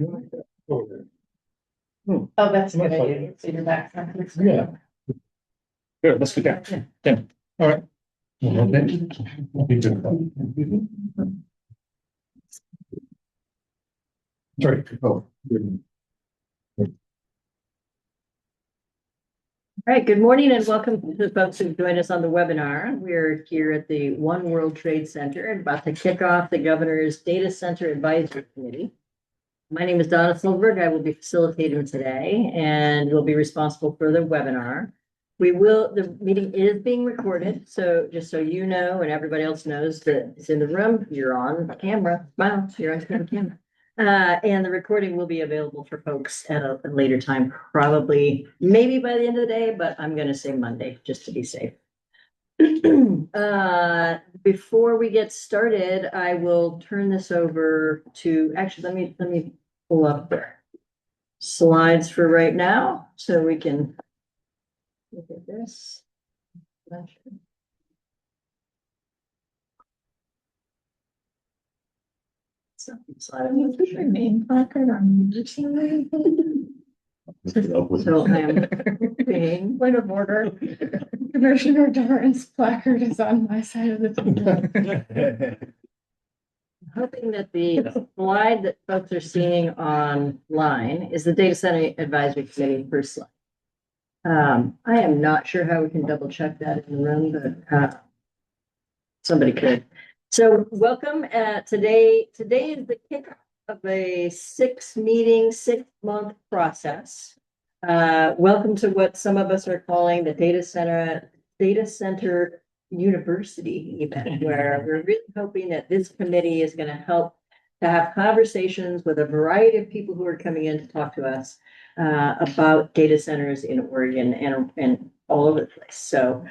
Oh, that's a good idea. It's in your back. Yeah. Here, let's go down. Tim. All right. Sorry. Oh. All right, good morning and welcome to the folks who've joined us on the webinar. We're here at the One World Trade Center and about to kick off the Governor's Data Center Advisory Committee. My name is Donna Silverberg. I will be facilitating today and will be responsible for the webinar. The meeting is being recorded, so just so you know and everybody else knows that it's in the room, you're on camera. Wow, you're on camera. And the recording will be available for folks at a later time, probably maybe by the end of the day, but I'm going to say Monday just to be safe. Before we get started, I will turn this over to, actually, let me pull up the slides for right now so we can look at this. So I'm being, point of order. Commissioner Doran's placard is on my side of the table. Hoping that the slide that folks are seeing online is the Data Center Advisory Committee first slide. I am not sure how we can double check that in the room, but somebody could. So welcome. Today is the kickoff of a 6-month process. Welcome to what some of us are calling the Data Center University event, where we're really hoping that this committee is going to help to have conversations with a variety of people who are coming in to talk to us about data centers in Oregon and all over the place. So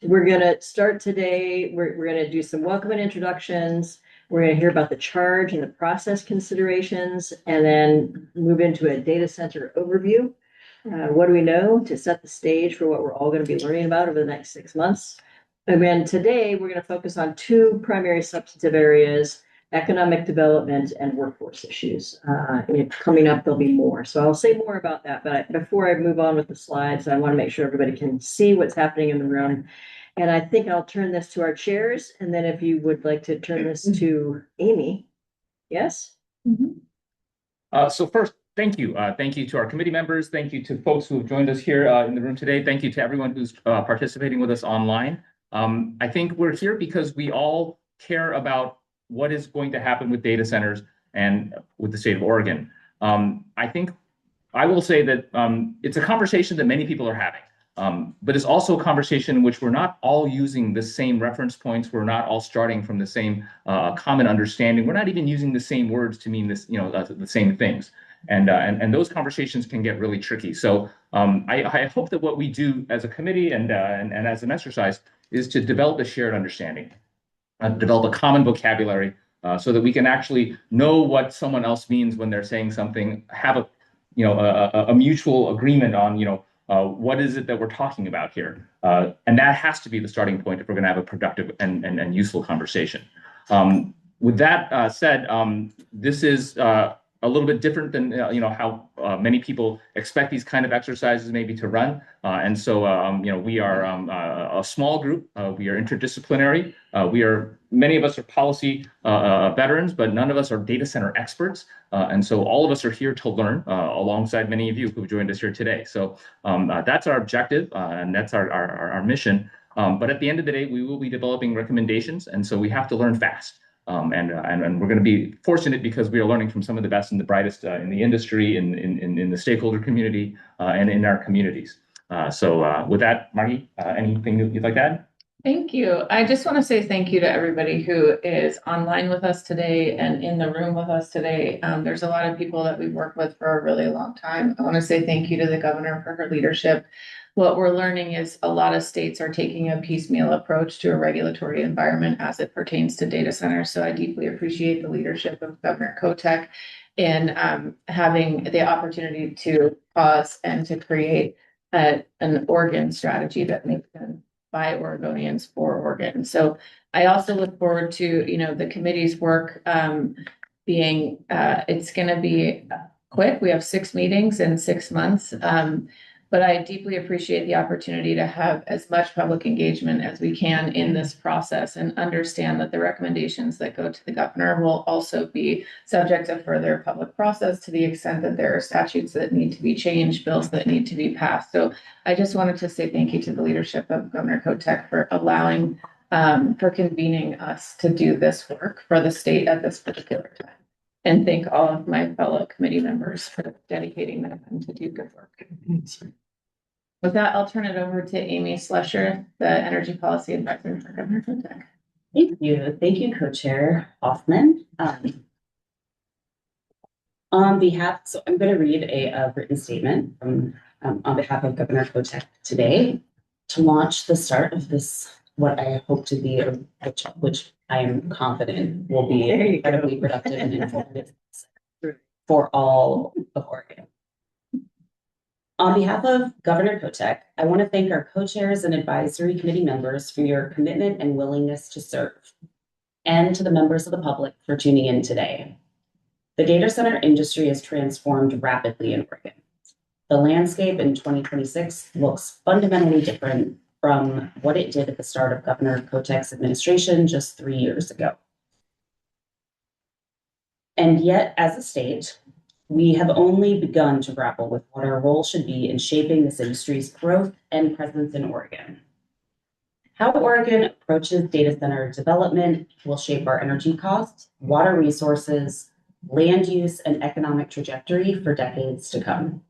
we're going to start today. We're going to do some welcome and introductions. We're going to hear about the charge and the process considerations, and then move into a data center overview. What do we know to set the stage for what we're all going to be learning about over the next 6 months? And then today, we're going to focus on 2 primary substantive areas: economic development and workforce issues. Coming up, there'll be more. So I'll say more about that. But before I move on with the slides, I want to make sure everybody can see what's happening in the room. And I think I'll turn this to our chairs. And then if you would like to turn this to Amy. Yes? So first, thank you. Thank you to our committee members. Thank you to folks who have joined us here in the room today. Thank you to everyone who's participating with us online. I think we're here because we all care about what is going to happen with data centers and with the state of Oregon. I think I will say that it's a conversation that many people are having. But it's also a conversation in which we're not all using the same reference points. We're not all starting from the same common understanding. We're not even using the same words to mean this, the same things. And those conversations can get really tricky. So I hope that what we do as a committee and as an exercise is to develop a shared understanding, develop a common vocabulary, so that we can actually know what someone else means when they're saying something, have a mutual agreement on, what is it that we're talking about here? And that has to be the starting point if we're going to have a productive and useful conversation. With that said, this is a little bit different than how many people expect these kind of exercises maybe to run. And so we are a small group. We are interdisciplinary. Many of us are policy veterans, but none of us are data center experts. And so all of us are here to learn alongside many of you who've joined us here today. So that's our objective and that's our mission. But at the end of the day, we will be developing recommendations. And so we have to learn fast. And we're going to be fortunate because we are learning from some of the best and the brightest in the industry, in the stakeholder community, and in our communities. So with that, Margie, anything you'd like to add? Thank you. I just want to say thank you to everybody who is online with us today and in the room with us today. There's a lot of people that we've worked with for a really long time. I want to say thank you to the governor for her leadership. What we're learning is a lot of states are taking a piecemeal approach to a regulatory environment as it pertains to data centers. So I deeply appreciate the leadership of Governor Kotek in having the opportunity to pause and to create an Oregon strategy that makes sense by Oregonians for Oregon. So I also look forward to, the committee's work being, it's going to be quick. We have 6 meetings in 6 months. But I deeply appreciate the opportunity to have as much public engagement as we can in this process and understand that the recommendations that go to the governor will also be subject to further public process to the extent that there are statutes that need to be changed, bills that need to be passed. So I just wanted to say thank you to the leadership of Governor Kotek for allowing, for convening us to do this work for the state at this particular time. And thank all of my fellow committee members for dedicating their time to do good work. With that, I'll turn it over to Amy Slusher, the Energy Policy Advisor for Governor Kotek. Thank you. Thank you, Co-Chair Hoffman. On behalf, so I'm going to read a written statement from on behalf of Governor Kotek today to launch the start of this, what I hope to be, which I am confident will be incredibly productive and informative for all of Oregon. On behalf of Governor Kotek, I want to thank our co-chairs and advisory committee members for your commitment and willingness to serve, and to the members of the public for tuning in today. The data center industry has transformed rapidly in Oregon. The landscape in 2026 looks fundamentally different from what it did at the start of Governor Kotek's administration just 3 years ago. And yet, as a state, we have only begun to grapple with what our role should be in shaping this industry's growth and presence in Oregon. How Oregon approaches data center development will shape our energy costs, water resources, land use, and economic trajectory for decades to come.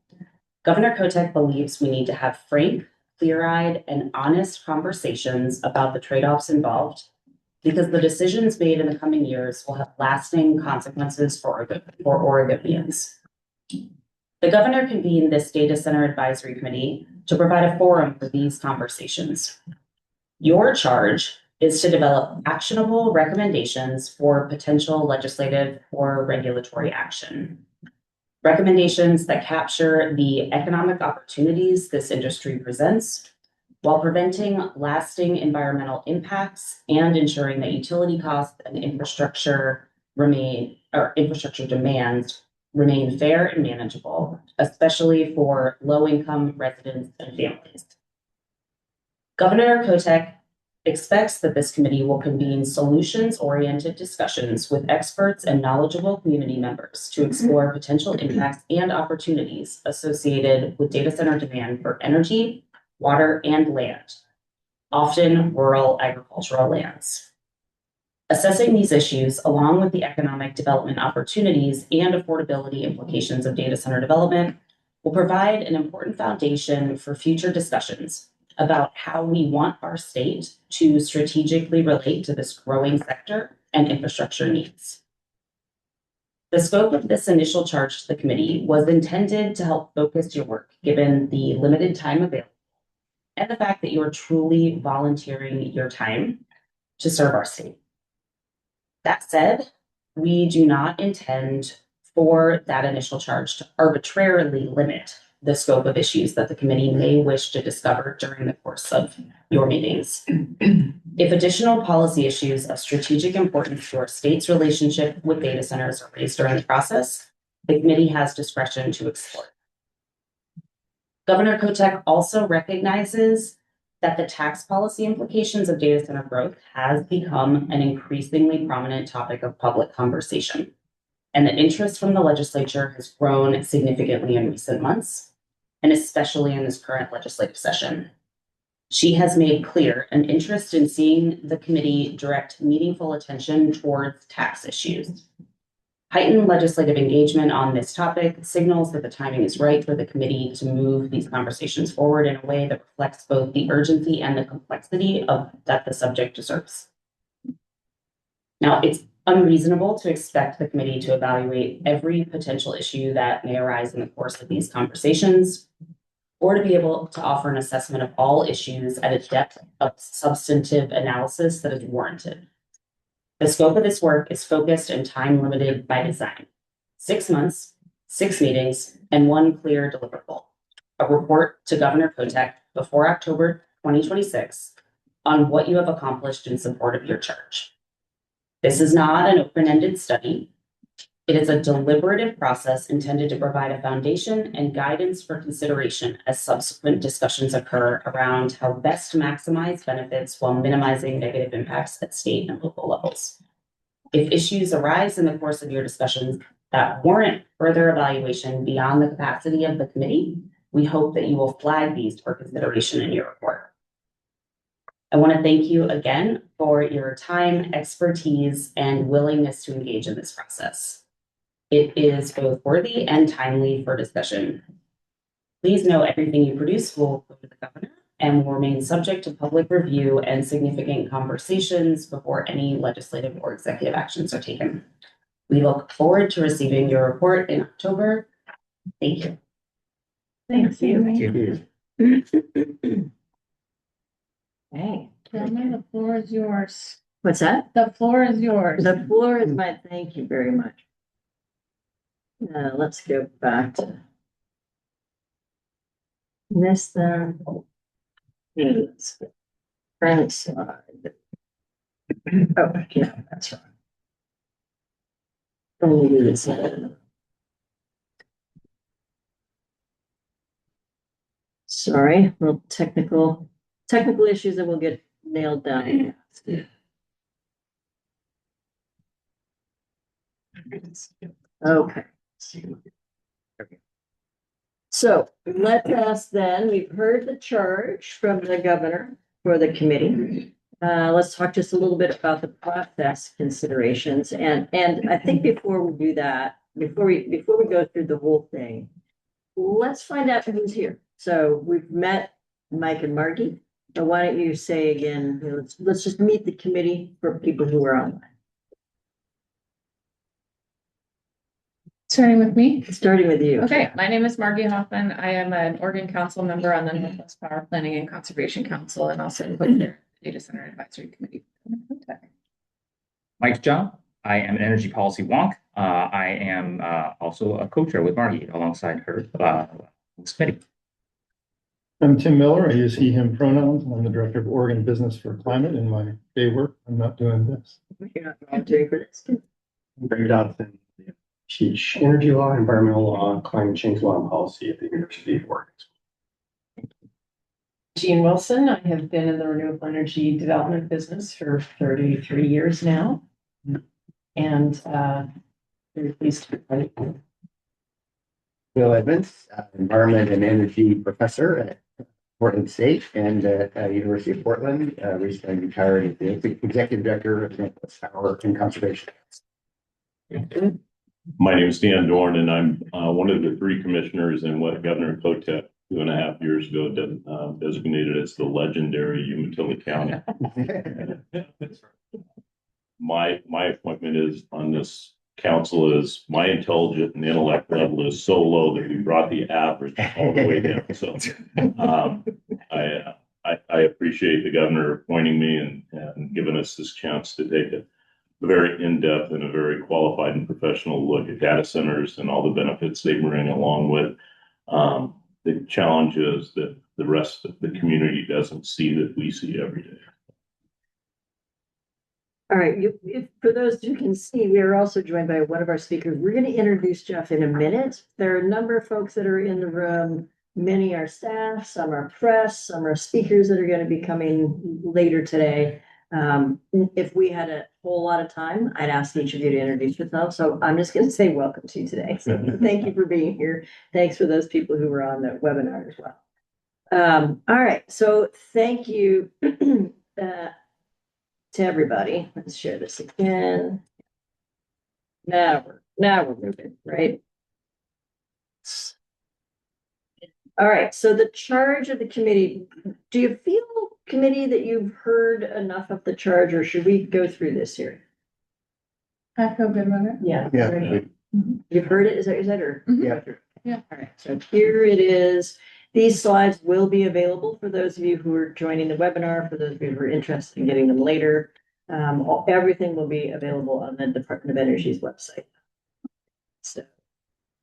Governor Kotek believes we need to have frank, clear-eyed, and honest conversations about the trade-offs involved, because the decisions made in the coming years will have lasting consequences for Oregonians. The governor convened this Data Center Advisory Committee to provide a forum for these conversations. Your charge is to develop actionable recommendations for potential legislative or regulatory action. Recommendations that capture the economic opportunities this industry presents, while preventing lasting environmental impacts and ensuring that utility costs and infrastructure demands remain fair and manageable, especially for low-income residents and families. Governor Kotek expects that this committee will convene solutions-oriented discussions with experts and knowledgeable community members to explore potential impacts and opportunities associated with data center demand for energy, water, and land, often rural agricultural lands. Assessing these issues, along with the economic development opportunities and affordability implications of data center development, will provide an important foundation for future discussions about how we want our state to strategically relate to this growing sector and infrastructure needs. The scope of this initial charge to the committee was intended to help focus your work, given the limited time available and the fact that you are truly volunteering your time to serve our state. That said, we do not intend for that initial charge to arbitrarily limit the scope of issues that the committee may wish to discover during the course of your meetings. If additional policy issues of strategic importance to our state's relationship with data centers are raised during the process, the committee has discretion to explore. Governor Kotek also recognizes that the tax policy implications of data center growth has become an increasingly prominent topic of public conversation, and the interest from the legislature has grown significantly in recent months, and especially in this current legislative session. She has made clear an interest in seeing the committee direct meaningful attention towards tax issues. Heightened legislative engagement on this topic signals that the timing is right for the committee to move these conversations forward in a way that reflects both the urgency and the complexity that the subject deserves. Now, it's unreasonable to expect the committee to evaluate every potential issue that may arise in the course of these conversations, or to be able to offer an assessment of all issues at a depth of substantive analysis that is warranted. The scope of this work is focused and time limited by design. 6 months, 6 meetings, and one clear deliverable: a report to Governor Kotek before October 2026 on what you have accomplished in support of your charge. This is not an open-ended study. It is a deliberative process intended to provide a foundation and guidance for consideration as subsequent discussions occur around how best to maximize benefits while minimizing negative impacts at state and local levels. If issues arise in the course of your discussions that warrant further evaluation beyond the capacity of the committee, we hope that you will flag these for consideration in your report. I want to thank you again for your time, expertise, and willingness to engage in this process. It is both worthy and timely for discussion. Please know everything you produce will go to the governor and will remain subject to public review and significant conversations before any legislative or executive actions are taken. We look forward to receiving your report in October. Thank you. Thank you. Thank you. Hey, Cameron, the floor is yours. what's that? The floor is yours. The floor is mine. Thank you very much. Let's go back to this then. Yes. Front side. Oh, yeah, that's right. Let me do this. Sorry, little technical issues that will get nailed down. Okay. So let us then, we've heard the charge from the governor for the committee. Let's talk just a little bit about the process considerations. And I think before we do that, before we go through the whole thing, let's find out who's here. So we've met Mike and Margie, but why don't you say again, let's just meet the committee for people who are online. Starting with me. Starting with you. Okay, my name is Margie Hoffman. I am an Oregon Council member on the Northwest Power Planning and Conservation Council and also the Data Center Advisory Committee. Mike John. I am an energy policy wonk. I am also a co-chair with Margie alongside her this committee. I'm Tim Miller. I use he, him pronouns. I'm the director of Oregon Business for Climate. In my day work, I'm not doing this. You're not volunteering for this. Greg Dodson, teach energy law, environmental law, climate change law and policy at the University of Oregon. Jean Wilson. I have been in the renewable energy development business for 33 years now. And very pleased to be part of it. Bill Edmonds, environment and energy professor at Portland State and at University of Portland, recently retired as the executive director of Northwest Power and Conservation. My name is Dan Dorn, and I'm one of the three commissioners in what Governor Kotek 2.5 years ago designated as the legendary Umatilla County. My appointment is on this council is my intelligence and intellect level is so low that we brought the average all the way down. So I appreciate the governor appointing me and giving us this chance to take a very in-depth and a very qualified and professional look at data centers and all the benefits they bring along with the challenges that the rest of the community doesn't see that we see every day. All right, for those who can see, we are also joined by one of our speakers. We're going to introduce Jeff in a minute. There are a number of folks that are in the room. Many are staff, some are press, some are speakers that are going to be coming later today. If we had a whole lot of time, I'd ask each of you to introduce yourself. So I'm just going to say welcome to you today. So thank you for being here. Thanks for those people who were on the webinar as well. All right, so thank you to everybody. Let's share this again. Now we're moving, right? All right, so the charge of the committee, do you feel, committee, that you've heard enough of the charge, or should we go through this here? I feel good about it. Yeah. Yeah. Great. You've heard it, is that or? Yeah. Yeah. All right, so here it is. These slides will be available for those of you who are joining the webinar, for those of you who are interested in getting them later. Everything will be available on the Department of Energy's website. So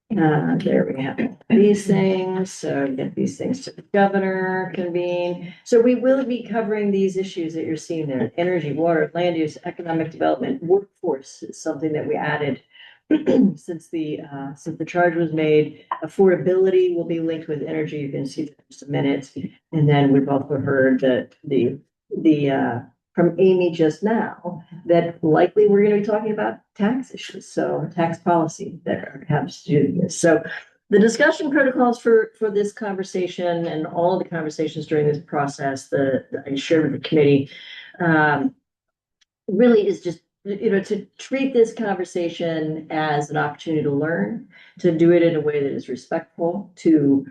there we have these things. So get these things to the governor, convene. So we will be covering these issues that you're seeing there: energy, water, land use, economic development, workforce is something that we added since the charge was made. Affordability will be linked with energy. You can see that in just a minute. And then we've also heard that from Amy just now, that likely we're gonna be talking about tax issues, so tax policy that has to do with this. So the discussion protocols for this conversation and all of the conversations during this process that I shared with the committee, really is just, to treat this conversation as an opportunity to learn, to do it in a way that is respectful, to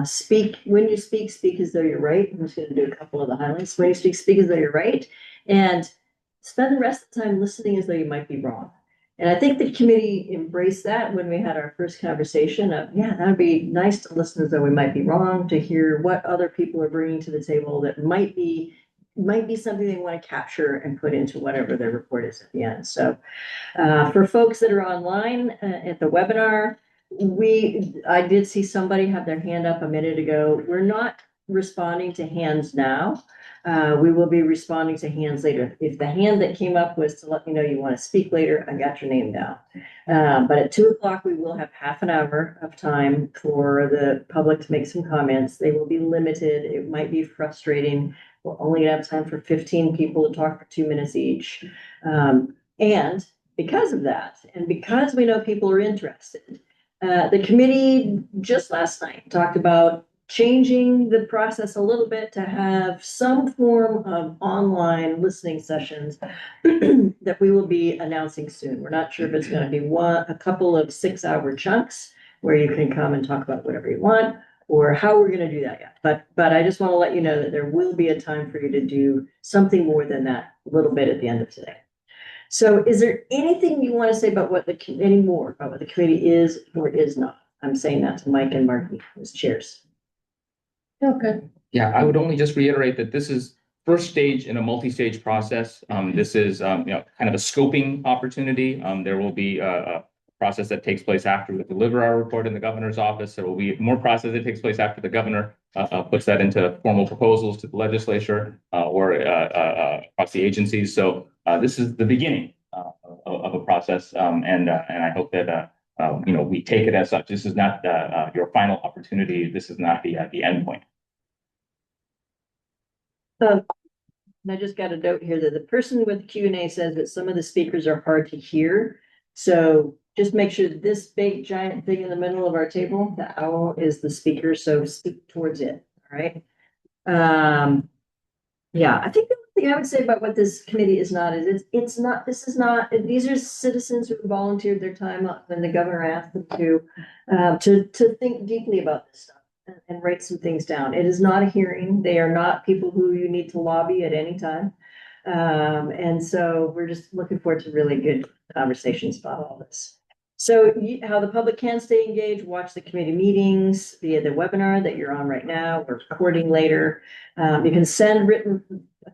speak, when you speak as though you're right. I'm just gonna do a couple of the highlights. When you speak as though you're right, and spend the rest of the time listening as though you might be wrong. And I think the committee embraced that when we had our first conversation of, yeah, that'd be nice to listen as though we might be wrong, to hear what other people are bringing to the table that might be something they want to capture and put into whatever their report is at the end. So for folks that are online at the webinar, I did see somebody have their hand up a minute ago. We're not responding to hands now. We will be responding to hands later. If the hand that came up was to let me know you want to speak later, I got your name down. But at 2:00, we will have half an hour of time for the public to make some comments. They will be limited. It might be frustrating. We're only gonna have time for 15 people to talk for 2 minutes each. And because of that, and because we know people are interested, the committee just last night talked about changing the process a little bit to have some form of online listening sessions that we will be announcing soon. We're not sure if it's gonna be a couple of 6-hour chunks where you can come and talk about whatever you want, or how we're gonna do that yet. But I just want to let you know that there will be a time for you to do something more than that a little bit at the end of today. So is there anything you want to say about what the committee is or is not? I'm saying that to Mike and Marky as chairs. Okay. Yeah, I would only just reiterate that this is first stage in a multi-stage process. This is, kind of a scoping opportunity. There will be a process that takes place after we deliver our report in the governor's office. There will be more process that takes place after the governor puts that into formal proposals to the legislature or across the agencies. So this is the beginning of a process, and I hope that we take it as such. This is not your final opportunity. This is not the end point. And I just got a note here that the person with Q&A says that some of the speakers are hard to hear. So just make sure that this big giant thing in the middle of our table, the owl, is the speaker. So speak towards it. All right. Yeah, I think the only thing I would say about what this committee is not is these are citizens who volunteered their time up when the governor asked them to think deeply about this stuff and write some things down. It is not a hearing. They are not people who you need to lobby at any time. And so we're just looking forward to really good conversations about all this. So how the public can stay engaged, watch the committee meetings via the webinar that you're on right now, or recording later. You can send written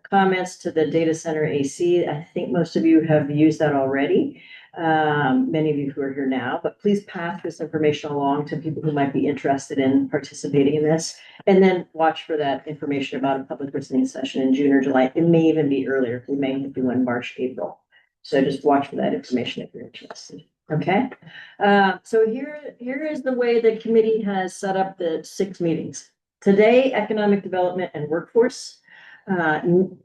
comments to the data center AC. I think most of you have used that already. Many of you who are here now, but please pass this information along to people who might be interested in participating in this. And then watch for that information about a public listening session in June or July. It may even be earlier. We may do one March, April. So just watch for that information if you're interested. Okay. So here is the way the committee has set up the 6 meetings. Today, economic development and workforce.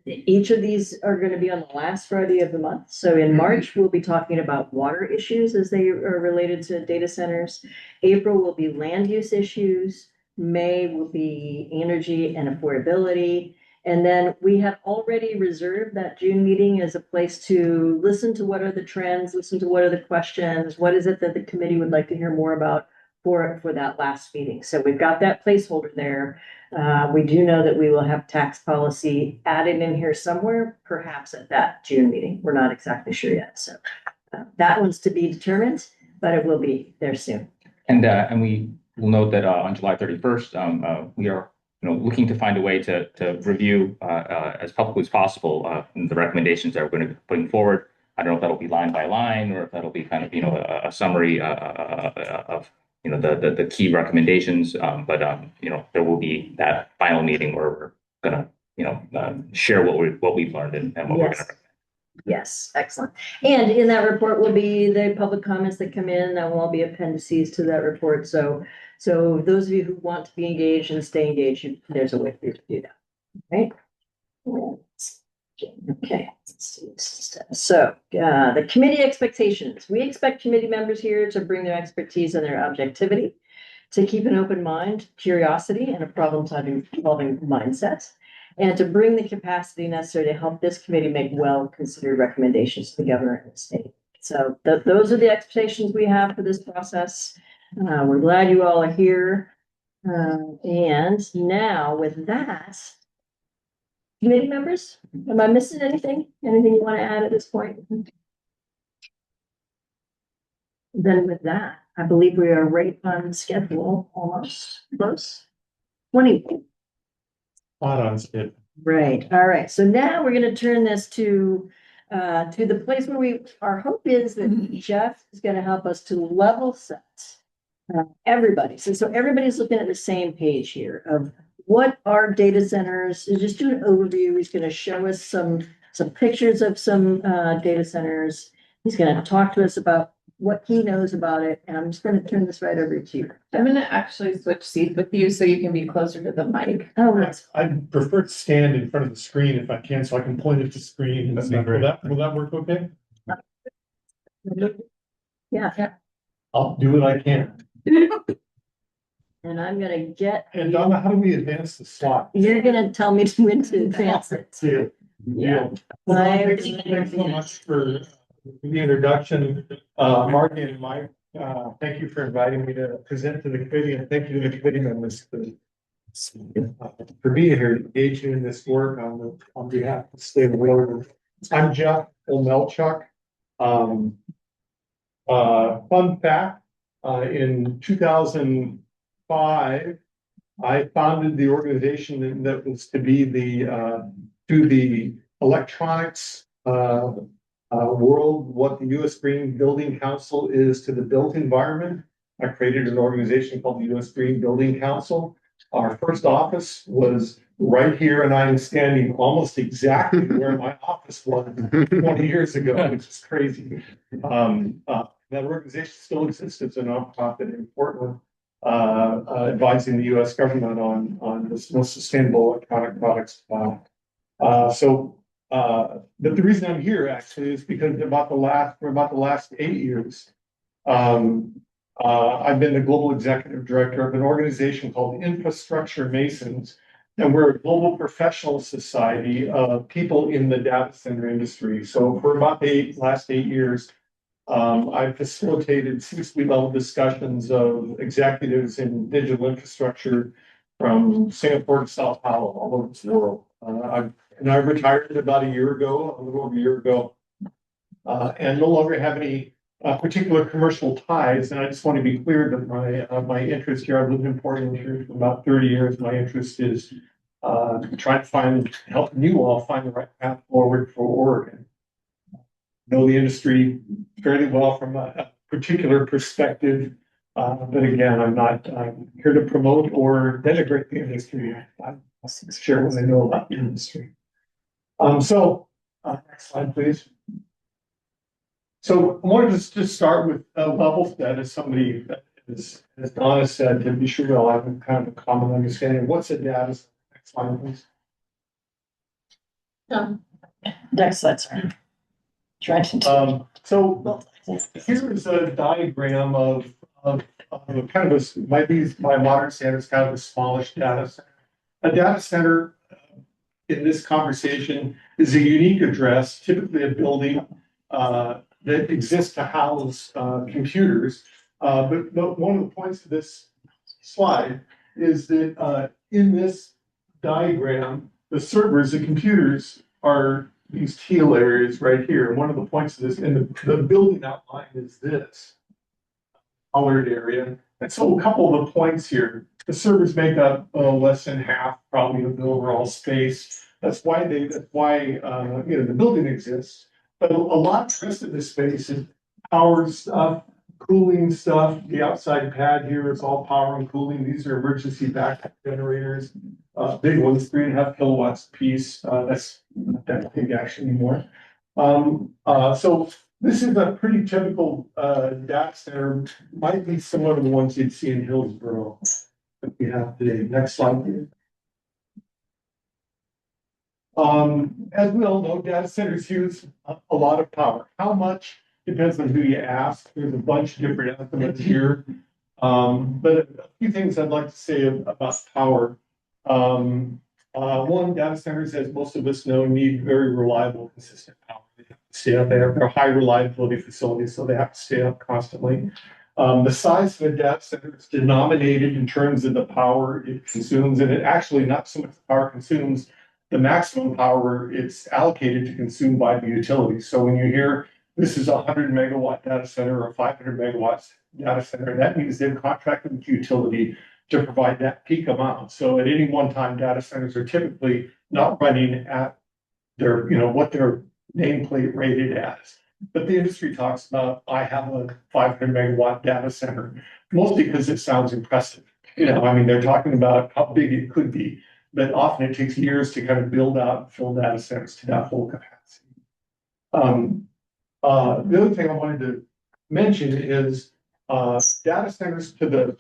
Each of these are going to be on the last Friday of the month. So in March, we'll be talking about water issues as they are related to data centers. April will be land use issues. May will be energy and affordability. And then we have already reserved that June meeting as a place to listen to what are the trends, listen to what are the questions, what is it that the committee would like to hear more about for that last meeting. So we've got that placeholder there. We do know that we will have tax policy added in here somewhere, perhaps at that June meeting. We're not exactly sure yet. So that one's to be determined, but it will be there soon. And we will note that on July 31st, we are looking to find a way to review as publicly as possible the recommendations that we're going to be putting forward. I don't know if that'll be line by line or if that'll be kind of a summary of the key recommendations. But there will be that final meeting where we're gonna share what we've learned and what we're gonna. Yes, excellent. And in that report will be the public comments that come in, that will all be appendices to that report. So those of you who want to be engaged and stay engaged, there's a way for you to do that, right? Okay, let's see. So, the committee expectations. We expect committee members here to bring their expertise and their objectivity, to keep an open mind, curiosity, and a problem-solving mindset, and to bring the capacity necessary to help this committee make well-considered recommendations to the governor and the state. So those are the expectations we have for this process. We're glad you all are here. And now with that, committee members, am I missing anything? Anything you want to add at this point? Then with that, I believe we are right on schedule, almost close. 20. On schedule. Right, all right. So now we're gonna turn this to the place where our hope is that Jeff is gonna help us to level set everybody. So everybody's looking at the same page here of what are data centers, just do an overview. He's gonna show us some pictures of some data centers. He's gonna talk to us about what he knows about it, and I'm just gonna turn this right over to you. I'm gonna actually switch seats with you so you can be closer to the mic. Oh, that's, I prefer to stand in front of the screen if I can, so I can point at the screen. and That'd be stuff. great. Will that work okay? yeah, I'll do what I can. and I'm gonna get, And Donna, how do we advance the slide? you're gonna tell me when to advance it. Yeah. Yeah. Well, thanks so much for the introduction, Mark and Mike. Thank you for inviting me to present to the committee, and thank you to the committee members for being here, engaging in this work on behalf of the state of Wales. I'm Jeff Olmelchuk. Fun fact, in 2005, I founded the organization that was to be to the electronics world, what the U.S. Green Building Council is to the built environment. I created an organization called the U.S. Green Building Council. Our first office was right here, and I am standing almost exactly where my office was 20 years ago, which is crazy. That organization still exists. It's a nonprofit in Portland, advising the U.S. government on the most sustainable electronic products. But the reason I'm here actually is because for about the last 8 years, I've been the global executive director of an organization called Infrastructure Masons, and we're a global professional society of people in the data center industry. So for about the last 8 years, I've facilitated C-suite level discussions of executives in digital infrastructure from Singapore to Sao Paulo, all over the world. I retired about a little over a year ago, and no longer have any particular commercial ties. And I just want to be clear that my interest here, I've lived in Portland here for about 30 years. My interest is trying to help you all find the right path forward for Oregon. Know the industry fairly well from a particular perspective, but again, I'm not here to promote or denigrate the industry. I'm share what I know about the industry. Next slide, please. So I wanted to just start with a level set as somebody that is, as Donna said, to be sure we'll have kind of a common understanding. What's a data center? Next slide, please. Next slide, sorry. Trying to. So here's a diagram of kind of might be by modern standards, kind of a smallish data center. A data center in this conversation is a unique address, typically a building that exists to house computers. But one of the points of this slide is that in this diagram, the servers, the computers are these teal areas right here. And one of the points of this, and the building outline is this colored area. And so a couple of the points here, the servers make up less than half probably of the overall space. That's why the building exists. But a lot of the rest of this space is power stuff, cooling stuff. The outside pad here is all power and cooling. These are emergency backup generators, big ones, 3.5 kilowatts a piece. That's not that big actually anymore. So this is a pretty typical, data center, might be similar to the ones you'd see in Hillsborough that we have today. Next slide, please. As we all know, data centers use a lot of power. How much depends on who you ask. There's a bunch of different estimates here. But a few things I'd like to say about power. One, data centers, as most of us know, need very reliable, consistent power. They have to stay up there. They're high reliability facilities, so they have to stay up constantly. The size of a data center is denominated in terms of the power it consumes, and it actually not so much the power consumes, the maximum power it's allocated to consume by the utility. So when you hear this is a 100 megawatt data center or 500 megawatts data center, that means they've contracted with the utility to provide that peak amount. So at any one time, data centers are typically not running at their, what their nameplate rated as. But the industry talks about, I have a 500 megawatt data center, mostly because it sounds impressive. They're talking about how big it could be, but often it takes years to kind of build out and fill data centers to that full capacity. The other thing I wanted to mention is data centers to the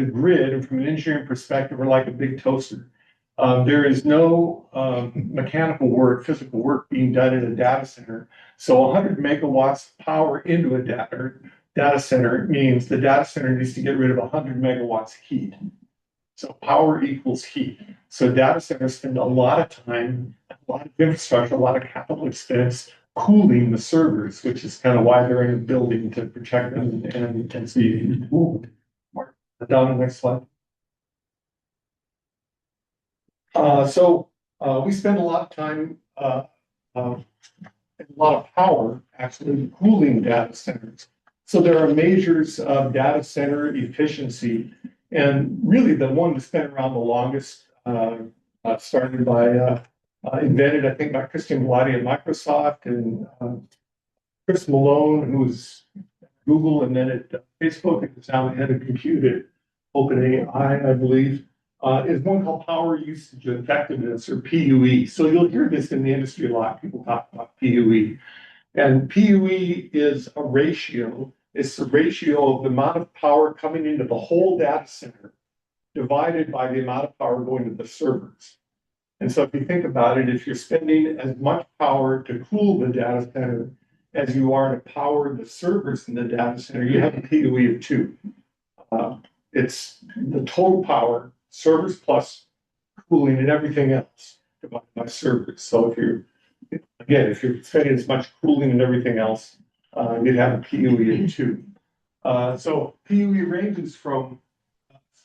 grid, and from an engineering perspective, are like a big toaster. There is no mechanical work, physical work being done in a data center. So 100 megawatts power into a data center means the data center needs to get rid of 100 megawatts of heat. So power equals heat. So data centers spend a lot of time, a lot of infrastructure, a lot of capital expense cooling the servers, which is kind of why they're in a building to protect them and so you can cool them. Down the next slide. We spend a lot of time, a lot of power actually cooling data centers. So there are measures of data center efficiency, and really the one that's been around the longest, started by, invented, I think, by Christian Vladi at Microsoft, and Chris Malone, who's Google, and then at Facebook, and now the head of compute at OpenAI, I believe. Is one called power usage effectiveness, or PUE. So you'll hear this in the industry a lot. People talk about PUE. And PUE is a ratio. It's the ratio of the amount of power coming into the whole data center divided by the amount of power going to the servers. And so if you think about it, if you're spending as much power to cool the data center as you are to power the servers in the data center, you have a PUE of 2. It's the total power, servers plus cooling and everything else divided by servers. So if you're spending as much cooling and everything else, you'd have a PUE of 2. So PUE ranges from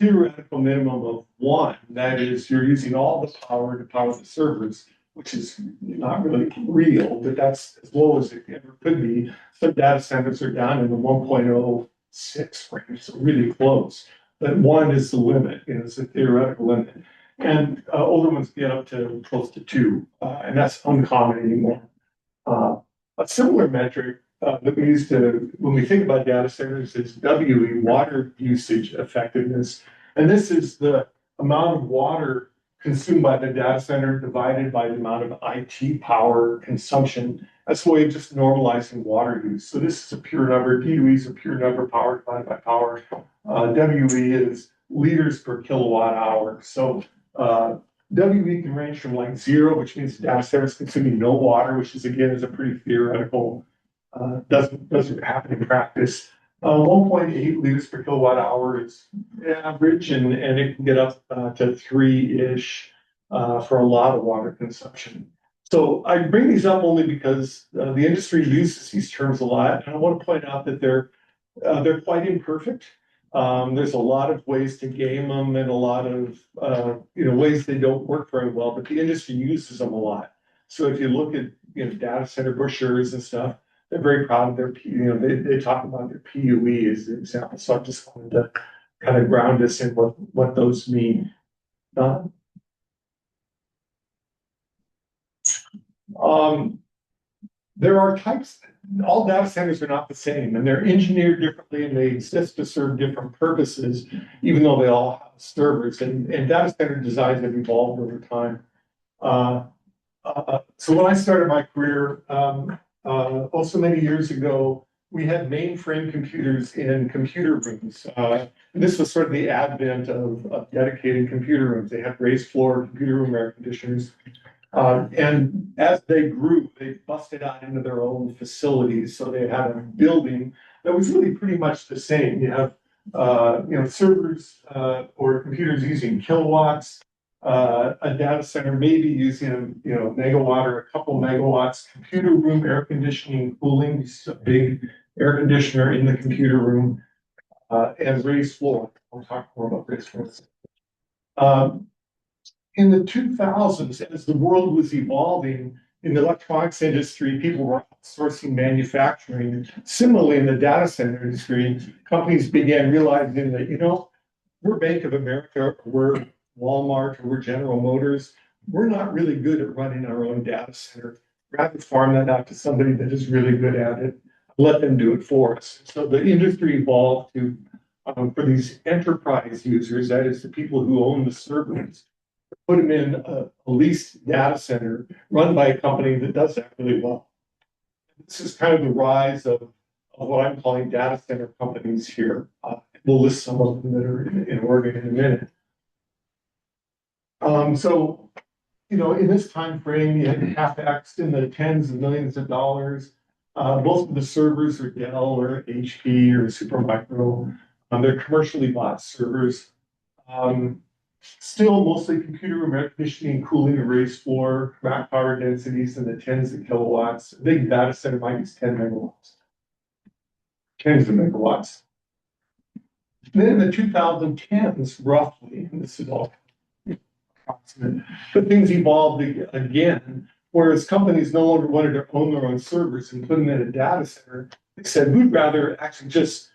theoretical minimum of 1. That is, you're using all the power to power the servers, which is not really real, but that's as low as it ever could be. Some data centers are down in the 1.06 range, so really close. But 1 is the limit, it's a theoretical limit. And older ones get up to close to 2, and that's uncommon anymore. A similar metric that we use when we think about data centers is WE, water usage effectiveness. And this is the amount of water consumed by the data center divided by the amount of IT power consumption. That's a way of just normalizing water use. So this is a pure number. DUE is a pure number, power divided by power. WE is liters per kilowatt hour. So WE can range from like 0, which means the data center is consuming no water, which is again is a pretty theoretical, doesn't happen in practice. 1.8 liters per kilowatt hour is average, and it can get up to 3-ish for a lot of water consumption. So I bring these up only because the industry uses these terms a lot, and I want to point out that they're quite imperfect. There's a lot of ways to game them, and a lot of ways they don't work very well, but the industry uses them a lot. So if you look at data center brochures and stuff, they're very proud of their they talk about their PUE as an example. So I just wanted to kind of ground us in what those mean. There are types. All data centers are not the same, and they're engineered differently, and they exist to serve different purposes, even though they all have servers. And data center designs have evolved over time. So when I started my career, also many years ago, we had mainframe computers in computer rooms. And this was sort of the advent of dedicated computer rooms. They had raised floor computer room air conditioners. And as they grew, they busted out into their own facilities. So they had a building that was really pretty much the same. You have, servers, or computers using kilowatts, a data center maybe using, megawatt or a couple megawatts, computer room air conditioning, cooling, just a big air conditioner in the computer room, and raised floor. I'll talk more about raised floors. In the 2000s, as the world was evolving in the electronics industry, people were outsourcing manufacturing. Similarly, in the data center industry, companies began realizing that, we're Bank of America, or we're Walmart, or we're General Motors. We're not really good at running our own data center. Rather farm that out to somebody that is really good at it. Let them do it for us. So the industry evolved to, for these enterprise users, that is the people who own the servers, put them in a leased data center run by a company that does that really well. This is kind of the rise of what I'm calling data center companies here. We'll list some of them that are in Oregon in a minute. In this time frame, you had CapEx in the tens of millions of dollars. Most of the servers are Dell or HP or Supermicro. They're commercially bought servers. Still mostly computer room air conditioning, cooling, and raised floor, rack power densities in the tens of kilowatts. A big data center might use 10 megawatts. Tens of megawatts. Then in the 2010s, roughly, and this is all approximate, but things evolved again, whereas companies no longer wanted to own their own servers and put them in a data center. They said, we'd rather actually just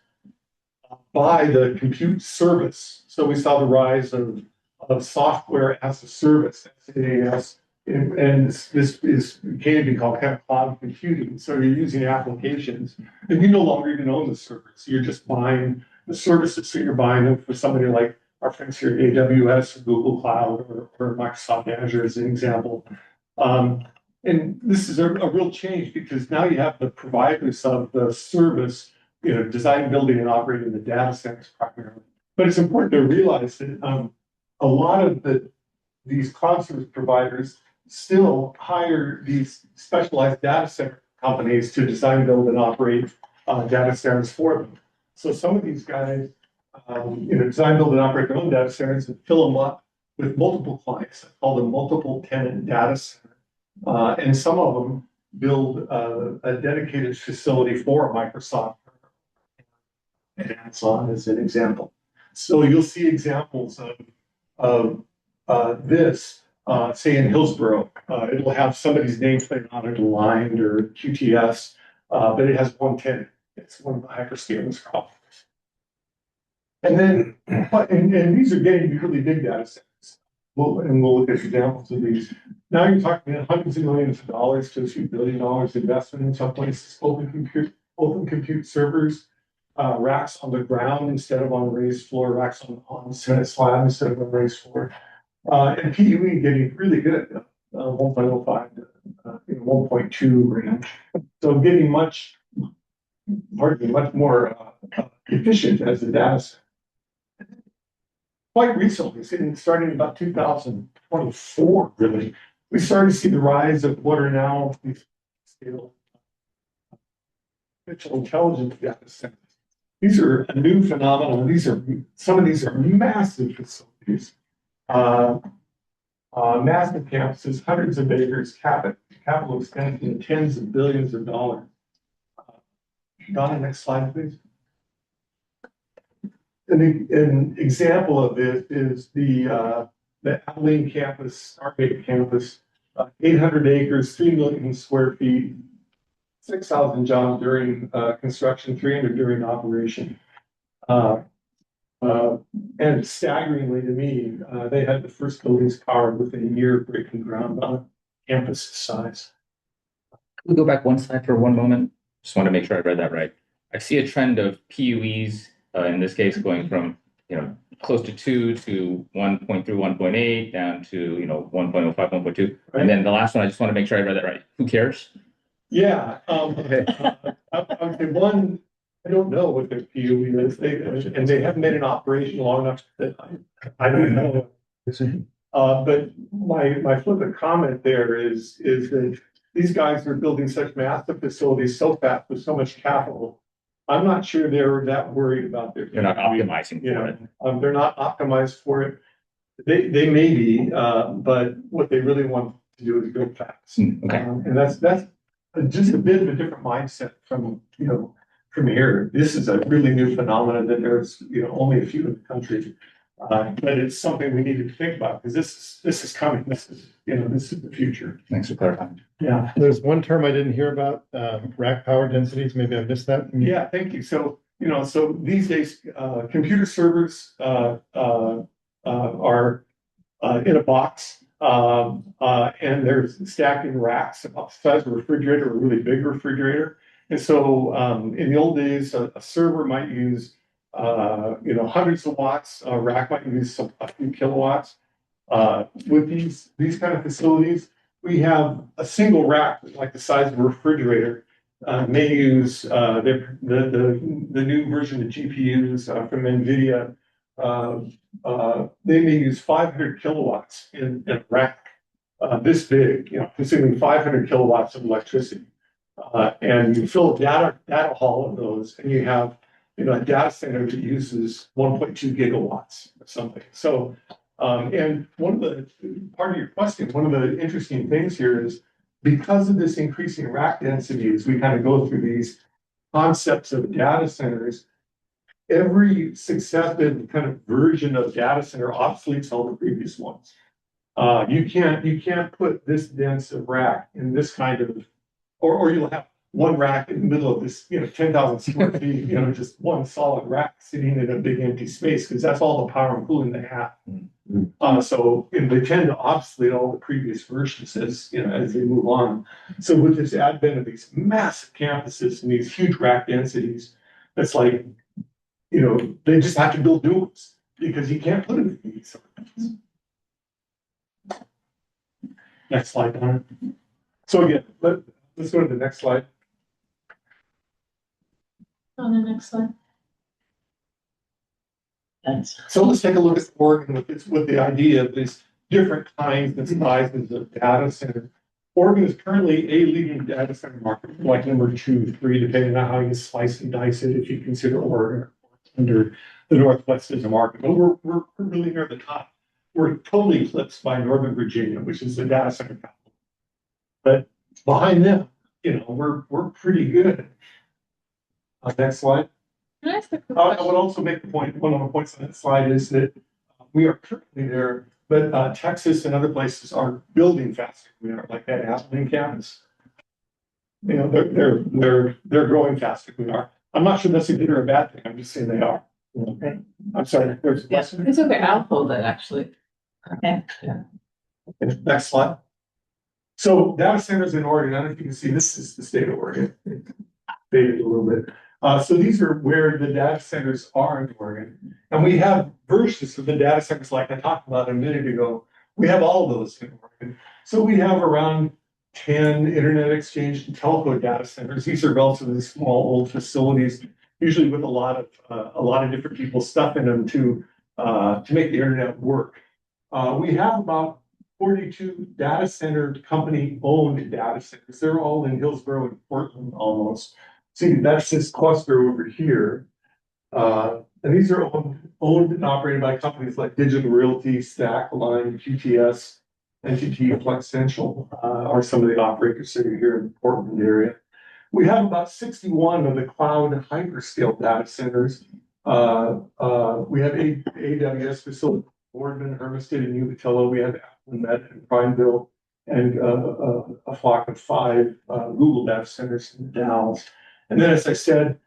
buy the compute service. So we saw the rise of software as a service, SaaS, and this came to be called kind of cloud computing. So you're using applications, and you no longer even own the servers. You're just buying the services. So you're buying them for somebody like our friends here at AWS or Google Cloud or Microsoft Azure as an example. And this is a real change because now you have the providers of the service, design, building, and operating the data centers primarily. But it's important to realize that a lot of these cloud service providers still hire these specialized data center companies to design, build, and operate data centers for them. So some of these guys, design, build, and operate their own data centers and fill them up with multiple clients. I call them multiple tenant data center. And some of them build a dedicated facility for Microsoft and Amazon as an example. So you'll see examples of this, say in Hillsboro. It'll have somebody's nameplate on it, Aligned or QTS, but it has one tenant. It's one of the hyperscalers called. And then, and these are getting really big data centers. We'll look at examples of these. Now you're talking about hundreds of millions of dollars to a few $1 billion investment in some places, open compute servers, racks on the ground instead of on the raised floor, racks on cement slab instead of a raised floor. And PUE getting really good, 1.05 to 1.2 range. So getting much more efficient as a data center. Quite recently, starting about 2024, really, we started to see the rise of what are now these scale artificial intelligence data centers. These are a new phenomenon. Some of these are massive facilities, massive campuses, hundreds of acres, capital expenditure, tens of billions of dollars. Donna, next slide, please. An example of this is the Abilene campus, Stargate campus, 800 acres, 3 million square feet, 6,000 jobs during construction, 300 during operation. And staggeringly to me, they had the first buildings powered within a year of breaking ground on campus size. Can we go back one slide for one moment? Just want to make sure I read that right. I see a trend of PUEs, in this case, going from, close to 2 to 1.3, 1.8 down to, 1.05, 1.2. Right. And then the last one, I just want to make sure I read that right. Who cares? Yeah, I would say one, I don't know what their PUE is, and they haven't been in operation long enough that I don't know. But my flippant comment there is that these guys are building such massive facilities so fast with so much capital. I'm not sure they're that worried about their. They're not optimizing You for know, it. they're not optimized for it. They may be, but what they really want to do is build fast. Okay. And that's just a bit of a different mindset from, from here. This is a really new phenomenon that there's, only a few in the country. But it's something we need to think about because this is coming. This is the future. Thanks for clarifying. Yeah. There's one term I didn't hear about, rack power densities. Maybe I missed that. Yeah, thank you. So, so these days, computer servers, are in a box, and there's stacked in racks about the size of a refrigerator, a really big refrigerator. And so, in the old days, a server might use, hundreds of watts. A rack might use a few kilowatts. With these kind of facilities, we have a single rack like the size of a refrigerator. May use the new version of GPUs from NVIDIA. They may use 500 kilowatts in a rack this big, consuming 500 kilowatts of electricity. And you fill a data hall of those, and you have a data center that uses 1.2 gigawatts or something. So, and one of the part of your question, one of the interesting things here is because of this increasing rack density, as we kind of go through these concepts of data centers, every successive kind of version of data center obsoletes all the previous ones. You can't put this dense of rack in this kind of, or you'll have one rack in the middle of this, 10,000 square feet, just one solid rack sitting in a big empty space, because that's all the power and cooling they have. So they tend to obsolete all the previous versions as they move on. So with this advent of these massive campuses and these huge rack densities, it's like, they just have to build new ones because you can't put them in these. Next slide, Connor. So again, let's go to the next slide. On the next slide. So let's take a look at Oregon with the idea of these different kinds and sizes of data center. Oregon is currently a leading data center market, like number 2, 3, depending on how you slice and dice it, if you consider Oregon under the Northwest as a market. But we're really near the top. We're totally eclipsed by Northern Virginia, which is the data center capital. But behind them, we're pretty good. Next slide. Can I ask a quick I would question? also make the point, one of the points on that slide is that we are currently there, but Texas and other places are building faster than we are, like that Abilene campus. They're growing faster than we are. I'm not sure that's a good or a bad thing. I'm just saying they are. Okay. I'm sorry. There's a Yes, question. it's okay. I'll hold it actually. Okay. Next slide. So data centers in Oregon, I don't know if you can see, this is the state of Oregon. Faded a little bit. So these are where the data centers are in Oregon. And we have versions of the data centers like I talked about a minute ago. We have all of those in Oregon. So we have around 10 internet exchange and telco data centers. These are relatively small, old facilities, usually with a lot of different people stuff in them to make the internet work. We have about 42 data center company owned data centers. They're all in Hillsborough and Portland almost. See, that's this cluster over here. And these are owned and operated by companies like Digital Realty, Stack, Line, QTS, NTT, Flexential are some of the operators that are here in the Portland area. We have about 61 of the cloud hyperscale data centers. We have AWS facilities, Boardman, Hermiston, and Umatilla. We have Apple, Met, and Prineville, and a flock of 5 Google data centers in Dallas. And then, as I said,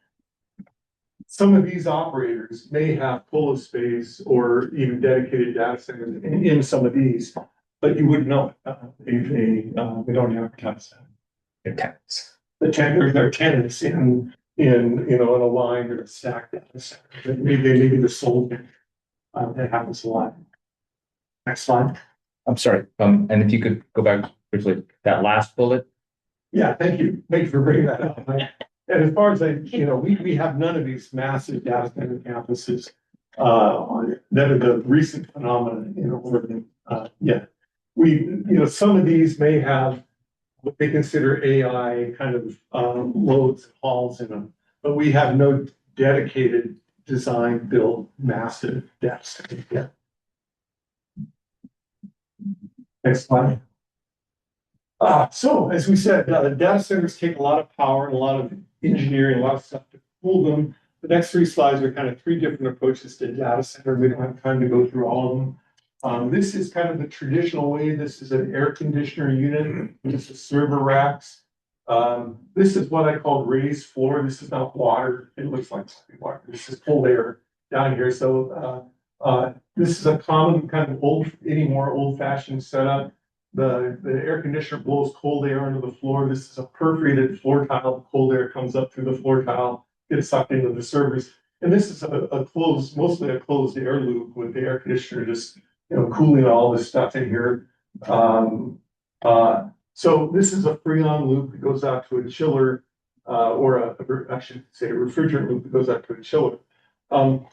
some of these operators may have colo space or even dedicated data centers in some of these, but you wouldn't know it. They don't advertise that. They're tenants. They're tenants in a line or a stack data center. Maybe the sole. That happens a lot. Next slide. I'm sorry. And if you could go back briefly, that last bullet, Yeah, thank you. Thank you for bringing that up. And as far as we have none of these massive data center campuses that are the recent phenomenon in Oregon. Some of these may have what they consider AI kind of loads and halls in them, but we have no dedicated design build massive data center yet. Next slide. So as we said, data centers take a lot of power and a lot of engineering, a lot of stuff to cool them. The next three slides are kind of three different approaches to data center. We don't have time to go through all of them. This is kind of the traditional way. This is an air conditioner unit. This is server racks. This is what I call raised floor. This is not water. It looks like water. This is cold air down here. So this is a common kind of old-fashioned setup. The air conditioner blows cold air into the floor. This is a perforated floor tile. The cold air comes up through the floor tile, gets sucked into the servers. And this is mostly a closed air loop with the air conditioner just cooling all this stuff in here. So this is a Freon loop that goes out to a chiller, or I should say a refrigerant loop that goes out to a chiller. An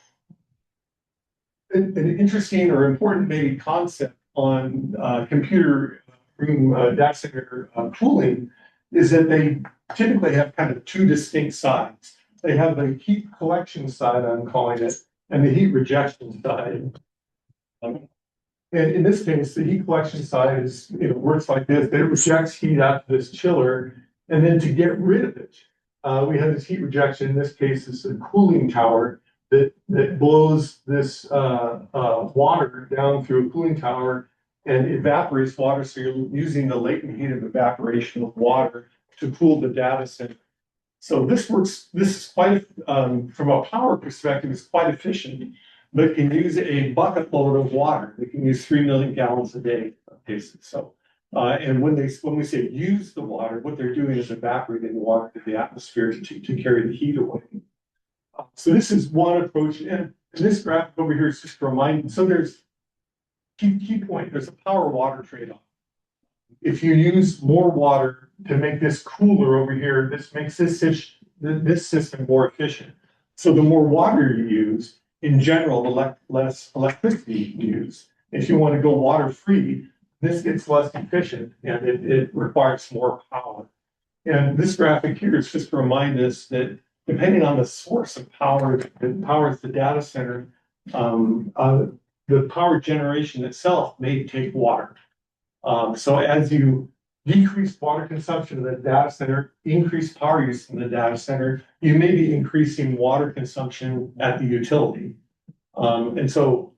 interesting or important maybe concept on computer room data center cooling is that they typically have kind of two distinct sides. They have the heat collection side, I'm calling it, and the heat rejection side. And in this case, the heat collection side is works like this. It rejects heat out to this chiller, and then to get rid of it, we have this heat rejection. In this case, it's a cooling tower that blows this water down through a cooling tower and evaporates water. So you're using the latent heat of evaporation of water to cool the data center. So this is quite, from a power perspective, it's quite efficient, but can use a bucket load of water. They can use 3 million gallons a day in cases. So, and when we say use the water, what they're doing is evaporating the water to the atmosphere to carry the heat away. So this is one approach, and this graphic over here is just to remind. So there's key point. There's a power water trade-off. If you use more water to make this cooler over here, this makes this system more efficient. So the more water you use, in general, the less electricity you use. If you want to go water free, this gets less efficient and it requires more power. And this graphic here is just to remind us that depending on the source of power that powers the data center, the power generation itself may take water. So as you decrease water consumption in the data center, increase power use in the data center, you may be increasing water consumption at the utility. And so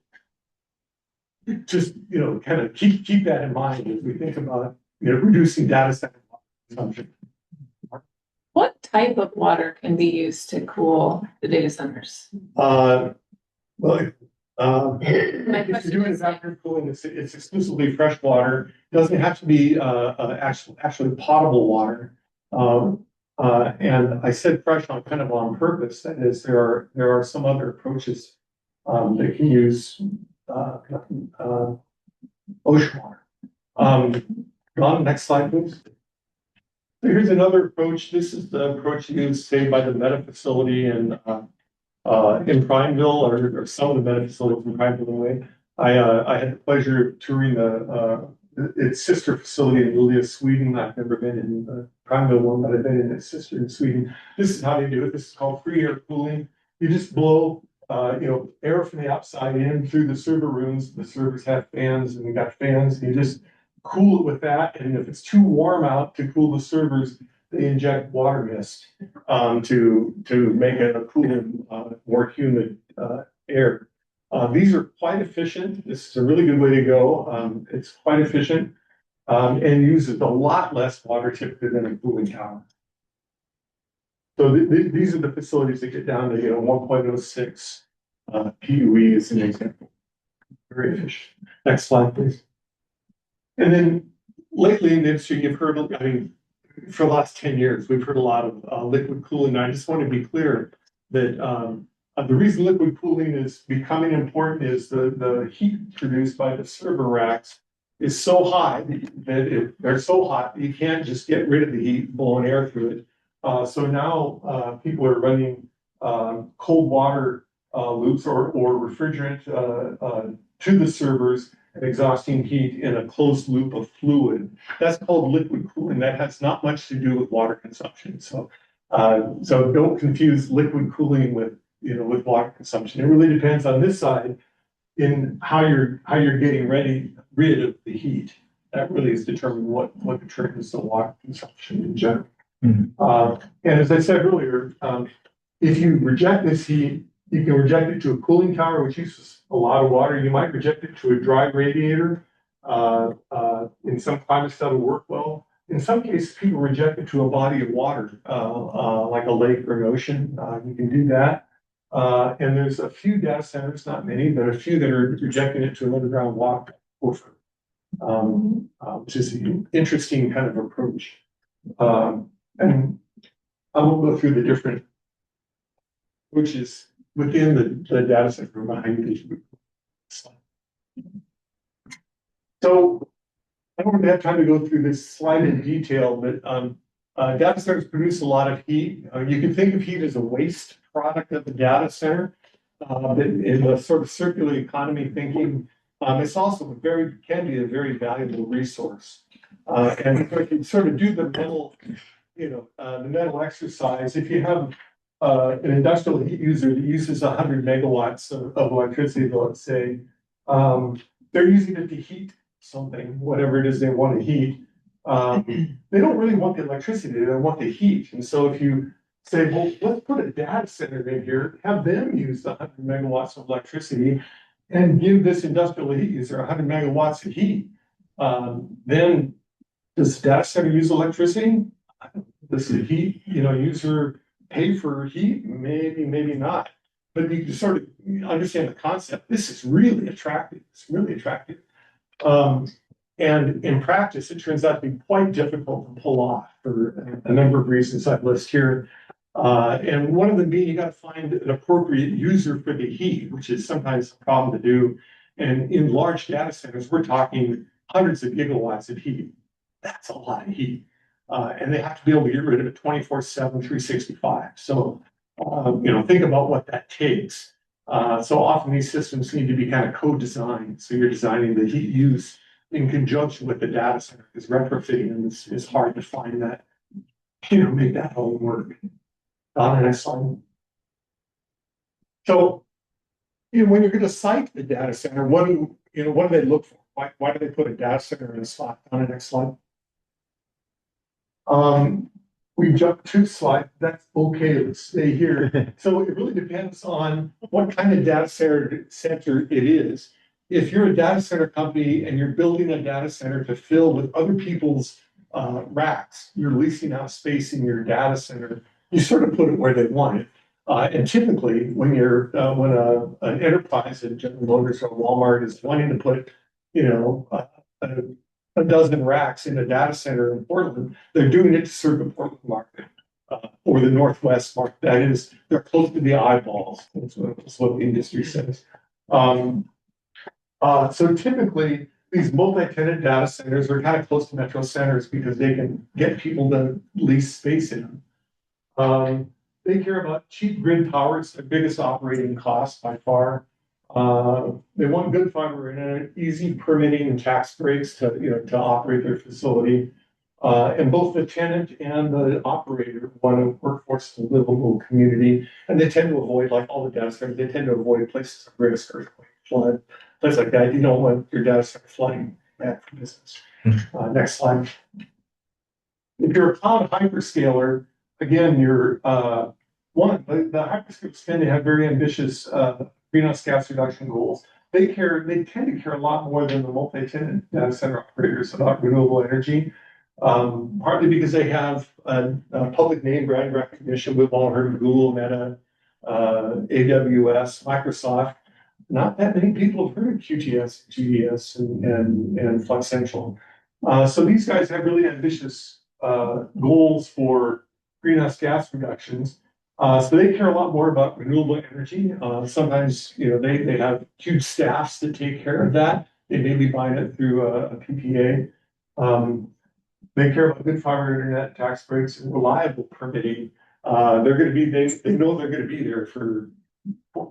just, kind of keep that in mind as we think about, reducing data center water consumption. What type of water can be used to cool the data centers? If you're doing evaporative cooling, it's exclusively fresh water. It doesn't have to be actually potable water. And I said fresh on purpose. That is, there are some other approaches that can use ocean water. Ron, next slide, please. So here's another approach. This is the approach used, say, by the Meta facility in Prineville, or some of the Meta facilities in Prineville. Anyway, I had the pleasure of touring its sister facility in Luleå, Sweden. I've never been in the Prineville one, but I've been in its sister in Sweden. This is how they do it. This is called free air cooling. You just blow air from the outside in through the server rooms. The servers have fans, and we got fans. And you just cool it with that. And if it's too warm out to cool the servers, they inject water mist to make it a cooler, more humid air. These are quite efficient. This is a really good way to go. It's quite efficient and uses a lot less water typically than a cooling tower. So these are the facilities that get down to 1.06 PUE as an example. Very efficient. Next slide, please. And then lately in the industry, you've heard, for the last 10 years, we've heard a lot of liquid cooling. And I just want to be clear that the reason liquid cooling is becoming important is the heat produced by the server racks is so high they're so hot, you can't just get rid of the heat, blowing air through it. So now, people are running, cold water, loops or refrigerant, to the servers and exhausting heat in a closed loop of fluid. That's called liquid cooling. That has not much to do with water consumption. So don't confuse liquid cooling with, with water consumption. It really depends on this side in how you're getting rid of the heat. That really is determining what determines the water consumption in general. And as I said earlier, if you reject this heat, you can reject it to a cooling tower, which uses a lot of water. You might reject it to a dry radiator. In some climates that'll work well. In some cases, people reject it to a body of water, like a lake or an ocean. You can do that. And there's a few data centers, not many, but a few that are rejecting it to an underground water aquifer, which is an interesting kind of approach. And I won't go through the different approaches within the data center behind these. So I don't have time to go through this slide in detail, but data centers produce a lot of heat. You can think of heat as a waste product of the data center. But in the sort of circular economy thinking, it's also can be a very valuable resource. And if you sort of do the mental exercise, if you have an industrial heat user that uses 100 megawatts of electricity, let's say, they're using it to heat something, whatever it is they want to heat. They don't really want the electricity, they want the heat. And so if you say, well, let's put a data center in here, have them use the 100 megawatts of electricity and give this industrial heat user 100 megawatts of heat, then does the data center use electricity? Does the heat, user pay for heat? Maybe, maybe not. But you can sort of understand the concept. This is really attractive. It's really attractive. And in practice, it turns out to be quite difficult to pull off for a number of reasons I've listed here. And one of them being you got to find an appropriate user for the heat, which is sometimes a problem to do. And in large data centers, we're talking hundreds of gigawatts of heat. That's a lot of heat. And they have to be able to get rid of it 24/7, 365. So, think about what that takes. So often these systems need to be kind of co-designed. So you're designing the heat use in conjunction with the data center, because retrofitting them is hard to find that, make that all work. On the next slide. So, when you're going to site the data center, what do they look for? Why do they put a data center in a slot? On the next slide. We jumped 2 slides. That's okay. Let's stay here. So it really depends on what kind of data center it is. If you're a data center company and you're building a data center to fill with other people's racks, you're leasing out space in your data center, you sort of put it where they want it. And typically, when an enterprise, a General Motors or Walmart is wanting to put, a dozen racks in a data center in Portland, they're doing it to serve the Portland market or the Northwest market. That is, they're close to the eyeballs. That's what the industry says. So typically, these multi-tenant data centers are kind of close to metro centers because they can get people to lease space in them. They care about cheap grid power. It's their biggest operating cost by far. They want good fiber internet, easy permitting and tax breaks to operate their facility. And both the tenant and the operator want a workforce and livable community. And they tend to avoid, like all the data centers, they tend to avoid places of risk, earthquake, flood, places like that. You don't want your data center flooding bad for business. Next slide. If you're a cloud hyperscaler, again, you're the hyperscalers tend to have very ambitious greenhouse gas reduction goals. They tend to care a lot more than the multi-tenant data center operators about renewable energy, partly because they have a public name brand recognition. We've all heard of Google, Meta, AWS, Microsoft. Not that many people have heard of QTS, GDS, and Flexential. So these guys have really ambitious goals for greenhouse gas reductions. So they care a lot more about renewable energy. Sometimes, they have huge staffs that take care of that. They may be buying it through a PPA. They care about good fiber internet, tax breaks, and reliable permitting. They're gonna be, they know they're gonna be there for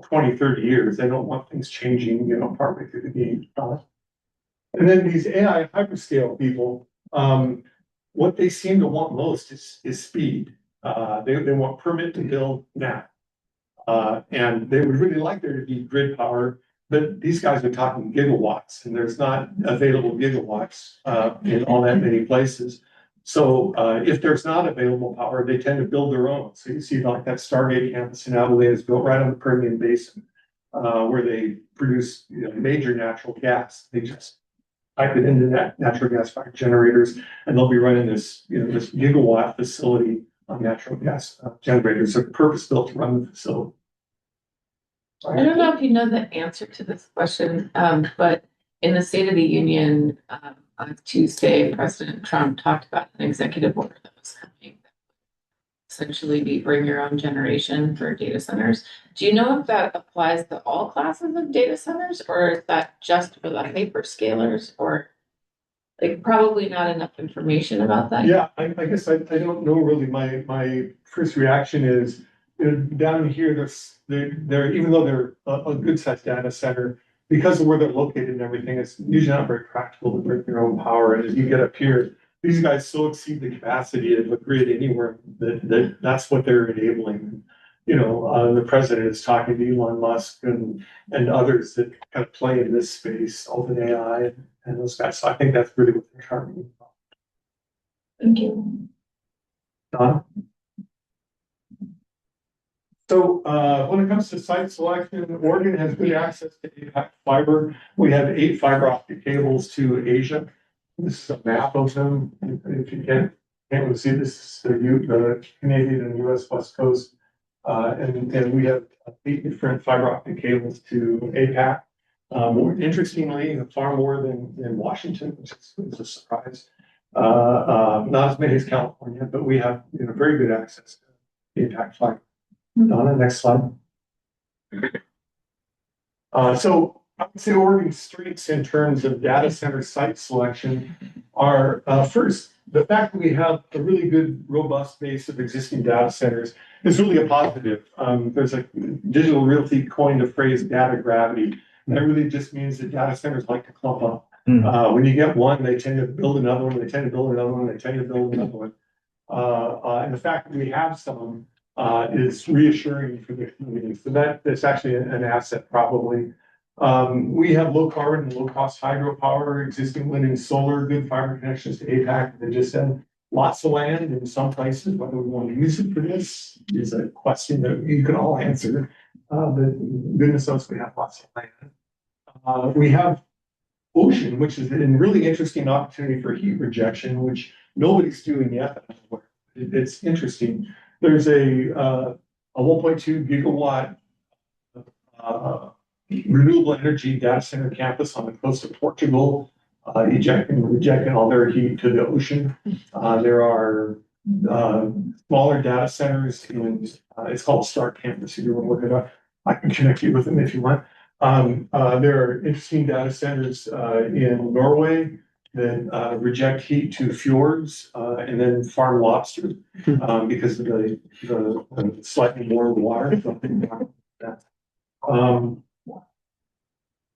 20, 30 years. They don't want things changing, partway through the game. And then these AI hyperscale people, what they seem to want most is speed. They want permit to build now. And they would really like there to be grid power, but these guys are talking gigawatts, and there's not available gigawatts in all that many places. So if there's not available power, they tend to build their own. So you see like that Stargate campus in Adelaide is built right on the Permian Basin, where they produce major natural gas. They just pipe it into that natural gas fired generators, and they'll be running this this gigawatt facility on natural gas generators. They're purpose built to run the facility. I don't know if you know the answer to this question, but in the State of the Union, on Tuesday, President Trump talked about an executive order that was coming. Essentially be bring your own generation for data centers. Do you know if that applies to all classes of data centers, or is that just for the hyperscalers, or like probably not enough information about that? Yeah, I guess I don't know really. My first reaction is, down here, they're even though they're a good sized data center, because of where they're located and everything, it's usually not very practical to bring your own power. And as you get up here, these guys so exceed the capacity of a grid anywhere that's what they're enabling. The president is talking to Elon Musk and others that kind of play in this space, OpenAI and those guys. So I think that's really what they're targeting. Thank you. Donna? So when it comes to site selection, Oregon has good access to APAC fiber. We have 8 fiber optic cables to Asia. This is a map of them. If you can't really see, this is the Canadian and US West Coast. And we have 8 different fiber optic cables to APAC. Interestingly, far more than Washington, which is a surprise. Not as many as California, but we have very good access to APAC fiber. Donna, next slide. So I would say Oregon's strengths in terms of data center site selection are first, the fact that we have a really good, robust base of existing data centers is really a positive. There's a Digital Realty coined a phrase, data gravity. And that really just means that data centers like to clump up. When you get one, they tend to build another one, they tend to build another one, they tend to build another one. And the fact that we have some is reassuring for the community. So that's actually an asset probably. We have low carbon and low cost hydropower, existing wind and solar, good fiber connections to APAC. They just said lots of land in some places. Whether we want to use it for this is a question that you can all answer. But goodness knows we have lots of land. We have ocean, which is a really interesting opportunity for heat rejection, which nobody's doing yet. It's interesting. There's a 1.2 gigawatt renewable energy data center campus on the coast of Portugal, ejecting and rejecting all their heat to the ocean. There are smaller data centers in, it's called Star Campus. If you want to look it up, I can connect you with them if you want. There are interesting data centers in Norway that reject heat to fjords and then farm lobster because of the slightly warmer water.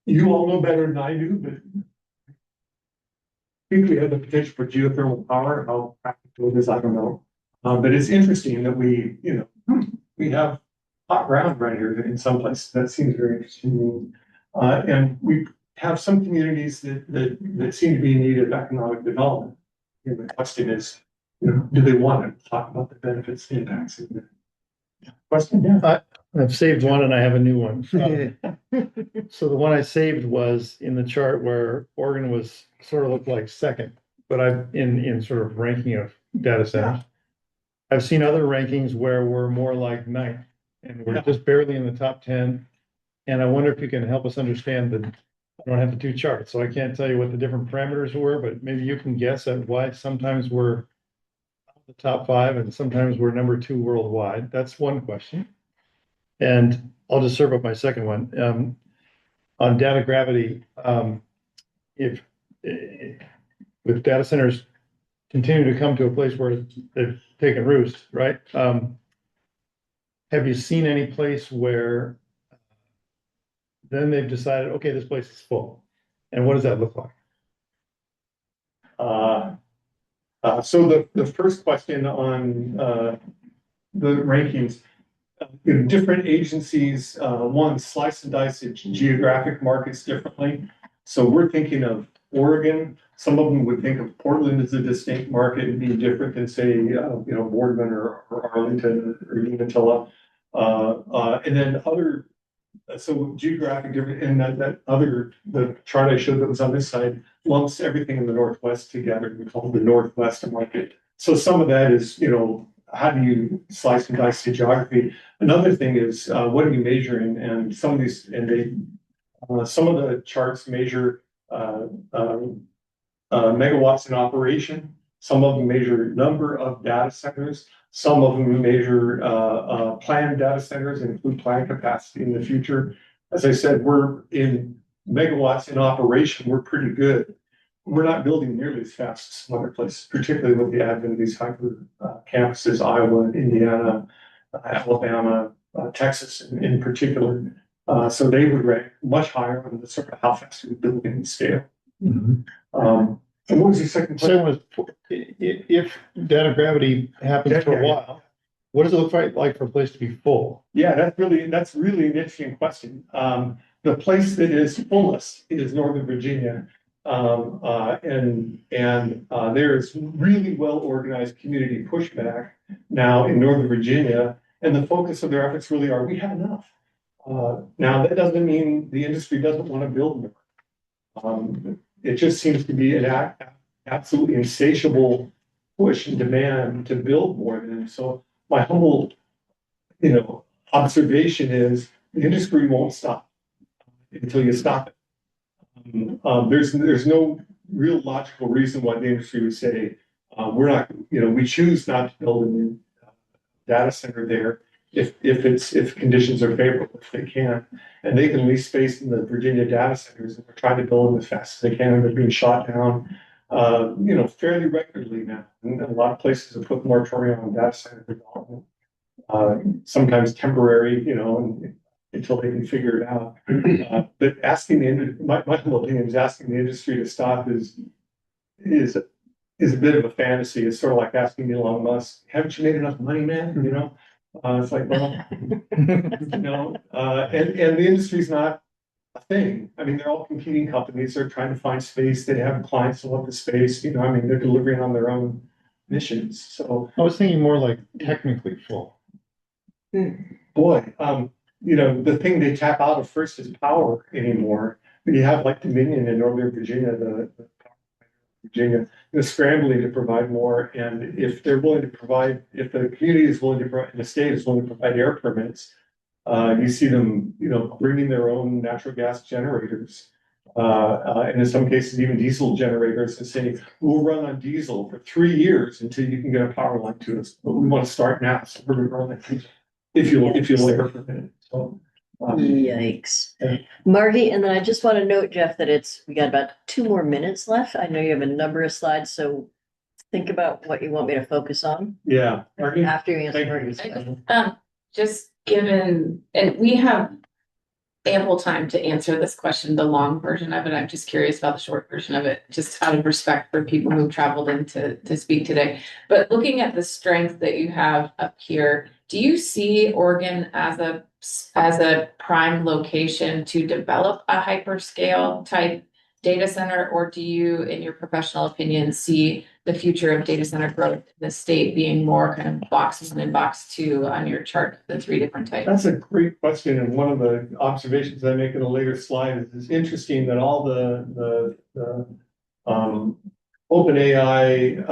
You all know better than I do, but I think we have the potential for geothermal power. How practical it is, I don't know. But it's interesting that we have hot ground right here in some places. That seems very interesting. And we have some communities that seem to be in need of economic development. And the question is, do they want to talk about the benefits, the impacts? Question? Yeah. I've saved one and I have a new one. So the one I saved was in the chart where Oregon was sort of looked like second, but I've in sort of ranking of data centers. I've seen other rankings where we're more like ninth and we're just barely in the top 10. And I wonder if you can help us understand that I don't have the 2 charts, so I can't tell you what the different parameters were, but maybe you can guess at why sometimes we're the top 5 and sometimes we're number 2 worldwide. That's one question. And I'll just serve up my second one. On data gravity, if, with data centers continue to come to a place where they've taken roost, right? Have you seen any place where then they've decided, okay, this place is full? And what does that look like? So the first question on the rankings, different agencies, one slice and dice its geographic markets differently. So we're thinking of Oregon. Some of them would think of Portland as a distinct market and be different than say, Boardman or Arlington or Umatilla. And then other, so geographic different, and the chart I showed that was on this side lumps everything in the Northwest together. We call it the Northwest market. So some of that is, how do you slice and dice the geography? Another thing is, what are you measuring? And some of these, some of the charts measure megawatts in operation. Some of them measure number of data centers. Some of them measure planned data centers and include planned capacity in the future. As I said, we're in megawatts in operation. We're pretty good. We're not building nearly as fast as some other places, particularly with the advent of these hyper campuses, Iowa, Indiana, Alabama, Texas in particular. So they would rank much higher on the sort of how fast we build and scale. And what was your second question? Second was, if data gravity happens for a while, what does it look like for a place to be full? Yeah, that's really an interesting question. The place that is fullest is Northern Virginia. And there is really well organized community pushback now in Northern Virginia. And the focus of their efforts really are, we have enough. Now that doesn't mean the industry doesn't want to build more. It just seems to be an absolutely insatiable push and demand to build more than them. So my humble, observation is the industry won't stop until you stop it. There's no real logical reason why the industry would say, we're not, we choose not to build a new data center there if conditions are favorable, if they can. And they can lease space in the Virginia data centers, and they're trying to build them as fast as they can, and they're being shot down, fairly regularly now. And a lot of places have put moratorium on data center development, sometimes temporary, until they can figure it out. But my humble opinion is asking the industry to stop is a bit of a fantasy. It's sort of like asking Elon Musk, haven't you made enough money, man? It's like, well, and the industry's not a thing. I mean, they're all competing companies. They're trying to find space. They have clients who want the space. They're delivering on their own missions. So I was thinking more like technically full. Boy, the thing they tap out of first is power anymore. You have like Dominion in Northern Virginia, Virginia, scrambling to provide more. And if they're willing to provide, if the community is willing to provide, and the state is willing to provide air permits, you see them, bringing their own natural gas generators, and in some cases even diesel generators, and saying, we'll run on diesel for 3 years until you can get a power line to us, but we want to start now. So we're going to run it if you'll air permit it. So. Yikes. Yeah. Marty, and then I just want to note, Jeff, that we got about 2 more minutes left. I know you have a number of slides, so think about what you want me to focus on Yeah. Marty? after you answer Thank you. Marty's question. Just given, and we have ample time to answer this question, the long version of it. I'm just curious about the short version of it, just out of respect for people who traveled in to speak today. But looking at the strength that you have up here, do you see Oregon as a prime location to develop a hyperscale type data center, or do you, in your professional opinion, see the future of data center growth in the state being more kind of box 1 and box 2 on your chart, the 3 different types? That's a great question, and one of the observations I make in a later slide is it's interesting that all the OpenAI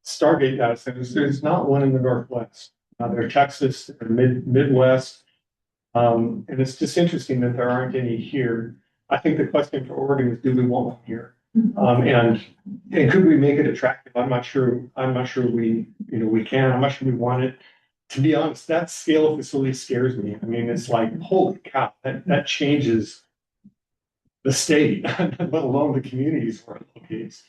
Stargate data centers, there's not one in the Northwest. They're Texas, they're Midwest, and it's just interesting that there aren't any here. I think the question for Oregon is, do we want one here? And could we make it attractive? I'm not sure we can. I'm not sure we want it. To be honest, that scale of facility scares me. I mean, it's like, holy cow, that changes the state, let alone the communities where it locates.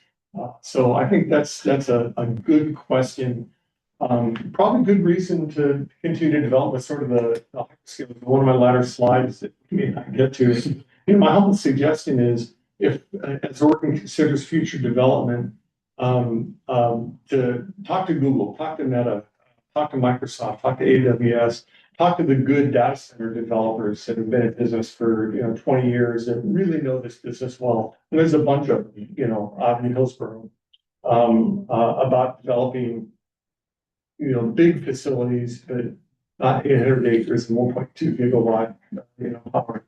So I think that's a good question. Probably good reason to continue to develop with sort of the hyperscale. One of my latter slides that we may not get to is, my humble suggestion is if, as Oregon considers future development, to talk to Google, talk to Meta, talk to Microsoft, talk to AWS, talk to the good data center developers that have been in business for 20 years that really know this business well. And there's a bunch of them, out in Hillsborough, about developing big facilities, but not 800 acres and 1.2 gigawatt, power.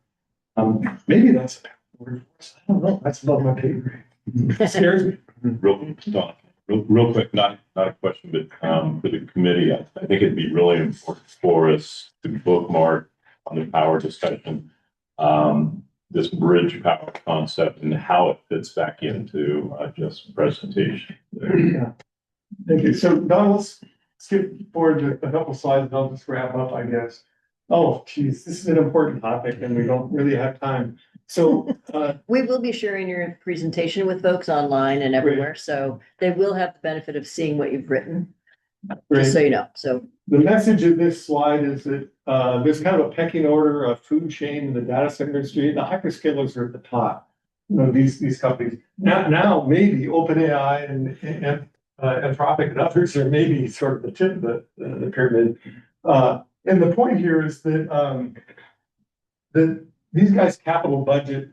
Maybe that's a path forward for us. I don't know. That's above my pay grade. It scares me. Real quick, not a question, but for the committee, I think it'd be really important for us to bookmark on the power discussion, this bridge power concept and how it fits back into just presentation. Yeah. Thank you. So Don, let's skip forward to a couple slides and I'll just wrap up, I guess. Oh, geez, this is an important topic and we don't really have time. So We will be sharing your presentation with folks online and everywhere, so they will have the benefit of seeing what you've written, just so you know, so. the message of this slide is that there's kind of a pecking order, a food chain in the data center industry. The hyperscalers are at the top. These companies. Now maybe OpenAI and Anthropic and others are maybe sort of the tip of the pyramid. And the point here is that these guys' capital budget,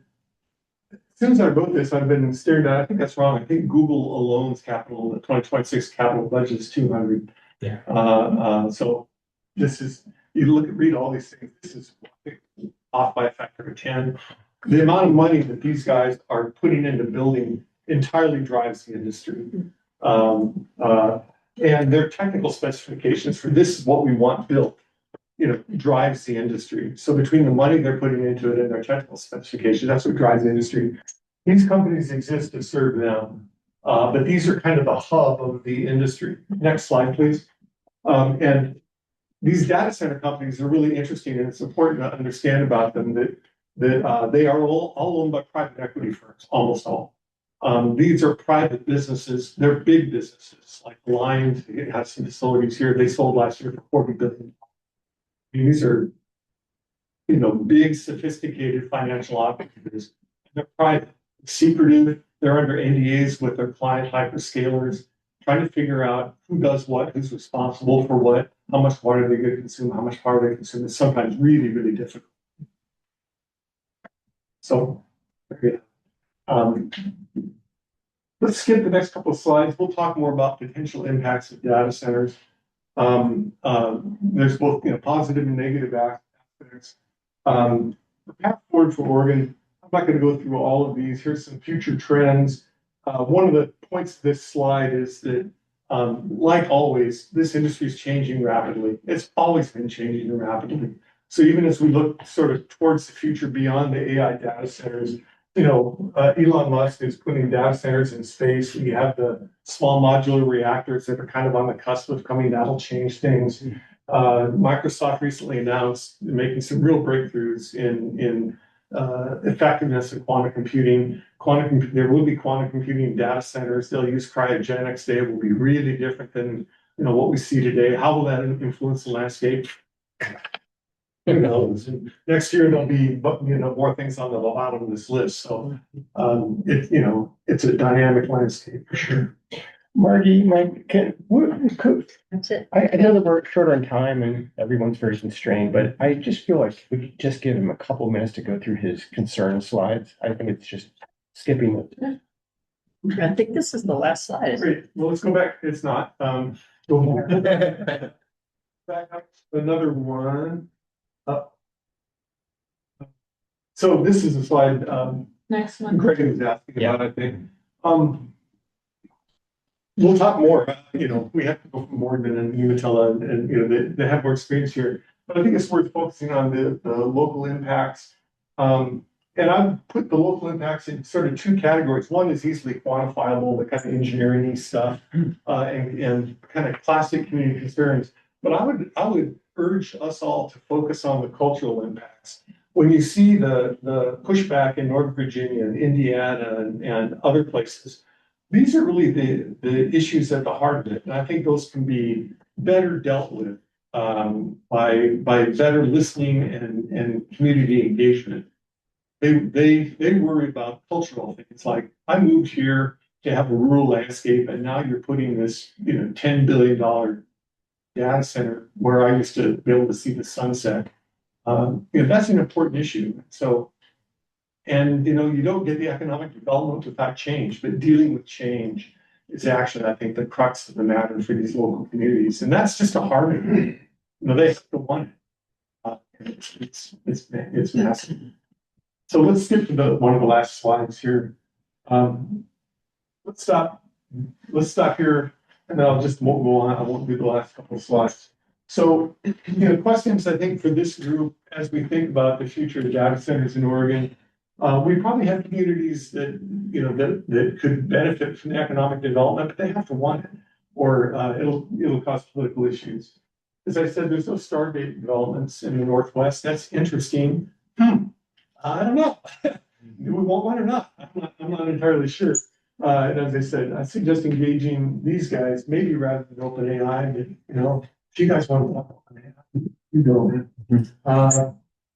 as soon as I wrote this, I've been staring at, I think that's wrong. I think Google alone's capital, the 2026 capital budget is 200. Yeah. So this is, read all these things, this is off by a factor of 10. The amount of money that these guys are putting into building entirely drives the industry. And their technical specifications for this is what we want built, drives the industry. So between the money they're putting into it and their technical specifications, that's what drives the industry. These companies exist to serve them, but these are kind of the hub of the industry. Next slide, please. And these data center companies are really interesting, and it's important to understand about them that they are all owned by private equity firms, almost all. These are private businesses. They're big businesses, like Lions. It has some facilities here. They sold last year for $40 billion. These are, big, sophisticated financial operators. They're private, secretive. They're under NDAs with their client hyperscalers, trying to figure out who does what, who's responsible for what, how much water they could consume, how much power they consume. It's sometimes really, really difficult. So, let's skip the next couple of slides. We'll talk more about potential impacts of data centers. There's both positive and negative aspects. The path forward for Oregon, I'm not going to go through all of these. Here's some future trends. One of the points of this slide is that, like always, this industry is changing rapidly. It's always been changing rapidly. So even as we look sort of towards the future beyond the AI data centers, Elon Musk is putting data centers in space. We have the small modular reactors that are kind of on the cusp of coming. That'll change things. Microsoft recently announced making some real breakthroughs in effectiveness of quantum computing. There will be quantum computing data centers. They'll use cryogenics. They will be really different than what we see today. How will that influence the landscape? Who knows? Next year there'll be more things on the bottom of this list. So it's a dynamic landscape for sure. Margie, That's it. I know that we're short on time and everyone's very constrained, but I just feel like we could just give him a couple minutes to go through his concern slides. I think it's just skipping it. I think this is the last slide. Isn't it? Great. Well, let's go back. It's not. Go more. Back up another one. So this is a slide Next one. Greg was asking about, I think. We'll talk more. We have to go from Boardman and Umatilla and they have more experience here. But I think it's worth focusing on the local impacts. And I've put the local impacts in sort of two categories. One is easily quantifiable, the kind of engineering stuff, and kind of classic community concerns. But I would urge us all to focus on the cultural impacts. when you see the pushback in Northern Virginia and Indiana and other places, these are really the issues at the heart of it. And I think those can be better dealt with by better listening and community engagement. They worry about cultural things like, I moved here to have a rural landscape, and now you're putting this, $10 billion data center where I used to be able to see the sunset. That's an important issue. So, and you don't get the economic development without change, but dealing with change is actually, I think, the crux of the matter for these local communities. And that's just a hard one. They have to want it. It's massive. So let's skip to one of the last slides here. Let's stop here, and then won't go on. I won't do the last couple of slides. So, questions I think for this group as we think about the future of data centers in Oregon. We probably have communities that that could benefit from the economic development, but they have to want it, or it'll cause political issues. As I said, there's no Stargate developments in the Northwest. That's interesting. I don't know. Do we want one or not? I'm not entirely sure. And as I said, I suggest engaging these guys, maybe rather than OpenAI, but if you guys want to talk OpenAI, you go.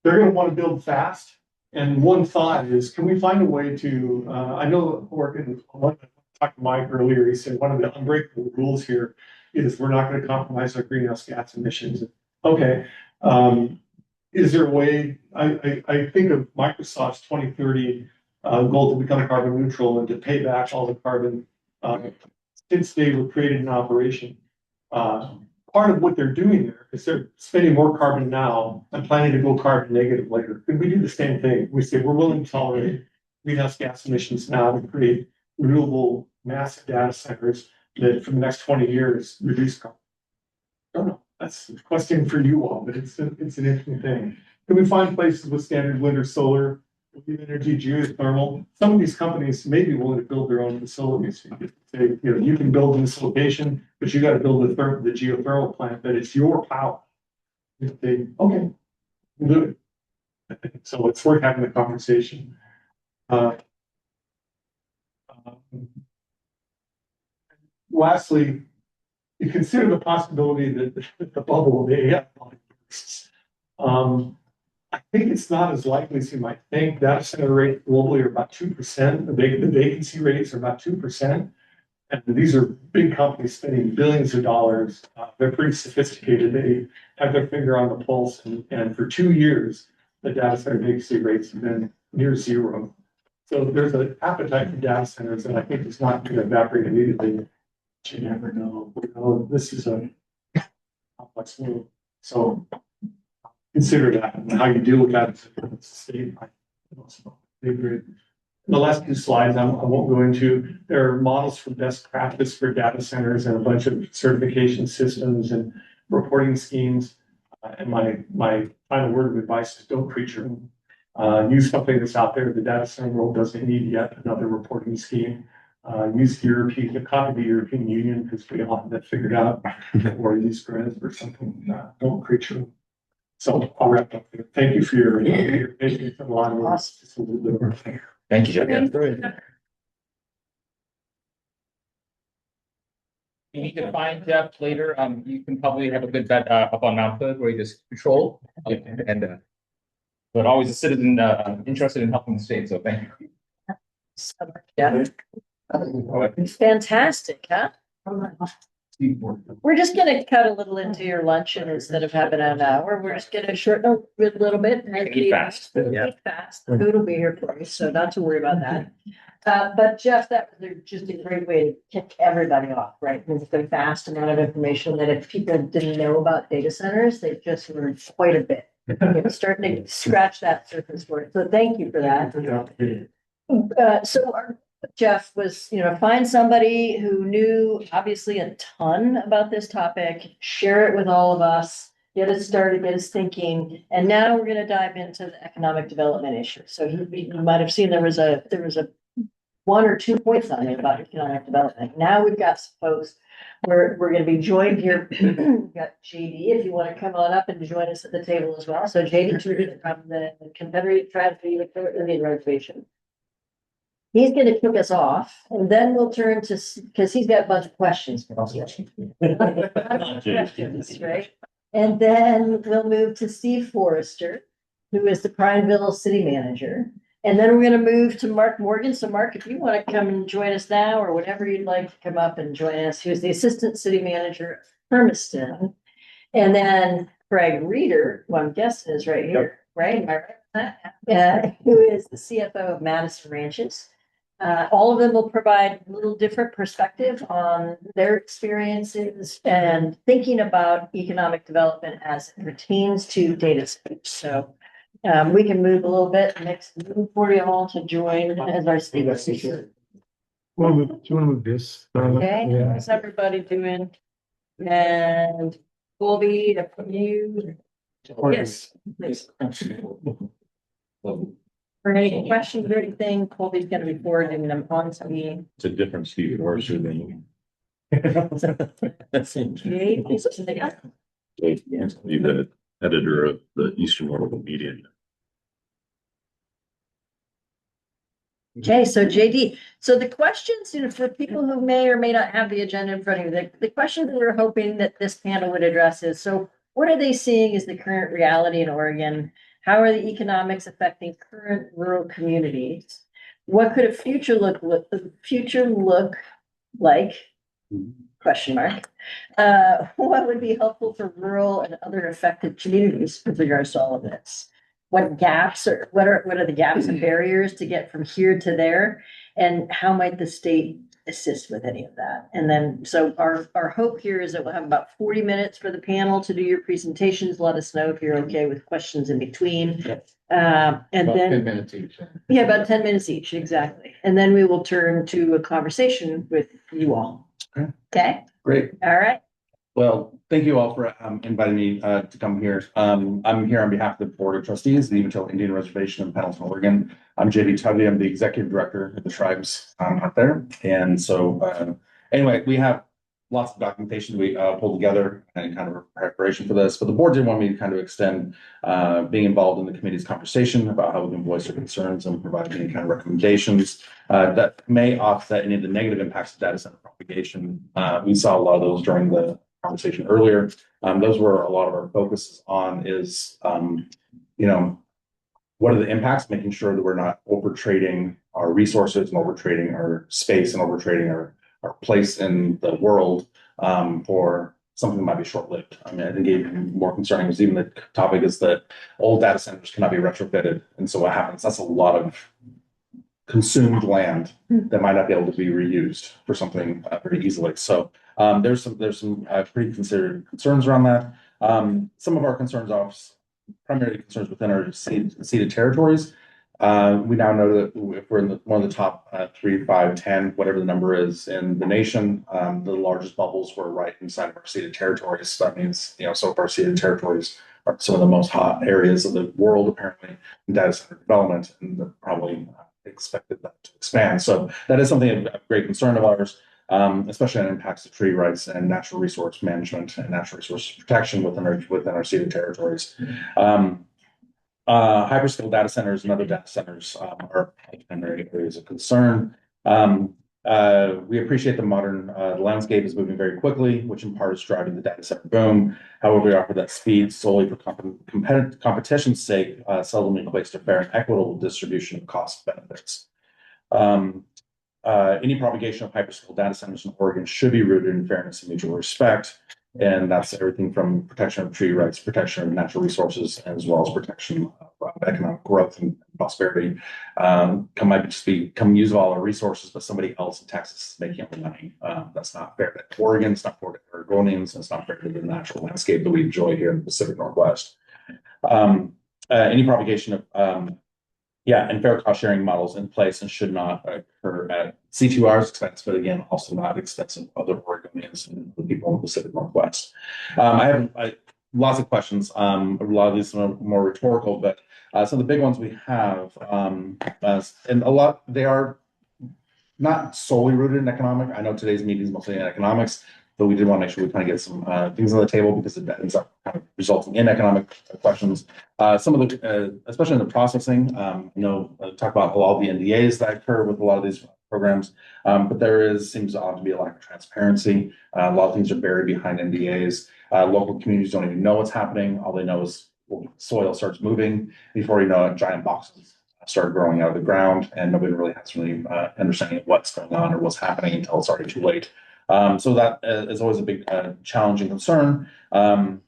They're going to want to build fast. And one thought is, can we find a way to, I know Oregon, I talked to Mike earlier, he said one of the unbreakable rules here is we're not going to compromise our greenhouse gas emissions. Okay. Is there a way, I think of Microsoft's 2030 goal to become carbon neutral and to pay back all the carbon since they were created in operation. Part of what they're doing there is they're spending more carbon now and planning to go carbon negative later. Could we do the same thing? We say we're willing to tolerate greenhouse gas emissions now to create renewable massive data centers that for the next 20 years reduce carbon. I don't know. That's a question for you all, but it's an interesting thing. Can we find places with standard wind or solar, wind energy, geothermal? Some of these companies may be willing to build their own facilities. Say, you can build in this location, but you got to build the geothermal plant, but it's your power. Okay, we'll do it. So it's worth having the conversation. Lastly, you consider the possibility that the bubble of the AI bursts. I think it's not as likely as you might think. Data center rates globally are about 2%. The vacancy rates are about 2%. And these are big companies spending billions of dollars. They're pretty sophisticated. They have their finger on the pulse. And for 2 years, the data center vacancy rates have been near zero. So there's an appetite for data centers, and I think it's not going to evaporate immediately. But you never know. This is a complex move. So consider that and how you deal with that as a state. The last 2 slides I won't go into. There are models for best practice for data centers and a bunch of certification systems and reporting schemes. And my final word of advice is don't preach your own. Use something that's out there. The data center world doesn't need yet another reporting scheme. Use the copy of the European Union because we all have that figured out, or use GRESB or something. Don't preach your own. So I'll wrap up there. Thank you for your patience and a lot of us. Thank you, Jeff. You need to find Jeff later. You can probably have a good bet up on Mount Hood where he does patrol, but always a citizen interested in helping the state. So thank you. Yeah. It's fantastic, huh? We're just gonna cut a little into your luncheon instead of having an hour. We're just gonna shorten it a little bit. Eat fast. Eat fast. The food will be here for you, so not to worry about that. But Jeff, that was just a great way to kick everybody off, right? With the vast amount of information that if people didn't know about data centers, they just learned quite a bit. Starting to scratch that surface for it. So thank you for that. So Jeff was, find somebody who knew obviously a ton about this topic, share it with all of us, get us started, get us thinking. And now we're going to dive into the economic development issue. So you might have seen there was a 1 or 2 points on it about economic development. Now we've got some folks We're gonna be joined here, we've got JD, if you want to come on up and join us at the table as well. So JD Truitt from the Confederate Tribes of the Indian Reservation. He's gonna kick us off, and then we'll turn to, because he's got a bunch of questions. Questions, right? And then we'll move to Steve Forrester, who is the Prineville City Manager. And then we're gonna move to Mark Morgan. So Mark, if you want to come and join us now, or whatever you'd like to come up and join us, who's the Assistant City Manager of Hermiston. And then Craig Reeder, who I'm guessing is right here, right? Am I right? Who is the CFO of Madison Ranches. All of them will provide a little different perspective on their experiences and thinking about economic development as it pertains to data centers. So we can move a little bit next for you all to join as our speakers. Do you want to move this? Okay, Yeah. how's everybody doing? And Colby, you, yes, please. For any questions or anything, Colby's gonna be forwarding them on to me. It's a different Steve Forrester than Okay, please listen to that. you, the editor of the Eastern World Media. Okay, so JD, so the questions, for people who may or may not have the agenda in front of you, the questions that we're hoping that this panel would address is, so what are they seeing as the current reality in Oregon? How are the economics affecting current rural communities? What could a future look like? Question mark. What would be helpful for rural and other affected communities with regards to all of this? What gaps or what are the gaps and barriers to get from here to there? And how might the state assist with any of that? And then, so our hope here is that we'll have about 40 minutes for the panel to do your presentations. Let us know if you're okay with questions in between. And About then 10 minutes each. yeah, about 10 minutes each, exactly. And then we will turn to a conversation with you all. Okay. Okay, Great. all right. Well, thank you all for inviting me to come here. I'm here on behalf of the Board of Trustees, of the Umatilla Indian Reservation in Pendleton, Oregon. I'm JD Tubby. I'm the Executive Director of the tribes out there. And so anyway, we have lots of documentation we pulled together and kind of preparation for this. But the board did want me to kind of extend being involved in the committee's conversation about how we can voice our concerns and provide any kind of recommendations that may offset any of the negative impacts of data center propagation. We saw a lot of those during the conversation earlier. Those were a lot of our focuses on is, what are the impacts, making sure that we're not overtrading our resources and overtrading our space and overtrading our place in the world for something that might be short-lived. I mean, I think even more concerning is even the topic is that old data centers cannot be retrofitted. And so what happens, that's a lot of consumed land that might not be able to be reused for something very easily. So there's some pretty considered concerns around that. Some of our concerns are primarily concerns within our ceded territories. We now know that if we're in one of the top 3, 5, 10, whatever the number is in the nation, the largest bubbles were right inside of our ceded territories. So that means, some of our ceded territories are some of the most hot areas of the world, apparently, in data center development, and probably expected that to expand. So that is something of great concern of ours, especially on impacts to tree rights and natural resource management and natural resource protection within our ceded territories. Hyperscale data centers and other data centers are primary areas of concern. We appreciate the landscape is moving very quickly, which in part is driving the data center boom. However, we offer that speed solely for competition's sake, seldom equates to fair and equitable distribution of cost benefits. Any propagation of hyperscale data centers in Oregon should be rooted in fairness and mutual respect. And that's everything from protection of tree rights, protection of natural resources, as well as protection of economic growth and prosperity. Might just be use of all our resources, but somebody else in Texas is making all the money. That's not fair to Oregon, it's not fair to Oregonians, it's not fair to the natural landscape that we enjoy here in the Pacific Northwest. Any propagation of and fair cost sharing models in place and should not occur at C2R's expense, but again, also not expensive other Oregonians and the people in the Pacific Northwest. I have lots of questions. A lot of these are more rhetorical, but some of the big ones we have, and a lot, they are not solely rooted in economic. I know today's meeting is mostly in economics. but we did want to make sure we kind of get some things on the table because it ends up kind of resulting in economic questions. Some of the, especially in the processing, talk about all the NDAs that occur with a lot of these programs, but there seems to often be a lack of transparency. A lot of things are buried behind NDAs. Local communities don't even know what's happening. All they know is soil starts moving. Before you know it, giant boxes start growing out of the ground, and nobody really has understanding of what's going on or what's happening until it's already too late. So that is always a big challenging concern. And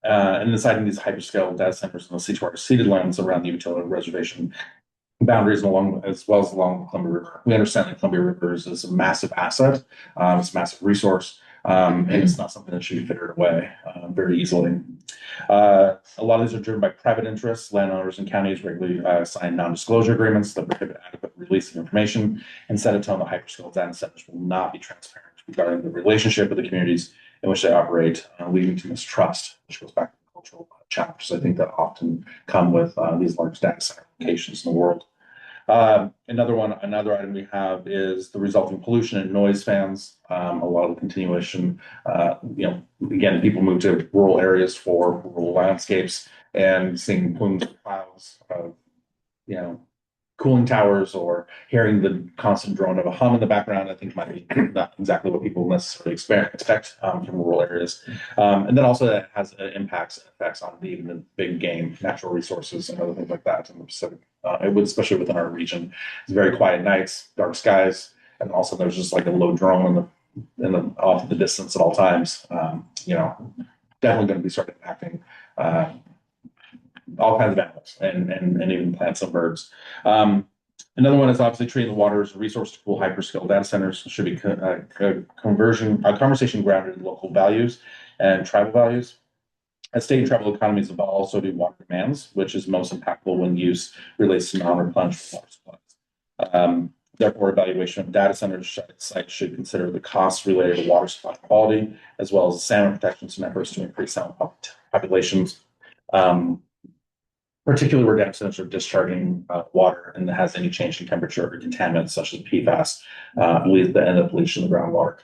deciding these hyperscale data centers in the C2R ceded lands around the utility reservation boundaries as well as along the Columbia River. We understand that Columbia River is a massive asset. It's a massive resource. And it's not something that should be fitted away very easily. A lot of these are driven by private interests. Landowners and counties regularly sign non-disclosure agreements that prohibit adequate release of information and set a tone that hyperscale data centers will not be transparent regarding the relationship of the communities in which they operate, leading to mistrust, which goes back to the cultural challenges I think that often come with these large data center locations in the world. Another item we have is the resulting pollution and noise fans. A lot of the continuation, again, people move to rural areas for rural landscapes and seeing plumes of clouds of, cooling towers or hearing the constant drone of a hum in the background, I think might be not exactly what people necessarily expect from rural areas. And then also that has impacts and effects on even the big game, natural resources and other things like that in the Pacific. It would, especially within our region, it's very quiet nights, dark skies, and also there's just like a low drone off in the distance at all times. Definitely going to be sort of impacting all kinds of animals and even plants and birds. Another one is obviously treating the water as a resource to cool hyperscale data centers. Should be a conversation grounded in local values and tribal values. As state and tribal economies evolve, so do water demands, which is most impactful when use relates to non-replenishable water supplies. Therefore, evaluation of data center sites should consider the costs related to water supply quality, as well as the salmon protections and efforts to increase salmon populations. Particularly where data centers are discharging water and it has any change in temperature or contaminants such as PFAS, lead to the end of pollution of the groundwater.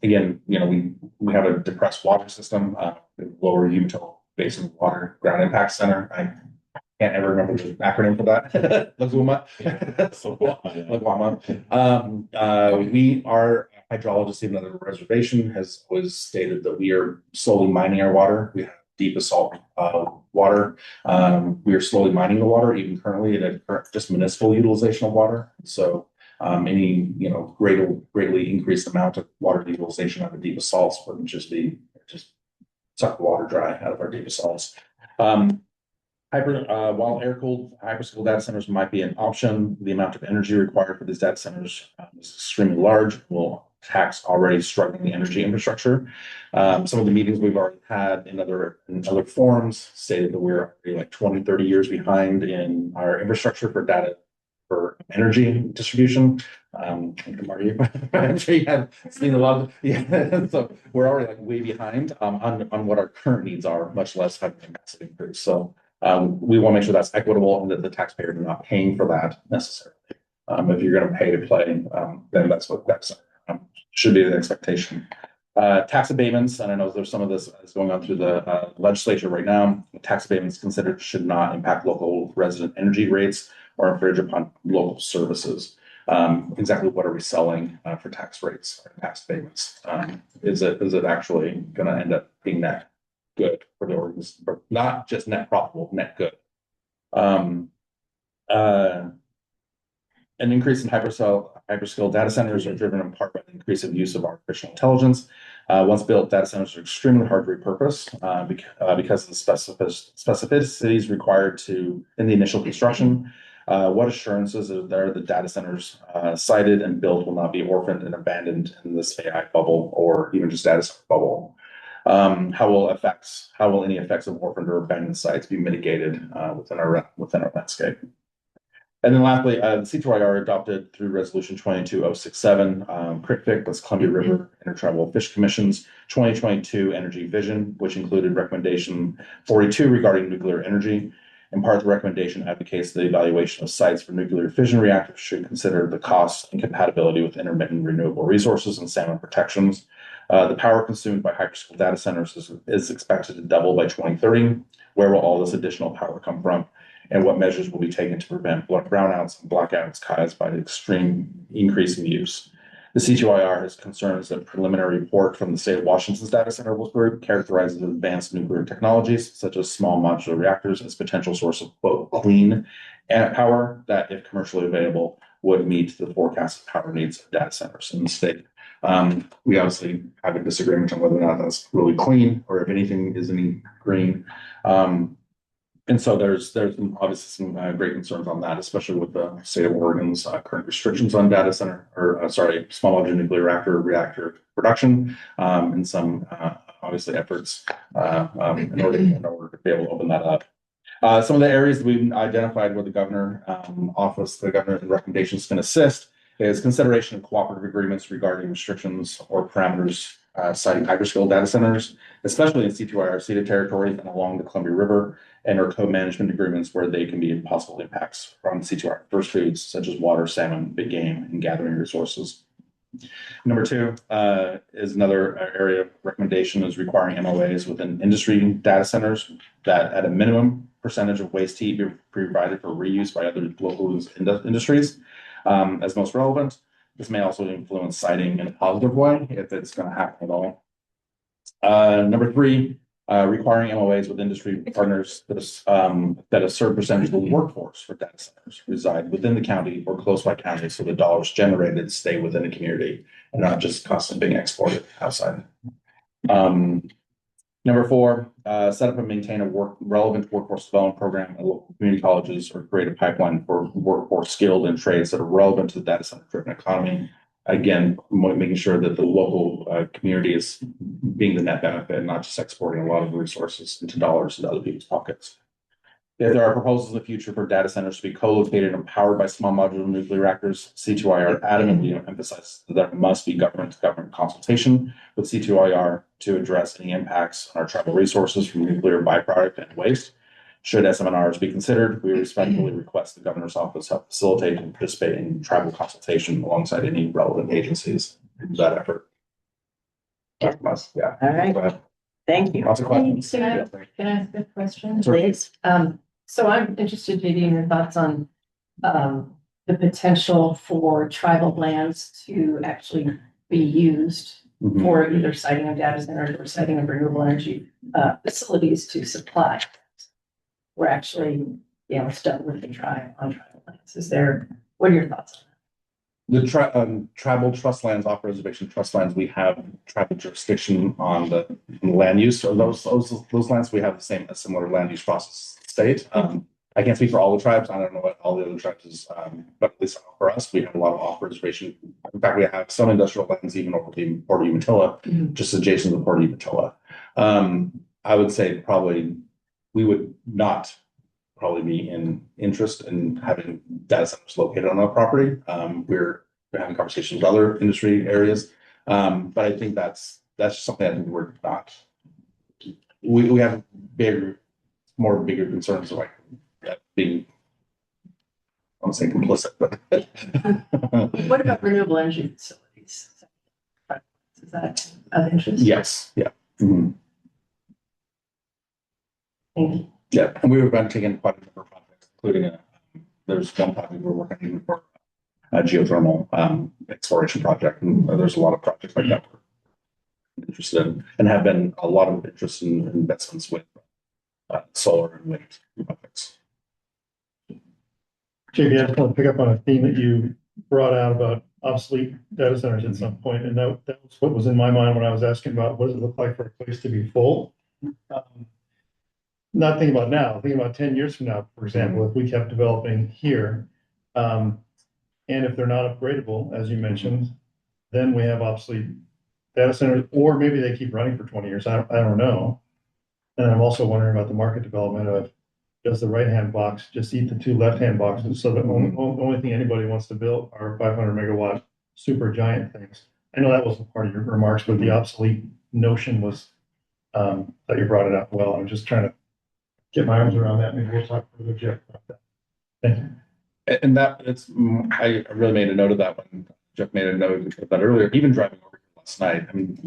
Again, we have a depressed water system, lower Umatilla Basin Water Ground Impact Center. I can't ever remember the acronym for that. LAGWAMA. Our hydrologist, even at the reservation, has always stated that we are slowly mining our water. We have deep salt water. We are slowly mining the water, even currently at just municipal utilization of water. So any greatly increased amount of water utilization out of deepest salts would just suck the water dry out of our deepest salts. While air-cooled hyperscale data centers might be an option, the amount of energy required for these data centers is extremely large, will tax already struggling energy infrastructure. Some of the meetings we've already had in other forums stated that we're like 20, 30 years behind in our infrastructure for energy distribution. I'm sure you have seen a lot of, so we're already like way behind on what our current needs are, much less having a massive increase. So we want to make sure that's equitable and that the taxpayers are not paying for that necessarily. If you're going to pay to play, then that's should be the expectation. Tax abatements, and I know there's some of this is going on through the legislature right now. Tax abatements considered should not impact local resident energy rates or infringe upon local services. Exactly what are we selling for tax rates or tax abatements? Is it actually going to end up being net good for the organization, not just net profitable, net good? An increase in hyperscale data centers are driven in part by the increase of use of artificial intelligence. Once built, data centers are extremely hard to repurpose because of the specificities required in the initial construction. What assurances are there that data centers sited and built will not be orphaned and abandoned in this AI bubble or even just data center bubble? How will any effects of orphaned or abandoned sites be mitigated within our landscape? And then lastly, the C2IR adopted through Resolution 22067, CRITFIC, that's Columbia River Intertribal Fish Commission's 2022 Energy Vision, which included recommendation 42 regarding nuclear energy. In part, the recommendation advocates the evaluation of sites for nuclear fission reactors should consider the cost and compatibility with intermittent renewable resources and salmon protections. The power consumed by hyperscale data centers is expected to double by 2030. Where will all this additional power come from? And what measures will be taken to prevent brownouts and blackouts caused by the extreme increase in use? The C2IR has concerns that preliminary report from the state of Washington's data center group characterizes advanced nuclear technologies, such as small modular reactors, as potential source of quote, clean power that, if commercially available, would meet the forecasted power needs of data centers in the state. We obviously have a disagreement on whether or not that's really clean or if anything is any green. And so there's obviously some great concerns on that, especially with the state of Oregon's current restrictions on data center small modular nuclear reactor production, and some obviously efforts in order to be able to open that up. Some of the areas that we've identified where the governor's recommendations can assist is consideration of cooperative agreements regarding restrictions or parameters citing hyperscale data centers, especially in C2IR ceded territories and along the Columbia River, and or co-management agreements where they can be possible impacts from C2IR first foods such as water, salmon, big game, and gathering resources. Number two is another area of recommendation is requiring MOAs within industry data centers that at a minimum percentage of waste heat be provided for reuse by other local industries. As most relevant, this may also influence siting in a positive way if it's going to happen at all. Number three, requiring MOAs with industry partners that a certain percentage of the workforce for data centers reside within the county or close by county, so the dollars generated stay within the community and not just constantly being exported outside. Number four, set up and maintain a relevant workforce development program at local community colleges or create a pipeline for workforce skilled in trades that are relevant to the data center driven economy. Again, making sure that the local community is being the net benefit and not just exporting a lot of resources into dollars into other people's pockets. If there are proposals in the future for data centers to be co-located and powered by small modular nuclear reactors, C2IR adamantly emphasizes that there must be government-to-government consultation with C2IR to address any impacts on our tribal resources from nuclear byproduct and waste. Should SMNRs be considered, we respectfully request the governor's office help facilitate and participate in tribal consultation alongside any relevant agencies in that effort. Yeah. Yeah. All right. Go ahead. Thank you. Lots of questions. Can I ask a question? Please. So I'm interested, JD, in your thoughts on the potential for tribal lands to actually be used Mhm. for either siting of data centers or siting of renewable energy facilities to supply. We're actually, stuck with the tribal lands. What are your thoughts on The tribal trust lands, off reservation trust lands, we have tribal jurisdiction on the land use of those lands. We have a similar land use process state. I can't speak for all the tribes. I don't know what all the other tribes is, but at least for us, we have a lot of off reservation. In fact, we have some industrial lands even over the Port of Umatilla, just adjacent to the Port of Umatilla. I would say probably we would not probably be in interest in having data centers located on our property. We're having conversations with other industry areas. But I think that's just something I think we're not. We have bigger concerns of like being, I won't say complicit, but that? What about renewable energy facilities? Is that of interest? yes, yeah. Mhm. Thank you. Yeah, and we've been taking quite a number of projects, including there's one project we're working on for a geothermal exploration project, and there's a lot of projects like that we're interested in, and have been a lot of interest in investments with solar and wind projects. JB, I just want to pick up on a theme that you brought out about obsolete data centers at some point, and that was what was in my mind when I was asking about what does it look like for a place to be full. Not thinking about now, thinking about 10 years from now, for example, if we kept developing here, and if they're not upgradable, as you mentioned, then we have obsolete data centers, or maybe they keep running for 20 years. I don't know. And I'm also wondering about the market development of, does the right-hand box just eat the two left-hand boxes? So the only thing anybody wants to build are 500 megawatt super giant things. I know that wasn't part of your remarks, but the obsolete notion was that you brought it up well. I'm just trying to get my arms around that. Maybe we'll talk with Jeff about that. Thank you. And that it's, I really made a note of that when Jeff made a note of that earlier, even driving over here last night. I mean,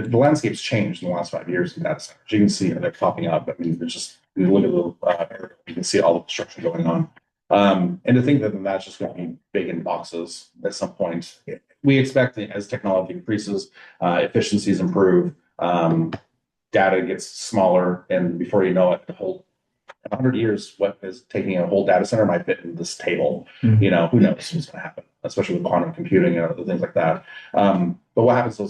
the landscape's changed in the last 5 years in data centers. You can see they're popping up. I mean, there's just, you look at the, area, you can see all the construction going on. And to think that that's just going to be big in boxes at some point. We expect that as technology increases, efficiencies improve, data gets smaller, and before you know it, the whole 100 years, what is taking a whole data center might fit in this table. You know, who knows what's going to happen, especially with quantum computing and other things like that. But what happens to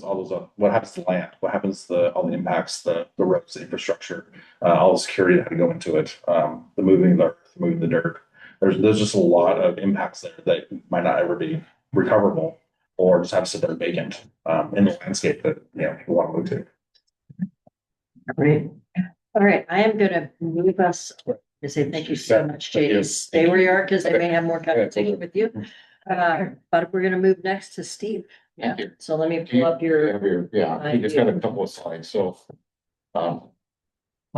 what happens to land? What happens to all the impacts, the roads, the infrastructure, all the security that had to go into it, the moving of the earth, moving the dirt. There's just a lot of impacts there that might not ever be recoverable, or just have to sit there vacant in the landscape that people want to move to. Great. All right, I am gonna move us to say thank you so much, JD. Stay where you are, because I may have more conversation with you. But we're gonna move next to Steve. Yeah, so let me pull up your. Yeah, he just got a couple of slides, so. I'm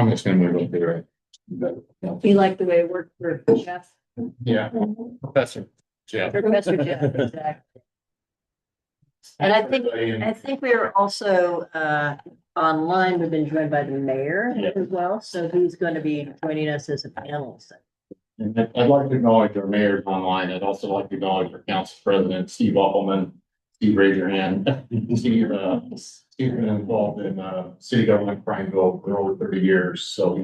just gonna move up there. You like the way it worked for Jeff? Yeah, Professor Jeff. Professor Jeff, exactly. And I think we are also online. We've been joined by the mayor as well, so he's going to be joining us as a panelist. And I'd like to acknowledge our mayor's online. I'd also like to acknowledge our council president, Steve Appleman. Steve, raise your hand. Steve, Steve's been involved in city government, Prineville, for over 30 years, so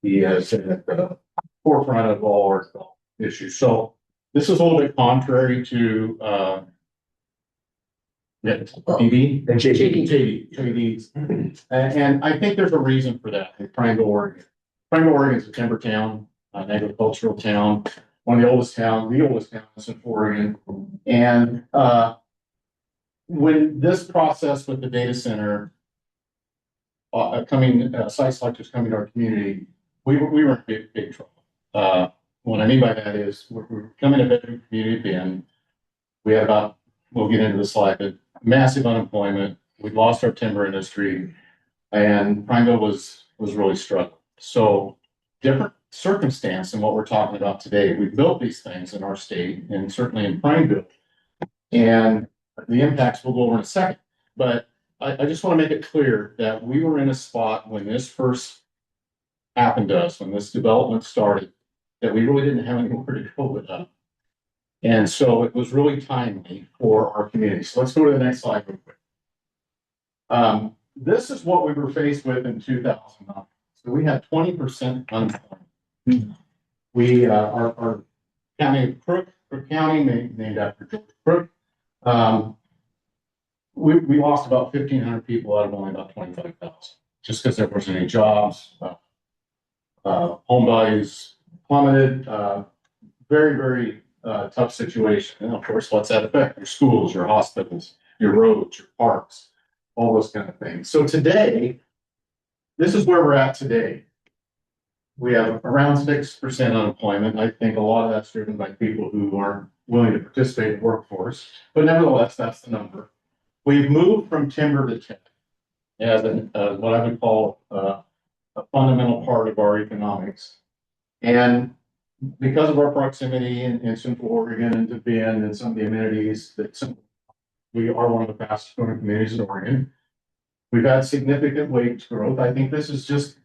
he has been at the forefront of all our issues. So this is a little bit contrary to JDs. And I think there's a reason for that in Prineville, Oregon. Prineville, Oregon is a timber town, an agricultural town, one of the oldest towns in Oregon. And when this process with the data center site selectors coming to our community, we were in big trouble. What I mean by that is we're coming to bedroom community at the end. We had about, we'll get into the slide, but massive unemployment. We lost our timber industry, and Prineville was really struggling. So different circumstance than what we're talking about today. We built these things in our state, and certainly in Prineville, and the impacts we'll go over in a second. But I just want to make it clear that we were in a spot when this first happened to us, when this development started, that we really didn't have anywhere to go with that. And so it was really timely for our community. So let's go to the next slide real quick. This is what we were faced with in 2009. So we had 20% unemployment. We our county of Crook County, named after George Crook. We lost about 1,500 people out of only about 25,000, just because there wasn't any jobs. Home values plummeted. Very, very tough situation. And of course, what's that affect? Your schools, your hospitals, your roads, your parks, all those kind of things. So today, this is where we're at today. We have around 6% unemployment. I think a lot of that's driven by people who aren't willing to participate in the workforce, but nevertheless, that's the number. We've moved from timber to tech as what I would call a fundamental part of our economics. And because of our proximity in Central Oregon and to Bend and some of the amenities we are one of the fastest growing communities in Oregon. We've had significant wage growth. I think this is just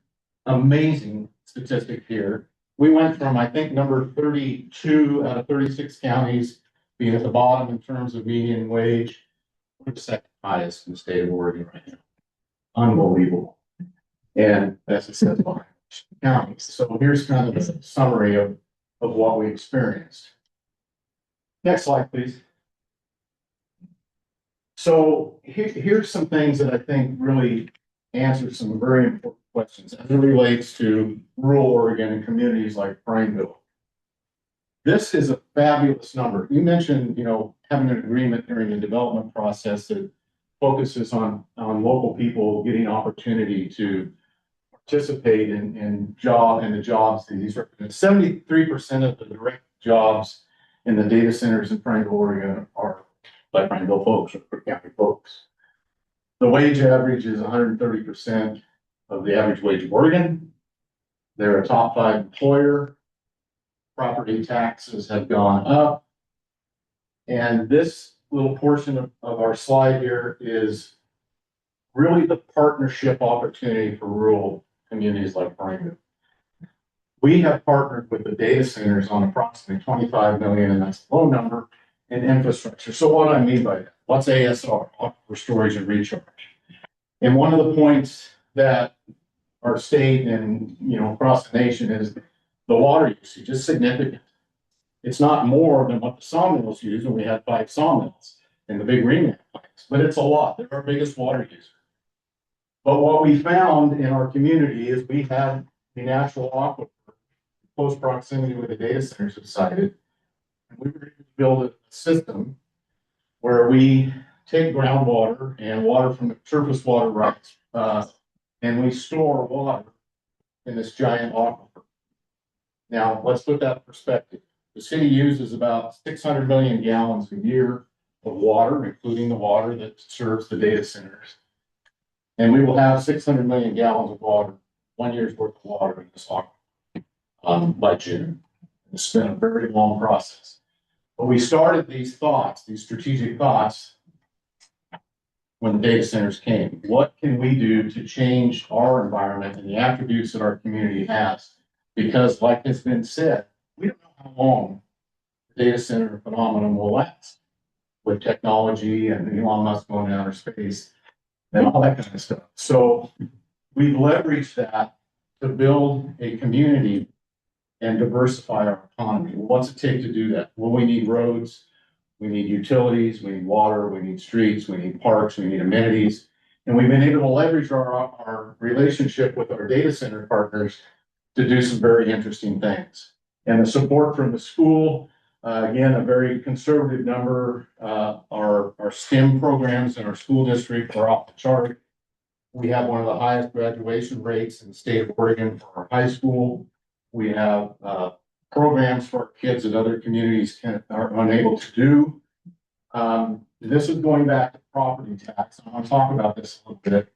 amazing statistic here. We went from, I think, number 32 out of 36 counties being at the bottom in terms of median wage. We're the second highest in the state of Oregon right now. Unbelievable. And that's it says behind counties. So here's kind of a summary of what we experienced. Next slide, please. So here's some things that I think really answer some very important questions as it relates to rural Oregon and communities like Prineville. This is a fabulous number. You mentioned, having an agreement during the development process that focuses on local people getting opportunity to participate in the jobs that these represent. 73% of the direct jobs in the data centers in Prineville, Oregon are by Prineville folks or Cook County folks. The wage average is 130% of the average wage of Oregon. They're a top 5 employer. Property taxes have gone up. And this little portion of our slide here is really the partnership opportunity for rural communities like Prineville. We have partnered with the data centers on approximately 25 million, and that's a low number, in infrastructure. So what do I mean by that? What's ASR, aquifer storage and recharge? And one of the points that our state and, across the nation is the water usage is significant. It's not more than what the sawmills use, and we have 5 sawmills in the big remnant plants, but it's a lot. They're our biggest water user. But what we found in our community is we have the natural aquifer close proximity with the data center subsided. And we were able to build a system where we take groundwater and water from the surface water rights, and we store water in this giant aquifer. Now, let's put that in perspective. The city uses about 600 million gallons a year of water, including the water that serves the data centers. And we will have 600 million gallons of water, 1 year's worth of water in this aquifer by June. It's been a very long process. But we started these thoughts, these strategic thoughts, when the data centers came. What can we do to change our environment and the attributes that our community has? Because like has been said, we don't know how long the data center phenomenon will last with technology and Elon Musk going to outer space and all that kind of stuff. So we've leveraged that to build a community and diversify our economy. What's it take to do that? Well, we need roads, we need utilities, we need water, we need streets, we need parks, we need amenities. And we've been able to leverage our relationship with our data center partners to do some very interesting things. And the support from the school, again, a very conservative number. Our STEM programs in our school district are off the chart. We have one of the highest graduation rates in the state of Oregon for our high school. We have programs for our kids that other communities are unable to do. This is going back to property tax. I want to talk about this a little bit.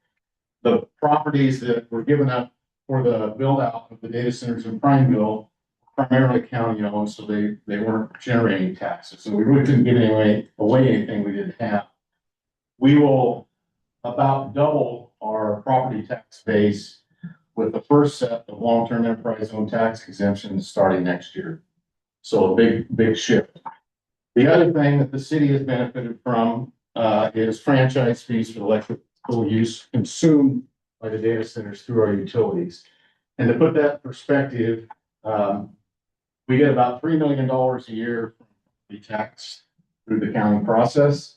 The properties that were given up for the build out of the data centers in Prineville, primarily county owned, so they weren't generating taxes. So we really couldn't give away anything we didn't have. We will about double our property tax base with the first set of long-term enterprise zone tax exemptions starting next year. So a big shift. The other thing that the city has benefited from is franchise fees for electrical use consumed by the data centers through our utilities. And to put that in perspective, we get about $3 million a year from the tax through the county process.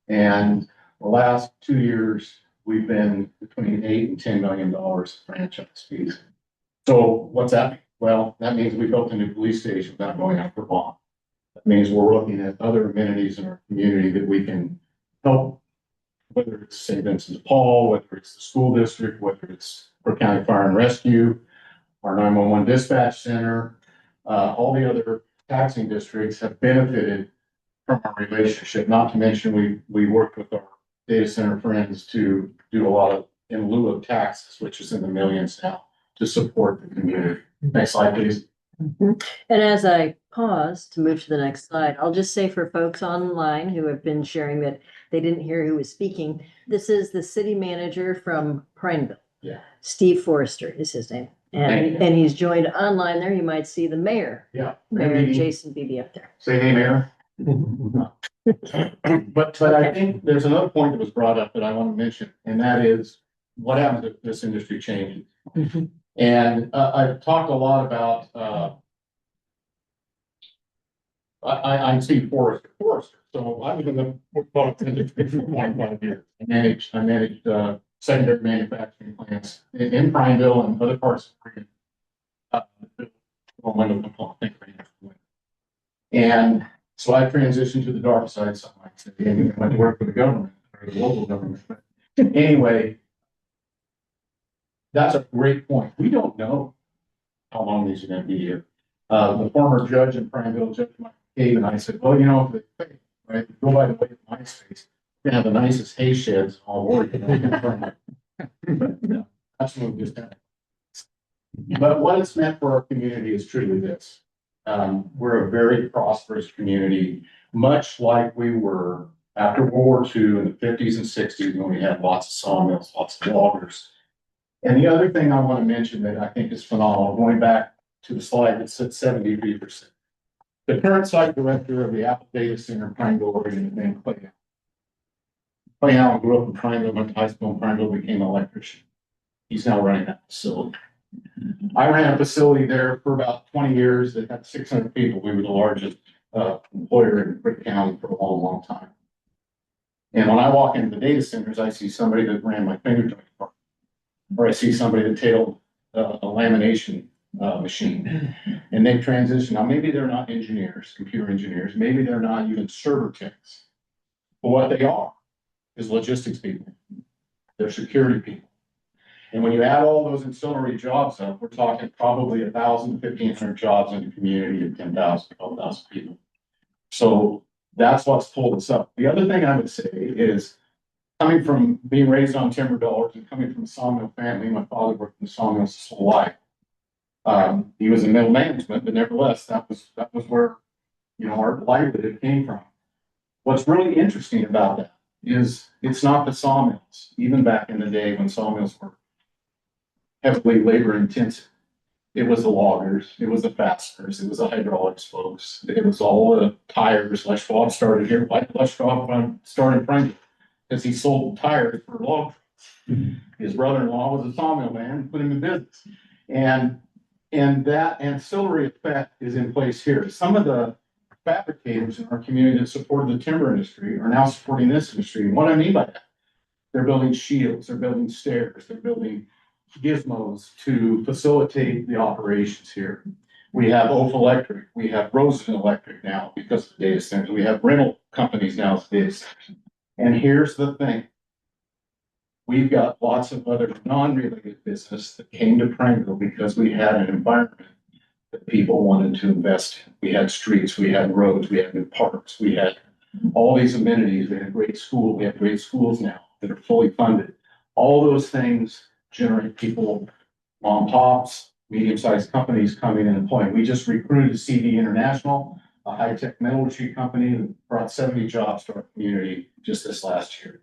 And the last 2 years, we've been between $8 and $10 million franchise fees. So what's that mean? Well, that means we built a new police station without going after bond. That means we're looking at other amenities in our community that we can help, whether it's St. Vincent de Paul, whether it's the school district, whether it's Cook County Fire and Rescue, our 911 dispatch center, all the other taxing districts have benefited from our relationship. Not to mention we worked with our data center friends to do a lot of in lieu of taxes, which is in the millions now, to support the community. Next slide, please. And as I pause to move to the next slide, I'll just say for folks online who have been sharing that they didn't hear who was speaking, this is the city manager from Prineville. Yeah. Steve Forrester is his name. And he's joined online there. You might see the mayor. Yeah. Mayor Jason Beebe up there. Say hey, Mayor. But I think there's another point that was brought up that I want to mention, and that is what happens if this industry changes. And I've talked a lot about I'm Steve Forrester. So I was in the product industry for 25 years. I managed secondary manufacturing plants in Prineville and other parts of Oregon. And so I transitioned to the dark side, some might say, and went to work for the government or the local government. But anyway, that's a great point. We don't know how long these are going to be here. The former judge in Prineville, Judge Mike Cave, and I said, well, if they right, go by the way of my space, we're going to have the nicest hay sheds all over. No, that's what we just had. But what it's meant for our community is truly this. We're a very prosperous community, much like we were after World War II in the 50s and 60s when we had lots of sawmills, lots of loggers. And the other thing I want to mention that I think is phenomenal, going back to the slide that said 73%. The current site director of the Apple Data Center in Prineville, Oregon, is named Clay Allen. Clay Allen grew up in Prineville, went to high school in Prineville, became an electrician. He's now running that facility. I ran a facility there for about 20 years that had 600 people. We were the largest employer in Brick County for a long, long time. And when I walk into the data centers, I see somebody that ran my finger joint department, or I see somebody that tailed a lamination machine, and they transition. Now, maybe they're not engineers, computer engineers. Maybe they're not even server techs. But what they are is logistics people. They're security people. And when you add all those ancillary jobs up, we're talking probably 1,000 to 1,500 jobs in the community of 10,000, 12,000 people. So that's what's pulled us up. The other thing I would say is, coming from being raised on timber dollars and coming from a sawmill family, my father worked in sawmills his whole life. He was in middle management, but nevertheless, that was where, our livelihood came from. What's really interesting about that is it's not the sawmills, even back in the day when sawmills were heavily labor intensive. It was the loggers, it was the fasteners, it was the hydraulics folks, it was all the tires. Les Schwab started here. Les Schwab started in Franklin because he sold tires for log trucks. His brother-in-law was a sawmill man, put him in business. And that ancillary effect is in place here. Some of the fabricators in our community that supported the timber industry are now supporting this industry. And what I mean by that, they're building shields, they're building stairs, they're building gizmos to facilitate the operations here. We have Oaf Electric, we have Rosen Electric now because of data centers. We have rental companies now as data centers. And here's the thing. We've got lots of other non-related business that came to Prineville because we had an environment that people wanted to invest in. We had streets, we had roads, we had new parks, we had all these amenities. We had a great school. We have great schools now that are fully funded. All those things generate people, mom pops, medium-sized companies coming in and employing. We just recruited CD International, a high-tech metallurgy company that brought 70 jobs to our community just this last year.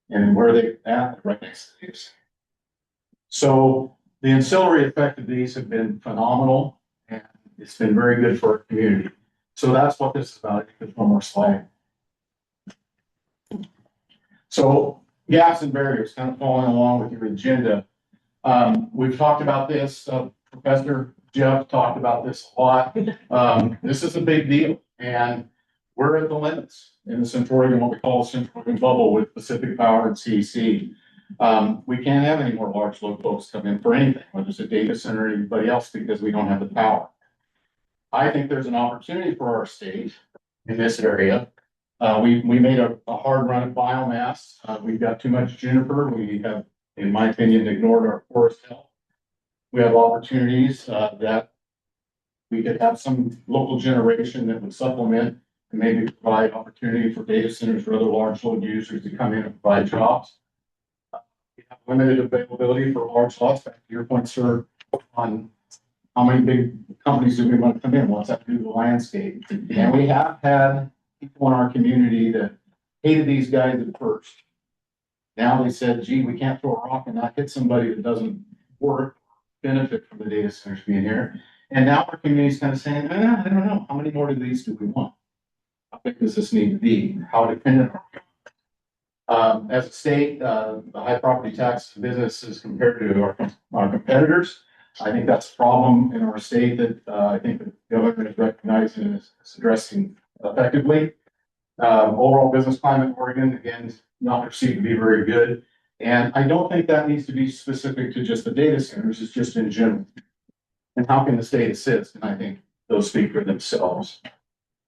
And where are they at? Right next to these. So the ancillary effect of these have been phenomenal, and it's been very good for our community. So that's what this is about. I think there's one more slide. So gaps and barriers, kind of following along with your agenda. We've talked about this. Professor Jeff talked about this a lot. This is a big deal, and we're at the limits in the Central Oregon, what we call the Central Oregon bubble with Pacific Power and CEC. We can't have any more large load folks come in for anything, whether it's a data center or anybody else, because we don't have the power. I think there's an opportunity for our state in this area. We made a hard run at biomass. We've got too much juniper. We have, in my opinion, ignored our forest health. We have opportunities that we could have some local generation that would supplement and maybe provide opportunity for data centers or other large load users to come in and provide jobs. We have limited availability for large lots. Back to your point, sir, on how many big companies do we want to come in? What's that do to the landscape? And we have had people in our community that hated these guys at first. Now they said, gee, we can't throw a rock and not hit somebody that doesn't work, benefit from the data centers being here. And now our community is kind of saying, I don't know, how many more of these do we want? How big does this need to be? How dependent are we? As a state, the high property tax businesses compared to our competitors, I think that's a problem in our state that I think the governor is recognizing and is addressing effectively. Overall business climate in Oregon, again, not perceived to be very good. And I don't think that needs to be specific to just the data centers, it's just in general. And how can the state assist? And I think those speak for themselves.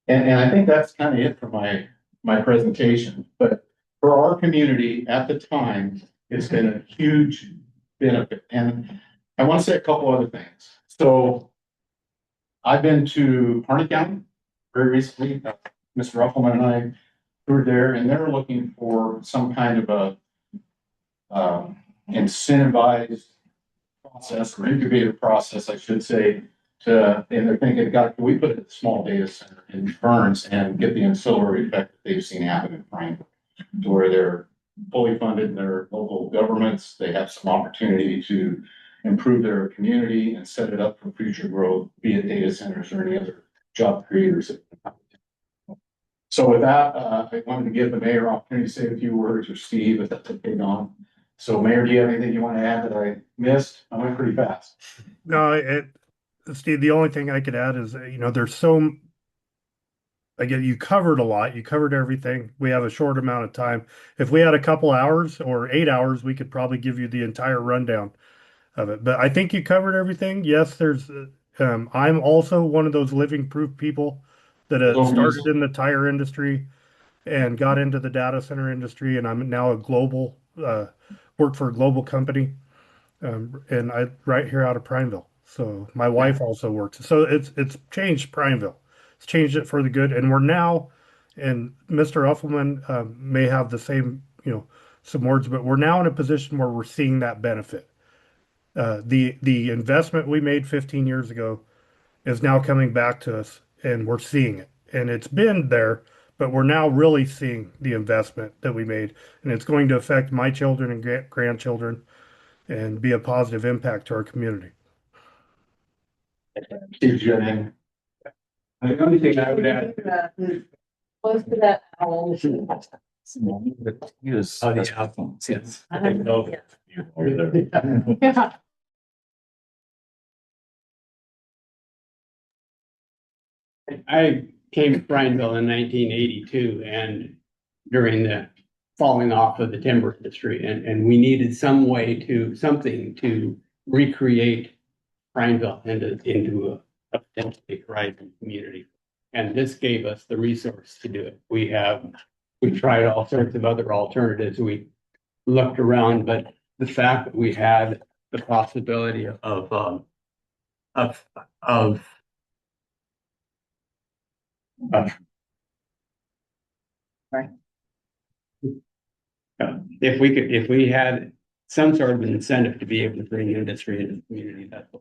And I think that's kind of it for my presentation. But for our community at the time, it's been a huge benefit. And I want to say a couple other things. So I've been to Harney County very recently. Mr. Ruffleman and I toured there, and they're looking for some kind of a incentivized process or incubator process, I should say, and they're thinking, God, can we put a small data center in Burns and get the ancillary effect that they've seen happen in Franklin, to where they're fully funded in their local governments, they have some opportunity to improve their community and set it up for future growth, be it data centers or any other job creators. So with that, I wanted to give the mayor opportunity to say a few words, or Steve, if that's okay, Don. So Mayor, do you have anything you want to add that I missed? I went pretty fast. No, Steve, the only thing I could add is, again, you covered a lot. You covered everything. We have a short amount of time. If we had a couple hours or 8 hours, we could probably give you the entire rundown of it. But I think you covered everything. Yes, I'm also one of those living proof people that started in the tire industry and got into the data center industry, and I'm now work for a global company, and I right here out of Prineville. So my wife also works. So it's changed Prineville. It's changed it for the good, and we're now, and Mr. Uffelman may have the same, some words, but we're now in a position where we're seeing that benefit. The investment we made 15 years ago is now coming back to us, and we're seeing it. And it's been there, but we're now really seeing the investment that we made, and it's going to affect my children and grandchildren and be a positive impact to our community. Steve, do you have anything? The only thing I would add. Close to that. Yes. Yes. Yeah. I came to Prineville in 1982 and during the falling off of the timber industry, and we needed something to recreate Prineville into a potentially thriving community. And this gave us the resource to do it. We tried all sorts of other alternatives. We looked around, but the fact that we had the possibility if we had some sort of an incentive to be able to bring industry into the community, that's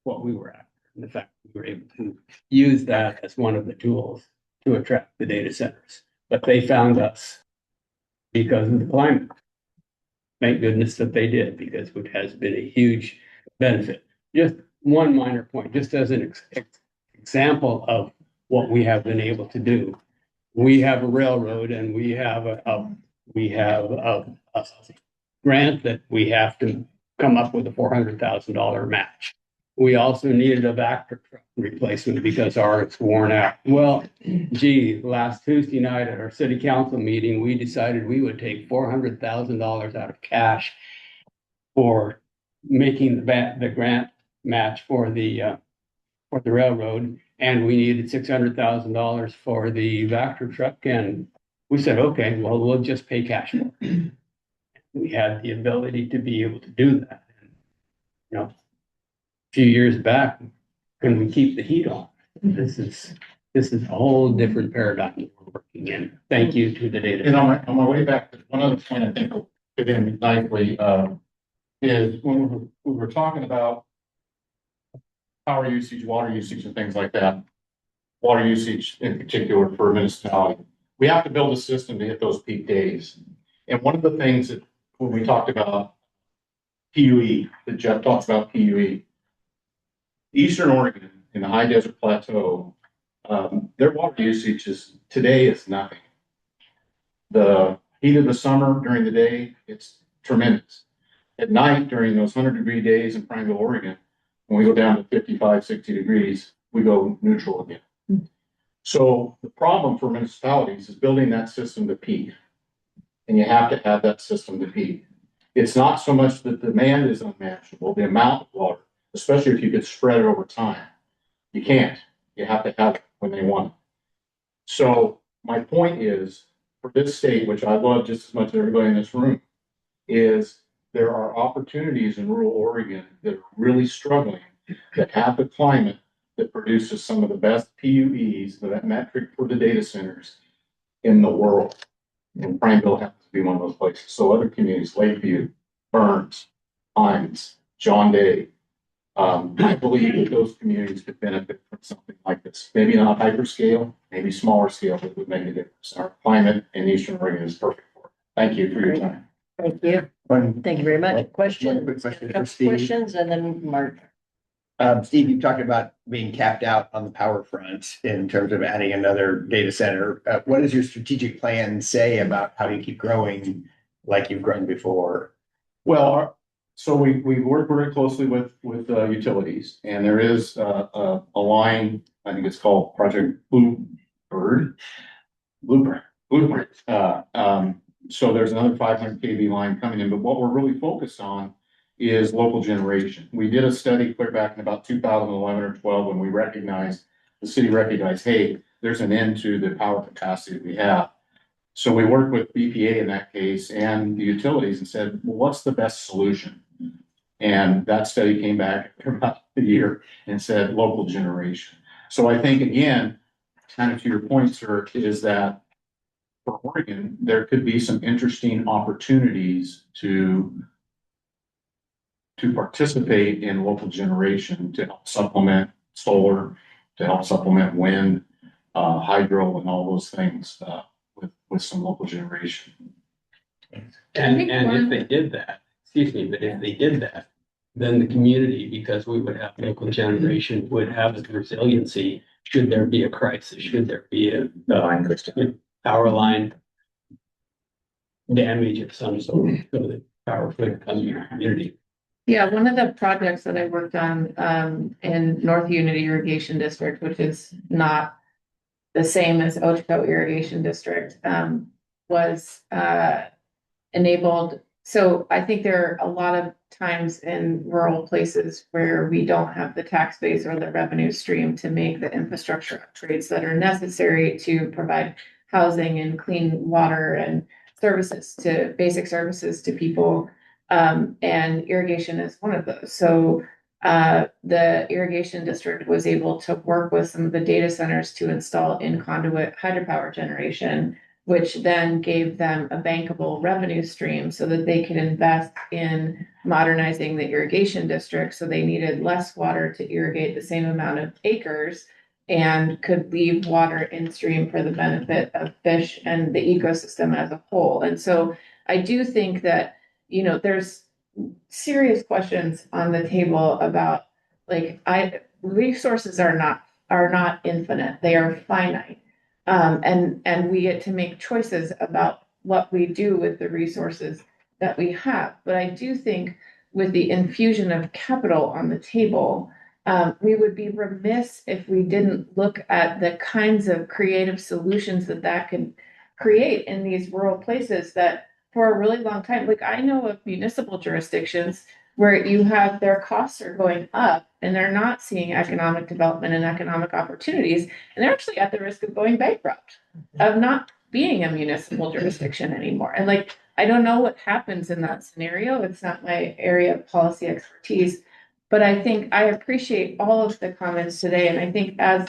what we were after. And the fact that we were able to use that as one of the tools to attract the data centers. But they found us because of the climate. Thank goodness that they did, because it has been a huge benefit. Just one minor point, just as an example of what we have been able to do. We have a railroad, and we have a grant that we have to come up with a $400,000 match. We also needed a Vector truck replacement because ours worn out. Well, last Tuesday night at our city council meeting, we decided we would take $400,000 out of cash for making the grant match for the railroad, and we needed $600,000 for the Vector truck. And we said, okay, well, we'll just pay cash for it. We had the ability to be able to do that. And, a few years back, can we keep the heat on? This is a whole different paradigm that we're working in. Thank you to the data. And on my way back, one other point I think will fit in nicely is when we were talking about power usage, water usage, and things like that. Water usage in particular for a municipality. We have to build a system to hit those peak days. And one of the things that when we talked about PUE, that Jeff talks about PUE, Eastern Oregon in the high desert plateau, their water usage today is nothing. The heat of the summer during the day, it's tremendous. At night, during those 100-degree days in Prineville, Oregon, when we go down to 55, 60 degrees, we go neutral again. So the problem for municipalities is building that system to peak. And you have to have that system to peak. It's not so much that the demand is unmanageable, the amount of water, especially if you could spread it over time. You can't. You have to have it when they want it. So my point is, for this state, which I love just as much as everybody in this room, is there are opportunities in rural Oregon that are really struggling, that have the climate that produces some of the best PUEs, that metric for the data centers in the world. And Prineville happens to be one of those places. So other communities, Lakeview, Burns, Hines, John Day. I believe that those communities could benefit from something like this. Maybe not hyperscale, maybe smaller scale, but would make a difference. Our climate in Eastern Oregon is perfect for it. Thank you for your time. Thank you. One, Thank you very much. one Questions? quick question for Steve. Questions and then Mark. Steve, you talked about being capped out on the power front in terms of adding another data center. What does your strategic plan say about how you keep growing like you've grown before? Well, so we work very closely with utilities, and there is a line, I think it's called Project Blueprint. So there's another 500 kV line coming in, but what we're really focused on is local generation. We did a study clear back in about 2011 or 12 when the city recognized, hey, there's an end to the power capacity we have. So we worked with BPA in that case and the utilities and said, well, what's the best solution? And that study came back after about a year and said local generation. So I think, again, kind of to your point, sir, is that for Oregon, there could be some interesting opportunities to participate in local generation to help supplement solar, to help supplement wind, hydro, and all those things with some local generation. And if they did that, excuse me, but if they did that, then the community, because we would have local generation, would have the resiliency should there be a crisis, should there be a power line damage of some sort, so that power could come to your community. Yeah, one of the projects that I worked on in North Unity Irrigation District, which is not the same as Ocho Irrigation District, was enabled. So I think there are a lot of times in rural places where we don't have the tax base or the revenue stream to make the infrastructure upgrades that are necessary to provide housing and clean water and basic services to people. And irrigation is one of those. So the irrigation district was able to work with some of the data centers to install in conduit hydropower generation, which then gave them a bankable revenue stream so that they could invest in modernizing the irrigation district. So they needed less water to irrigate the same amount of acres and could leave water in stream for the benefit of fish and the ecosystem as a whole. And so I do think that, there's serious questions on the table about resources are not infinite, they are finite. And we get to make choices about what we do with the resources that we have. But I do think with the infusion of capital on the table, we would be remiss if we didn't look at the kinds of creative solutions that could create in these rural places that for a really long time, I know of municipal jurisdictions where their costs are going up and they're not seeing economic development and economic opportunities, and they're actually at the risk of going bankrupt, of not being a municipal jurisdiction anymore. And I don't know what happens in that scenario. It's not my area of policy expertise, but I think I appreciate all of the comments today. And I think as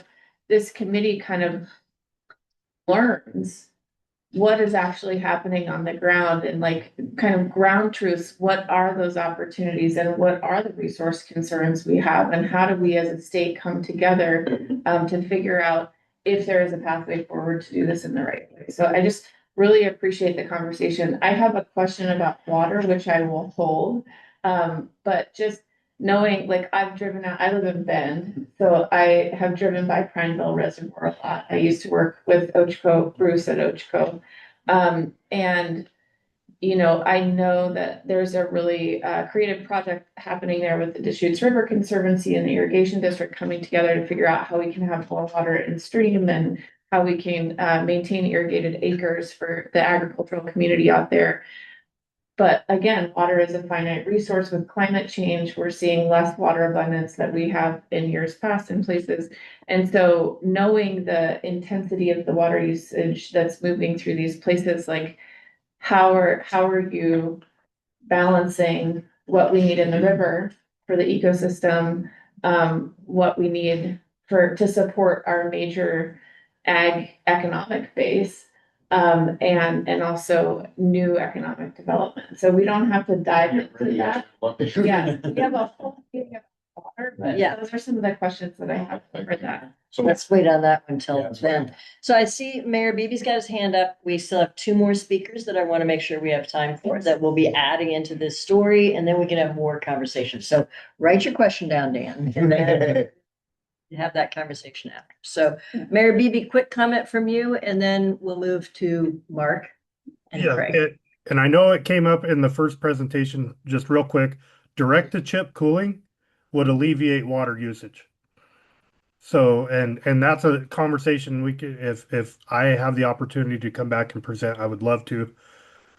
this committee kind of learns what is actually happening on the ground and kind of ground truths, what are those opportunities and what are the resource concerns we have, and how do we as a state come together to figure out if there is a pathway forward to do this in the right way. So I just really appreciate the conversation. I have a question about water, which I will hold, but just knowing, I've driven out, I live in Bend, so I have driven by Prineville Reservoir a lot. I used to work with Ochco, Bruce at Ochco. And, I know that there's a really creative project happening there with the Deschutes River Conservancy and the Irrigation District coming together to figure out how we can have more water in stream and how we can maintain irrigated acres for the agricultural community out there. But again, water is a finite resource. With climate change, we're seeing less water abundance that we have in years past in places. And so knowing the intensity of the water usage that's moving through these places, how are you balancing what we need in the river for the ecosystem, what we need to support our major ag economic base, and also new economic development. So we don't have to dive into that. Yes, we have a whole meeting of water, but Yeah. those are some of the questions that I have for that. So Let's wait on that one till Yeah, that's then. So I see Mayor Beebe's got his hand up. We still have two more speakers that I want to make sure we have time for that we'll be adding into this story, and then we can have more conversations. So write your question down, Dan, and then have that conversation after. So Mayor Beebe, quick comment from you, and then we'll move to Mark and Yeah, Craig. and I know it came up in the first presentation, just real quick, direct to chip cooling would alleviate water usage. So, and that's a conversation we could, if I have the opportunity to come back and present, I would love to,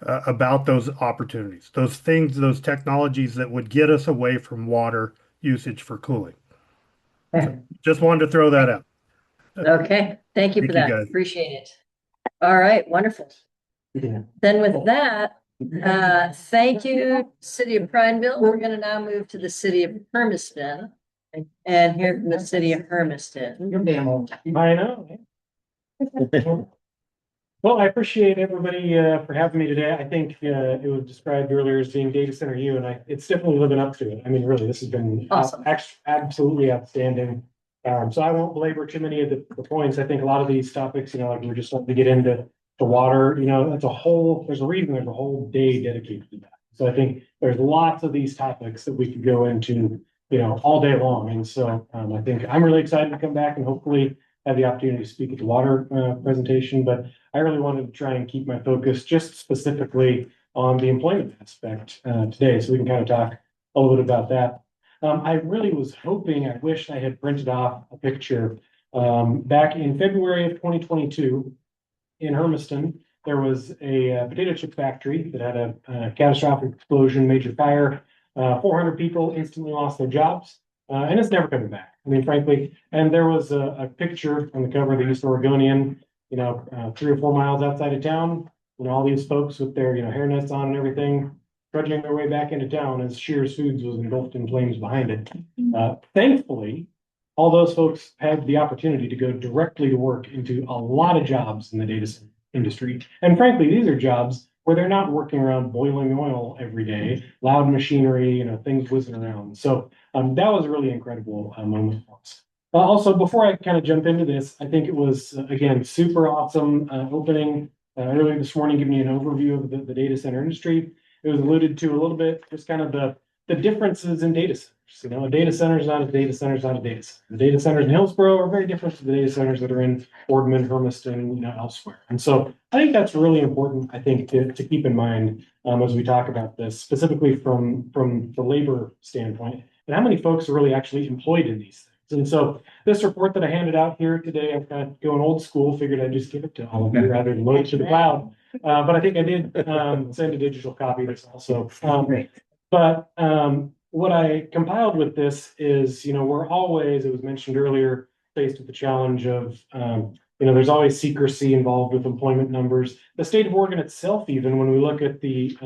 about those opportunities, those things, those technologies that would get us away from water usage for cooling. So just wanted to throw that out. Okay, thank you for Thank you, that. guys. Appreciate it. All right, wonderful. Then with that, thank you, City of Prineville. We're gonna now move to the City of Hermiston and hear from the City of Hermiston. You're damn old. I know. Well, I appreciate everybody for having me today. I think it was described earlier as being Data Center U, and it's definitely living up to it. I mean, really, this has been Awesome. absolutely outstanding. So I won't belabor too many of the points. I think a lot of these topics, like we're just starting to get into the water, there's a reason there's a whole day dedicated to that. So I think there's lots of these topics that we could go into, all day long. And so I think I'm really excited to come back and hopefully have the opportunity to speak at the water presentation, but I really wanted to try and keep my focus just specifically on the employment aspect today, so we can kind of talk a little bit about that. I really was hoping, I wished I had printed off a picture. Back in February of 2022 in Hermiston, there was a potato chip factory that had a catastrophic explosion, major fire. 400 people instantly lost their jobs, and it's never coming back. I mean, frankly, and there was a picture on the cover of the East Oregonian, 3 or 4 miles outside of town, all these folks with their, hairnets on and everything, trudging their way back into town as Shears Foods was engulfed in flames behind it. Thankfully, all those folks had the opportunity to go directly to work into a lot of jobs in the data center industry. And frankly, these are jobs where they're not working around boiling oil every day, loud machinery, things whizzing around. So that was a really incredible moment for us. Also, before I kind of jump into this, I think it was, again, super awesome opening earlier this morning, giving you an overview of the data center industry. It was alluded to a little bit, just kind of the differences in data centers. A data center is not a data center, is not a data center. The data centers in Hillsborough are very different to the data centers that are in Boardman, Hermiston, elsewhere. And so I think that's really important, I think, to keep in mind as we talk about this, specifically from the labor standpoint, and how many folks are really actually employed in these things. And so this report that I handed out here today, I'm kind of going old school, figured I'd just give it to all of you rather than load it to the cloud. But I think I did send a digital copy of this also. But what I compiled with this is, we're always, it was mentioned earlier, faced with the challenge of, there's always secrecy involved with employment numbers. The state of Oregon itself, even when we look at the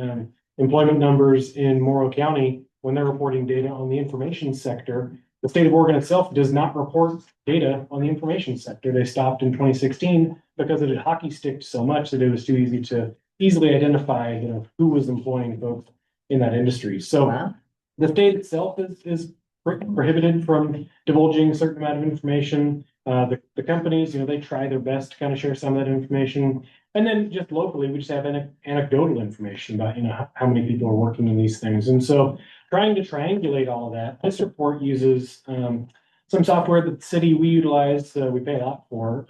employment numbers in Morrow County, when they're reporting data on the information sector, the state of Oregon itself does not report data on the information sector. They stopped in 2016 because it had hockey sticked so much that it was too easy to easily identify, who was employing folks in that industry. So the state itself is prohibited from divulging a certain amount of information. The companies, they try their best to kind of share some of that information. And then just locally, we just have anecdotal information about, how many people are working in these things. And so trying to triangulate all of that, this report uses some software that the city we utilize, we pay a lot for,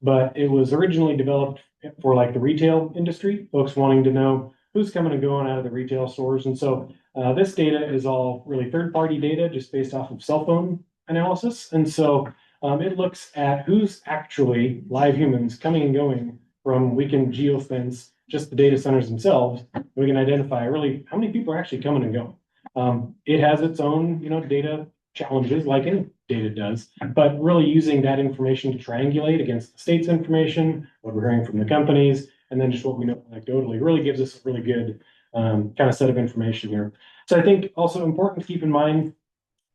but it was originally developed for like the retail industry, folks wanting to know who's coming and going out of the retail stores. And so this data is all really third-party data just based off of cell phone analysis. And so it looks at who's actually live humans coming and going from, we can geofence just the data centers themselves. We can identify really how many people are actually coming and going. It has its own, data challenges like any data does, but really using that information to triangulate against the state's information, what we're hearing from the companies, and then just what we know anecdotally really gives us a really good kind of set of information here. So I think also important to keep in mind,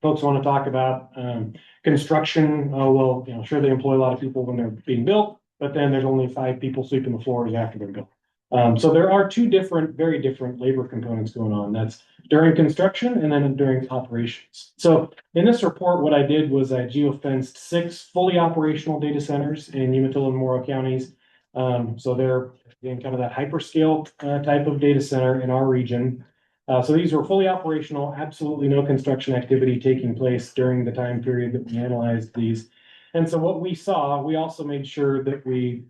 folks want to talk about construction. Sure, they employ a lot of people when they're being built, but then there's only 5 people sweeping the floors after they're gone. So there are 2 very different labor components going on. That's during construction and then during operations. So in this report, what I did was I geofenced 6 fully operational data centers in Umatilla and Morrow counties. So they're again kind of that hyperscale type of data center in our region. So these were fully operational, absolutely no construction activity taking place during the time period that we analyzed these. And so what we saw, we also made sure that we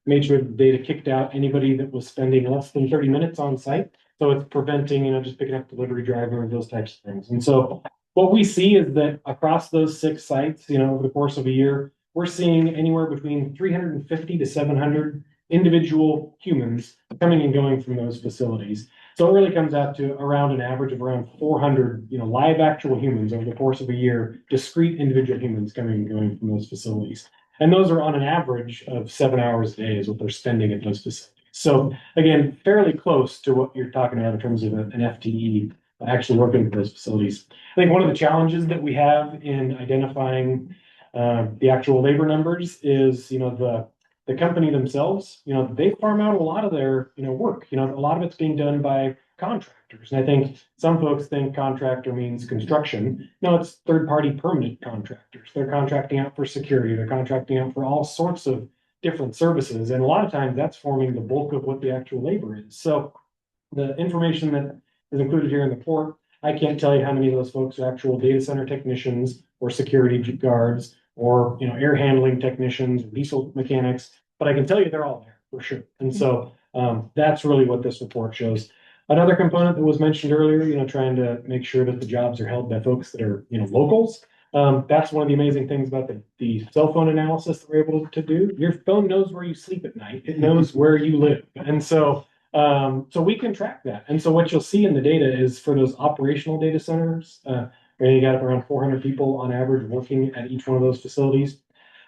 made sure the data kicked out anybody that was spending less than 30 minutes on site. So it's preventing, just picking up delivery driver, those types of things. And so what we see is that across those 6 sites, over the course of a year, we're seeing anywhere between 350 to 700 individual humans coming and going from those facilities. So it really comes out to around an average of around 400, live actual humans over the course of a year, discrete individual humans coming and going from those facilities. And those are on an average of 7 hours a day is what they're spending at those facilities. So again, fairly close to what you're talking about in terms of an FTE actually working at those facilities. I think one of the challenges that we have in identifying the actual labor numbers is, the company themselves, they farm out a lot of their, work. A lot of it's being done by contractors. And I think some folks think contractor means construction. No, it's third-party permanent contractors. They're contracting out for security. They're contracting out for all sorts of different services. And a lot of times that's forming the bulk of what the actual labor is. So the information that is included here in the report, I can't tell you how many of those folks are actual data center technicians or security guards or air handling technicians, diesel mechanics, but I can tell you they're all there for sure. And so that's really what this report shows. Another component that was mentioned earlier, trying to make sure that the jobs are held by folks that are locals. That's one of the amazing things about the cell phone analysis that we're able to do. Your phone knows where you sleep at night. It knows where you live, and so we can track that. And so what you'll see in the data is for those operational data centers. You got around 400 people on average working at each one of those facilities.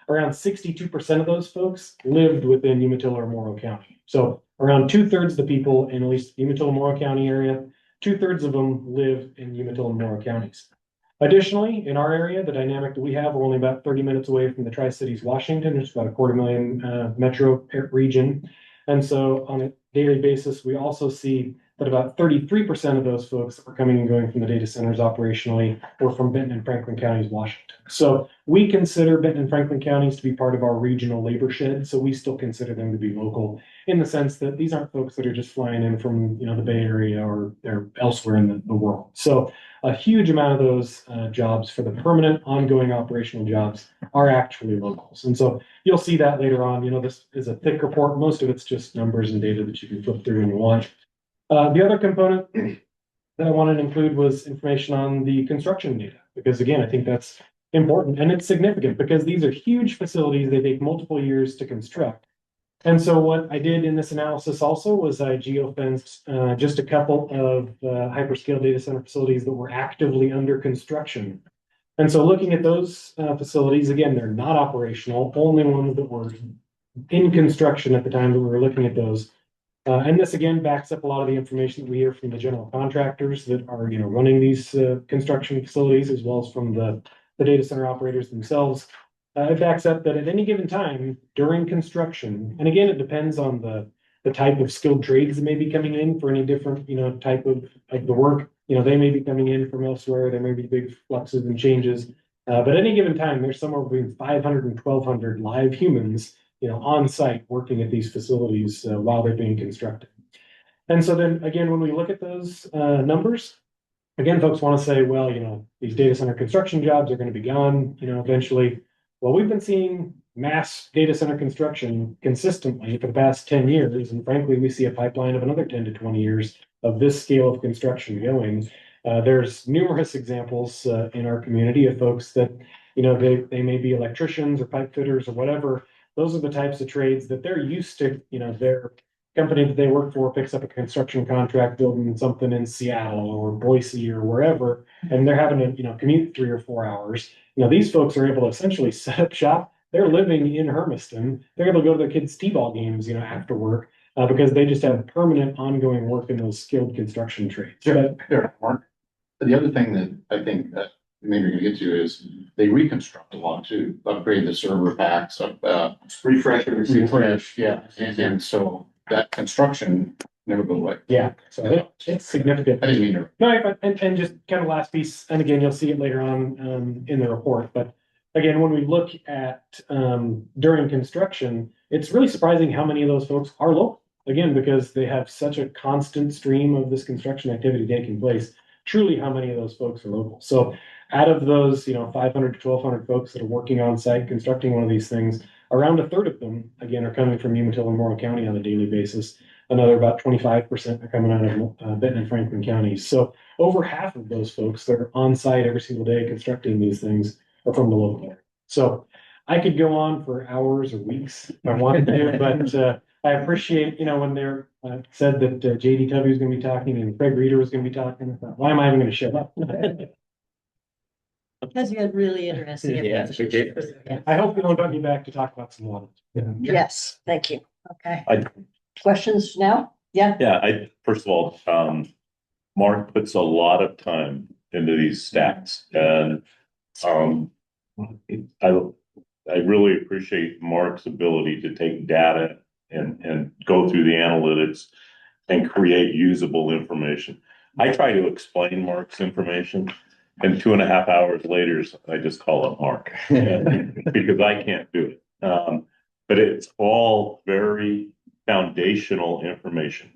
Around 62% of those folks lived within Umatilla or Morrow County. So around 2/3 of the people in at least Umatilla, Morrow County area, 2/3 of them live in Umatilla and Morrow counties. Additionally, in our area, the dynamic that we have, we're only about 30 minutes away from the Tri-Cities, Washington, which is about a 250,000 metro region. And so on a daily basis, we also see that about 33% of those folks are coming and going from the data centers operationally or from Benton and Franklin counties, Washington. So we consider Benton and Franklin counties to be part of our regional labor shed. So we still consider them to be local in the sense that these aren't folks that are just flying in from, the Bay Area or they're elsewhere in the world. So a huge amount of those jobs for the permanent ongoing operational jobs are actually locals. And so you'll see that later on. This is a thick report. Most of it's just numbers and data that you can flip through when you want. The other component that I wanted to include was information on the construction data, because again, I think that's important and it's significant because these are huge facilities. They take multiple years to construct. And so what I did in this analysis also was I geofenced just a couple of hyperscale data center facilities that were actively under construction. And so looking at those facilities, again, they're not operational, only ones that were in construction at the time that we were looking at those. And this again backs up a lot of the information that we hear from the general contractors that are running these construction facilities, as well as from the data center operators themselves. It backs up that at any given time during construction, and again, it depends on the type of skilled trades that may be coming in for any different type of the work. They may be coming in from elsewhere. There may be big fluxes and changes. But at any given time, there's somewhere between 500 and 1,200 live humans on site working at these facilities while they're being constructed. And so then again, when we look at those numbers, again, folks want to say, well, these data center construction jobs are going to be gone, eventually. Well, we've been seeing mass data center construction consistently for the past 10 years. And frankly, we see a pipeline of another 10 to 20 years of this scale of construction going. There's numerous examples in our community of folks that, they may be electricians or pipe fitters or whatever. Those are the types of trades that they're used to, their company that they work for picks up a construction contract building something in Seattle or Boise or wherever, and they're having to, commute 3 or 4 hours. These folks are able to essentially set up shop. They're living in Hermiston. They're able to go to their kids' t-ball games, after work, because they just have permanent ongoing work in those skilled construction trades. Yeah. Mark, the other thing that I think that maybe you're gonna get to is they reconstruct a lot too, upgrade the server packs, Refresh. refresh, yeah, and so that construction never go away. Yeah, so it's significant. I didn't mean to. No, and just kind of last piece, and again, you'll see it later on, in the report, but again, when we look at, during construction, it's really surprising how many of those folks are local. Again, because they have such a constant stream of this construction activity taking place, truly how many of those folks are local. So out of those, 500 to 1,200 folks that are working on site constructing one of these things, around a third of them, again, are coming from Umatilla and Morrow County on a daily basis. Another about 25% are coming out of Benton and Franklin counties. So over half of those folks that are on site every single day constructing these things are from the local area. So I could go on for hours or weeks if I wanted to, but I appreciate, when they're said that JDW is going to be talking and Craig Reeder was going to be talking. I thought, why am I even going to show up? Because you had really interesting. Yeah, I hope you'll invite me back to talk about some water. Yes, thank you. Okay. I- Questions now? Yeah. Yeah, first of all, Mark puts a lot of time into these stats and, I really appreciate Mark's ability to take data and go through the analytics and create usable information. I try to explain Mark's information and 2.5 hours later, I just call up Mark because I can't do it. But it's all very foundational information.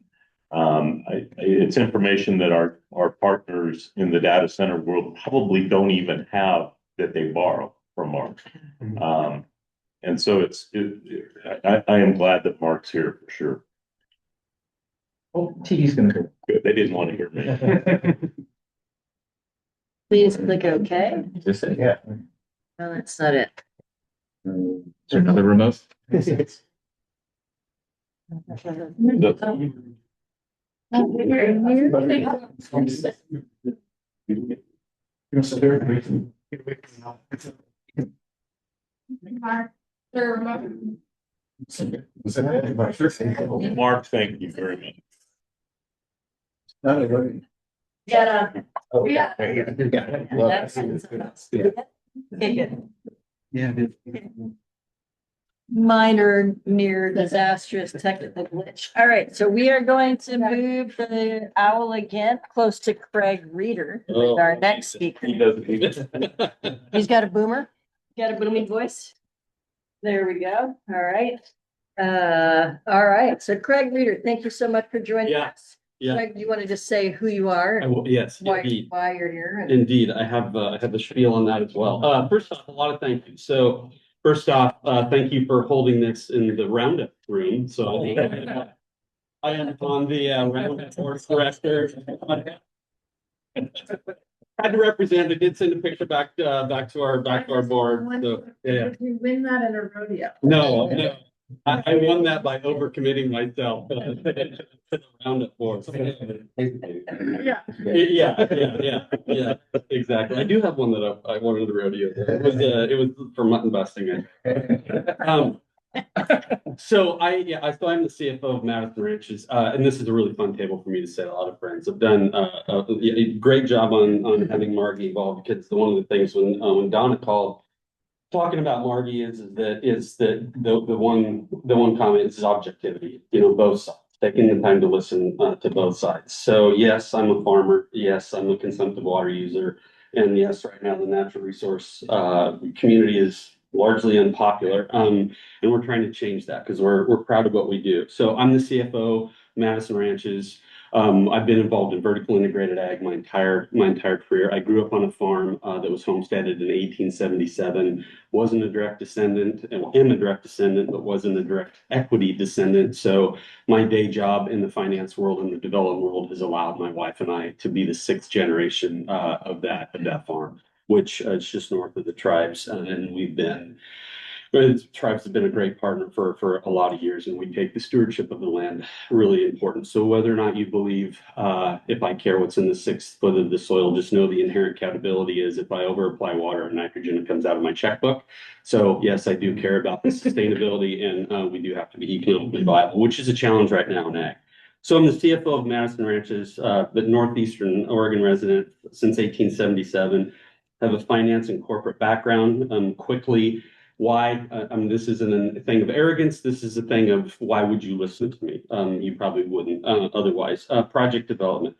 It's information that our partners in the data center world probably don't even have that they borrow from Mark. And so I am glad that Mark's here for sure. Well, TD's gonna go. Good. They didn't want to hear me. Please click OK. Just say, yeah. No, that's not it. Is there another remote? Mark, thank you very much. Yeah. Yeah. Minor, near disastrous technical glitch. All right, so we are going to move the owl again close to Craig Reeder, with our next speaker. He's got a boomer, got a booming voice. There we go. All right. All right. So Craig Reeder, thank you so much for joining us. Yeah. Craig, do you want to just say who you are? I will, yes, Why indeed. you're here? And- Indeed, I have the spiel on that as well. First off, a lot of thank you. So first off, thank you for holding this in the roundup room. So I am on the roundup board of directors. Had to represent. I did send a picture back to our board. So yeah. Did you win that in a rodeo? No. I won that by overcommitting myself to the roundup board. Yeah, exactly. I do have one that I won in the rodeo. It was for mutton busting. So I'm the CFO of Madison Ranches, and this is a really fun table for me to say. A lot of friends have done a great job on having Margie involved, because one of the things when Donna called talking about Margie is that the one comment is objectivity. Both sides, taking the time to listen to both sides. So yes, I'm a farmer. Yes, I'm a consumptive water user, and yes, right now the natural resource community is largely unpopular. And we're trying to change that because we're proud of what we do. So I'm the CFO, Madison Ranches. I've been involved in vertical integrated ag my entire career. I grew up on a farm that was homesteaded in 1877. Wasn't a direct descendant, am a direct descendant, but wasn't a direct equity descendant. So my day job in the finance world and the development world has allowed my wife and I to be the 6th generation of that farm, which is just north of the tribes, and the tribes have been a great partner for a lot of years, and we take the stewardship of the land really important. So whether or not you believe, if I care what's in the 6th foot of the soil, just know the inherent accountability is if I over apply water and nitrogen, it comes out of my checkbook. So yes, I do care about the sustainability, and we do have to be economically viable, which is a challenge right now in ag. So I'm the CFO of Madison Ranches, the Northeastern Oregon resident since 1877. have a finance and corporate background. Quickly, why? This isn't a thing of arrogance. This is a thing of why would you listen to me? You probably wouldn't otherwise. Project development.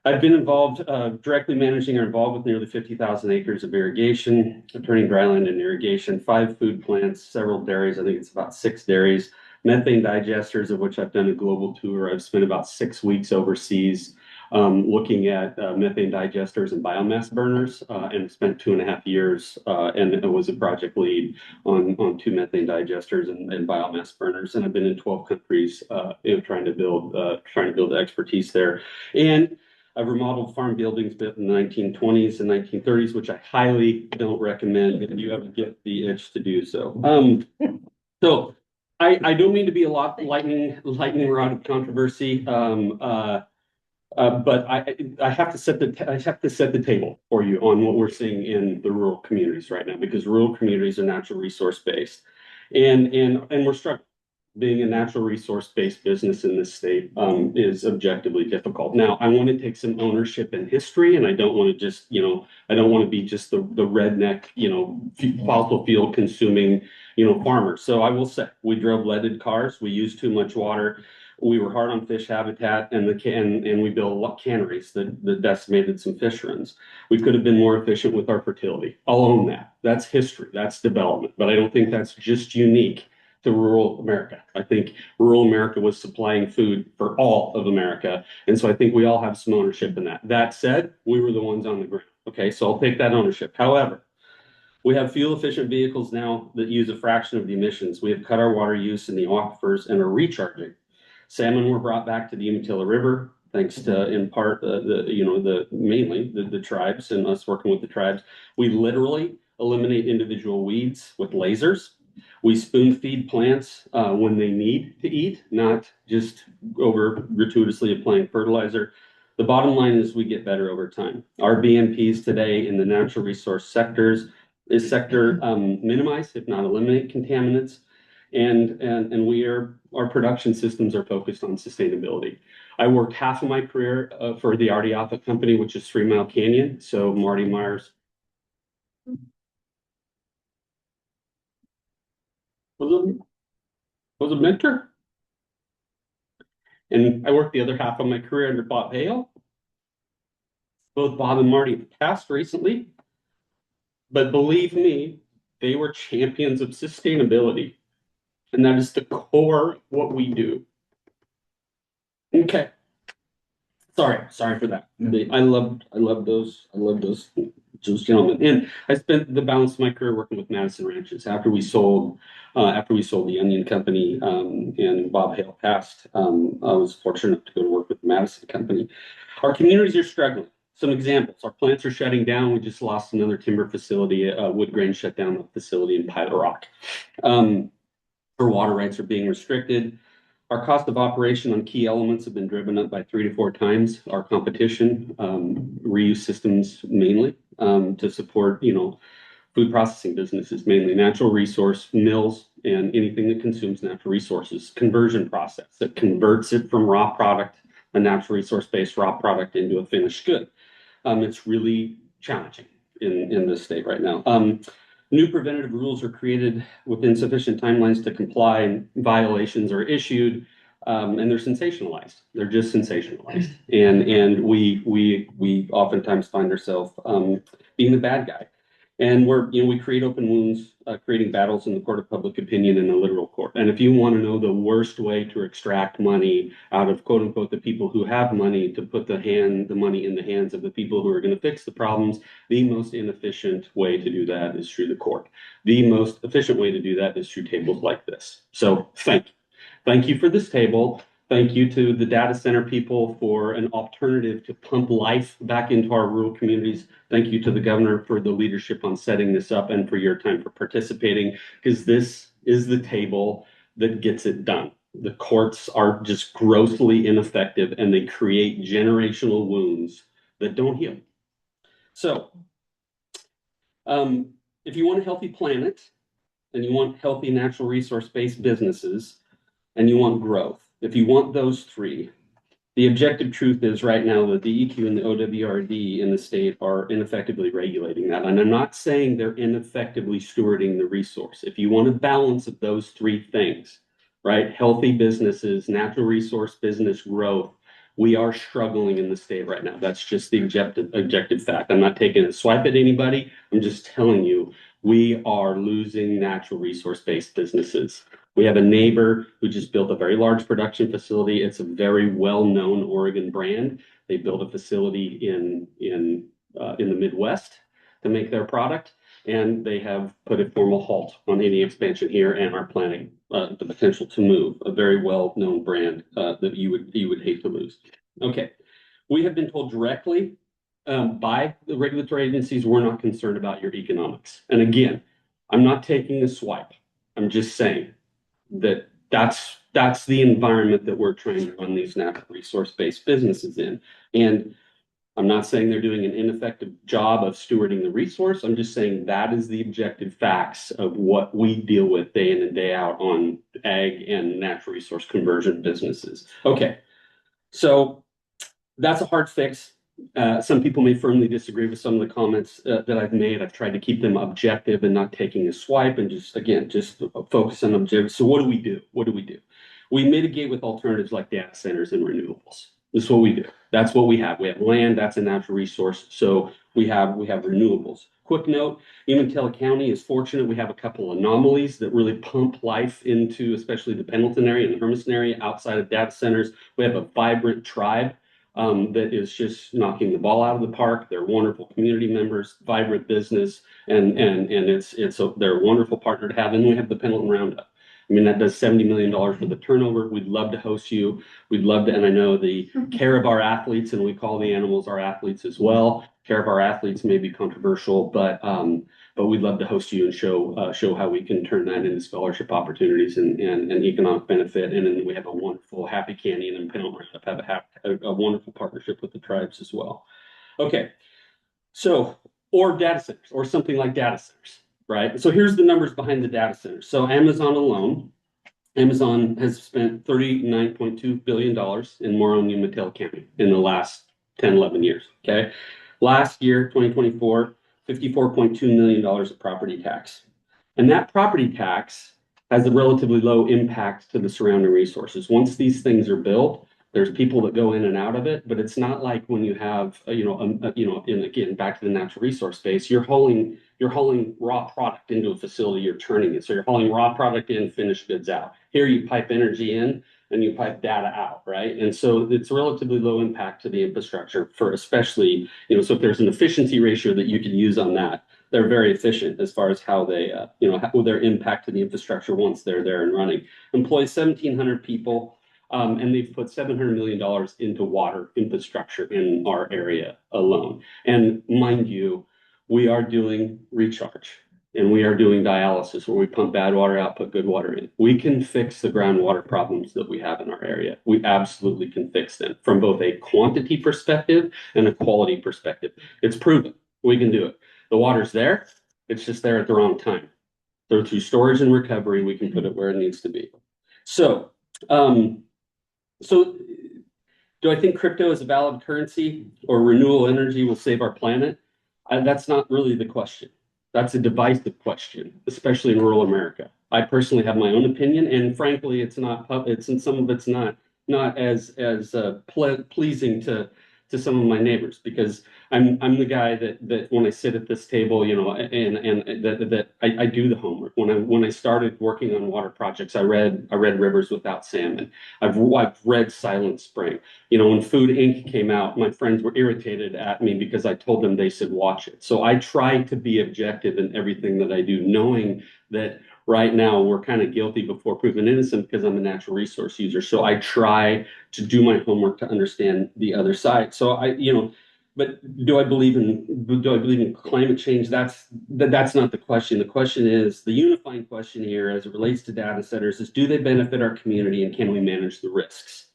I've been involved, directly managing or involved with nearly 50,000 acres of irrigation, turning dryland into irrigation, 5 food plants, several dairies. I think it's about 6 dairies, methane digesters, of which I've done a global tour. I've spent about 6 weeks overseas looking at methane digesters and biomass burners, and spent 2.5 years and I was a project lead on 2 methane digesters and biomass burners. And I've been in 12 countries, trying to build the expertise there. And I've remodeled farm buildings built in the 1920s and 1930s, which I highly don't recommend if you ever get the itch to do so. So I don't mean to be a lot lightning rod of controversy, but I have to set the table for you on what we're seeing in the rural communities right now, because rural communities are natural resource based, and we're struggling. Being a natural resource-based business in this state is objectively difficult. Now, I want to take some ownership in history, and I don't want to just, I don't want to be just the redneck, fossil fuel consuming, farmer. So I will say, we drove leaded cars, we used too much water, we were hard on fish habitat, and we built canneries that decimated some fish runs. We could have been more efficient with our fertility. I'll own that. That's history. That's development. But I don't think that's just unique to rural America. I think rural America was supplying food for all of America. And so I think we all have some ownership in that. That said, we were the ones on the ground. Okay, so I'll take that ownership. However, we have fuel efficient vehicles now that use a fraction of the emissions. We have cut our water use in the aquifers and are recharging. Salmon were brought back to the Umatilla River, thanks to, in part, mainly the tribes and us working with the tribes. We literally eliminate individual weeds with lasers. We spoon feed plants when they need to eat, not just gratuitously applying fertilizer. The bottom line is we get better over time. Our BMPs today in the natural resource sector minimize, if not eliminate, contaminants, and our production systems are focused on sustainability. I worked half of my career for the Ardiatha company, which is 3 Mile Canyon. So Marty Myers. Was a mentor. And I worked the other half of my career under Bob Hale. Both Bob and Marty have passed recently. But believe me, they were champions of sustainability. And that is the core of what we do. Okay. Sorry for that. I loved those gentlemen. And I spent the balance of my career working with Madison Ranches. After we sold the Onion Company, and Bob Hale passed, I was fortunate enough to go to work with the Madison Company. Our communities are struggling. Some examples: our plants are shutting down. We just lost another timber facility. Wood Grain shut down the facility in Pilot Rock. Our water rights are being restricted. Our cost of operation on key elements have been driven up by 3 to 4 times our competition. Reuse systems mainly to support, food processing businesses, mainly natural resource mills and anything that consumes natural resources. Conversion process that converts it from raw product, a natural resource-based raw product, into a finished good. It's really challenging in this state right now. New preventative rules are created with insufficient timelines to comply, and violations are issued, and they're sensationalized. They're just sensationalized, and we oftentimes find ourselves being the bad guy, and we create open wounds, creating battles in the court of public opinion in a literal court. And if you want to know the worst way to extract money out of quote unquote the people who have money, to put the money in the hands of the people who are going to fix the problems, the most inefficient way to do that is through the court. The most efficient way to do that is through tables like this. So thank you for this table. Thank you to the data center people for an alternative to pump life back into our rural communities. Thank you to the governor for the leadership on setting this up, and for your time for participating, because this is the table that gets it done. The courts are just grossly ineffective, and they create generational wounds that don't heal. So, if you want a healthy planet, and you want healthy natural resource-based businesses, and you want growth, if you want those 3, The objective truth is right now that the EQ and the OWRD in the state are ineffectively regulating that. And I'm not saying they're ineffectively stewarding the resource. If you want a balance of those three things, right? Healthy businesses, natural resource business growth, we are struggling in the state right now. That's just the objective fact. I'm not taking a swipe at anybody. I'm just telling you, we are losing natural resource-based businesses. We have a neighbor who just built a very large production facility. It's a very well-known Oregon brand. They built a facility in the Midwest to make their product, and they have put a formal halt on any expansion here and are planning the potential to move. A very well-known brand that you would hate to lose. Okay, we have been told directly by the regulatory agencies, we're not concerned about your economics. And again, I'm not taking a swipe. I'm just saying that that's the environment that we're trying to run these natural resource-based businesses in. And I'm not saying they're doing an ineffective job of stewarding the resource. I'm just saying that is the objective facts of what we deal with day in and day out on ag and natural resource conversion businesses. Okay, so that's a hard fix. Some people may firmly disagree with some of the comments that I've made. I've tried to keep them objective and not taking a swipe and just focus on objective. So what do we do? What do we do? We mitigate with alternatives like data centers and renewables. That's what we do. That's what we have. We have land, that's a natural resource. So we have renewables. Quick note, Umatilla County is fortunate. We have a couple anomalies that really pump life into, especially the Pendleton area and the Hermiston area outside of data centers. We have a vibrant tribe that is just knocking the ball out of the park. They're wonderful community members, vibrant business, and they're a wonderful partner to have. And we have the Pendleton Roundup. I mean, that does $70 million for the turnover. We'd love to host you. We'd love to, and I know the care of our athletes, and we call the animals our athletes as well. Care of our athletes may be controversial, but we'd love to host you and show how we can turn that into scholarship opportunities and economic benefit. And then we have a wonderful Happy Canyon and Pendleton Roundup have a wonderful partnership with the tribes as well. Okay, so or data centers or something like data centers. Right. So here's the numbers behind the data centers. So Amazon alone, Amazon has spent $39.2 billion in Moron, Umatilla County in the last 10, 11 years. Okay. Last year, 2024, $54.2 million of property tax. And that property tax has a relatively low impact to the surrounding resources. Once these things are built, there's people that go in and out of it, but it's not like when you have, and again, back to the natural resource space, you're hauling raw product into a facility, you're turning it. So you're hauling raw product in, finished goods out. Here you pipe energy in and you pipe data out, right? And so it's relatively low impact to the infrastructure for especially, so if there's an efficiency ratio that you can use on that, they're very efficient as far as how they, how their impact to the infrastructure once they're there and running. Employs 1,700 people. And they've put $700 million into water infrastructure in our area alone. And mind you, we are doing recharge and we are doing dialysis where we pump bad water out, put good water in. We can fix the groundwater problems that we have in our area. We absolutely can fix them from both a quantity perspective and a quality perspective. It's proven we can do it. The water's there. It's just there at the wrong time. So through storage and recovery, we can put it where it needs to be. So do I think crypto is a valid currency or renewable energy will save our planet? That's not really the question. That's a divisive question, especially in rural America. I personally have my own opinion, and frankly, it's not. Some of it's not as pleasing to some of my neighbors because I'm the guy that when I sit at this table, and that I do the homework. When I started working on water projects, I read Rivers Without Salmon. I've read Silent Spring. When Food Inc. came out, my friends were irritated at me because I told them they should watch it. So I try to be objective in everything that I do, knowing that right now we're kind of guilty before proven innocent because I'm a natural resource user. So I try to do my homework to understand the other side. So but do I believe in climate change? That's not the question. The question is, the unifying question here as it relates to data centers is, do they benefit our community and can we manage the risks?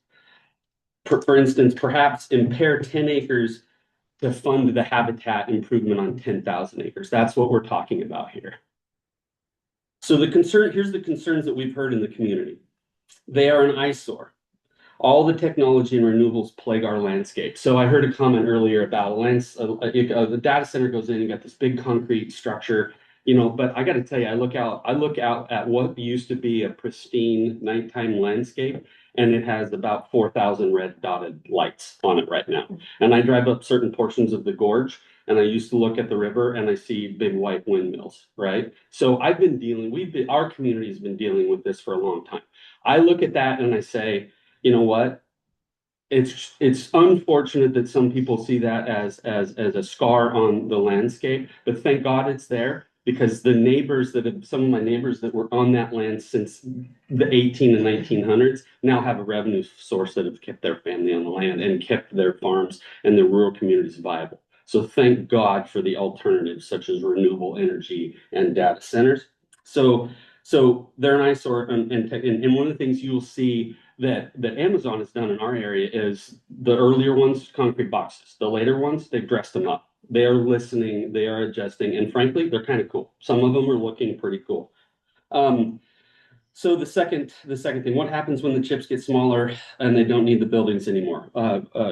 For instance, perhaps impair 10 acres to fund the habitat improvement on 10,000 acres. That's what we're talking about here. So here's the concerns that we've heard in the community. They are an eyesore. all the technology and renewables plague our landscape. So I heard a comment earlier about the data center goes in, you got this big concrete structure, but I got to tell you, I look out at what used to be a pristine nighttime landscape, and it has about 4,000 red dotted lights on it right now. And I drive up certain portions of the gorge, and I used to look at the river and I see big white windmills, right? So our community has been dealing with this for a long time. I look at that and I say, you know what? It's unfortunate that some people see that as a scar on the landscape, but thank God it's there, because some of my neighbors that were on that land since the 18 and 1900s now have a revenue source that have kept their family on the land and kept their farms and their rural communities viable. So thank God for the alternatives such as renewable energy and data centers. So they're an eyesore, and one of the things you'll see that Amazon has done in our area is the earlier ones, concrete boxes. The later ones, they've dressed them up. They are listening, they are adjusting, and frankly, they're kind of cool. Some of them are looking pretty cool. So the second thing, what happens when the chips get smaller and they don't need the buildings anymore?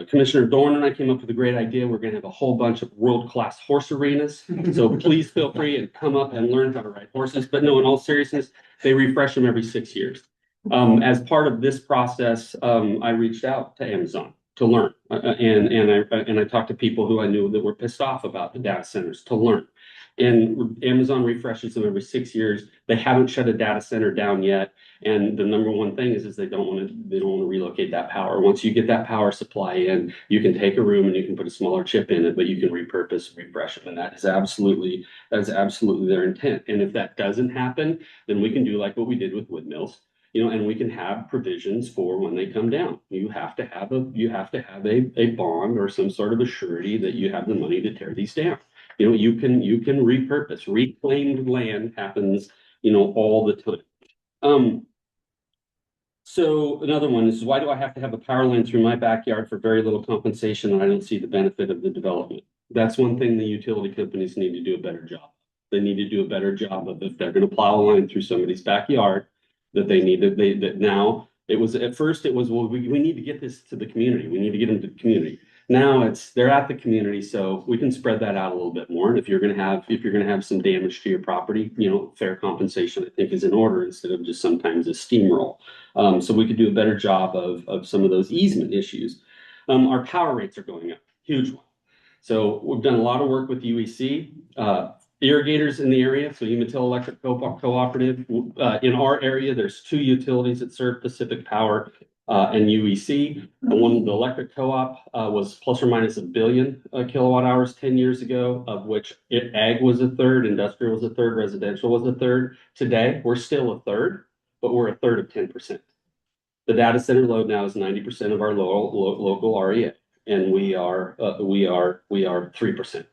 Commissioner Dorn and I came up with a great idea. We're going to have a whole bunch of world-class horse arenas. So please feel free and come up and learn how to ride horses. But no, in all seriousness, they refresh them every 6 years. As part of this process, I reached out to Amazon to learn, and I talked to people who I knew that were pissed off about the data centers to learn. And Amazon refreshes them every 6 years. They haven't shut a data center down yet. And the number one thing is they don't want to relocate that power. Once you get that power supply in, you can take a room and you can put a smaller chip in it, but you can repurpose, refresh them. And that is absolutely their intent. And if that doesn't happen, then we can do like what we did with windmills, and we can have provisions for when they come down. You have to have a bond or some sort of a surety that you have the money to tear these down. You can repurpose. Reclaimed land happens, all the time. So another one is, why do I have to have a power line through my backyard for very little compensation and I don't see the benefit of the development? That's one thing the utility companies need to do a better job. They need to do a better job of, if they're going to plow a line through somebody's backyard, now it was, at first it was, well, we need to get this to the community. We need to get them to the community. Now they're at the community, so we can spread that out a little bit more. And if you're going to have some damage to your property, fair compensation, I think, is in order instead of just sometimes a steamroll. So we could do a better job of some of those easement issues. Our power rates are going up, huge one. So we've done a lot of work with UEC, irrigators in the area. So Umatilla Electric Cooperative. In our area, there's 2 utilities that serve Pacific Power and UEC. The electric co-op was plus or minus 1 billion kilowatt hours 10 years ago, of which ag was a third, industrial was a third, residential was a third. Today, we're still a third, but we're a third of 10%. The data center load now is 90% of our local REA, and we are 3%.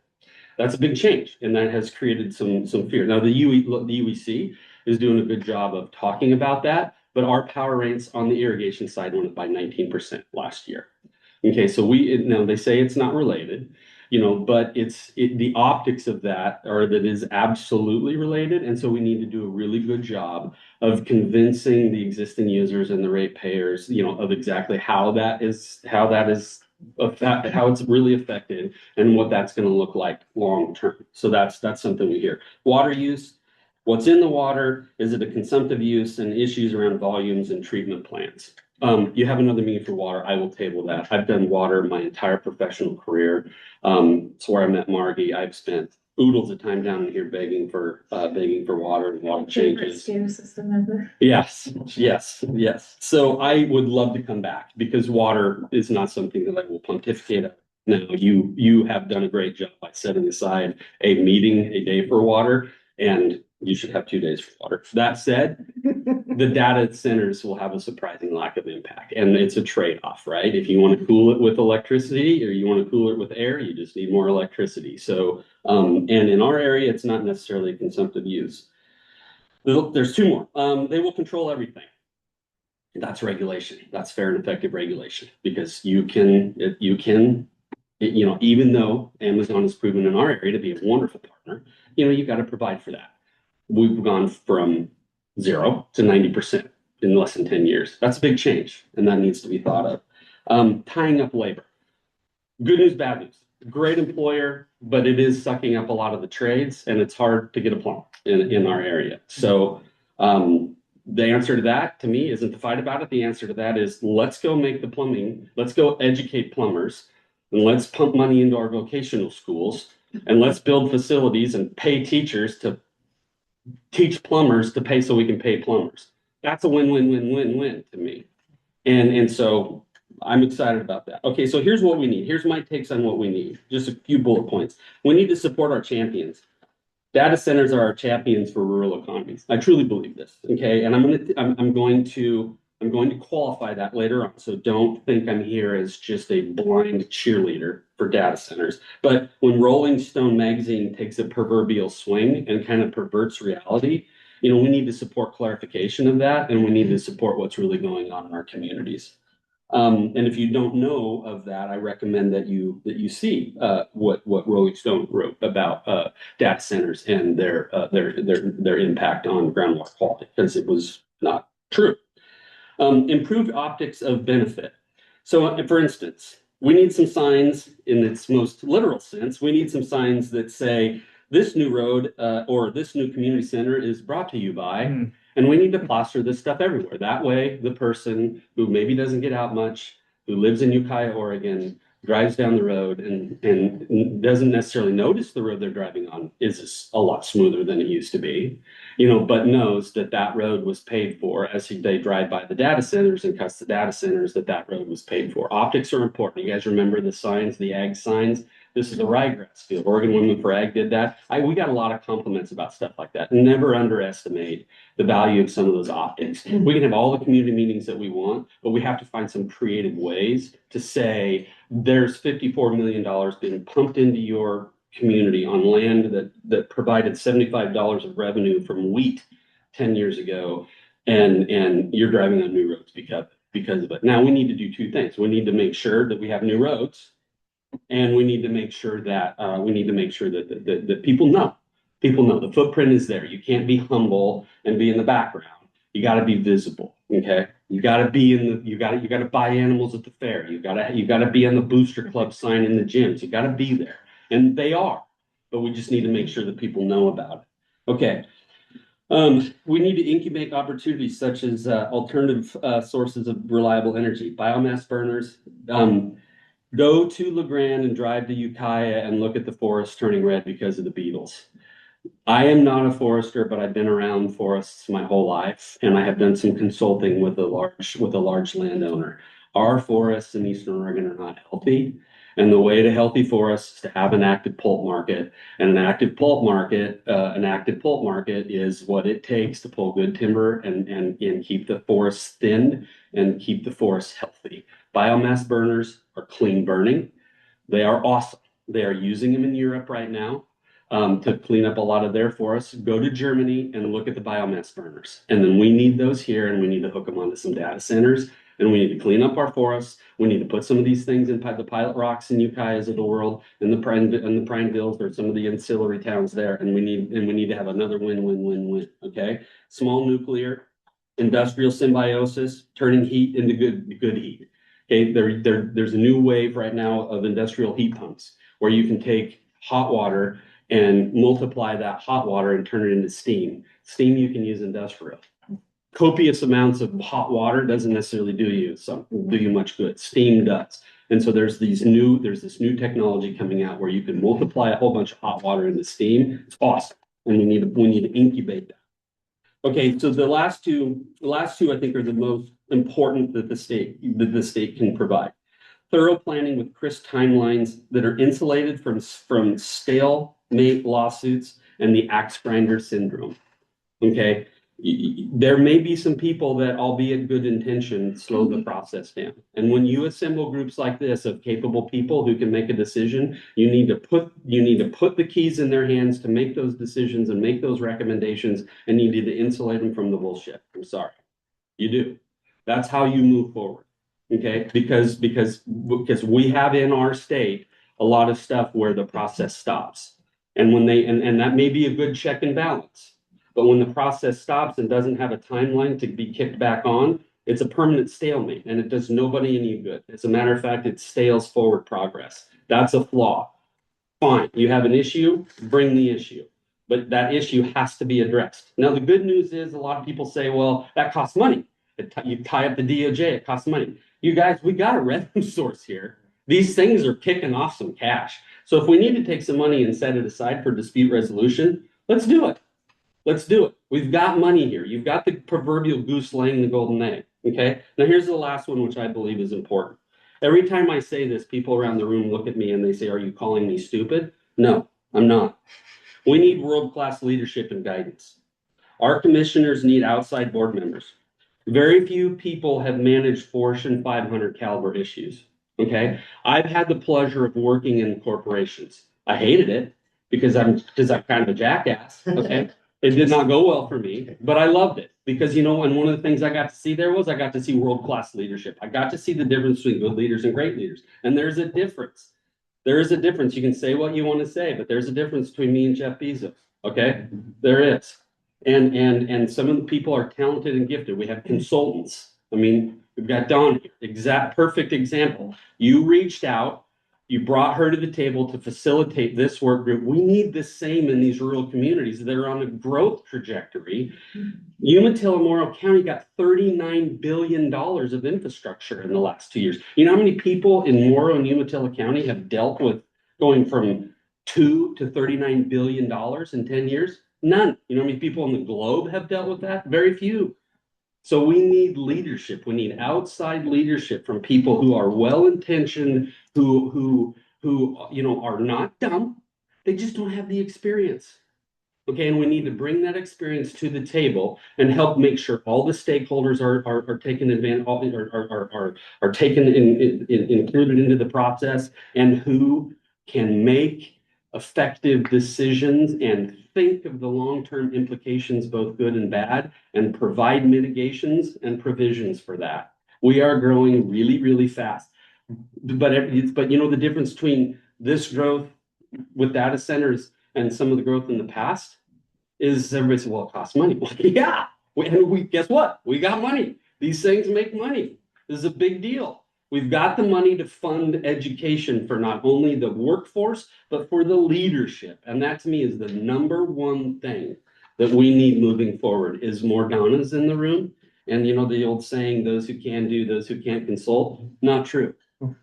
That's a big change, and that has created some fear. Now, the UEC is doing a good job of talking about that, but our power rates on the irrigation side went up by 19% last year. Okay, so they say it's not related, but the optics of that is absolutely related, and so we need to do a really good job of convincing the existing users and the ratepayers, of exactly how it's really affected and what that's going to look like long term. So that's something we hear. Water use. What's in the water? Is it a consumptive use, and issues around volumes and treatment plants? You have another meeting for water. I will table that. I've done water my entire professional career. It's where I met Margie. I've spent oodles of time down in here begging for water and water changes. System ever. Yes. So I would love to come back, because water is not something that I will pontificate on. Now, you have done a great job by setting aside a day for water, and you should have 2 days for water. That said, the data centers will have a surprising lack of impact, and it's a trade-off, right? If you want to cool it with electricity or you want to cool it with air, you just need more electricity. So, and in our area, it's not necessarily a consumptive use. There's 2 more. They will control everything. That's regulation. That's fair and effective regulation, because even though Amazon has proven in our area to be a wonderful partner, you got to provide for that. We've gone from 0 to 90%. in less than 10 years. That's a big change, and that needs to be thought of. Tying up labor. Good news, bad news. Great employer, but it is sucking up a lot of the trades, and it's hard to get a plumber in our area. So the answer to that, to me, isn't to fight about it. The answer to that is let's go make the plumbing, let's go educate plumbers, and let's pump money into our vocational schools, and let's build facilities and pay teachers to teach plumbers to pay so we can pay plumbers. That's a win-win-win-win-win to me. And so I'm excited about that. Okay, so here's what we need. Here's my takes on what we need. Just a few bullet points. We need to support our champions. Data centers are our champions for rural economies. I truly believe this. Okay, and I'm going to qualify that later on. So don't think I'm here as just a blind cheerleader for data centers. But when Rolling Stone magazine takes a proverbial swing and kind of perverts reality, we need to support clarification of that, and we need to support what's really going on in our communities. And if you don't know of that, I recommend that you see what Rolling Stone wrote about data centers and their impact on groundwater quality, because it was not true. Improved optics of benefit. So, for instance, we need some signs in its most literal sense. We need some signs that say this new road or this new community center is brought to you by. And we need to plaster this stuff everywhere. That way, the person who maybe doesn't get out much, who lives in Ukiah, Oregon, drives down the road and doesn't necessarily notice the road they're driving on is a lot smoother than it used to be, but knows that that road was paid for as they drive by the data centers and cuts the data centers that road was paid for. Optics are important. You guys remember the signs, the ag signs? This is a ryegrass field. Oregon Women for Ag did that. We got a lot of compliments about stuff like that. Never underestimate the value of some of those optics. We can have all the community meetings that we want, but we have to find some creative ways to say there's $54 million being pumped into your community on land that provided $75 of revenue from wheat 10 years ago, and you're driving on new roads because of it. Now we need to do two things. We need to make sure that we have new roads, and we need to make sure that that people know the footprint is there. You can't be humble and be in the background. You got to be visible. Okay, you got to be you got to buy animals at the fair. You got to be on the booster club sign in the gyms. You got to be there, and they are. But we just need to make sure that people know about it. Okay. We need to incubate opportunities such as alternative sources of reliable energy, biomass burners. Go to LeGrand and drive to Ukiah and look at the forest turning red because of the beetles. I am not a forester, but I've been around forests my whole life, and I have done some consulting with a large landowner. Our forests in Eastern Oregon are not healthy, and the way to healthy forests is to have an active pulp market. And an active pulp market is what it takes to pull good timber and keep the forests thinned and keep the forests healthy. Biomass burners are clean burning. They are awesome. They are using them in Europe right now to clean up a lot of their forests. Go to Germany and look at the biomass burners. And then we need those here, and we need to hook them onto some data centers, and we need to clean up our forests. We need to put some of these things in the Pilot Rocks and Ukiahs of the world, and the Prinevilles or some of the ancillary towns there. And we need to have another win-win-win-win. Okay, small nuclear, industrial symbiosis, turning heat into good heat. Okay, there's a new wave right now of industrial heat pumps where you can take hot water and multiply that hot water and turn it into steam. Steam you can use industrial. Copious amounts of hot water doesn't necessarily do you much good. Steam does. And so there's this new technology coming out where you can multiply a whole bunch of hot water into steam. It's awesome. And we need to incubate that. Okay, so the last two I think are the most important that the state can provide. Thorough planning with crisp timelines that are insulated from stalemate lawsuits and the axe grinder syndrome. Okay, there may be some people that, albeit good intention, slow the process down. And when you assemble groups like this of capable people who can make a decision, you need to put the keys in their hands to make those decisions and make those recommendations, and you need to insulate them from the bullshit. I'm sorry, you do. That's how you move forward. Okay, because we have in our state a lot of stuff where the process stops, and when and that may be a good check and balance. But when the process stops and doesn't have a timeline to be kicked back on, it's a permanent stalemate and it does nobody any good. As a matter of fact, it stales forward progress. That's a flaw. Fine, you have an issue, bring the issue. But that issue has to be addressed. Now, the good news is a lot of people say, well, that costs money. You tie up the DOJ, it costs money. You guys, we got a revenue source here. These things are kicking off some cash. So if we need to take some money and set it aside for dispute resolution, let's do it. Let's do it. We've got money here. You've got the proverbial goose laying the golden egg. Okay. Now here's the last one, which I believe is important. Every time I say this, people around the room look at me and they say, are you calling me stupid? No, I'm not. We need world-class leadership and guidance. Our commissioners need outside board members. Very few people have managed Fortune 500 caliber issues. Okay. I've had the pleasure of working in corporations. I hated it because I'm kind of a jackass. Okay. It did not go well for me, but I loved it because, and one of the things I got to see I got to see world-class leadership. I got to see the difference between good leaders and great leaders. And there's a difference. There is a difference. You can say what you want to say, but there's a difference between me and Jeff Bezos. Okay. There is. And some of the people are talented and gifted. We have consultants. I mean, we've got Dawn here, perfect example. You reached out, you brought her to the table to facilitate this work group. We need the same in these rural communities that are on a growth trajectory. Umatilla and Morrow County got $39 billion of infrastructure in the last 2 years. You know how many people in Morrow and Umatilla County have dealt with going from $2 to $39 billion in 10 years? None. You know how many people in the globe have dealt with that? Very few. So we need leadership. We need outside leadership from people who are well-intentioned, who are not dumb. They just don't have the experience. Okay, and we need to bring that experience to the table and help make sure all the stakeholders are taken advantage, are taken included into the process, and who can make effective decisions and think of the long-term implications, both good and bad, and provide mitigations and provisions for that. We are growing really, really fast. But the difference between this growth with data centers and some of the growth in the past is everybody says, well, it costs money. Well, yeah. Guess what? We got money. These things make money. This is a big deal. We've got the money to fund education for not only the workforce, but for the leadership. And that to me is the number one thing that we need moving forward is more Donnas in the room. And the old saying, those who can do, those who can't consult, not true.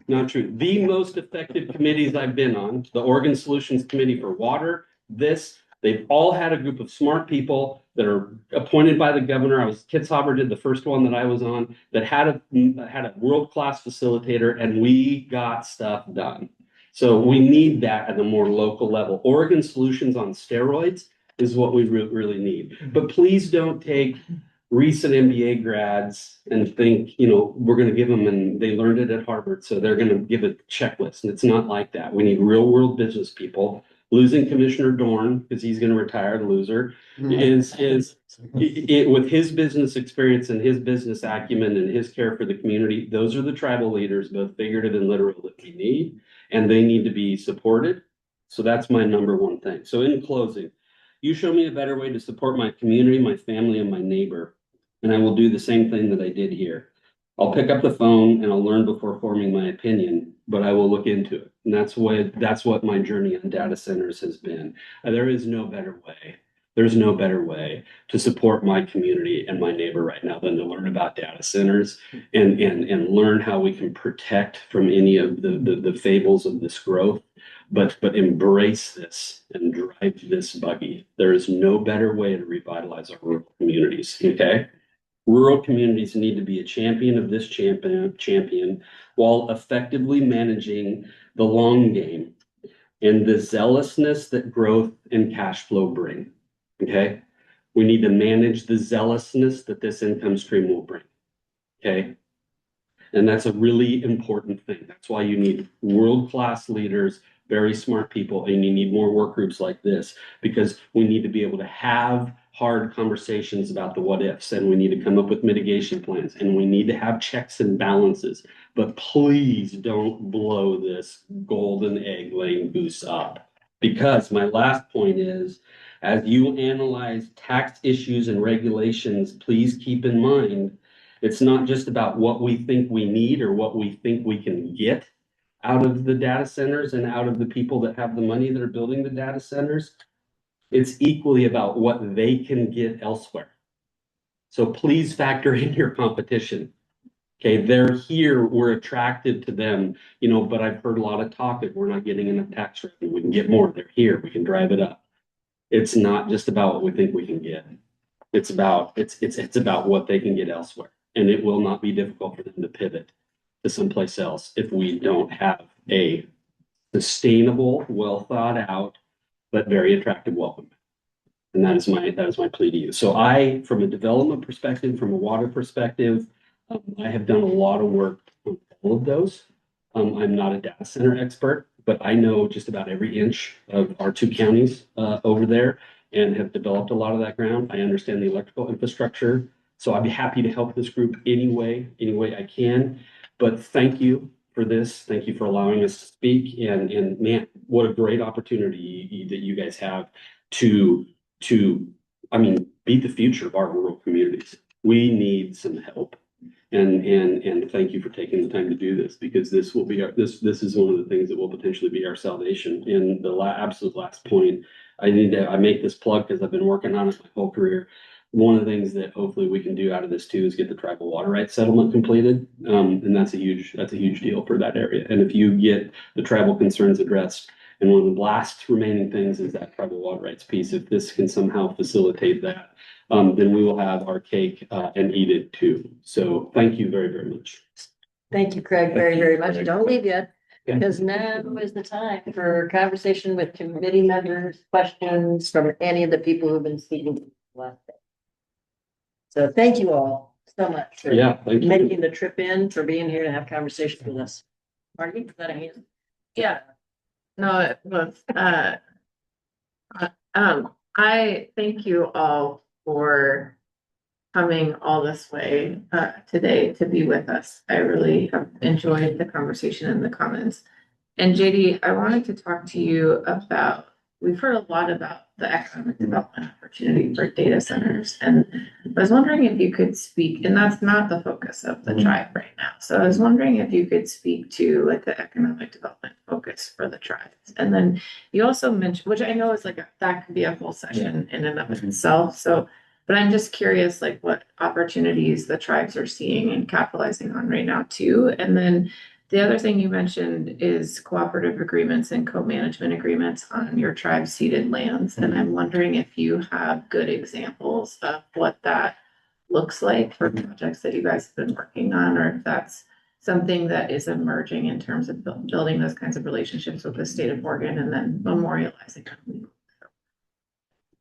Not true. The most effective committees I've been on, the Oregon Solutions Committee for Water, they've all had a group of smart people that are appointed by the governor. Kitzhaber did the first one that I was on that had a world-class facilitator, and we got stuff done. So we need that at a more local level. Oregon Solutions on steroids is what we really need. But please don't take recent MBA grads and think, we're going to give them, and they learned it at Harvard, so they're going to give a checklist. And it's not like that. We need real world business people. Losing Commissioner Dorn, because he's going to retire, the loser, with his business experience and his business acumen and his care for the community. Those are the tribal leaders, both figurative and literal, that we need, and they need to be supported. So that's my number one thing. So in closing, you show me a better way to support my community, my family, and my neighbor, and I will do the same thing that I did here. I'll pick up the phone and I'll learn before forming my opinion, but I will look into it. And that's what my journey on data centers has been. There is no better way. There's no better way to support my community and my neighbor right now than to learn about data centers and learn how we can protect from any of the fables of this growth, but embrace this and drive this buggy. There is no better way to revitalize our rural communities. Okay. Rural communities need to be a champion of this champion while effectively managing the long game and the zealousness that growth and cash flow bring. Okay. We need to manage the zealousness that this income stream will bring. Okay. And that's a really important thing. That's why you need world-class leaders, very smart people, and you need more work groups like this, because we need to be able to have hard conversations about the what ifs, and we need to come up with mitigation plans, and we need to have checks and balances. But please don't blow this golden egg laying goose up. Because my last point is, as you analyze tax issues and regulations, please keep in mind, it's not just about what we think we need or what we think we can get out of the data centers and out of the people that have the money that are building the data centers. It's equally about what they can get elsewhere. So please factor in your competition. Okay, they're here, we're attracted to them, but I've heard a lot of talk that we're not getting enough tax revenue. We can get more. They're here, we can drive it up. It's not just about what we think we can get. It's about what they can get elsewhere. And it will not be difficult for them to pivot to someplace else if we don't have a sustainable, well thought out, but very attractive welcome. And that is my plea to you. So from a development perspective, from a water perspective, I have done a lot of work on all of those. I'm not a data center expert, but I know just about every inch of our 2 counties over there and have developed a lot of that ground. I understand the electrical infrastructure. So I'd be happy to help this group any way I can. But thank you for this. Thank you for allowing us to speak. And man, what a great opportunity that you guys have to be the future of our rural communities. We need some help. And thank you for taking the time to do this, because this will be this is one of the things that will potentially be our salvation. And the absolute last point, I make this plug because I've been working on it my whole career. One of the things that hopefully we can do out of this too is get the tribal water rights settlement completed. And that's a huge deal for that area. And if you get the tribal concerns addressed, and one of the last remaining things is that tribal water rights piece, if this can somehow facilitate that, then we will have our cake and eat it too. So thank you very, very much. Thank you, Craig, very, very much. Don't leave yet, because now is the time for conversation with committee members, questions from any of the people who've been speaking last day. So thank you all so much for thank you. making the trip in, for being here to have conversations with us. Marty, is that a hand? Yeah. No, it was, I thank you all for coming all this way today to be with us. I really have enjoyed the conversation and the comments. And JD, I wanted to talk to you about, we've heard a lot about the economic development opportunity for data centers. And I was wondering if you could speak, and that's not the focus of the tribe right now. So I was wondering if you could speak to like the economic development focus for the tribes. And then you also mentioned, which I know is that could be a whole session in and of itself. So, but I'm just curious, like what opportunities the tribes are seeing and capitalizing on right now too. And then the other thing you mentioned is cooperative agreements and co-management agreements on your tribe ceded lands. And I'm wondering if you have good examples of what that looks like for projects that you guys have been working on, or if that's something that is emerging in terms of building those kinds of relationships with the state of Oregon and then memorializing them.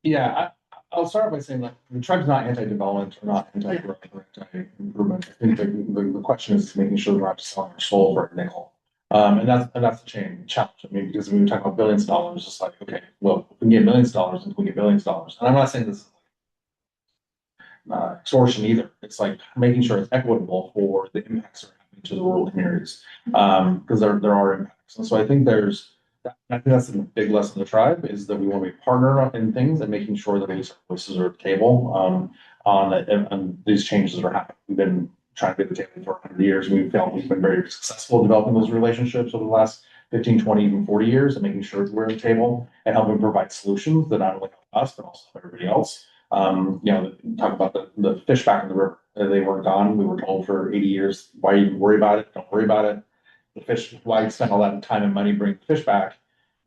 Yeah, I'll start by saying that the tribe's not anti-development or not anti-growth or anti-improvement. I think the question is making sure we're not just selling our soul for a nickel. And that's the challenge. I mean, because when we talk about billions of dollars, it's like, okay, well, if we can get millions of dollars, and we get billions of dollars. And I'm not saying this is extortion either. It's like making sure it's equitable for the impacts that are happening to the rural communities. Because there are impacts. And so I think I think that's the big lesson of the tribe, is that we want to be partner in things and making sure that these voices are at the table on these changes that are happening. We've been trying to be at the table for 100 years. We've been very successful developing those relationships over the last 15, 20, even 40 years, and making sure that we're at the table and helping provide solutions that not only help us, but also help everybody else. Talk about the fish back in the river. They were gone. We were told for 80 years, why even worry about it? Don't worry about it. The fish, why spend all that time and money bringing the fish back?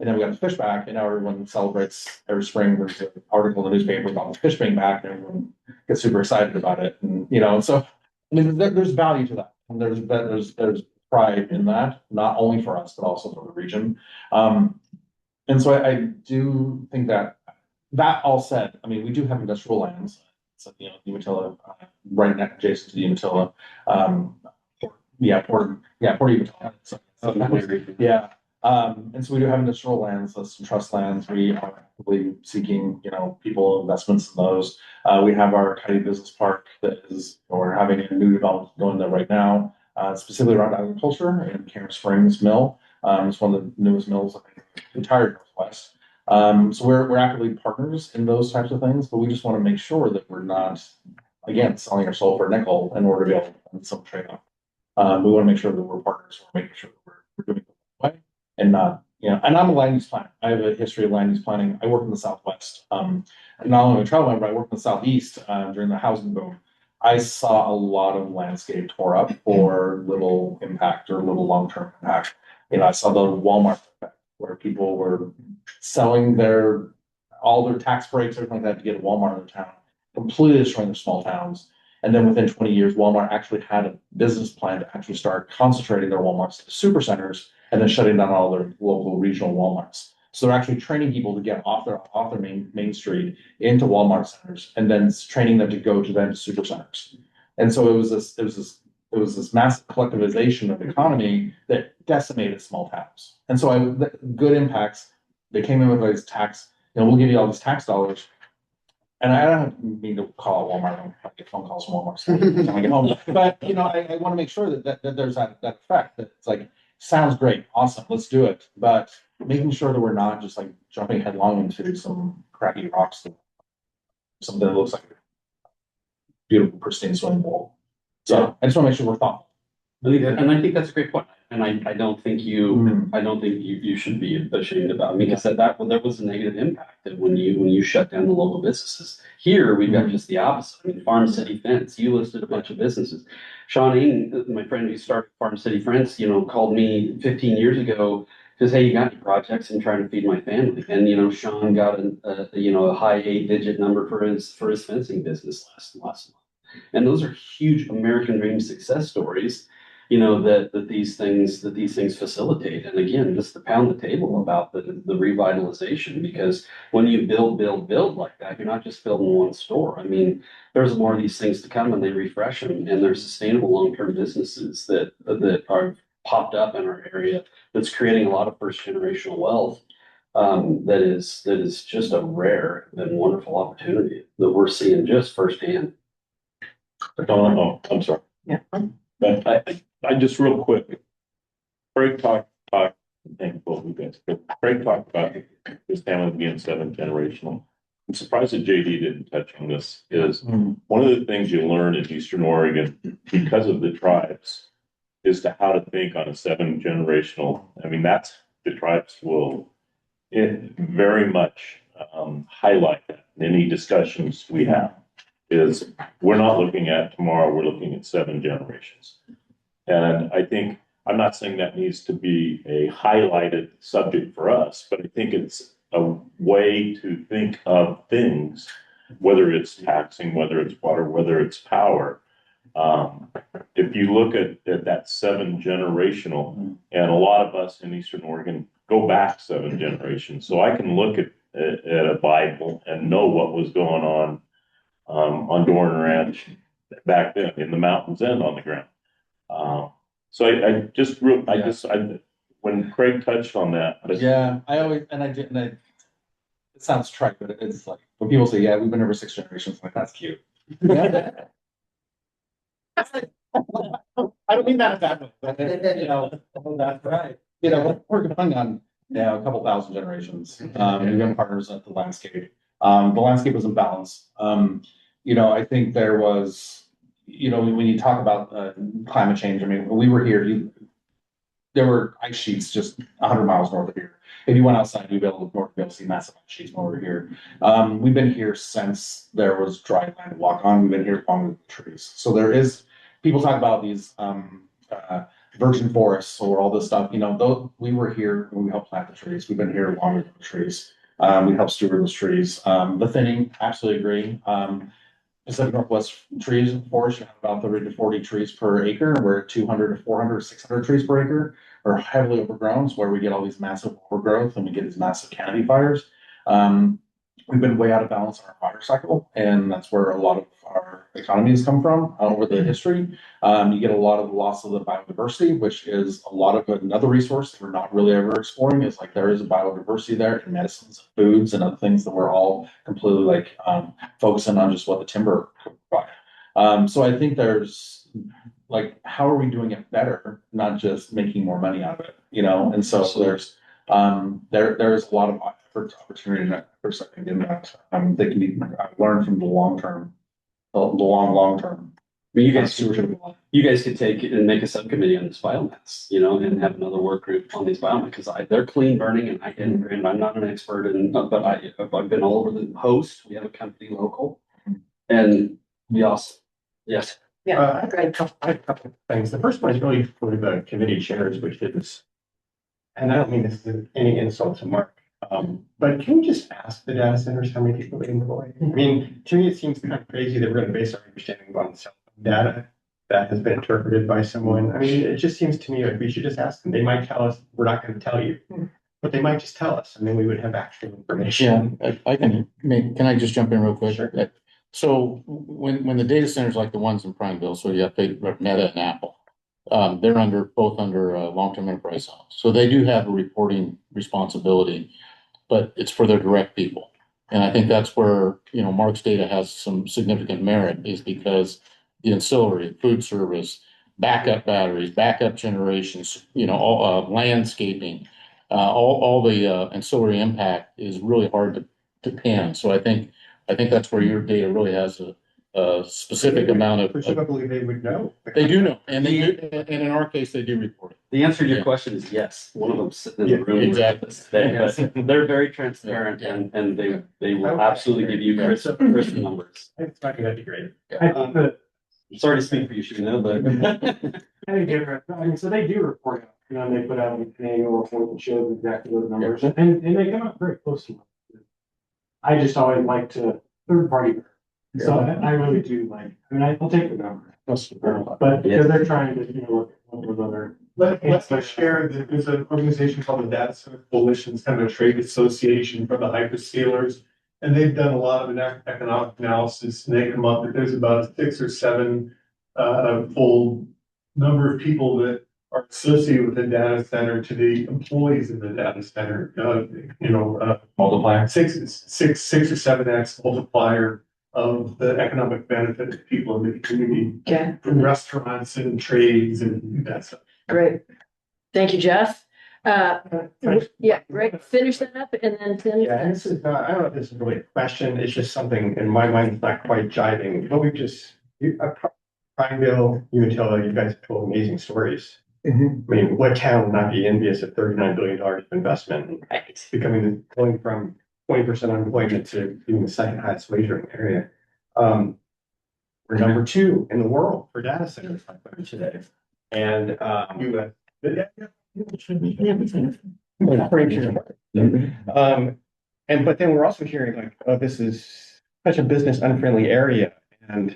And then we got the fish back, and now everyone celebrates every spring. There's an article in the newspaper about the fish being back, and everyone gets super excited about it. And so I mean, there's value to that. And there's pride in that, not only for us, but also for the region. And so I do think that all said, I mean, we do have industrial lands. So, Umatilla, right next adjacent to the Umatilla. Port Umatilla. Yeah. And so we do have industrial lands, some trust lands. We are actively seeking, people investments in those. We have our Coyote Business Park we're having a new development going there right now, specifically around agriculture in Cairn Springs Mill. It's one of the newest mills in the entire Northwest. So we're actively partners in those types of things, but we just want to make sure that we're not, again, selling our soul for a nickel in order to be able to find some trade-off. We want to make sure that we're partners, we're making sure that we're doing it the right way and not, and I'm a land use planner. I have a history of land use planning. I work in the Southwest. Not only a travel man, but I worked in the Southeast during the housing boom. I saw a lot of landscape tore up for little impact or little long-term impact. I saw the Walmart effect where people were selling all their tax breaks, everything like that to get a Walmart in the town, completely destroying their small towns. And then within 20 years, Walmart actually had a business plan to actually start concentrating their Walmarts to super centers and then shutting down all their local regional Walmarts. So they're actually training people to get off their main street into Walmart centers and then training them to go to super centers. And so it was this massive collectivization of the economy that decimated small towns. And so good impacts, they came in with these tax, we'll give you all these tax dollars. And I don't mean to call it Walmart, I get phone calls from Walmart when I get home. But I want to make sure that there's that effect, that it's like, sounds great, awesome, let's do it. But making sure that we're not just like jumping headlong into some crappy rocks, something that looks like a beautiful, pristine swimming pool. So I just want to make sure we're thoughtful. I think that's a great point. And I don't think you should be ashamed about it, because that there was a negative impact when you shut down the local businesses. Here we've got just the opposite. I mean, Farm City Fence, you listed a bunch of businesses. Sean Ing, my friend who started Farm City Fence, called me 15 years ago, says, "Hey, you got any projects? I'm trying to feed my family." And Sean got a high 8-digit number for his fencing business last month. And those are huge American dream success stories, that these things facilitate. And again, just to pound the table about the revitalization, because when you build like that, you're not just building one store. I mean, there's more of these things to come, and they refresh them, and there's sustainable long-term businesses that are popped up in our area that's creating a lot of first generational wealth. That is just a rare and wonderful opportunity that we're seeing just firsthand. Oh, I'm sorry. Yeah. I just real quick. Craig talked, thank both of you guys, but Craig talked about this family being 7 generational. I'm surprised that JD didn't touch on this. Is one of the things you learn in Eastern Oregon because of the tribes is to how to think on a 7 generational. I mean, that's the tribes will very much highlight that in any discussions we have. Is we're not looking at tomorrow, we're looking at 7 generations. And I think, I'm not saying that needs to be a highlighted subject for us, but I think it's a way to think of things, whether it's taxing, whether it's water, whether it's power. If you look at that 7 generational, and a lot of us in Eastern Oregon go back 7 generations. So I can look at a Bible and know what was going on Doran Ranch back then in the mountains and on the ground. So when Craig touched on that. It sounds trite, but it's like when people say, "Yeah, we've been over 6 generations," I'm like, that's cute. I don't mean that in that way, but that's right. We're going on a couple thousand generations. We've been partners at the landscape. The landscape was in balance. I think there was, when you talk about climate change, I mean, when we were here, there were ice sheets just 100 miles north of here. If you went outside, you'd be able to see massive ice sheets when we were here. We've been here since there was dry land to walk on. We've been here along with the trees. So people talk about these virgin forests or all this stuff. We were here when we helped plant the trees. We've been here along with the trees. We helped steward those trees. The thinning, absolutely agree. Pacific Northwest trees forest, you have about 30 to 40 trees per acre. We're at 200 to 400, 600 trees per acre. We're heavily overgrown, where we get all these massive overgrowth and we get these massive canopy fires. We've been way out of balance on our fire cycle, and that's where a lot of our economy has come from over the history. You get a lot of the loss of the biodiversity, which is a lot of another resource that we're not really ever exploring. Is like there is a biodiversity there in medicines, foods, and other things that we're all completely focusing on just what the timber provide. So I think there's how are we doing it better, not just making more money out of it, And so there's a lot of first opportunity, not first second impact. They can be learned from the long term, the long term. But you guys could take it and make a subcommittee on this biomass, and have another work group on these biomass, because they're clean burning and I'm not an expert in, but I've been all over the coast. We have a company local and be awesome. Yes. I have a couple of things. The first one is really for the committee chairs, which is, and I don't mean this is any insult to Mark, but can we just ask the data centers how many people they employ? I mean, to me, it seems kind of crazy that we're going to base our understanding on cell phone data that has been interpreted by someone. I mean, it just seems to me like we should just ask them. They might tell us, we're not going to tell you, but they might just tell us, and then we would have actual information. Yeah, can I just jump in real quick? Sure. So when the data centers like the ones in Prineville, so you have Meta and Apple, they're both under long-term enterprise zone. So they do have a reporting responsibility, but it's for their direct people. And I think that's where, Mark's data has some significant merit, is because the ancillary, food service, backup batteries, backup generations, all landscaping, all the ancillary impact is really hard to pin. So I think that's where your data really has a specific amount of. Presumably they would know. They do know, and they do, and in our case, they do report it. The answer to your question is yes. One of them sitting in the room. Exactly. But they're very transparent and they will absolutely give you crisp numbers. That'd be great. I think that, Sorry to speak for you, Shino, but. so they do report out, they put out an annual report that shows exactly those numbers, and they come out very close to them. I just always like to third party. So I really do I'll take the number. But because they're trying to, look at what those other. Let's share that there's an organization called the Data Center Coalition, it's kind of a trade association for the hyperscalers. And they've done a lot of economic analysis, and they come up that there's about a 6 or 7 fold number of people that are associated with the data center to the employees in the data center. Multiplier. Six or 7x multiplier of the economic benefit to people in the community. Okay, From restaurants and trades and that stuff. great. Thank you, Jeff. Yeah, right, finish that up and then Tim. Yeah, and this is not, I don't know if this is really a question, it's just something in my mind, it's not quite jiving, but Prineville, Umatilla, you guys have told amazing stories. I mean, what town would not be envious of $39 billion of investment? Right. Going from 20% unemployment to being the second highest wage earning area. We're number 2 in the world for data centers today. And, but then we're also hearing oh, this is such a business unfriendly area and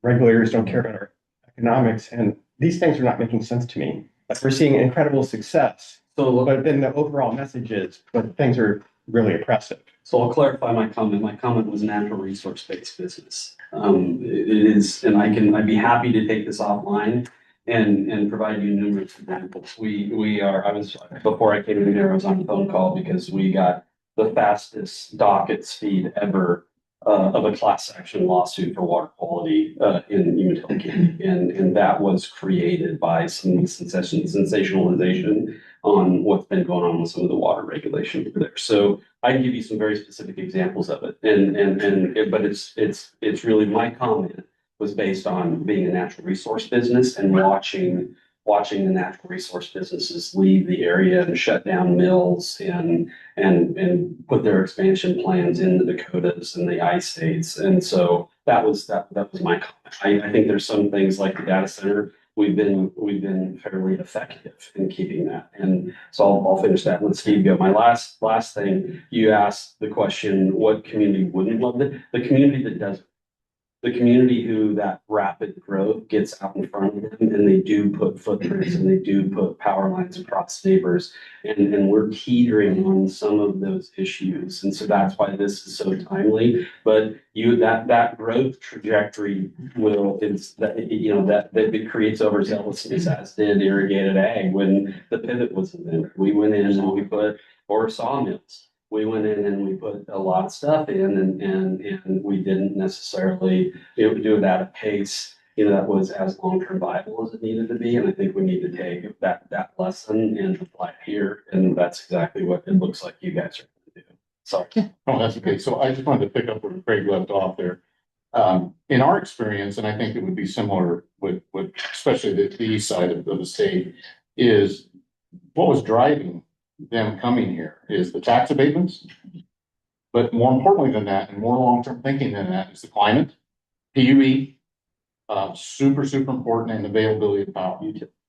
regulators don't care about our economics, and these things are not making sense to me. We're seeing incredible success, but then the overall message is, but things are really oppressive. So I'll clarify my comment. My comment was natural resource-based business. It is, and I'd be happy to take this offline and provide you numerous examples. Before I came in here, I was on a phone call because we got the fastest docket speed ever of a class action lawsuit for water quality in Umatilla County. And that was created by some sensationalization on what's been going on with some of the water regulation over there. So I can give you some very specific examples of it. But it's really, my comment was based on being a natural resource business and watching the natural resource businesses leave the area and shut down mills and put their expansion plans in the Dakotas and the I-states. And so that was my comment. I think there's some things like the data center, we've been fairly effective in keeping that. And so I'll finish that and let Steve go. My last thing, you asked the question, what community wouldn't love it? The community that doesn't. The community who that rapid growth gets out in front of them, and they do put footprints and they do put power lines across neighbors, and we're teetering on some of those issues. And so that's why this is so timely. But that growth trajectory that it creates overzealousness, as did irrigated ag when the pivot was invented. We went in and we put, or sawmills. We went in and we put a lot of stuff in and we didn't necessarily do it at a pace that was as long-term viable as it needed to be. And I think we need to take that lesson and apply it here. And that's exactly what it looks like you guys are going to do. So. Oh, that's okay. So I just wanted to pick up where Craig left off there. In our experience, and I think it would be similar with especially the east side of the state, is what was driving them coming here is the tax abatements. But more importantly than that, and more long-term thinking than that, is the climate, PUE, super important, and availability of power.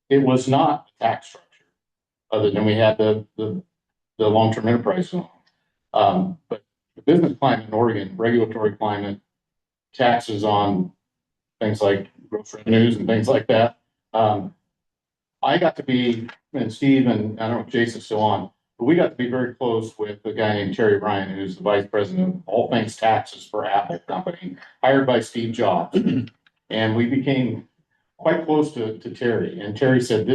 It was not the tax structure, other than we had the long-term enterprise zone. But the business climate in Oregon, regulatory climate, taxes on things like gross revenues and things like that. I got to be, and Steve, and I don't know if Jason's still on, but we got to be very close with a guy named Terry Ryan, who's the vice president of all things taxes for Apple Company, hired by Steve Jobs. And we became quite close to Terry. And Terry said,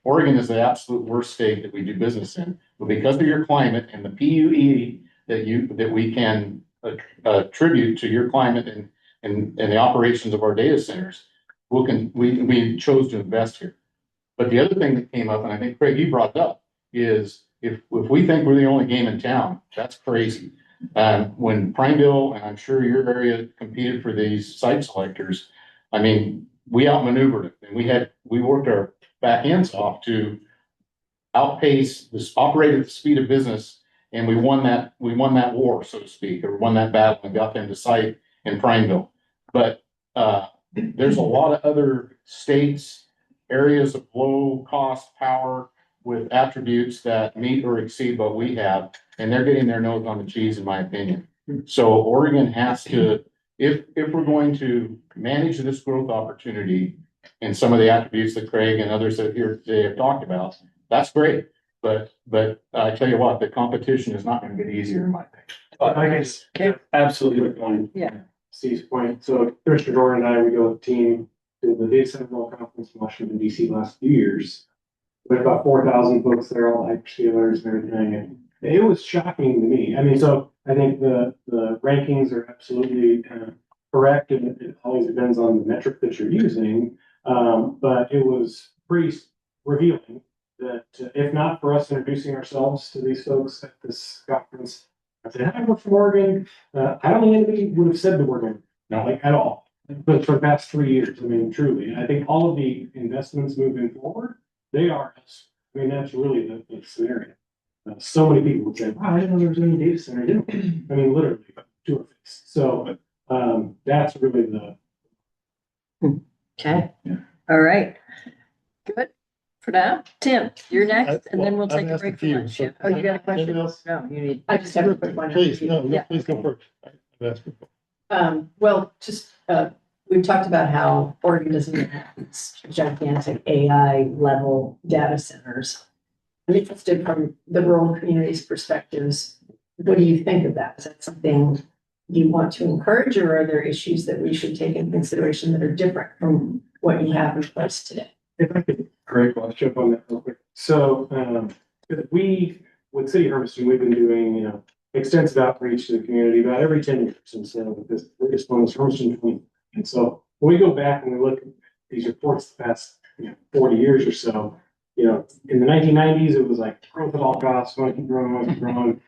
Oregon is the absolute worst state that we do business in. But because of your climate and the PUE that we can attribute to your climate and the operations of our data centers, we chose to invest here. But the other thing that came up, and I think Craig, you brought it up, is if we think we're the only game in town, that's crazy. When Prineville, and I'm sure your area, competed for these site selectors, I mean, we outmaneuvered it, and we worked our back ends off to outpace this, operate at the speed of business, and we won that war, so to speak, or won that battle and got them to site in Prineville. But there's a lot of other states, areas of low cost power with attributes that meet or exceed what we have, and they're getting their nose on the cheese, in my opinion. So Oregon has to, if we're going to manage this growth opportunity and some of the attributes that Craig and others that here today have talked about, that's great. But I tell you what, the competition is not going to get easier, in my opinion. I guess, absolutely good point. Yeah. Steve's point. So Commissioner Doran and I, we go with the team to the Data Center World Conference in Washington, DC last few years. We had about 4,000 folks there, all the hyperscalers and everything. And it was shocking to me. I mean, so I think the rankings are absolutely correct, and it always depends on the metric that you're using. But it was pretty revealing that if not for us introducing ourselves to these folks at this conference, I said, I work from Oregon. I don't think anybody would have said the word Oregon, like at all. But for the past 3 years, I mean, truly, and I think all of the investments moving forward, they are. I mean, that's really the scenario. So many people would say, "Wow, I didn't know there was any data center." I mean, literally, to a face. So that's really the. Okay. All right. Good. For now, Tim, you're next, and then we'll take a break for lunch. Yeah. Oh, you got a question? No, you need. I just have a quick one. Please, Yeah. please go first. Well, just, we've talked about how Oregon doesn't even have these gigantic AI level data centers. I'm interested from the rural communities' perspectives. What do you think of that? Is that something you want to encourage, or are there issues that we should take into consideration that are different from what you have in place today? If I could, Greg, I'll jump on that real quick. So we, with City of Hermiston, we've been doing, extensive outreach to the community about every 10 years. And so this latest one was Hermiston 20. And so when we go back and we look at these reports the past 40 years or so, in the 1990s, it was like growth at all costs, want to keep growing.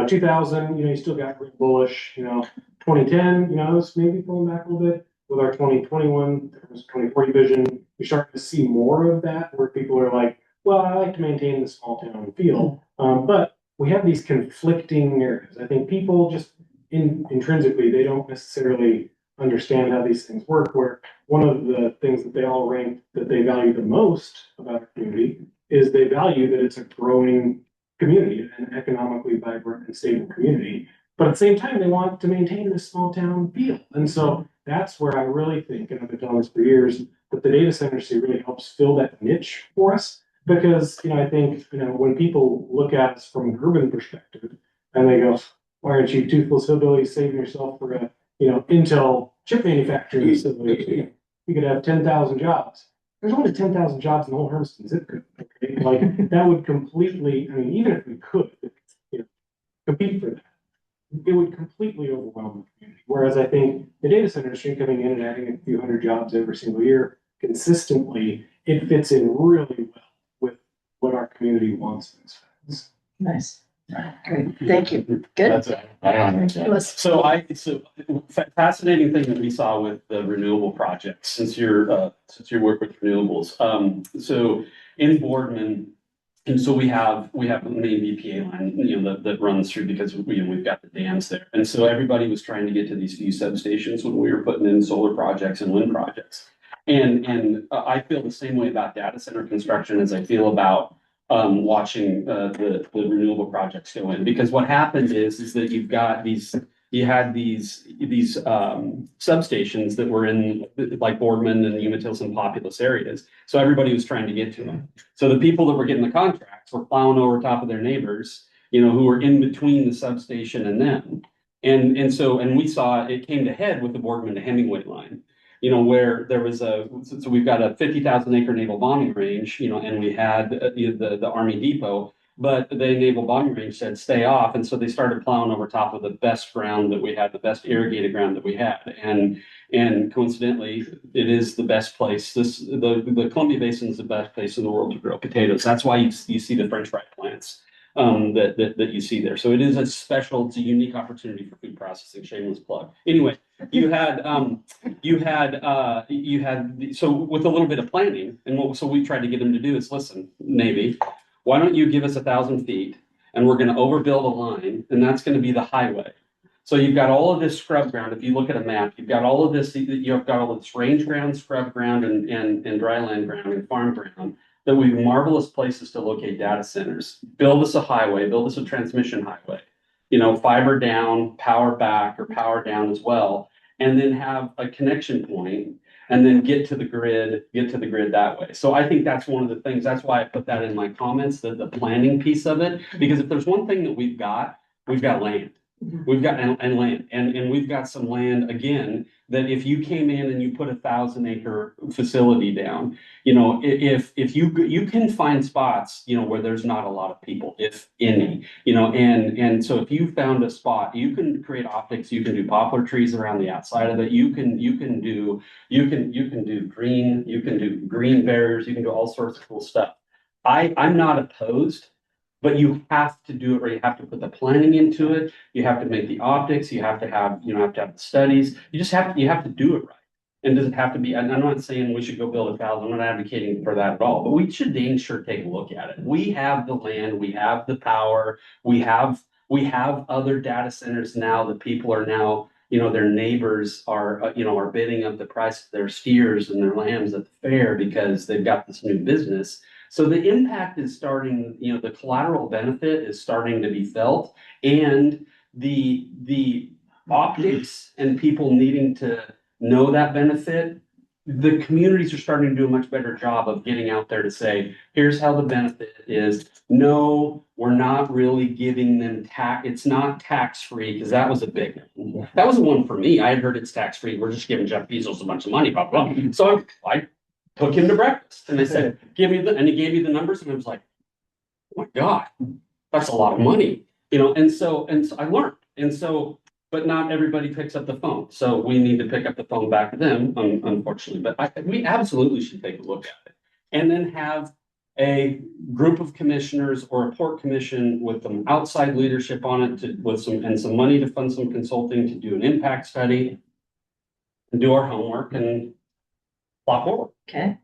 2000, you still got real bullish. 2010, it's maybe pulling back a little bit. With our 2021, 2040 vision, you're starting to see more of that, where people are like, well, I like to maintain the small town feel. But we have these conflicting narratives. I think people just intrinsically, they don't necessarily understand how these things work, where one of the things that they all rank that they value the most about our community is they value that it's a growing community, an economically vibrant and stable community. But at the same time, they want to maintain this small town feel. And so that's where I really think, and I've been telling this for years, that the data center really helps fill that niche for us. Because, I think, when people look at us from an urban perspective and they go, why aren't you toothless hillbillies saving yourself for a, Intel chip manufacturing facility? You could have 10,000 jobs. There's only 10,000 jobs in the whole Hermiston zip code. Okay? Like that would completely, even if we could, compete for that, it would completely overwhelm the community. Whereas I think the data center industry coming in and adding a few hundred jobs every single year consistently, it fits in really well with what our community wants. Nice. Great, thank you. Good. That's it. So fascinating thing that we saw with the renewable projects, since you work with renewables. So in Boardman, and so we have the main BPA line, that runs through because we've got the dams there. And so everybody was trying to get to these few substations when we were putting in solar projects and wind projects. And I feel the same way about data center construction as I feel about watching the renewable projects go in, because what happened is that you had these substations that were in like Boardman and Umatilla and populous areas. So everybody was trying to get to them. So the people that were getting the contracts were plowing over top of their neighbors, who were in between the substation and them. And we saw it came to head with the Boardman to Hemingway line. Where there was so we've got a 50,000 acre naval bombing range, and we had the Army Depot, but the naval bombing range said stay off. And so they started plowing over top of the best ground that we had, the best irrigated ground that we had. And coincidentally, it is the best place. The Columbia Basin is the best place in the world to grow potatoes. That's why you see the French fry plants that you see there. So it is it's a unique opportunity for food processing. Shameless plug. Anyway, you had so with a little bit of planning, and what we tried to get them to do is, listen, Navy, why don't you give us 1,000 feet and we're going to overbuild a line, and that's going to be the highway. So you've got all of this scrub ground. If you look at a map, you've got all of this range ground, scrub ground, and dryland ground and farm ground that would be marvelous places to locate data centers. Build us a highway, build us a transmission highway, fiber down, power back, or power down as well, and then have a connection point, and then get to the grid that way. So I think that's one of the things, that's why I put that in my comments, the planning piece of it, because if there's one thing that we've got land. We've got and land, and we've got some land again that if you came in and you put 1,000 acre facility down, if you can find spots, where there's not a lot of people, if any, and so if you found a spot, you can create optics, you can do poplar trees around the outside of it, you can do green barriers, you can do all sorts of cool stuff. I'm not opposed. But you have to do it right. You have to put the planning into it. You have to make the optics. You have to have the studies. You have to do it right. And does it have to be? And I'm not saying we should go build 1,000. I'm not advocating for that at all. But we should dang sure take a look at it. We have the land. We have the power. We have other data centers now that people are now. Their neighbors are bidding up the price of their steers and their lambs at the fair because they've got this new business. So the impact is starting, the collateral benefit is starting to be felt, and the optics and people needing to know that benefit, the communities are starting to do a much better job of getting out there to say, here's how the benefit is. No, we're not really giving them it's not tax-free, because that was a big one. That was the one for me. I had heard it's tax-free. We're just giving Jeff Bezos a bunch of money, blah, blah. So I took him to breakfast, and I said, and he gave me the numbers, and I was like, oh my God, that's a lot of money, and so I learned. And so, but not everybody picks up the phone. So we need to pick up the phone back to them, unfortunately, but we absolutely should take a look at it, and then have a group of commissioners or a port commission with some outside leadership on it with some money to fund some consulting to do an impact study and do our homework and plot forward. Okay.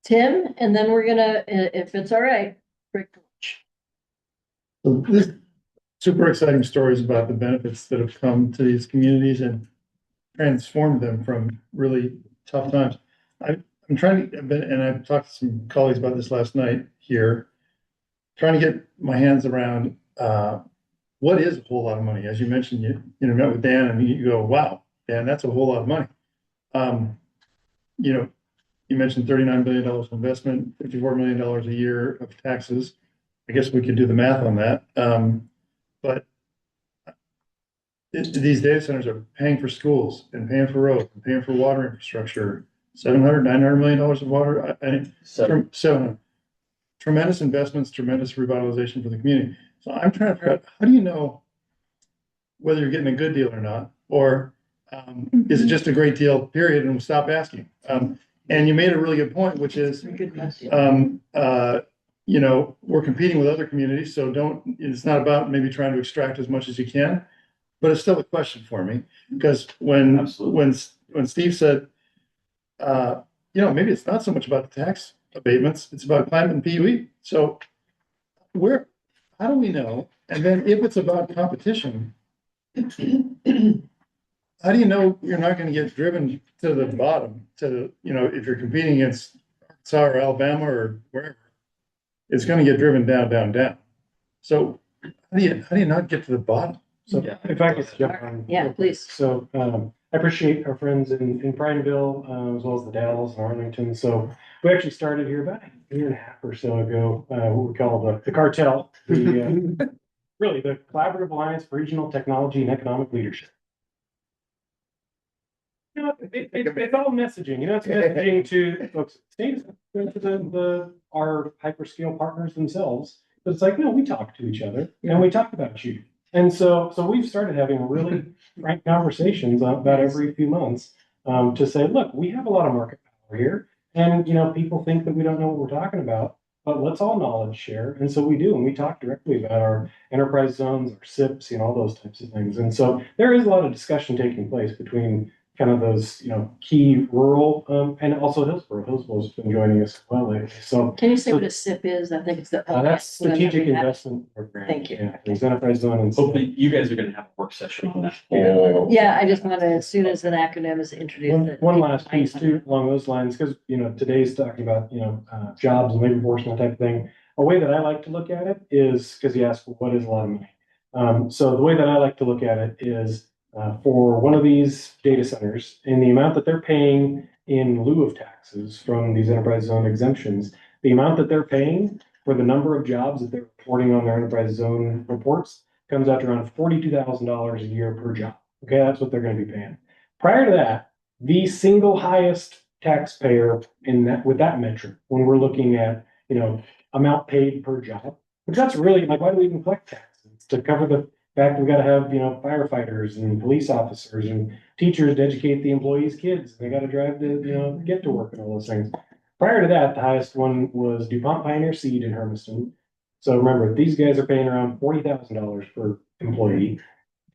Tim, and then we're gonna, if it's all right, Rick. So this super exciting stories about the benefits that have come to these communities and transformed them from really tough times. I'm trying to, and I've talked to some colleagues about this last night here, trying to get my hands around what is a whole lot of money. As you mentioned, you met with Dan and you go, wow, Dan, that's a whole lot of money. You mentioned $39 billion of investment, $54 million a year of taxes. I guess we could do the math on that. But these data centers are paying for schools and paying for roads and paying for water infrastructure, $900 million of water. So tremendous investments, tremendous revitalization for the community. So I'm trying to figure out, how do you know whether you're getting a good deal or not, or is it just a great deal, period, and we'll stop asking? And you made a really good point, which is, Good question. you know, we're competing with other communities, so it's not about maybe trying to extract as much as you can. But it's still a question for me, because when Steve said, you know, maybe it's not so much about the tax abatements, it's about climate and PUE. So how do we know? And then if it's about competition, how do you know you're not gonna get driven to the bottom, you know, if you're competing against Arkansas or Alabama or wherever, it's gonna get driven down, down, down. So how do you not get to the bottom? So if I could jump on. Yeah, please. So I appreciate our friends in Prineville, as well as the Dalles and Arlington. So we actually started here about a year and a half or so ago, what we call the cartel, really the Collaborative Alliance for Regional Technology and Economic Leadership. You know, it's all messaging, you know, it's messaging to folks, states, to our hyperscale partners themselves. But it's like, no, we talk to each other and we talk about you. And so we've started having really frank conversations about every few months to say, look, we have a lot of market power here. And, you know, people think that we don't know what we're talking about, but let's all knowledge share. And so we do, and we talk directly about our enterprise zones, our SIPs, you know, all those types of things. And so there is a lot of discussion taking place between kind of those, you know, key rural, and also Hillsborough. Hillsboro's been joining us as well lately. So Can you say what a SIP is? I think it's the. that's Strategic Investment Program. Thank you. Yeah, there's enterprise zone and. Hopefully you guys are gonna have a work session on that. Yeah, I just wanted, as soon as an acronym is introduced. One last piece too, along those lines, because, you know, today's talking about, you know, jobs and labor force and that type of thing. A way that I like to look at it is, because you asked, well, what is a lot of money? So the way that I like to look at it is, for one of these data centers, and the amount that they're paying in lieu of taxes from these enterprise zone exemptions, the amount that they're paying for the number of jobs that they're reporting on their enterprise zone reports comes out to around $42,000 a year per job. Okay, that's what they're going to be paying. Prior to that, the single highest taxpayer in that, with that metric, when we're looking at, you know, amount paid per job, which that's really like, why do we even collect taxes? To cover the fact we got to have, you know, firefighters and police officers and teachers to educate the employees' kids. They got to drive to, you know, get to work and all those things. Prior to that, the highest one was DuPont Pioneer Seed in Hermiston. So remember, these guys are paying around $40,000 per employee.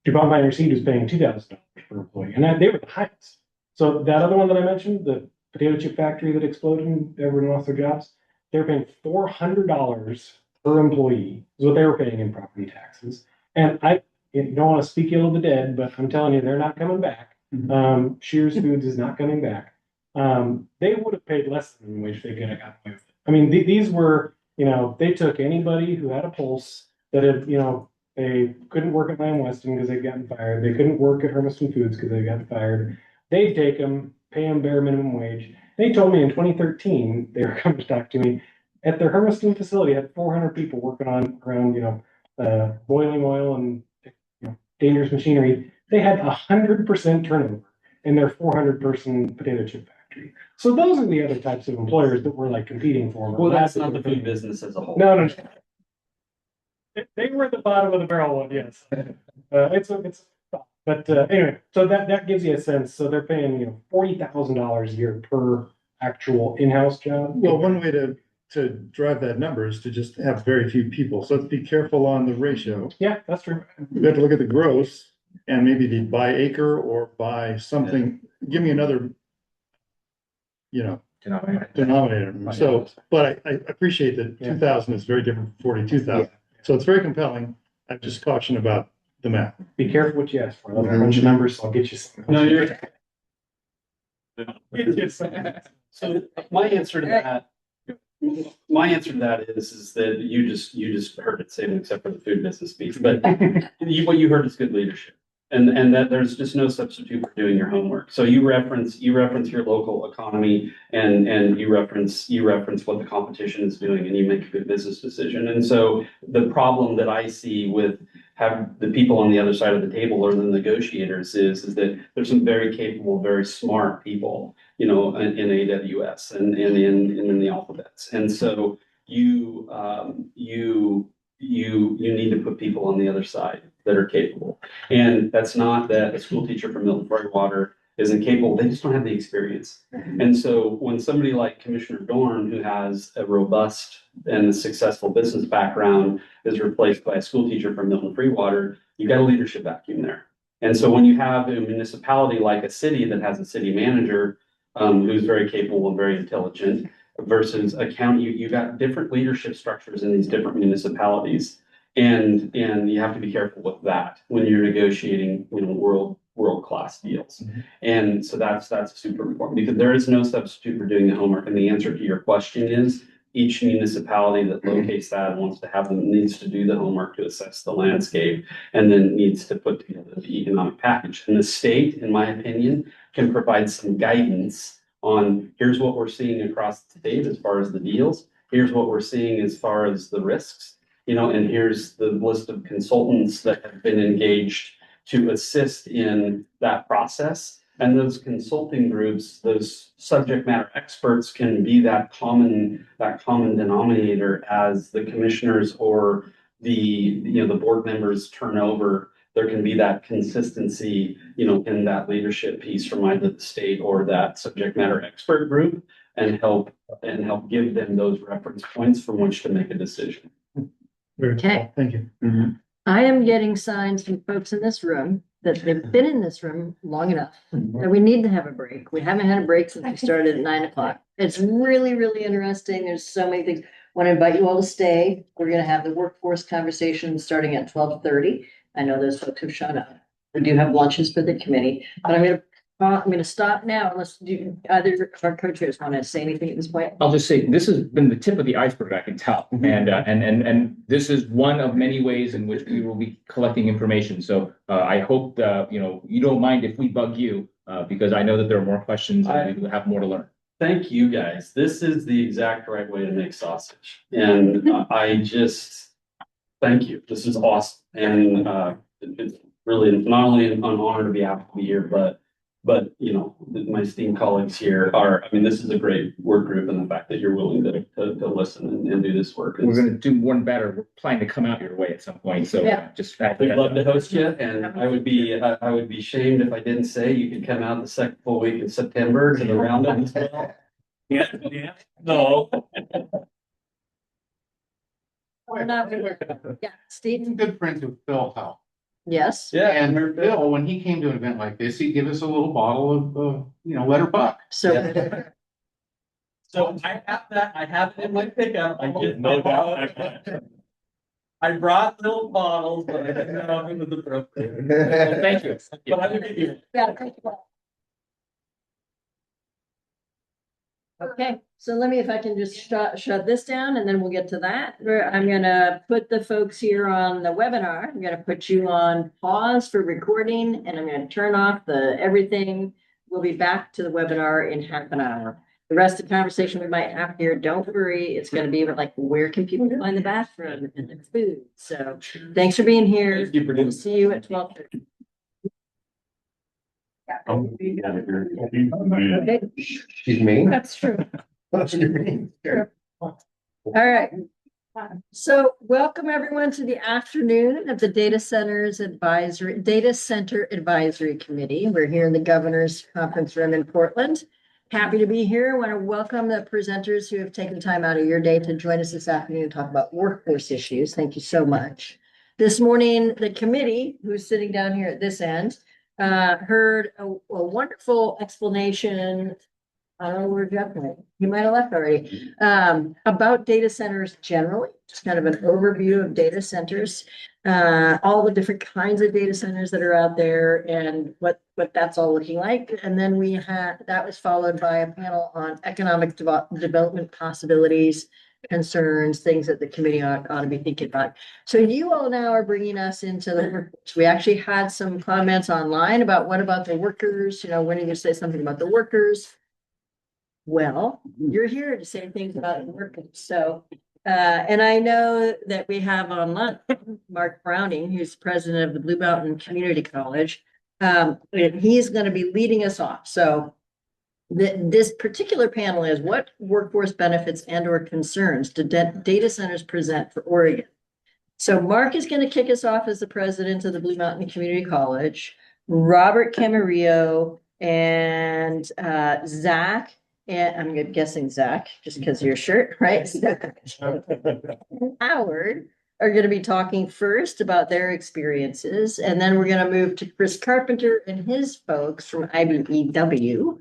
DuPont Pioneer Seed was paying $2,000 per employee, and they were the highest. So that other one that I mentioned, the potato chip factory that exploded and everyone lost their jobs, they were paying $400 per employee is what they were paying in property taxes. And I don't want to speak ill of the dead, but I'm telling you, they're not coming back. Shears Foods is not coming back. They would have paid less than minimum wage if they could have got away with it. I mean, these were, you know, they took anybody who had a pulse that had, you know, they couldn't work at Lamb Weston because they'd gotten fired. They couldn't work at Hermiston Foods because they'd gotten fired. They'd take them, pay them bare minimum wage. They told me in 2013, they were coming to talk to me, at their Hermiston facility, had 400 people working on around, you know, boiling oil and, you know, dangerous machinery. They had 100% turnover in their 400-person potato chip factory. So those are the other types of employers that we're like competing for. Well, that's not the food business as a whole. No. They were at the bottom of the barrel one, yes. But anyway, so that gives you a sense. So they're paying, you know, $40,000 a year per actual in-house job. Well, one way to drive that number is to just have very few people. So let's be careful on the ratio. Yeah, that's true. We have to look at the gross and maybe the by acre or by something. Give me another, you know, denominator. So, but I appreciate that 2,000 is very different from 42,000. So it's very compelling. I just caution about the math. Be careful what you ask for. I'll crunch numbers, so I'll get you some. No, you're. So my answer to that is that you just heard it say, except for the food business piece, but what you heard is good leadership. And that there's just no substitute for doing your homework. So you reference your local economy and you reference what the competition is doing, and you make a good business decision. And so the problem that I see with have the people on the other side of the table or the negotiators is that there's some very capable, very smart people, you know, in AWS and in the alphabets. And so you need to put people on the other side. that are capable. And that's not that a school teacher from Milton Water isn't capable, they just don't have the experience. And so when somebody like Commissioner Dorn, who has a robust and successful business background, is replaced by a school teacher from Milton Water, you've got a leadership vacuum there. And so when you have a municipality like a city that has a city manager who's very capable and very intelligent versus a county, you got different leadership structures in these different municipalities. And you have to be careful with that when you're negotiating, world-class deals. And so that's super important because there is no substitute for doing the homework. And the answer to your question is each municipality that locates that and wants to have them needs to do the homework to assess the landscape and then needs to put together the economic package. And the state, in my opinion, can provide some guidance on here's what we're seeing across the state as far as the deals. Here's what we're seeing as far as the risks, and here's the list of consultants that have been engaged to assist in that process. And those consulting groups, those subject matter experts can be that common denominator as the commissioners or the board members turn over. There can be that consistency, in that leadership piece from either the state or that subject matter expert group and help give them those reference points from which to make a decision. Okay. Thank you. I am getting signs from folks in this room that they've been in this room long enough that we need to have a break. We haven't had a break since we started at 9 o'clock. It's really, really interesting. There's so many things. Want to invite you all to stay. We're going to have the workforce conversation starting at 12:30. I know those folks have shown up. We do have lunches for the committee, but I'm going to stop now unless either of our co-chairs want to say anything at this point. I'll just say, this has been the tip of the iceberg, I can tell. And this is one of many ways in which we will be collecting information. So I hope that, you don't mind if we bug you, because I know that there are more questions and we have more to learn. Thank you, guys. This is the exact right way to make sausage. And I just, thank you. This is awesome. And it's really not only an honor to be able to be here, but my esteemed colleagues here this is a great work group, and the fact that you're willing to listen and do this work. We're going to do one better. We're planning to come out your way at some point. So just I'd love to host you, and I would be shamed if I didn't say you could come out the second full week in September to the roundup as well. Yeah. No. Yeah, Steve. Good friends with Phil Howe. Yes. Yeah. And Bill, when he came to an event like this, he'd give us a little bottle of, let her buck. So So I have that. I have it in my pickup. I did no doubt. I brought little bottles, but I didn't know if it was appropriate. Well, thank you. But I think you. yeah, thank you. Okay, so let me, if I can just shut this down and then we'll get to that. I'm gonna put the folks here on the webinar. I'm gonna put you on pause for recording and I'm gonna turn off everything. We'll be back to the webinar in half an hour. The rest of the conversation we might have here, don't worry, it's gonna be about like, where can people find the bathroom and the food? So thanks for being here. Thank you for doing We'll see you at 12:30. Okay, Excuse me. that's true. What's your name? Sure. All right. So welcome everyone to the afternoon of the Data Center Advisory Committee. We're here in the Governor's Conference Room in Portland. Happy to be here. I want to welcome the presenters who have taken time out of your day to join us this afternoon to talk about workforce issues. Thank you so much. This morning, the committee, who's sitting down here at this end, heard a wonderful explanation. I don't know where Jeff went. He might have left already. About data centers generally, just kind of an overview of data centers, all the different kinds of data centers that are out there and what that's all looking like. And then that was followed by a panel on economic development possibilities, concerns, things that the committee ought to be thinking about. So you all now are bringing us into the workforce. We actually had some comments online about what about the workers? When are you say something about the workers? Well, you're here to say things about the workers. So, and I know that we have online Mark Browning, who's president of the Blue Mountain Community College. And he's going to be leading us off. So this particular panel is what workforce benefits and or concerns do data centers present for Oregon? So Mark is going to kick us off as the president of the Blue Mountain Community College. Robert Camarillo and Zach, and I'm guessing Zach, just because of your shirt, right? Zach and Howard are going to be talking first about their experiences, and then we're going to move to Chris Carpenter and his folks from IBEW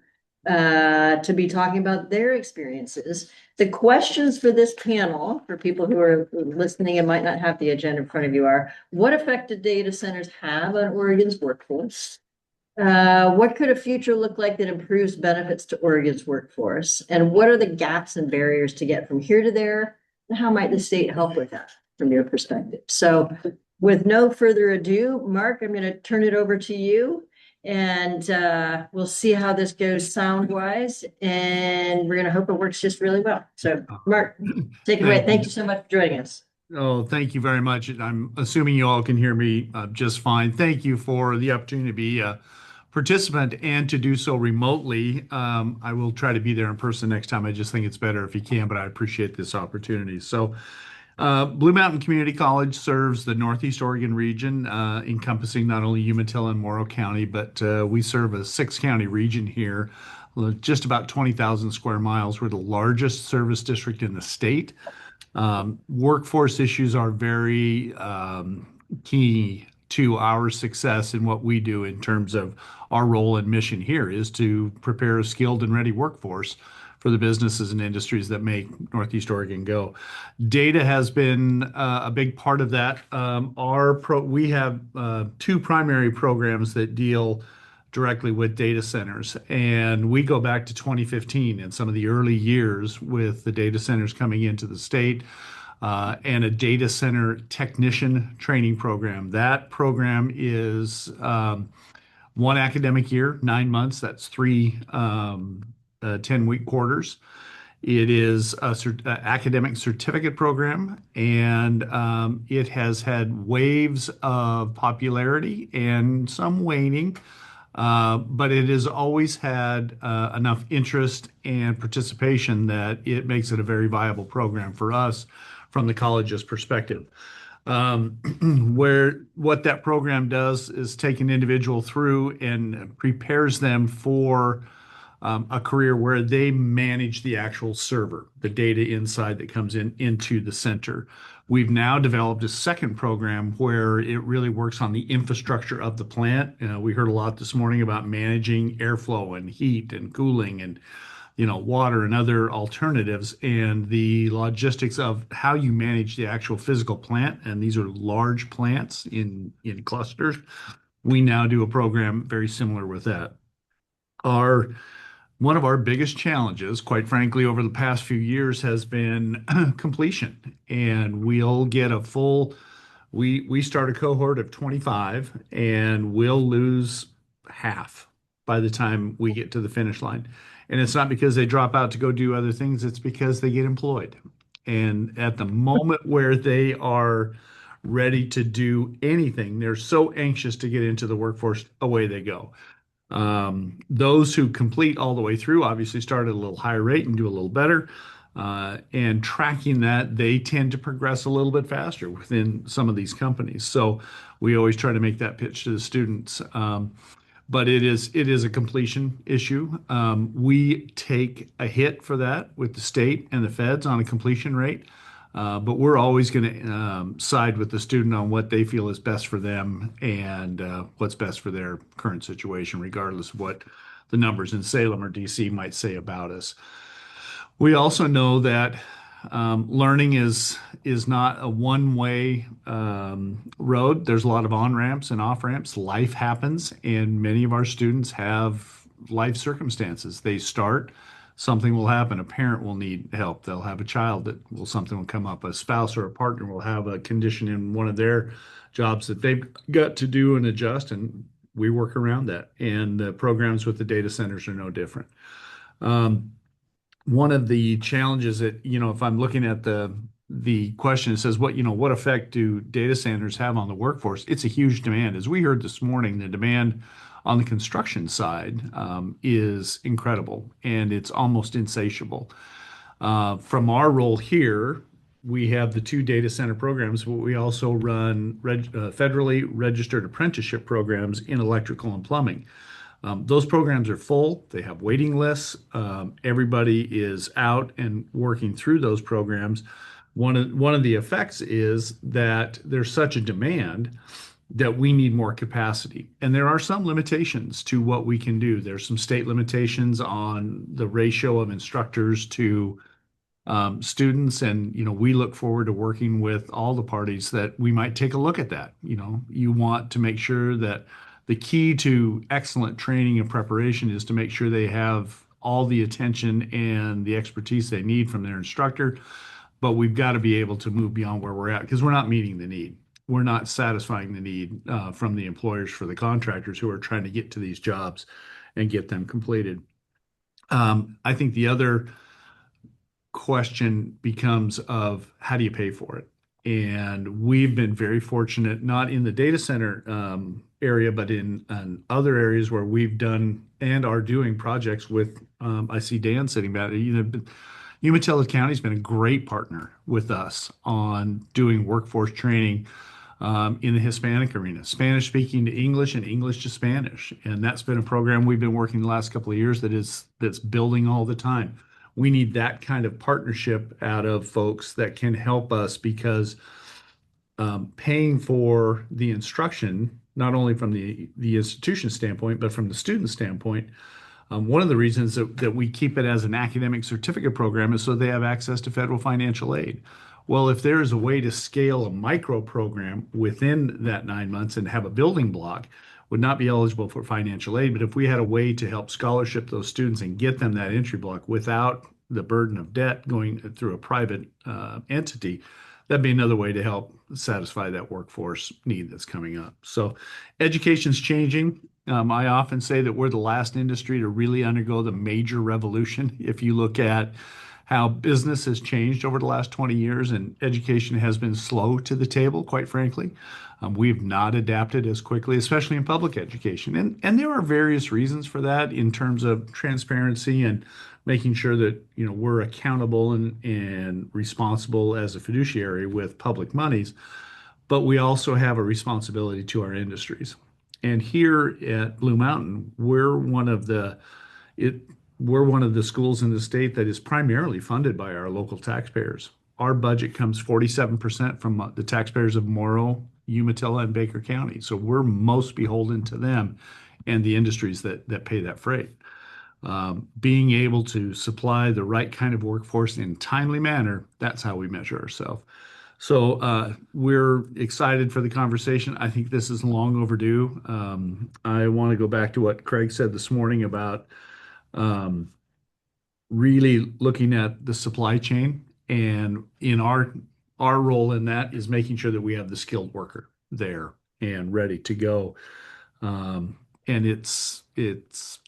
to be talking about their experiences. The questions for this panel, for people who are listening and might not have the agenda in front of you, are: what effect do data centers have on Oregon's workforce? What could a future look like that improves benefits to Oregon's workforce? And what are the gaps and barriers to get from here to there? And how might the state help with that from your perspective? So with no further ado, Mark, I'm going to turn it over to you. And we'll see how this goes sound wise. And we're going to hope it works just really well. So Mark, take it away. Thank you so much for joining us. Oh, thank you very much. I'm assuming you all can hear me just fine. Thank you for the opportunity to be a participant and to do so remotely. I will try to be there in person next time. I just think it's better if you can, but I appreciate this opportunity. So Blue Mountain Community College serves the Northeast Oregon region, encompassing not only Umatilla and Morrow County, but we serve a 6-county region here, just about 20,000 square miles. We're the largest service district in the state. Workforce issues are very key to our success in what we do in terms of our role and mission here is to prepare a skilled and ready workforce for the businesses and industries that make Northeast Oregon go. Data has been a big part of that. We have 2 primary programs that deal directly with data centers, and we go back to 2015 and some of the early years with the data centers coming into the state, and a data center technician training program. That program is 1 academic year, 9 months. That's 3 10-week quarters. It is an academic certificate program, and it has had waves of popularity and some waning, but it has always had enough interest and participation that it makes it a very viable program for us from the college's perspective. What that program does is take an individual through and prepares them for a career where they manage the actual server, the data inside that comes into the center. We've now developed a second program where it really works on the infrastructure of the plant. We heard a lot this morning about managing airflow and heat and cooling and water and other alternatives, and the logistics of how you manage the actual physical plant. And these are large plants in clusters. We now do a program very similar with that. One of our biggest challenges, quite frankly, over the past few years has been completion. And we'll get we start a cohort of 25 and we'll lose half by the time we get to the finish line. And it's not because they drop out to go do other things, it's because they get employed. And at the moment where they are ready to do anything, they're so anxious to get into the workforce, away they go. Those who complete all the way through obviously start at a little higher rate and do a little better. And tracking that, they tend to progress a little bit faster within some of these companies. So we always try to make that pitch to the students. But it is a completion issue. We take a hit for that with the state and the feds on a completion rate. But we're always going to side with the student on what they feel is best for them and what's best for their current situation, regardless of what the numbers in Salem or DC might say about us. We also know that learning is not a one-way road. There's a lot of on-ramps and off-ramps. Life happens, and many of our students have life circumstances. They start, something will happen. A parent will need help. They'll have a child something will come up. A spouse or a partner will have a condition in one of their jobs that they've got to do and adjust, and we work around that. And the programs with the data centers are no different. One of the challenges that, if I'm looking at the question, it says, what effect do data centers have on the workforce? It's a huge demand. As we heard this morning, the demand on the construction side is incredible, and it's almost insatiable. From our role here, we have the 2 data center programs, but we also run federally registered apprenticeship programs in electrical and plumbing. Those programs are full. They have waiting lists. Everybody is out and working through those programs. One of the effects is that there's such a demand that we need more capacity. And there are some limitations to what we can do. There's some state limitations on the ratio of instructors to students. And, we look forward to working with all the parties that we might take a look at that. You want to make sure that the key to excellent training and preparation is to make sure they have all the attention and the expertise they need from their instructor. But we've got to be able to move beyond where we're at because we're not meeting the need. We're not satisfying the need from the employers for the contractors who are trying to get to these jobs and get them completed. I think the other question becomes of how do you pay for it? And we've been very fortunate, not in the data center area, but in other areas where we've done and are doing projects with, I see Dan sitting back there, Umatilla County has been a great partner with us on doing workforce training in the Hispanic arena, Spanish speaking to English and English to Spanish. And that's been a program we've been working the last couple of years that's building all the time. We need that kind of partnership out of folks that can help us because paying for the instruction, not only from the institution standpoint, but from the student standpoint, one of the reasons that we keep it as an academic certificate program is so they have access to federal financial aid. Well, if there is a way to scale a micro program within that 9 months and have a building block, would not be eligible for financial aid. But if we had a way to help scholarship those students and get them that entry block without the burden of debt going through a private entity, that'd be another way to help satisfy that workforce need that's coming up. So education's changing. I often say that we're the last industry to really undergo the major revolution. If you look at how business has changed over the last 20 years and education has been slow to the table, quite frankly. We've not adapted as quickly, especially in public education. And there are various reasons for that in terms of transparency and making sure that, we're accountable and responsible as a fiduciary with public monies. But we also have a responsibility to our industries. And here at Blue Mountain, we're one of the schools in the state that is primarily funded by our local taxpayers. Our budget comes 47% from the taxpayers of Morrow, Umatilla, and Baker County. So we're most beholden to them and the industries that pay that freight. Being able to supply the right kind of workforce in a timely manner, that's how we measure ourselves. So we're excited for the conversation. I think this is long overdue. I want to go back to what Craig said this morning about really looking at the supply chain, and in our role in that is making sure that we have the skilled worker there and ready to go. And it's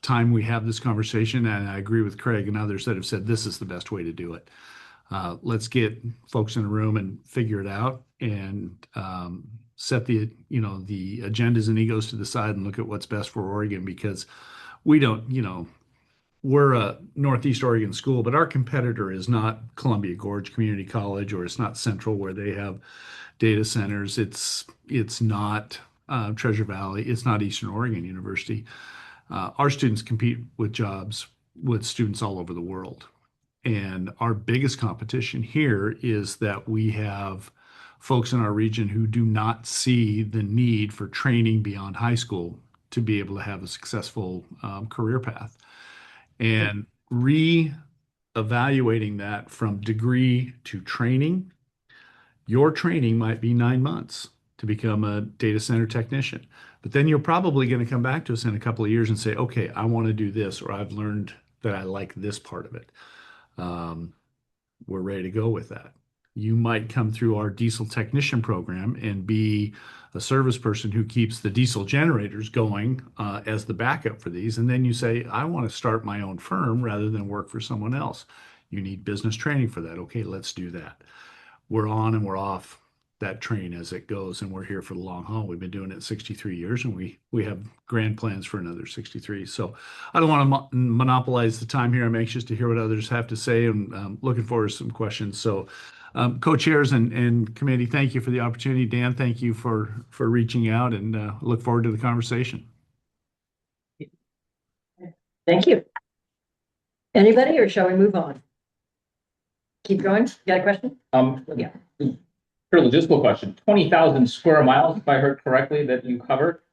time we have this conversation, and I agree with Craig and others that have said this is the best way to do it. Let's get folks in a room and figure it out and set the agendas and egos to the side and look at what's best for Oregon, because we don't, we're a Northeast Oregon school, but our competitor is not Columbia Gorge Community College, or it's not Central where they have data centers. It's not Treasure Valley. It's not Eastern Oregon University. Our students compete with jobs with students all over the world. And our biggest competition here is that we have folks in our region who do not see the need for training beyond high school to be able to have a successful career path. And re-evaluating that from degree to training, your training might be 9 months to become a data center technician. But then you're probably going to come back to us in a couple of years and say, okay, I want to do this, or I've learned that I like this part of it. We're ready to go with that. You might come through our diesel technician program and be a service person who keeps the diesel generators going as the backup for these. And then you say, I want to start my own firm rather than work for someone else. You need business training for that. Okay, let's do that. We're on and we're off that train as it goes, and we're here for the long haul. We've been doing it 63 years, and we have grand plans for another 63. So I don't want to monopolize the time here. I'm anxious to hear what others have to say, and looking forward to some questions. So Co-chairs and committee, thank you for the opportunity. Dan, thank you for reaching out, and look forward to the conversation. Thank you. Anybody, or shall we move on? Keep going. You got a question? Yeah. Pure logistical question. 20,000 square miles, if I heard correctly, that you cover.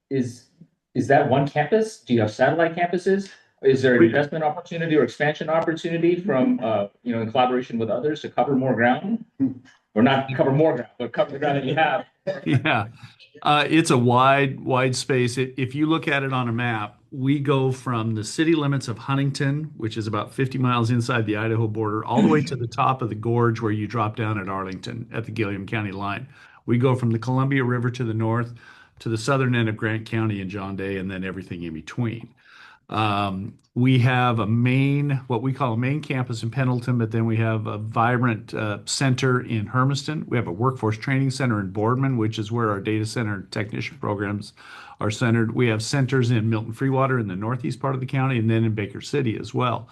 Is that one campus? Do you have satellite campuses? Is there an investment opportunity or expansion opportunity from, in collaboration with others to cover more ground? Or not cover more ground, but cover the ground that you have? Yeah, it's a wide space. If you look at it on a map, we go from the city limits of Huntington, which is about 50 miles inside the Idaho border, all the way to the top of the gorge where you drop down at Arlington at the Gilliam County line. We go from the Columbia River to the north to the southern end of Grant County and John Day, and then everything in between. We have what we call a main campus in Pendleton, but then we have a vibrant center in Hermiston. We have a workforce training center in Boardman, which is where our data center technician programs are centered. We have centers in Milton Freewater in the northeast part of the county, and then in Baker City as well.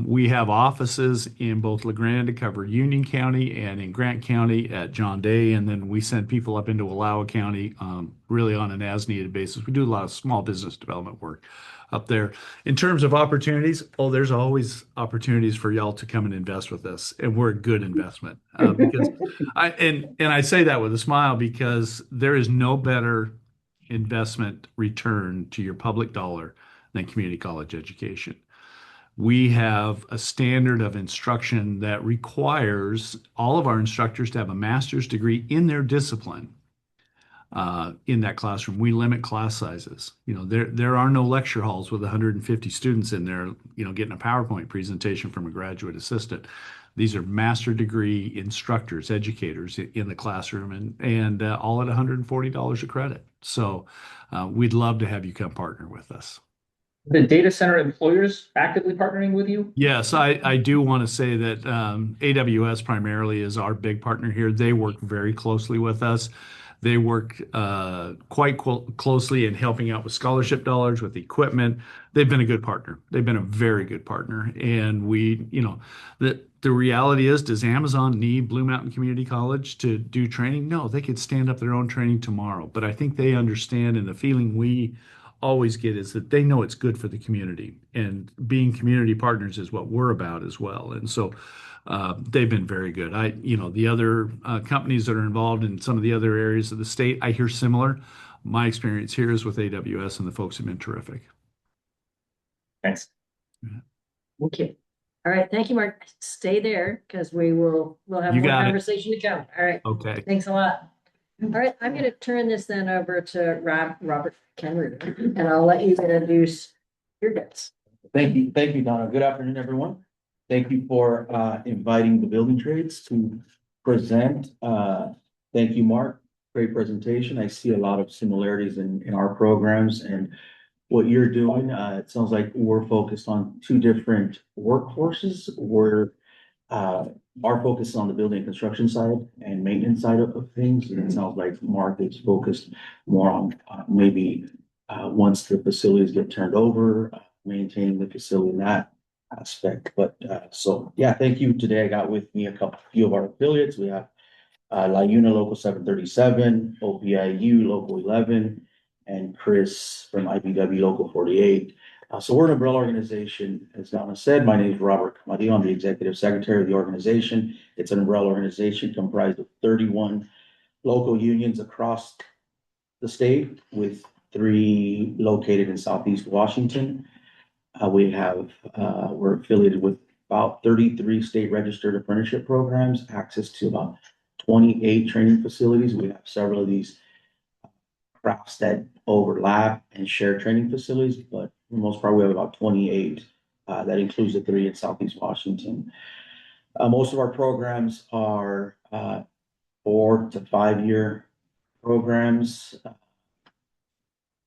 We have offices in both LeGrand to cover Union County and in Grant County at John Day, and then we send people up into Wallowa County really on an as-needed basis. We do a lot of small business development work up there. In terms of opportunities, there's always opportunities for y'all to come and invest with us, and we're a good investment. Because I say that with a smile, because there is no better investment return to your public dollar than community college education. We have a standard of instruction that requires all of our instructors to have a master's degree in their discipline. In that classroom, we limit class sizes. There are no lecture halls with 150 students in there, getting a PowerPoint presentation from a graduate assistant. These are master degree instructors, educators in the classroom, and all at $140 a credit. So we'd love to have you come partner with us. The data center employers actively partnering with you? Yes, I do want to say that AWS primarily is our big partner here. They work very closely with us. They work quite closely in helping out with scholarship dollars, with equipment. They've been a good partner. They've been a very good partner. And the reality is, does Amazon need Blue Mountain Community College to do training? No, they could stand up their own training tomorrow. But I think they understand, and the feeling we always get is that they know it's good for the community, and being community partners is what we're about as well. And so they've been very good. The other companies that are involved in some of the other areas of the state, I hear similar. My experience here is with AWS, and the folks have been terrific. Thanks. Thank you. All right. Thank you, Mark. Stay there, because we'll have more conversation to come. All right. Okay. Thanks a lot. All right. I'm going to turn this then over to Robert Kenwood, and I'll let you introduce your guests. Thank you, Donna. Good afternoon, everyone. Thank you for inviting the building trades to present. Thank you, Mark. Great presentation. I see a lot of similarities in our programs and what you're doing. It sounds like we're focused on two different workforces. Our focus is on the building and construction side and maintenance side of things. And it sounds like Mark is focused more on maybe once the facilities get turned over, maintaining the facility in that aspect. But thank you. Today I got with me a few of our affiliates. We have LIUNA Local 737, OPIU Local 11, and Chris from IBW Local 48. So we're an umbrella organization. As Donna said, my name is Robert Camarillo. I'm the executive secretary of the organization. It's an umbrella organization comprised of 31 local unions across the state, with 3 located in Southeast Washington. We're affiliated with about 33 state registered apprenticeship programs, access to about 28 training facilities. We have several of these crafts that overlap and share training facilities, but for the most part, we have about 28. That includes the 3 in Southeast Washington. Most of our programs are 4 to 5 year programs,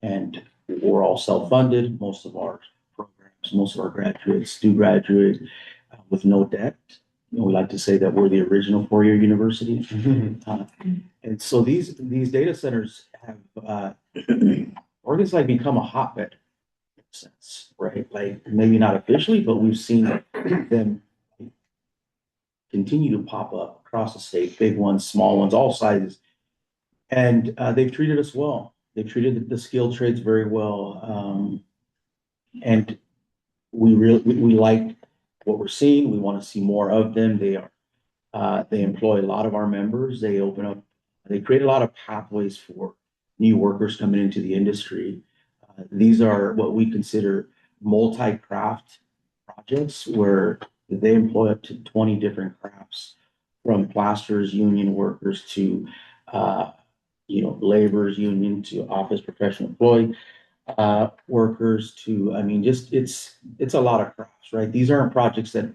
and we're all self-funded. Most of our graduates do graduate with no debt. We like to say that we're the original 4-year university. And so these data centers have Oregon's like become a hotbed in a sense, right? Like maybe not officially, but we've seen them continue to pop up across the state, big ones, small ones, all sizes. And they've treated us well. They've treated the skilled trades very well. And we like what we're seeing. We want to see more of them. They employ a lot of our members. They create a lot of pathways for new workers coming into the industry. These are what we consider multi-craft projects where they employ up to 20 different crafts, from plasters, union workers to, laborers union to office professional employee workers to, it's a lot of crafts, right? These aren't projects that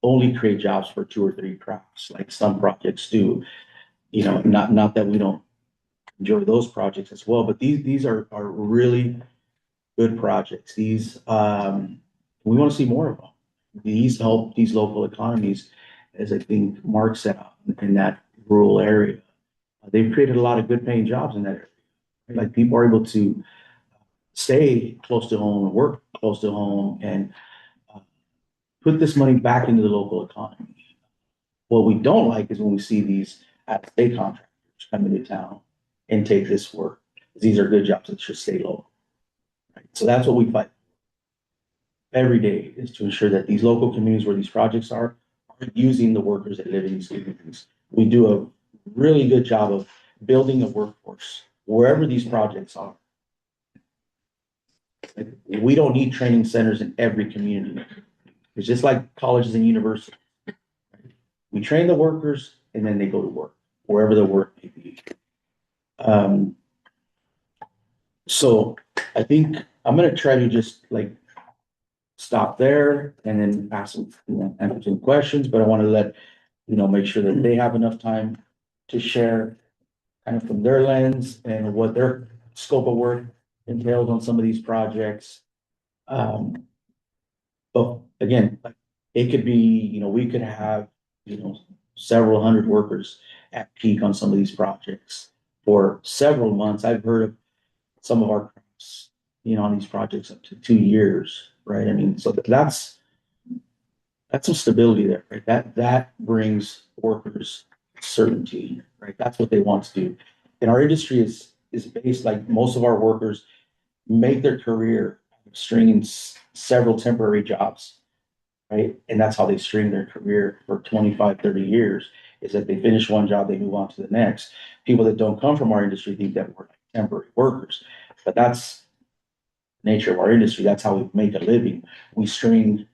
only create jobs for 2 or 3 crafts like some projects do. Not that we don't enjoy those projects as well, but these are really good projects. These we want to see more of them. These help these local economies, as I think Mark said, in that rural area. They've created a lot of good paying jobs in that area. Like, people are able to stay close to home, work close to home, and put this money back into the local economy. What we don't like is when we see these out-of-state contractors come into town and take this work. These are good jobs that should stay local. Right? So that's what we fight every day, is to ensure that these local communities where these projects are using the workers that live in these communities. We do a really good job of building a workforce wherever these projects are. We don't need training centers in every community. It's just like colleges and universities. We train the workers and then they go to work, wherever the work may be. So I think I'm going to try to just stop there and then ask some, answer some questions, but I want to make sure that they have enough time to share kind of from their lens and what their scope of work entails on some of these projects. But again, it could be, we could have, several hundred workers at peak on some of these projects for several months. I've heard of some of our crafts, on these projects up to 2 years, right? So that's some stability there, right? That brings workers certainty, right? That's what they want to do. And our industry is based, like, most of our workers make their career stringing several temporary jobs, right? And that's how they string their career for 25, 30 years, is that they finish one job, they move on to the next. People that don't come from our industry think that we're temporary workers, but that's the nature of our industry. That's how we make a living. We string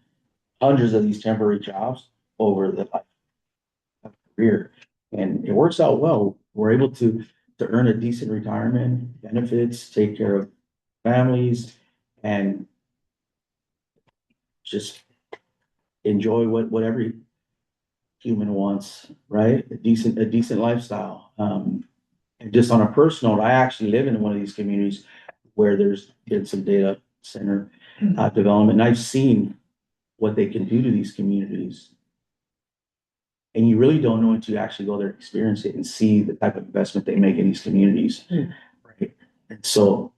hundreds of these temporary jobs over the life of career, and it works out well. We're able to earn a decent retirement, benefits, take care of families, and just enjoy what every human wants, right? A decent lifestyle. And just on a personal note, I actually live in one of these communities where there's been some data center development, and I've seen what they can do to these communities. And you really don't know until you actually go there and experience it and see the type of investment they make in these communities, right? And so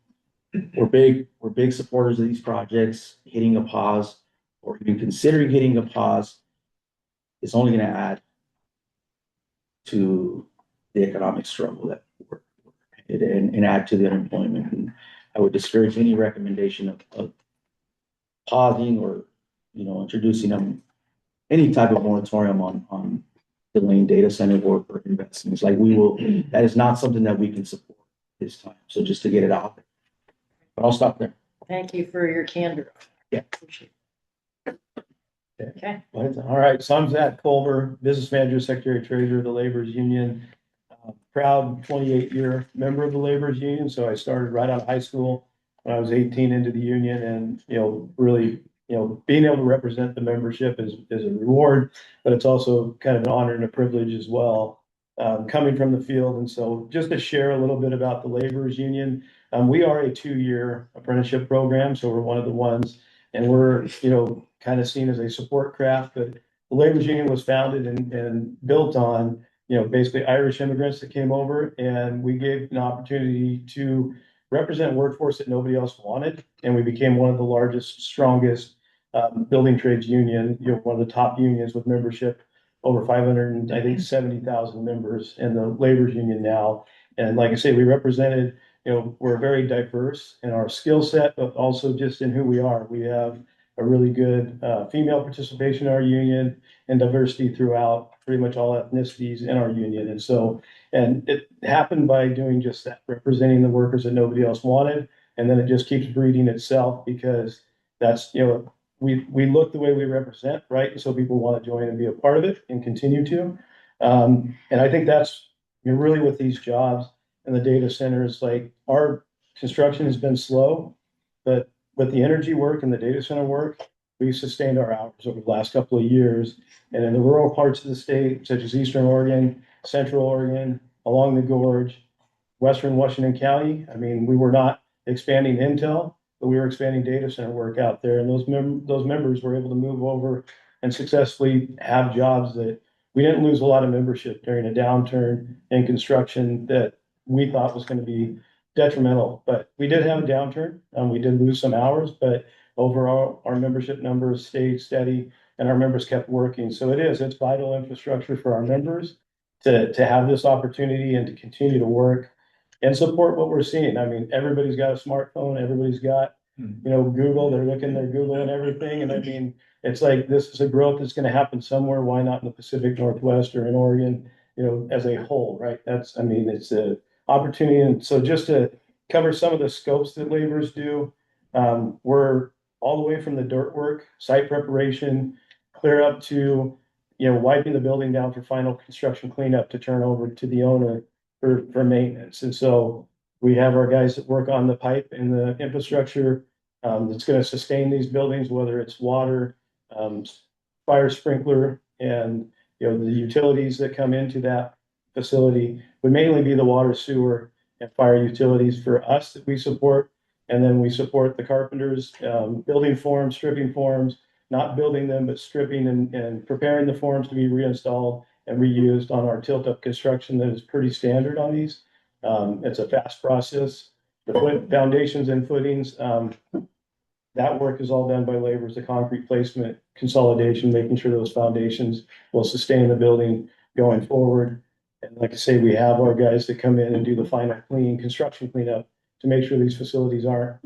we're big supporters of these projects. Hitting a pause, or even considering hitting a pause, is only going to add to the economic struggle that we're in, and add to the unemployment. And I would discourage any recommendation of pausing or introducing any type of moratorium on delaying data center work or investments. That is not something that we can support this time. So just to get it out there. But I'll stop there. Thank you for your candor. Yeah. Okay. All right, so I'm Zach Culver, Business Manager, Secretary Treasurer of the Laborers Union. Proud 28-year member of the Laborers Union. So I started right out of high school when I was 18 into the union, and really, being able to represent the membership is a reward, but it's also kind of an honor and a privilege as well, coming from the field. And so just to share a little bit about the Laborers Union, we are a 2-year apprenticeship program. So we're one of the ones, and we're, kind of seen as a support craft, but the Laborers Union was founded and built on, basically Irish immigrants that came over, and we gave an opportunity to represent workforce that nobody else wanted. And we became one of the largest, strongest building trades union, one of the top unions with membership over 500, I think 70,000 members in the labor's union now. And like I say, we represented, we're very diverse in our skill set, but also just in who we are. We have a really good female participation in our union and diversity throughout pretty much all ethnicities in our union. And it happened by doing just that, representing the workers that nobody else wanted. And then it just keeps breeding itself because that's, we look the way we represent, right? And so people want to join and be a part of it and continue to. And I think that's really with these jobs and the data centers, like our construction has been slow, but with the energy work and the data center work, we've sustained our hours over the last couple of years. And in the rural parts of the state, such as Eastern Oregon, Central Oregon, along the gorge, Western Washington County, I mean, we were not expanding Intel, but we were expanding data center work out there. And those members were able to move over and successfully have jobs that we didn't lose a lot of membership during a downturn in construction that we thought was going to be detrimental. But we did have a downturn. We did lose some hours, but overall, our membership numbers stayed steady and our members kept working. So it's vital infrastructure for our members to have this opportunity and to continue to work and support what we're seeing. I mean, everybody's got a smartphone, everybody's got, Google, they're Google and everything. And I mean, it's like, this is a growth that's going to happen somewhere. Why not in the Pacific Northwest or in Oregon, as a whole, right? It's a opportunity. And so just to cover some of the scopes that laborers do, we're all the way from the dirt work, site preparation, clear up to, wiping the building down for final construction cleanup to turn over to the owner for maintenance. And so we have our guys that work on the pipe and the infrastructure that's going to sustain these buildings, whether it's water, fire sprinkler, and the utilities that come into that facility would mainly be the water, sewer, and fire utilities for us that we support. And then we support the carpenters, building forms, stripping forms, not building them, but stripping and preparing the forms to be reinstalled and reused on our tilt-up construction that is pretty standard on these. It's a fast process. The foundations and footings, that work is all done by laborers, the concrete placement, consolidation, making sure those foundations will sustain the building going forward. And like I say, we have our guys that come in and do the final construction cleanup to make sure these facilities aren't,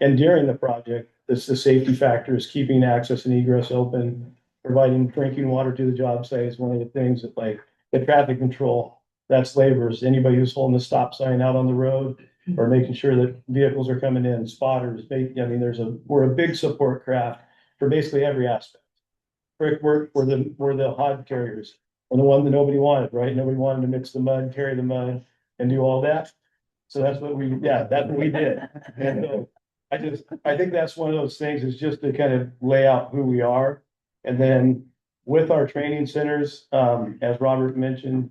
and during the project, the safety factor is keeping access and egress open, providing drinking water to the job site is one of the things that, like, the traffic control, that's laborers. Anybody who's holding the stop sign out on the road or making sure that vehicles are coming in, spotters, we're a big support craft for basically every aspect. We're the hod carriers. We're the one that nobody wanted, right? Nobody wanted to mix the mud, carry the mud, and do all that. So that's what we did. And so I think that's one of those things, is just to kind of lay out who we are. And then with our training centers, as Robert mentioned,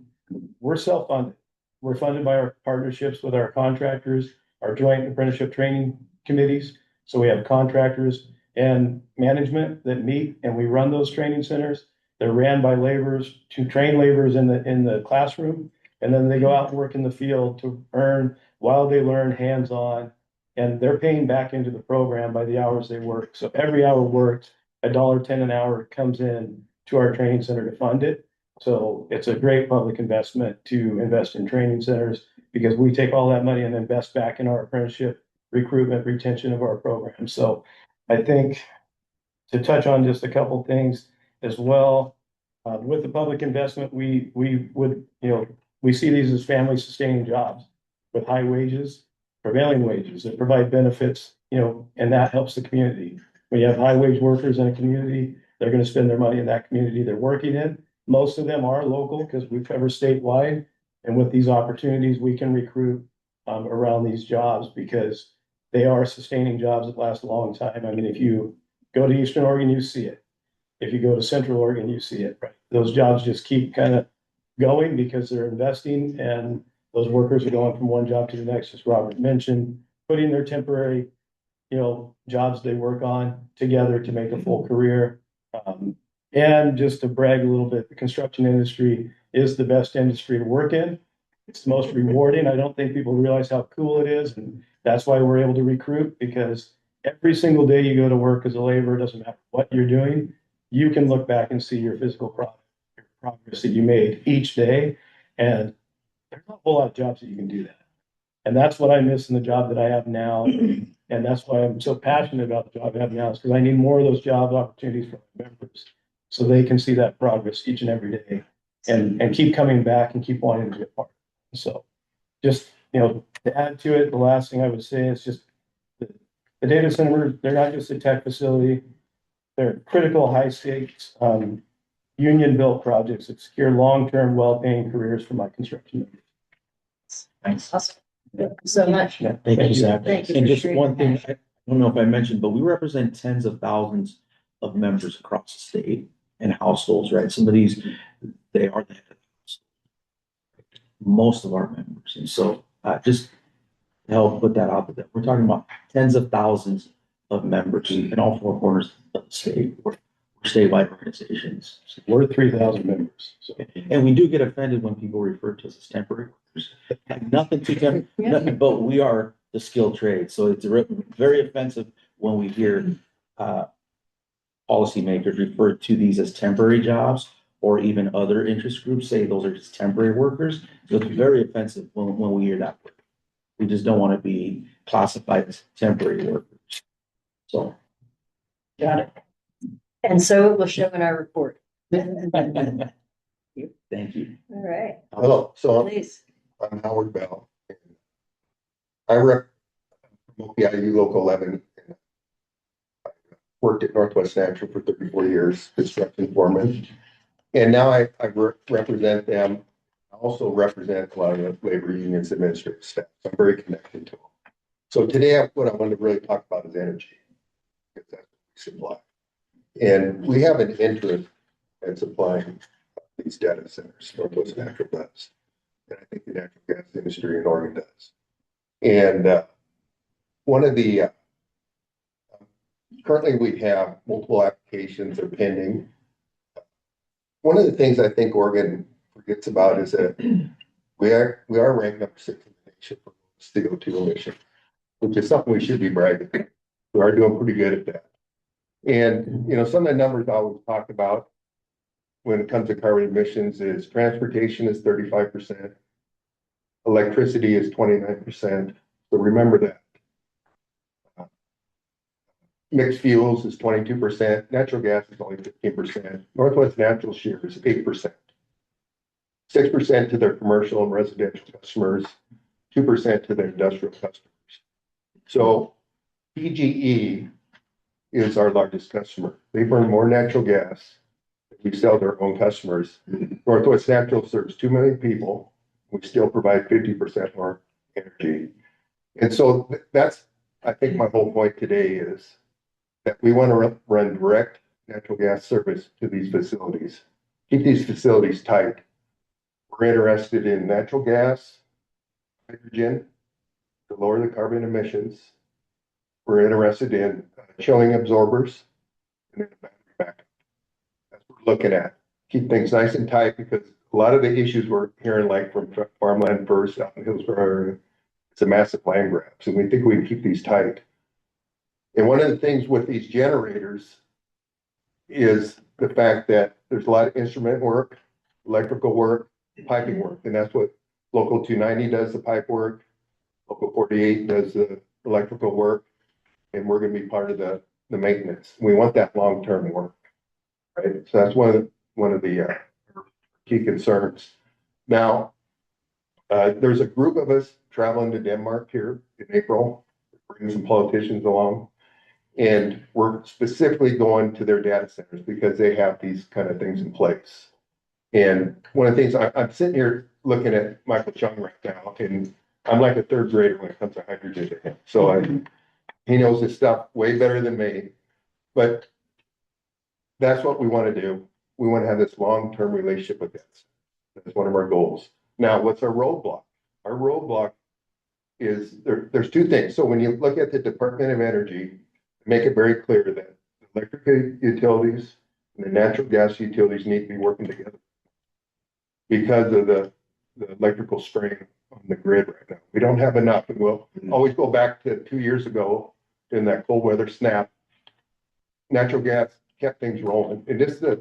we're self-funded. We're funded by our partnerships with our contractors, our joint apprenticeship training committees. So we have contractors and management that meet, and we run those training centers. They're ran by laborers to train laborers in the classroom, and then they go out and work in the field to earn, while they learn, hands-on, and they're paying back into the program by the hours they work. So every hour worked, $1.10 an hour comes in to our training center to fund it. So it's a great public investment to invest in training centers, because we take all that money and invest back in our apprenticeship recruitment, retention of our program. So I think, to touch on just a couple things as well, with the public investment, we see these as family sustaining jobs with high wages, prevailing wages that provide benefits, and that helps the community. When you have high wage workers in a community, they're going to spend their money in that community they're working in. Most of them are local because we cover statewide. And with these opportunities, we can recruit around these jobs because they are sustaining jobs that last a long time. I mean, if you go to Eastern Oregon, you see it. If you go to Central Oregon, you see it, right? Those jobs just keep kind of going because they're investing, and those workers are going from one job to the next, as Robert mentioned, putting their temporary, jobs they work on together to make a full career. And just to brag a little bit, the construction industry is the best industry to work in. It's the most rewarding. I don't think people realize how cool it is. And that's why we're able to recruit, because every single day you go to work as a laborer, doesn't matter what you're doing, you can look back and see your physical product, your progress that you made each day. And there's not a whole lot of jobs that you can do that. And that's what I miss in the job that I have now. And that's why I'm so passionate about the job I have now, is because I need more of those job opportunities for my members. So they can see that progress each and every day and keep coming back and keep wanting to be a part. So just, to add to it, the last thing I would say is just the data center, they're not just a tech facility. They're critical, high stakes, union built projects that secure long-term, well-paying careers for my construction members. Thanks. Awesome. Thank you so much. Yeah, thank you, Zach. Thank you And for just sharing one thing, that. I don't know if I mentioned, but we represent tens of thousands of members across the state and households, right? Some of these, they are the head of the house. Most of our members. And so just to help put that out there, we're talking about tens of thousands of members in all four corners of the state. We're statewide organizations. So we're 3,000 members. So. And we do get offended when people refer to us as temporary workers. Nothing too temporary, but we are the skilled trade. So it's very offensive when we hear policymakers refer to these as temporary jobs, or even other interest groups say those are just temporary workers. So it's very offensive when we hear that word. We just don't want to be classified as temporary workers. So. Got it. And so it will show in our report. Thank you. All right. Hello, so Please. I'm Howard Bell. I rep OPIU Local 11. I worked at Northwest Natural for 34 years, construction foreman. And now I represent them. I also represent a lot of the labor unions, administrative staff. So I'm very connected to them. So today, what I wanted to really talk about is energy, because that's what we supply. And we have an interest in supplying these data centers, Northwest Natural does. And I think the natural gas industry in Oregon does. And one of the, currently we have multiple applications that are pending. One of the things I think Oregon forgets about is that we are ranked number 6 in the nation for CO2 emission, which is something we should be bragging about. We are doing pretty good at that. And, some of the numbers I always talk about when it comes to carbon emissions is transportation is 35%. Electricity is 29%. So remember that. Mixed fuels is 22%. Natural gas is only 15%. Northwest Natural share is 8%. 6% to their commercial and residential customers, 2% to their industrial customers. So PGE is our largest customer. They burn more natural gas than we sell to our own customers. Northwest Natural serves 2 million people. We still provide 50% more energy. And so that's, I think my whole point today is that we want to run direct natural gas service to these facilities. Keep these facilities tight. We're interested in natural gas, hydrogen, to lower the carbon emissions. We're interested in chilling absorbers and then battery backup. That's what we're looking at. Keep things nice and tight, because a lot of the issues we're hearing, like from Farmland First out in Hillsborough area, it's a massive land grab. So we think we can keep these tight. And one of the things with these generators is the fact that there's a lot of instrument work, electrical work, piping work, and that's what Local 290 does, the pipe work. Local 48 does the electrical work, and we're going to be part of the maintenance. We want that long-term work, right? So that's one of the key concerns. Now, there's a group of us traveling to Denmark here in April, bringing some politicians along, and we're specifically going to their data centers because they have these kind of things in place. And one of the things I'm sitting here looking at Michael Chung right now, and I'm like a third grader when it comes to hydrogen to him. So he knows this stuff way better than me, but that's what we want to do. We want to have this long-term relationship with this. That's one of our goals. Now, what's our roadblock? Our roadblock is there's two things. So when you look at the Department of Energy, make it very clear that the electric utilities and the natural gas utilities need to be working together because of the electrical strain on the grid right now. We don't have enough, and we'll always go back to 2 years ago in that cold weather snap. Natural gas kept things rolling, and this is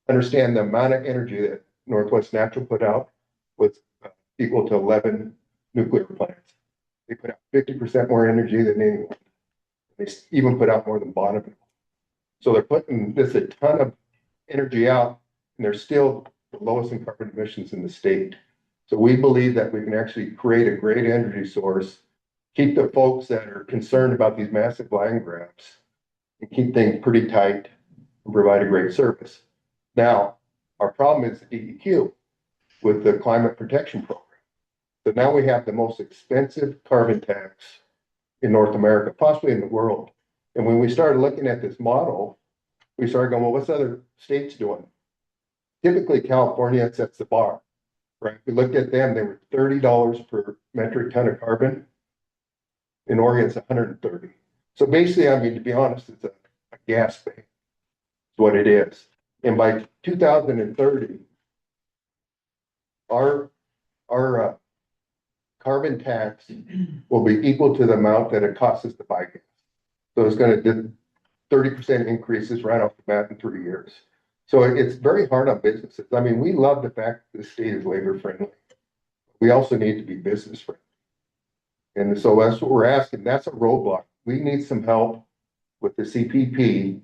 understand the amount of energy that Northwest Natural put out was equal to 11 nuclear plants. They put out 50% more energy than anyone. They even put out more than Bonneville. So they're putting this a ton of energy out, and they're still the lowest in carbon emissions in the state. So we believe that we can actually create a great energy source, keep the folks that are concerned about these massive land grabs, and keep things pretty tight and provide a great service. Now, our problem is the DEQ with the climate protection program. So now we have the most expensive carbon tax in North America, possibly in the world. And when we started looking at this model, we started going, well, what's other states doing? Typically, California sets the bar, right? We looked at them, they were $30 per metric ton of carbon. In Oregon, it's 130. So basically, I mean, to be honest, it's a gas bank. It's what it is. And by 2030, our carbon tax will be equal to the amount that it costs us to buy gas. So it's going to do 30% increases right off the bat in 3 years. So it's very hard on businesses. I mean, we love the fact that the state is labor friendly. We also need to be business friendly. And so that's what we're asking. That's a roadblock. We need some help with the CPP.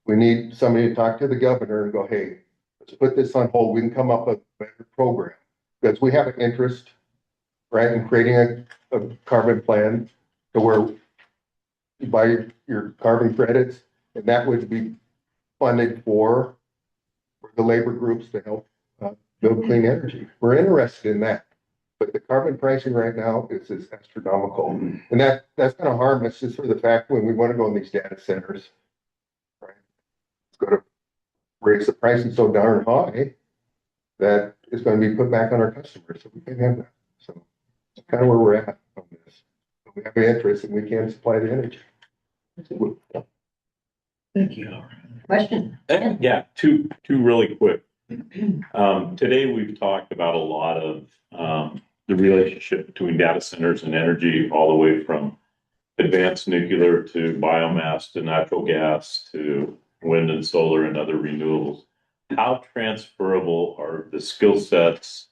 We need somebody to talk to the governor and go, hey, let's put this on hold. We can come up with a better program because we have an interest, right, in creating a carbon plan to where you buy your carbon credits, and that would be funded for the labor groups to help build clean energy. We're interested in that. But the carbon pricing right now is astronomical. And that's going to harm us just for the fact when we want to go in these data centers, right? It's going to raise the pricing so darn high that it's going to be put back on our customers. So we can't have that. So that's kind of where we're at on this. We have an interest and we can supply the energy. Thank you, Howard. Question? Yeah, two really quick. Today we've talked about a lot of the relationship between data centers and energy, all the way from advanced nuclear to biomass to natural gas to wind and solar and other renewables. How transferable are the skill sets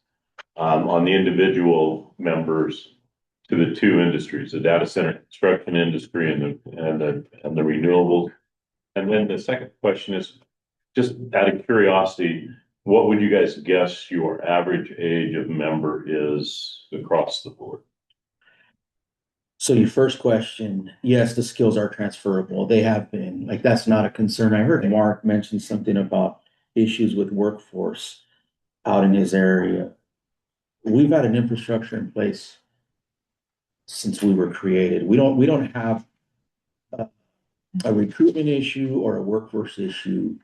on the individual members to the two industries, the data center construction industry and the renewables? And then the second question is, just out of curiosity, what would you guys guess your average age of member is across the board? So your first question, yes, the skills are transferable. They have been. Like, that's not a concern. I heard Mark mention something about issues with workforce out in his area. We've had an infrastructure in place since we were created. We don't have a recruitment issue or a workforce issue.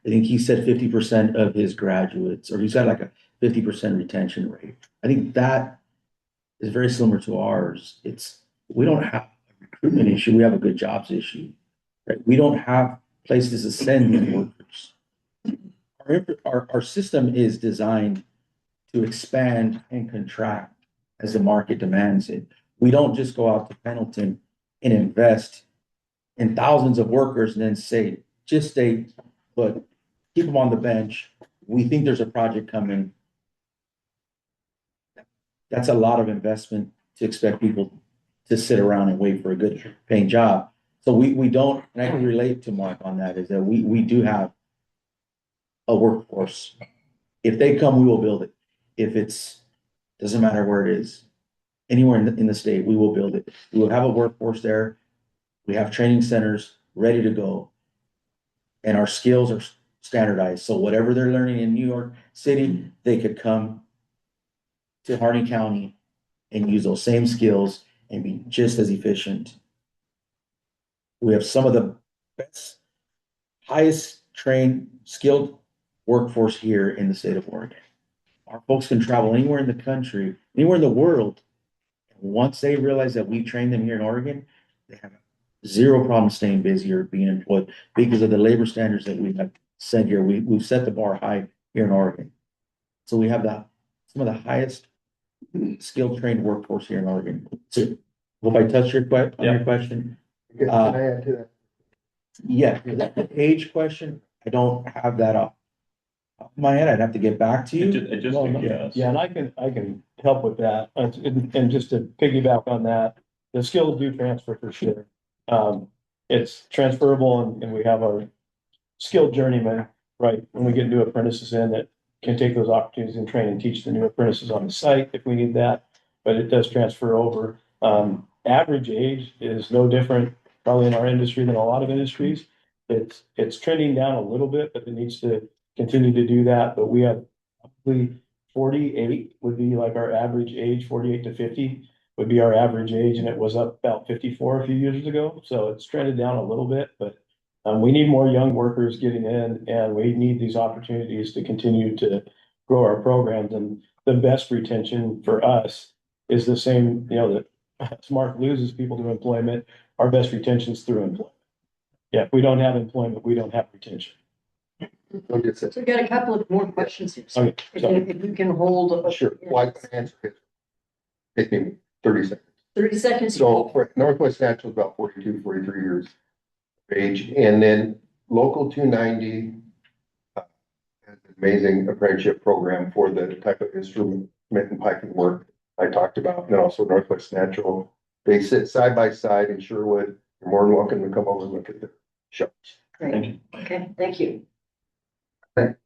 I think he said 50% of his graduates, or he's got like a 50% retention rate. I think that is very similar to ours. We don't have a recruitment issue. We have a good jobs issue. Right? We don't have places to send new workers. Our system is designed to expand and contract as the market demands it. We don't just go out to Pendleton and invest in thousands of workers and then say, just stay put, keep them on the bench. We think there's a project coming. That's a lot of investment to expect people to sit around and wait for a good paying job. So we don't, and I can relate to Mark on that, is that we do have a workforce. If they come, we will build it. If doesn't matter where it is, anywhere in the state, we will build it. We will have a workforce there. We have training centers ready to go. And our skills are standardized. So whatever they're learning in New York City, they could come to Harney County and use those same skills and be just as efficient. We have some of the best, highest trained, skilled workforce here in the state of Oregon. Our folks can travel anywhere in the country, anywhere in the world. And once they realize that we train them here in Oregon, they have zero problem staying busy or being employed because of the labor standards that we have set here. We've set the bar high here in Oregon. So we have some of the highest skilled trained workforce here in Oregon. So hope I touched your question. Can I add to that? Yeah, the age question, I don't have that up. My head, I'd have to get back to you. Well, yes. Yeah, and I can help with that. And just to piggyback on that, the skills do transfer for sure. It's transferable and we have our skilled journeyman, right? When we get new apprentices in that can take those opportunities and train and teach the new apprentices on the site if we need that. But it does transfer over. Average age is no different probably in our industry than a lot of industries. It's trending down a little bit, but it needs to continue to do that. But we have probably 48 would be like our average age, 48 to 50 would be our average age, and it was up about 54 a few years ago. So it's trended down a little bit, but we need more young workers getting in, and we need these opportunities to continue to grow our programs. And the best retention for us is the same, that as Mark loses people to employment, our best retention is through employment. Yeah, if we don't have employment, we don't have retention. So we got a couple of more questions here. So Okay, if you can hold. Sure, well, I can answer it. Take me 30 seconds. 30 seconds. So for Northwest Natural is about 42, 43 years of age, and then Local 290 has an amazing apprenticeship program for the type of instrument and piping work I talked about, and also Northwest Natural. They sit side by side in Sherwood. You're more than welcome to come over and look at the shops. Great. Okay, thank you.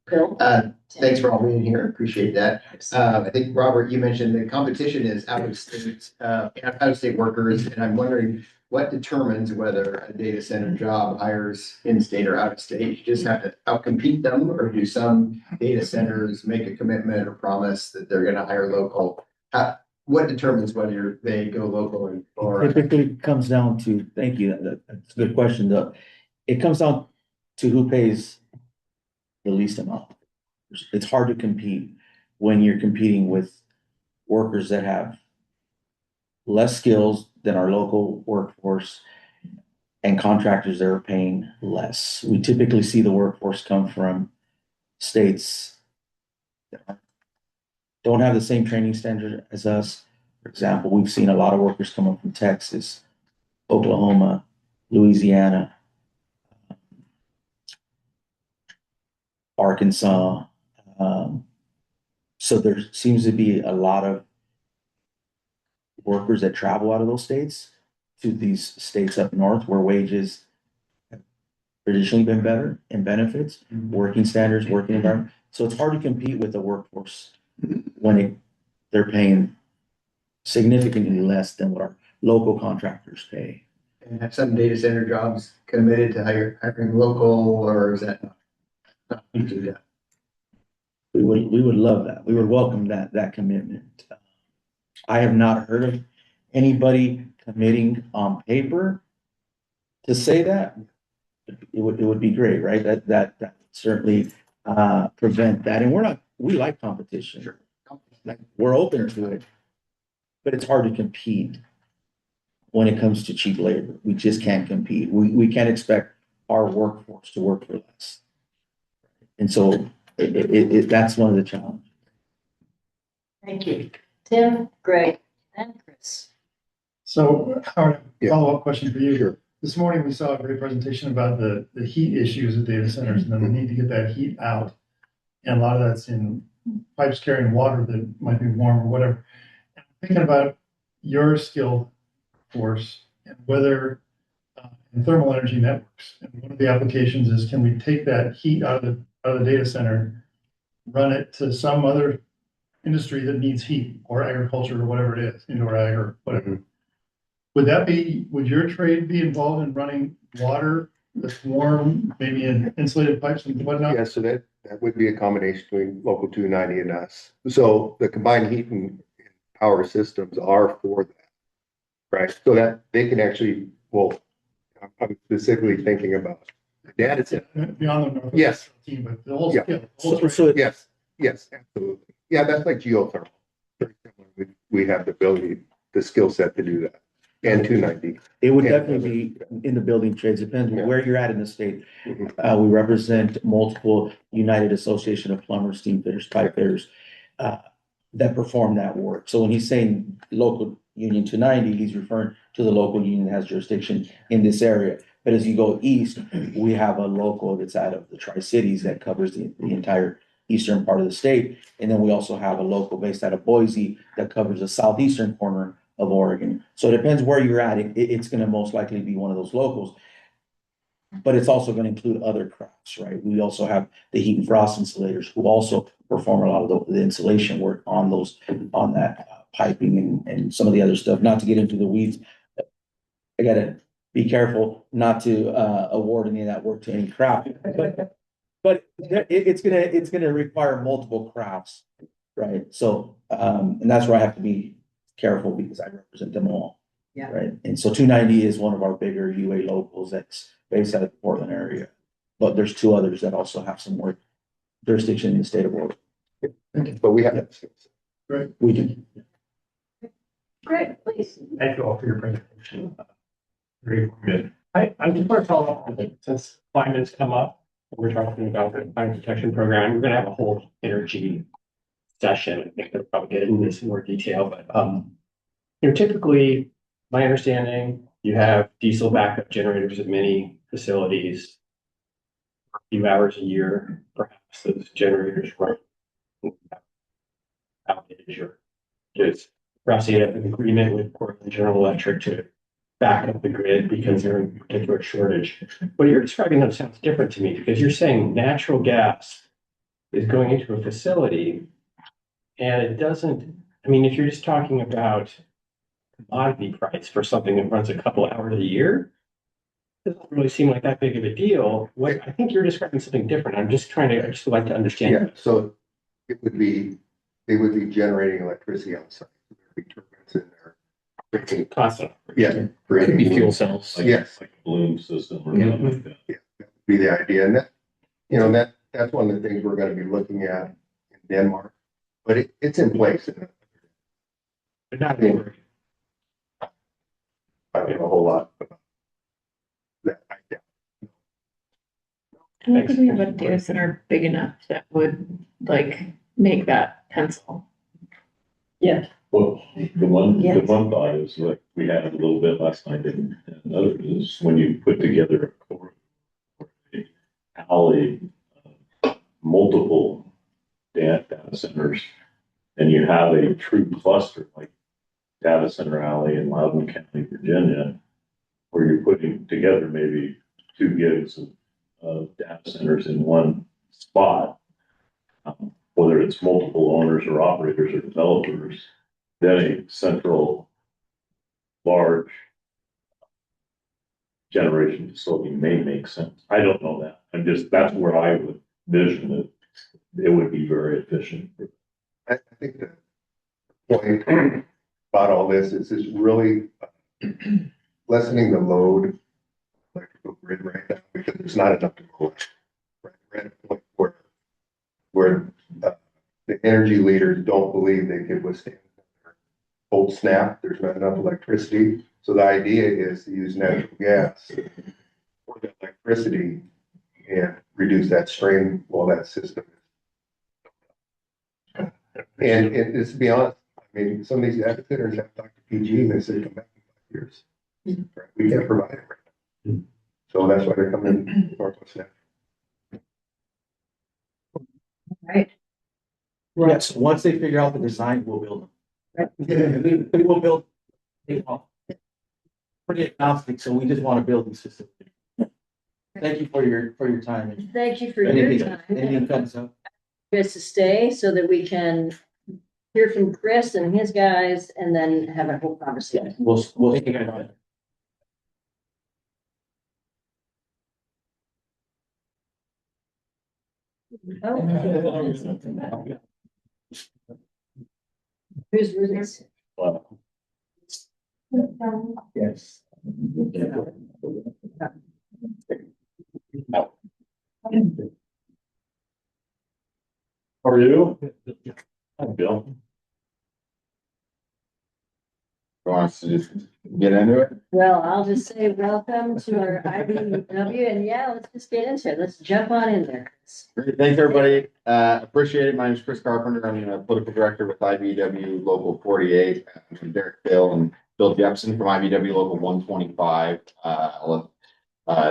Bill? Thanks for all being here. Appreciate that. I think, Robert, you mentioned the competition is out of state workers, and I'm wondering what determines whether a data center job hires in-state or out of state? You just have to outcompete them, or do some data centers make a commitment or promise that they're gonna hire local? What determines whether they go local or? Typically comes down to, thank you, that's a good question, though. It comes down to who pays the least amount. It's hard to compete when you're competing with workers that have less skills than our local workforce and contractors that are paying less. We typically see the workforce come from states that don't have the same training standard as us. For example, we've seen a lot of workers coming from Texas, Oklahoma, Louisiana, Arkansas. So there seems to be a lot of workers that travel out of those states to these states up north where wages have traditionally been better and benefits, working standards, working environment. So it's hard to compete with the workforce when they're paying significantly less than what our local contractors pay. And have some data center jobs committed to hiring local, or is that not do that? We would love that. We would welcome that commitment. I have not heard of anybody committing on paper to say that. It would be great, right? That certainly prevent that. And we like competition. Sure. Like, we're open to it, but it's hard to compete when it comes to cheap labor. We just can't compete. We can't expect our workforce to work for less. And so that's one of the challenges. Thank you. Tim, Greg, and Chris. So, Howard, Yeah. follow-up question for you. Sure. This morning, we saw a great presentation about the heat issues of data centers and then the need to get that heat out. And a lot of that's in pipes carrying water that might be warm or whatever. And thinking about your skill force and whether in thermal energy networks, and one of the applications is, can we take that heat out of the data center, run it to some other industry that needs heat, or agriculture, or whatever it is, indoor ag or whatever. Would your trade be involved in running water that's warm, maybe in insulated pipes and whatnot? Yeah, so that would be a combination between Local 290 and us. So the combined heat and power systems are for that, right? So that they can actually, I'm specifically thinking about the data center. Beyond the Northwest Yes. team, but the whole Yeah. skill. Yes, absolutely. Yeah, that's like geothermal. Very similar. We have the ability, the skill set to do that. And 290. It would definitely be in the building trades, depends on where you're at in the state. We represent multiple United Association of Plumbers, Steam Fitters, Pipe Fitters, that perform that work. So when he's saying local union 290, he's referring to the local union that has jurisdiction in this area. But as you go east, we have a local that's out of the Tri-Cities that covers the entire eastern part of the state. And then we also have a local based out of Boise that covers the southeastern corner of Oregon. So it depends where you're at. It's gonna most likely be one of those locals. But it's also gonna include other crafts, right? We also have the heat and frost insulators who also perform a lot of the insulation work on that piping and some of the other stuff, not to get into the weeds. I gotta be careful not to award any of that work to any craft. But it's gonna require multiple crafts, right? So, and that's where I have to be careful because I represent them all. Yeah. Right, and so 290 is one of our bigger UA locals that's based out of the Portland area. But there's two others that also have some work jurisdiction in the state of Oregon. But we have. Right. We do. Great, please. Thank you all for your presentation. Very informative. I just want to follow up on it, since climate's come up, and we're talking about the climate protection program, we're gonna have a whole energy session. I think we'll probably get into this in more detail, but, typically, my understanding, you have diesel backup generators at many facilities. A few hours a year, perhaps those generators run outage or just perhaps you have an agreement with Portland General Electric to back up the grid because they're in particular shortage. What you're describing though sounds different to me because you're saying natural gas is going into a facility and it doesn't, I mean, if you're just talking about commodity price for something that runs a couple hours a year, it doesn't really seem like that big of a deal. What I think you're describing something different. I just would like to understand. Yeah, so it would be, they would be generating electricity on site. There'd be turbines in there. Constant. Yeah. Could be fuel cells. Yes. Like a bloom system or something like that. Yeah, that would be the idea. And that, that's one of the things we're gonna be looking at in Denmark, but it's in place. But not I don't know a whole lot about that. I don't think we have a data center big enough that would like make that pencil. Yeah. Well, the one Yes. thought is like we had a little bit last night and others is when you put together a core, a alley, multiple data centers, and you have a true cluster like Data Center Alley in Loudoun County, Virginia, where you're putting together maybe 2 gigs of data centers in one spot, whether it's multiple owners or operators or developers, then a central large generation facility may make sense. I don't know that. That's where I would vision it. It would be very efficient. I think the point about all this is really lessening the load electrical grid right now because there's not enough to go. Right, we're at a point where the energy leaders don't believe they can withstand cold snap. There's not enough electricity. So the idea is to use natural gas for the electricity and reduce that strain while that system is. And it's to be honest, I mean, some of these data centers have talked to PG and they say come back in 5 years. Right? We can't provide it right now. So that's why they're coming in Northwest now. Right. Yes, once they figure out the design, we'll build them. We will build. Pretty agnostic, so we just want to build these systems. Thank you for your time. Thank you for your Anything time. comes up. Chris to stay so that we can hear from Chris and his guys and then have a whole conversation. We'll think about it. Who's this? Yes. How are you? Hi, Bill. Want us to just get into it? Well, I'll just say welcome to our IBW and yeah, let's just get into it. Let's jump on in there, Chris. Great, thanks, everybody. Appreciate it. My name is Chris Carpenter. I'm the political director with IBW Local 48. I'm Derek Bill and Bill Jepson from IBW Local 125.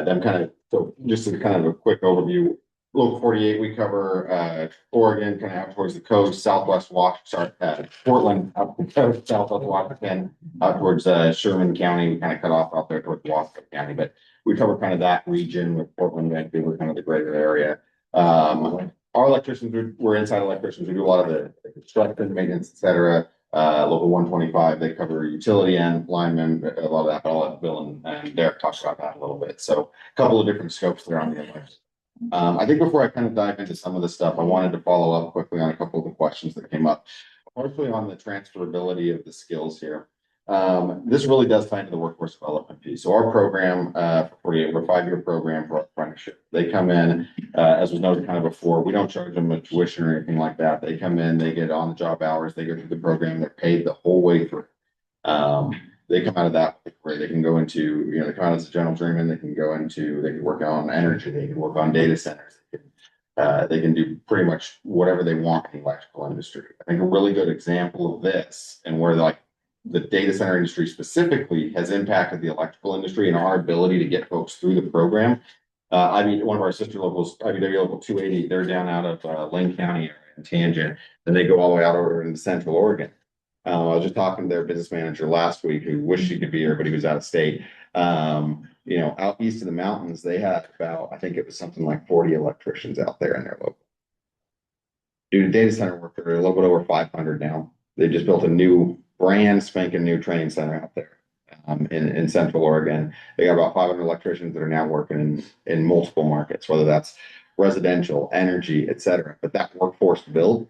Them kind of, so just as kind of a quick overview, Local 48, we cover Oregon, kind of out towards the coast, Southwest Washington, Portland, up the coast, Southwest Washington, out towards Sherman County. We kind of cut off out there towards Wasco County, but we cover kind of that region with Portland, Vancouver, kind of the greater area. Our electricians, we're inside electricians. We do a lot of the construction, maintenance, et cetera. Local 125, they cover utility and linemen, a lot of that, but I'll let Bill and Derek talk about that a little bit. So a couple of different scopes there on the electric. I think before I kind of dive into some of the stuff, I wanted to follow up quickly on a couple of the questions that came up, partially on the transferability of the skills here. This really does tie into the workforce development piece. So our program for 48, we're a 5-year program for apprenticeship. They come in, as was noted kind of before, we don't charge them a tuition or anything like that. They come in, they get on the job hours, they go through the program, they're paid the whole way through. They come out of that where they can go into, they come out as a general journeyman, they can work on energy, they can work on data centers. They can do pretty much whatever they want in the electrical industry. I think a really good example of this and where the data center industry specifically has impacted the electrical industry and our ability to get folks through the program. One of our sister locals, IBEW Local 280, they're down out of Lane County in Tangent, and they go all the way out over into Central Oregon. I was just talking to their business manager last week who wished he could be here, but he was out of state. Out east of the mountains, they had about, I think it was something like 40 electricians out there in their local. Due to data center work, they're a little bit over 500 now. They just built a brand spanking new training center out there in Central Oregon. They got about 500 electricians that are now working in multiple markets, whether that's residential, energy, et cetera. But that workforce build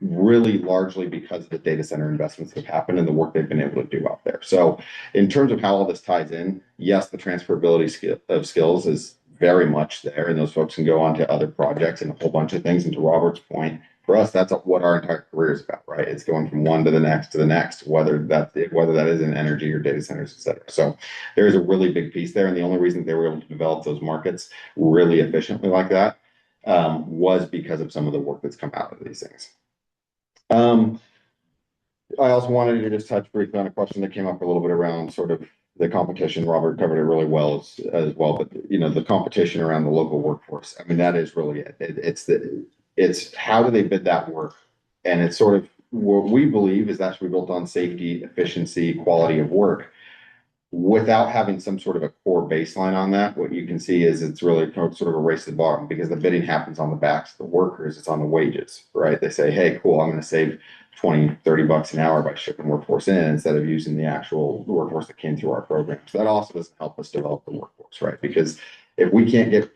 really largely because of the data center investments that have happened and the work they've been able to do out there. So in terms of how all this ties in, yes, the transferability of skills is very much there, and those folks can go on to other projects and a whole bunch of things. And to Robert's point, for us, that's what our entire career is about, right? It's going from one to the next, whether that is in energy or data centers, et cetera. So there is a really big piece there. And the only reason they were able to develop those markets really efficiently like that was because of some of the work that's come out of these things. I also wanted to just touch briefly on a question that came up a little bit around sort of the competition. Robert covered it really well as well, but the competition around the local workforce. I mean, that is really it. It's how do they bid that work? And it's sort of what we believe is that should be built on safety, efficiency, quality of work. Without having some sort of a core baseline on that, what you can see is it's really sort of a race to the bottom because the bidding happens on the backs of the workers. It's on the wages, right? They say, hey, cool, I'm going to save 20, 30 bucks an hour by shipping workforce in instead of using the actual workforce that came through our program. So that also doesn't help us develop the workforce, right? Because if we can't bid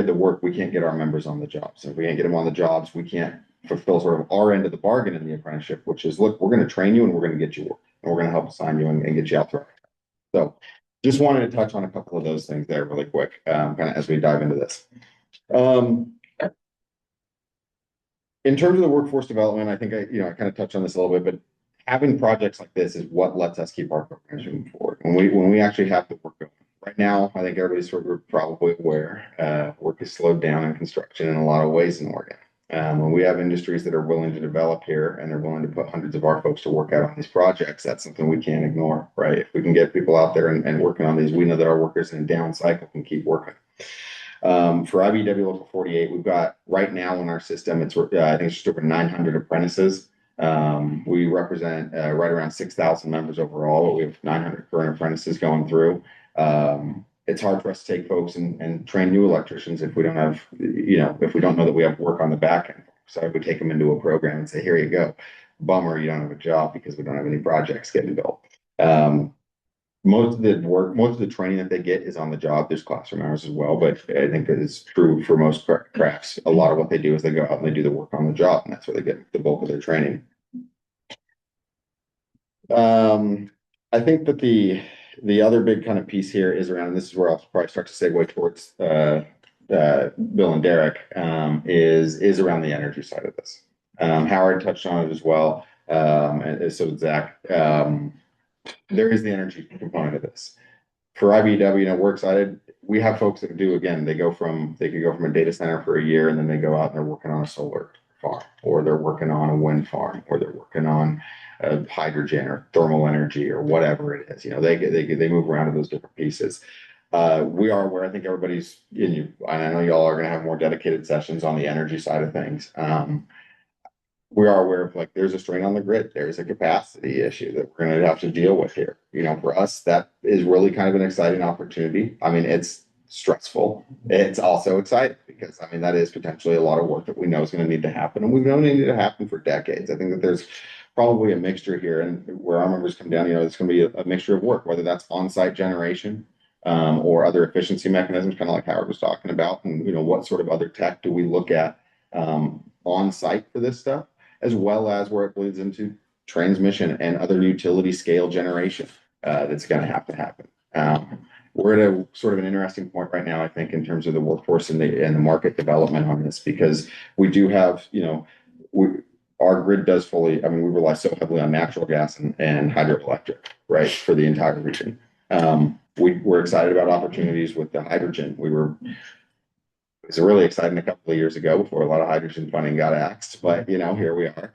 the work, we can't get our members on the jobs. If we can't get them on the jobs, we can't fulfill sort of our end of the bargain in the apprenticeship, which is, look, we're going to train you and we're going to get you work and we're going to help assign you and get you out there. So just wanted to touch on a couple of those things there really quick, kind of as we dive into this. In terms of the workforce development, I think I kind of touched on this a little bit, but having projects like this is what lets us keep our programs moving forward. When we actually have the work going. Right now, I think everybody's sort of probably aware, work is slowed down in construction in a lot of ways in Oregon. When we have industries that are willing to develop here and they're willing to put hundreds of our folks to work out on these projects, that's something we can't ignore, right? If we can get people out there and working on these, we know that our workers in a down cycle can keep working. For IBEW Local 48, we've got right now in our system, I think it's just over 900 apprentices. We represent right around 6,000 members overall. We have 900 current apprentices going through. It's hard for us to take folks and train new electricians if we don't have, if we don't know that we have work on the back end. So we take them into a program and say, here you go. Bummer, you don't have a job because we don't have any projects getting built. Most of the training that they get is on the job. There's classroom hours as well, but I think that it's true for most crafts. A lot of what they do is they go out and they do the work on the job, and that's where they get the bulk of their training. I think that the other big kind of piece here is around, and this is where I'll probably start to segue towards Bill and Derek, is around the energy side of this. Howard touched on it as well, and so did Zach. There is the energy component of this. For IBEW, we're excited. We have folks that do, again, they could go from a data center for a year and then they go out and they're working on a solar farm, or they're working on a wind farm, or they're working on hydrogen or thermal energy or whatever it is. They move around to those different pieces. We are aware, I think everybody's in you, and I know y'all are gonna have more dedicated sessions on the energy side of things. We are aware of like, there's a strain on the grid, there's a capacity issue that we're gonna have to deal with here. You know, for us, that is really kind of an exciting opportunity. I mean, it's stressful. It's also exciting because I mean, that is potentially a lot of work that we know is gonna need to happen, and we've known it needed to happen for decades. I think that there's probably a mixture here, and where our members come down, you know, it's gonna be a mixture of work, whether that's on-site generation, or other efficiency mechanisms, kind of like Howard was talking about, and you know, what sort of other tech do we look at on site for this stuff, as well as where it bleeds into transmission and other utility scale generation that's going to have to happen. We're at a sort of an interesting point right now, I think, in terms of the workforce and the market development on this, because we do have, you know, our grid does fully, I mean, we rely so heavily on natural gas and hydroelectric, right, for the entire region. We're excited about opportunities with the hydrogen. It was really exciting a couple of years ago before a lot of hydrogen funding got axed, but you know, here we are.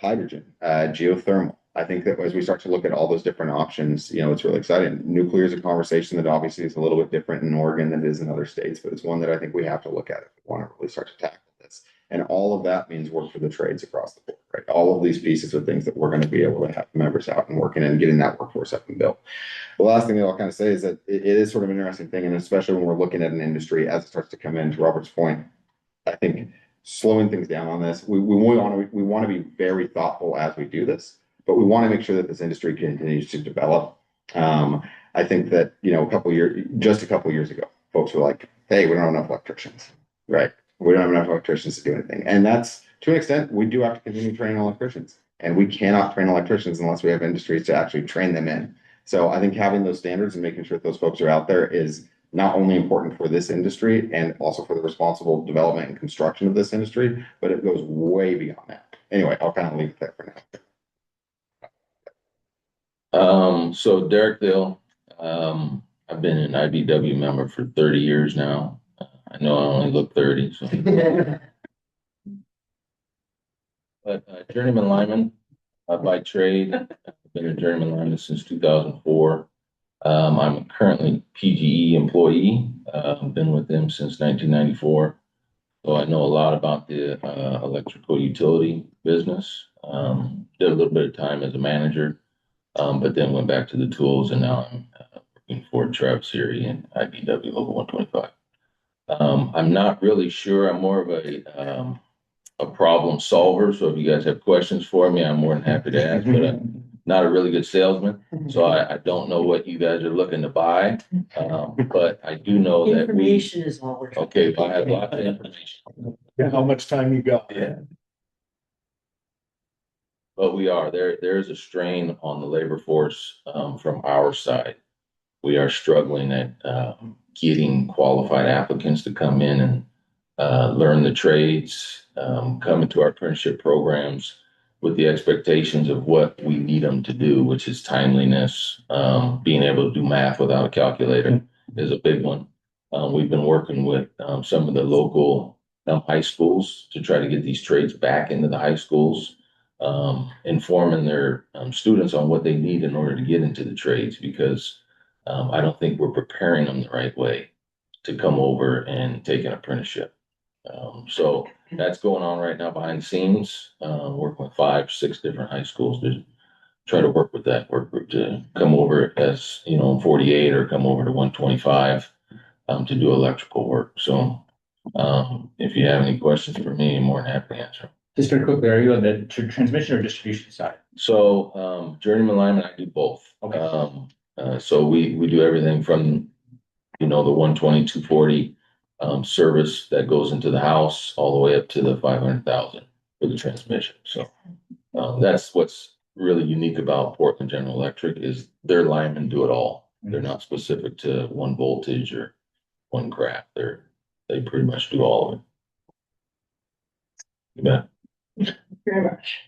Hydrogen, geothermal. I think that as we start to look at all those different options, you know, it's really exciting. Nuclear is a conversation that obviously is a little bit different in Oregon than it is in other states, but it's one that I think we have to look at if we want to really start to tackle this. And all of that means work for the trades across the board, right? All of these pieces are things that we're going to be able to have members out and working and getting that workforce up and built. The last thing that I'll kind of say is that it is sort of an interesting thing, and especially when we're looking at an industry as it starts to come in, to Robert's point, I think slowing things down on this, we want to be very thoughtful as we do this, but we want to make sure that this industry continues to develop. I think that, you know, just a couple years ago, folks were like, hey, we don't have enough electricians, right? We don't have enough electricians to do anything. And that's, to an extent, we do have to continue training electricians, and we cannot train electricians unless we have industries to actually train them in. So I think having those standards and making sure that those folks are out there is not only important for this industry and also for the responsible development and construction of this industry, but it goes way beyond that. Anyway, I'll kind of leave it there for now. So Derek Dill, I've been an IBW member for 30 years now. I know I only look 30, so. But journeyman lineman by trade. I've been a journeyman lineman since 2004. I'm currently PGE employee. I've been with them since 1994. So I know a lot about the electrical utility business. Did a little bit of time as a manager, but then went back to the tools, and now I'm working for Travis Erie and IBW Local 125. I'm not really sure. I'm more of a problem solver. So if you guys have questions for me, I'm more than happy to ask, but I'm not a really good salesman. So I don't know what you guys are looking to buy. But I do know that Information is all we're. okay, I have lots of information. Yeah, how much time you got? Yeah. But there's a strain on the labor force from our side. We are struggling at getting qualified applicants to come in and learn the trades, come into our apprenticeship programs with the expectations of what we need them to do, which is timeliness, being able to do math without a calculator is a big one. We've been working with some of the local high schools to try to get these trades back into the high schools, informing their students on what they need in order to get into the trades, because I don't think we're preparing them the right way to come over and take an apprenticeship. So that's going on right now behind the scenes, working with 5, 6 different high schools to try to work with that work group to come over as, 48 or come over to 125 to do electrical work. So if you have any questions for me, I'm more than happy to answer. Just very quickly, are you on the transmission or distribution side? So journeyman lineman, I do both. Okay. So we do everything from, the 120, 240 service that goes into the house all the way up to the 500,000 for the transmission. So that's what's really unique about Portland General Electric is their linemen do it all. They're not specific to one voltage or one craft. They pretty much do all of it. You bet. Very much.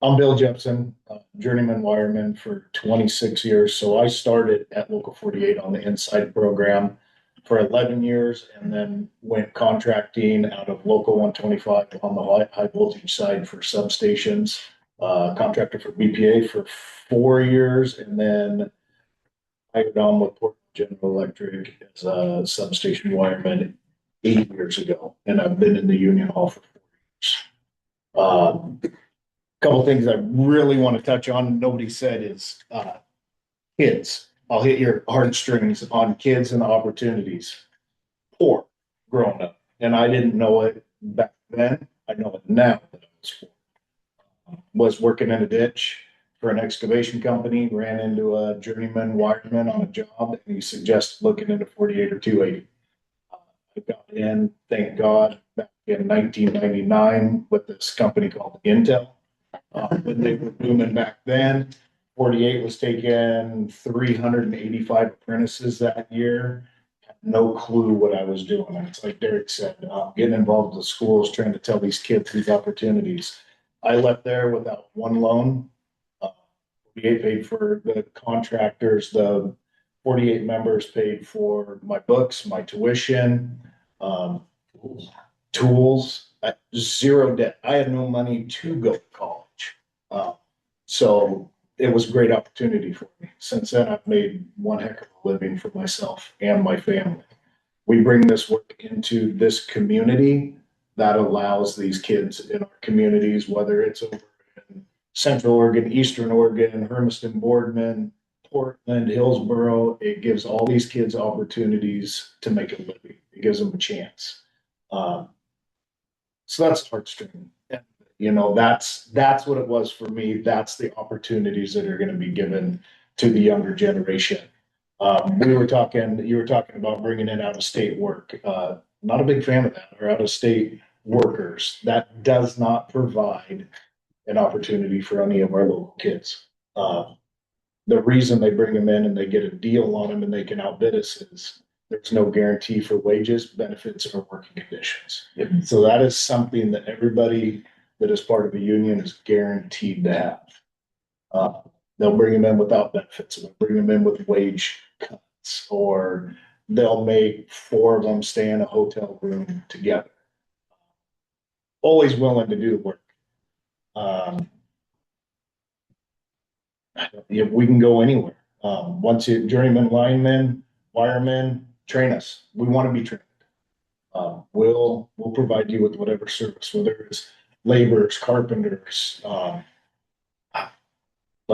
I'm Bill Jepson, journeyman wireman for 26 years. So I started at Local 48 on the inside program for 11 years, and then went contracting out of Local 125 on the high voltage side for substations, contractor for BPA for 4 years, and then I got on with Portland General Electric as a substation wireman 8 years ago, and I've been in the union hall for 4 years. Couple things I really want to touch on, nobody said is, kids. I'll hit your heartstrings on kids and opportunities. Poor growing up, and I didn't know it back then. I know it now that I was poor. Was working in a ditch for an excavation company, ran into a journeyman wireman on a job, and he suggested looking into 48 or 280. I got in, thank God, back in 1999 with this company called Intel. When they were booming back then, 48 was taking 385 apprentices that year. Had no clue what I was doing. And it's like Derek said, getting involved with schools, trying to tell these kids these opportunities. I left there without one loan. 48 paid for the contractors, the 48 members paid for my books, my tuition, tools, zero debt. I had no money to go to college. So it was a great opportunity for me. Since then, I've made one heck of a living for myself and my family. We bring this work into this community that allows these kids in our communities, whether it's over in Central Oregon, Eastern Oregon, Hermiston, Boardman, Portland, Hillsboro, it gives all these kids opportunities to make a living. It gives them a chance. So that's heartstring. You know, that's what it was for me. That's the opportunities that are going to be given to the younger generation. You were talking about bringing in out-of-state work. Not a big fan of that, or out-of-state workers. That does not provide an opportunity for any of our local kids. The reason they bring them in and they get a deal on them and they can outbid us is there's no guarantee for wages, benefits, or working conditions. So that is something that everybody that is part of a union is guaranteed to have. They'll bring them in without benefits, they'll bring them in with wage cuts, or they'll make 4 of them stay in a hotel room together. Always willing to do the work. We can go anywhere. Once you journeyman, lineman, wireman, train us. We want to be trained. We'll provide you with whatever service, whether it's laborers, carpenters. Let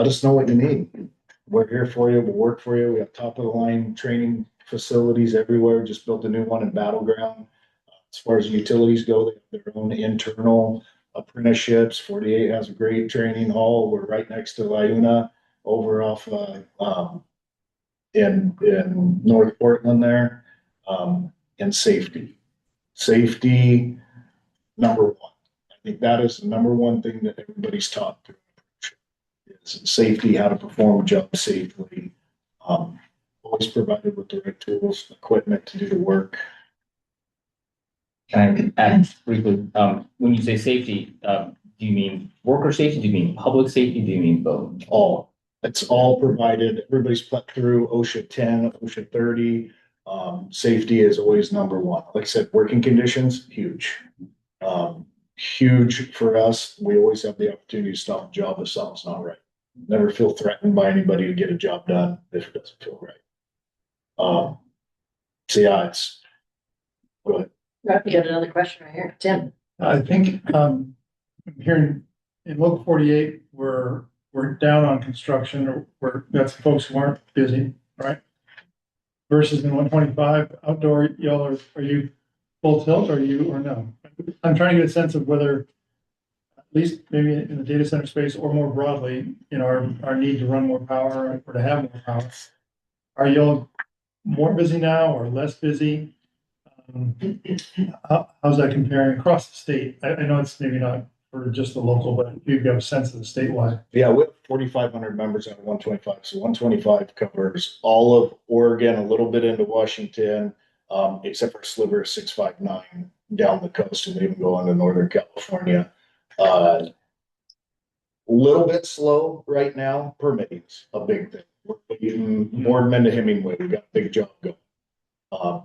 us know what you need. We're here for you. We'll work for you. We have top of the line training facilities everywhere. Just built a new one in Battleground. As far as utilities go, they have their own internal apprenticeships. 48 has a great training hall. We're right next to Liuna over off in North Portland there. And safety. Safety, number one. I think that is the number one thing that everybody's taught through is safety, how to perform a job safely. Always provided with the right tools, equipment to do the work. Can I add briefly, when you say safety, do you mean worker safety? Do you mean public safety? Do you mean both? All. It's all provided. Everybody's put through OSHA 10, OSHA 30. Safety is always number one. Like I said, working conditions, huge. Huge for us. We always have the opportunity to stop a job if something's not right. Never feel threatened by anybody to get a job done if it doesn't feel right. So yeah, it's go ahead. We got another question right here. Tim. I think, here in Local 48, we're down on construction, or that's folks who aren't busy, right? Versus in 125 outdoor, y'all are you full tilt or no? I'm trying to get a sense of whether, at least maybe in the data center space or more broadly, you know, our need to run more power or to have more power. Are y'all more busy now or less busy? How's that comparing across the state? I know it's maybe not for just the local, but you've got a sense of the statewide. Yeah, we have 4,500 members out of 125. So 125 covers all of Oregon, a little bit into Washington, except for a sliver of 659 down the coast, and even go into Northern California. A little bit slow right now. Permitting's a big thing. We're getting Boardman to Hemingway. We got a big job going.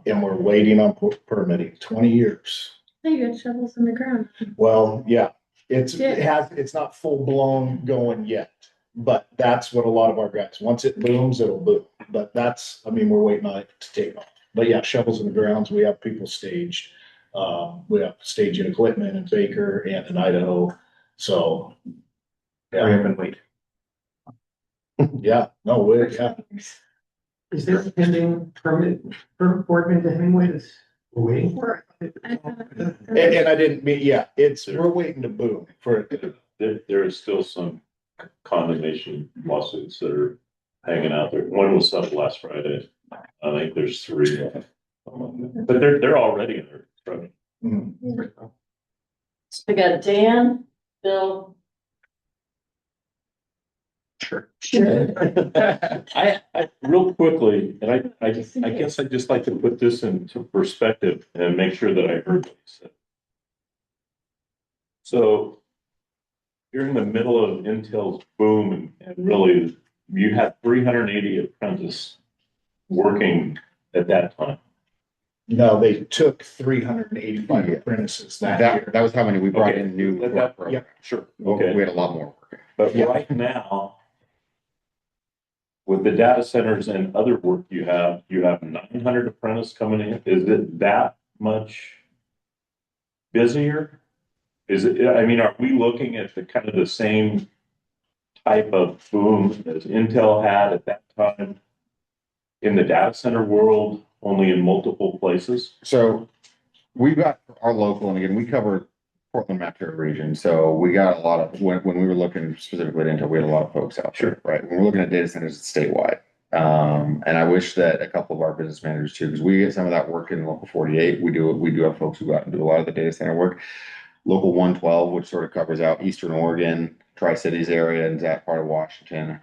And we're waiting on permitting, 20 years. You got shovels in the ground. Well, yeah, it's not full blown going yet. But that's what a lot of our guys, once it booms, it'll boom. But that's, I mean, we're waiting on it to take off. But yeah, shovels in the grounds, we have people staged. We have staging equipment in Baker and in Idaho, so. Hurry up and wait. Yeah, no, yeah. Is there a pending permit for Fort Bend to Hemingway that's we're waiting for? And I didn't mean, yeah, we're waiting to boom for it. There is still some condemnation lawsuits that are hanging out there. One was settled last Friday. I think there's 3. But they're already in their construction. So we got Dan, Bill. Sure. I real quickly, and I guess I'd just like to put this into perspective and make sure that I heard what you said. So you're in the middle of Intel's boom, and really you had 380 apprentices working at that time. No, they took 385 apprentices that year. That was how many we brought Okay. in new. Yeah, sure. Okay. We had a lot more working. But right now, with the data centers and other work you have 900 apprentices coming in. Is it that much busier? Is it, I mean, are we looking at the kind of the same type of boom as Intel had at that time in the data center world, only in multiple places? So we've got our local, and again, we cover Portland metro region. So we got a lot of, when we were looking specifically at Intel, we had a lot of folks out there, right? When we're looking at data centers, it's statewide. And I wish that a couple of our business managers too, because we get some of that work in local 48. We do have folks who go out and do a lot of the data center work. Local 112, which sort of covers out Eastern Oregon, Tri-Cities area, and that part of Washington.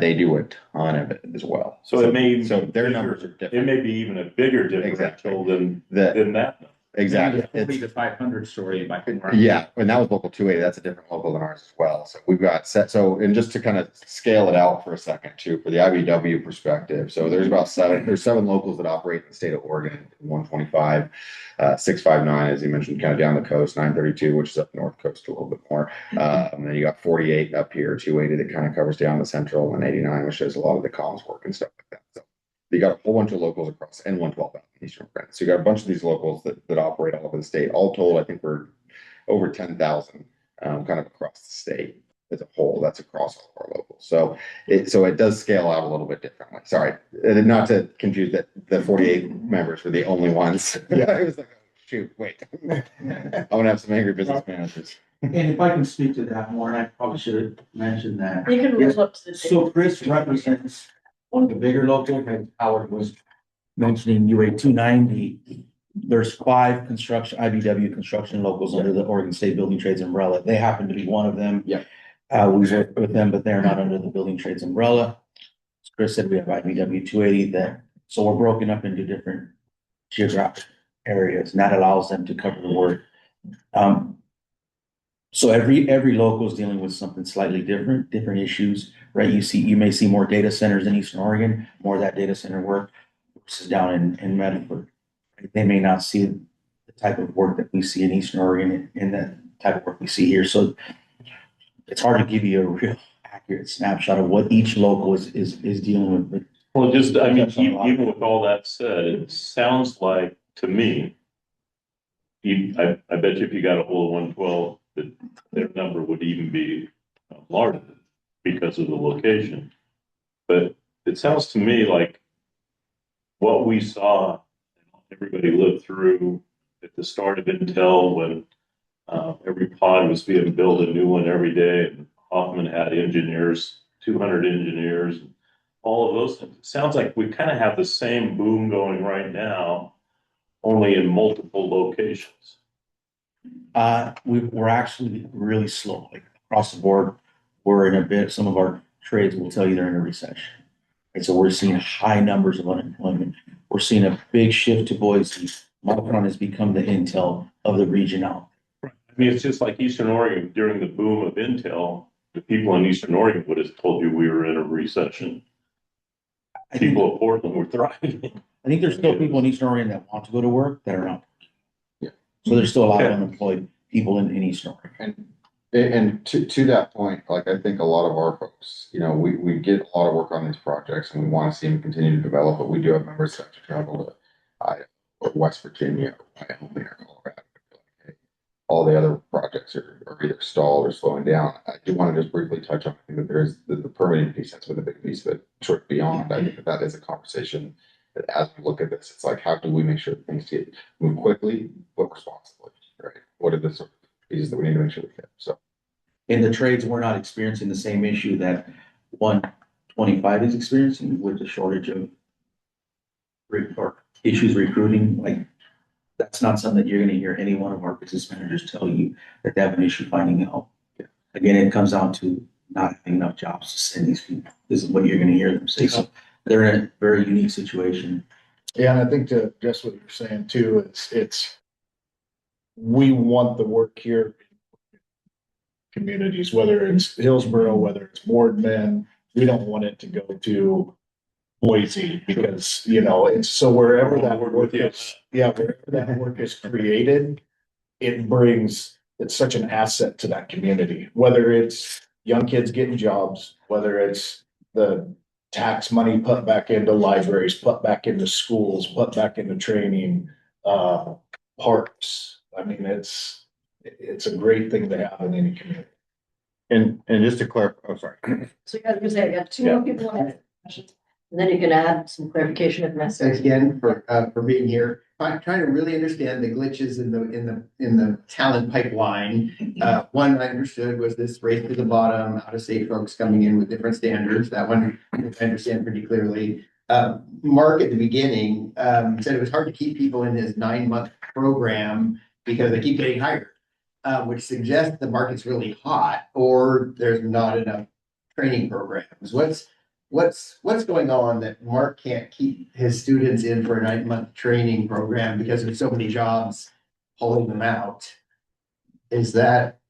They do a ton of it as well. So it may, so their numbers are different. It may be even a bigger differential than that. Exactly. The 40 to 500 story by Yeah, and that was local 280. That's a different local than ours as well. So we've got set. So, and just to kind of scale it out for a second too, for the IBW perspective. So there's 7 locals that operate in the state of Oregon, 125, 659, as you mentioned, kind of down the coast, 932, which is up north coast a little bit more. And then you got 48 up here, 280 that kind of covers down the central, and 89, which does a lot of the comms work and stuff like that. So you got a whole bunch of locals across N112 out in Eastern Oregon. So you got a bunch of these locals that operate all over the state. All told, I think we're over 10,000 kind of across the state as a whole. That's across all of our locals. So it does scale out a little bit differently. Sorry, not to confuse that the 48 members were the only ones. Yeah, I was like, oh, shoot, wait. I'm gonna have some angry business managers. And if I can speak to that more, and I probably should have mentioned that. You can roll up to the So Chris represents one of the bigger locals, and Howard was mentioning UA 290. There's 5 IBW construction locals under the Oregon State Building Trades umbrella. They happen to be one of them. Yeah. We work with them, but they're not under the Building Trades umbrella. As Chris said, we have IBW 280 so we're broken up into different geographic areas, and that allows them to cover the work. So every local is dealing with something slightly different issues, right? You may see more data centers in Eastern Oregon, more of that data center work versus down in Medford. They may not see the type of work that we see in Eastern Oregon and that type of work we see here. So it's hard to give you a real accurate snapshot of what each local is dealing with. Well, just, I mean, even with all that said, it sounds like to me, I bet you if you got a whole 112, that their number would even be larger because of the location. But it sounds to me like what we saw, everybody lived through at the start of Intel when every pod was being built, a new one every day, and Hoffman had engineers, 200 engineers, all of those things. It sounds like we kind of have the same boom going right now, only in multiple locations. We're actually really slow, like across the board. We're in a bit, some of our trades will tell you they're in a recession. And so we're seeing high numbers of unemployment. We're seeing a big shift to Boise. Micron has become the Intel of the region now. I mean, it's just like Eastern Oregon during the boom of Intel, the people in Eastern Oregon would have told you we were in a recession. People of Portland were thriving. I think there's still people in Eastern Oregon that want to go to work that are not. Yeah. So there's still a lot of unemployed people in Eastern Oregon. And to that point, like, I think a lot of our folks, you know, we get a lot of work on these projects and we want to see them continue to develop, but we do have members that have to travel to Iowa or West Virginia, or Wyoming or Colorado. All the other projects are either stalled or slowing down. I do want to just briefly touch on, I think that there's the permitting piece, that's been a big piece of it, short beyond. I think that that is a conversation that as we look at this, it's like, how do we make sure that things get move quickly, but responsibly, right? What are the sort of pieces that we need to make sure we hit? So. In the trades, we're not experiencing the same issue that 125 is experiencing with the shortage of or issues recruiting. Like, that's not something that you're gonna hear any one of our business managers tell you that they have an issue finding help. Again, it comes down to not having enough jobs to send these people. This is what you're gonna hear them say. So they're in a very unique situation. Yeah, and I think to address what you're saying too, we want the work here. Communities, whether it's Hillsborough, whether it's Boardman, we don't want it to go to Boise because, you know, it's so wherever that work is, wherever that work is created, it's such an asset to that community, whether it's young kids getting jobs, whether it's the tax money put back into libraries, put back into schools, put back into training, parks. I mean, it's a great thing to have in any community. And just to clarify, oh, sorry. So I was gonna say, I got two more people on it. And then you can add some clarification if necessary. Thanks again for being here. I'm trying to really understand the glitches in the talent pipeline. One I understood was this race to the bottom, out of state folks coming in with different standards. That one I understand pretty clearly. Mark at the beginning said it was hard to keep people in his 9-month program because they keep getting hired, which suggests the market's really hot or there's not enough training programs. What's going on that Mark can't keep his students in for a 9-month training program because there's so many jobs pulling them out? Is that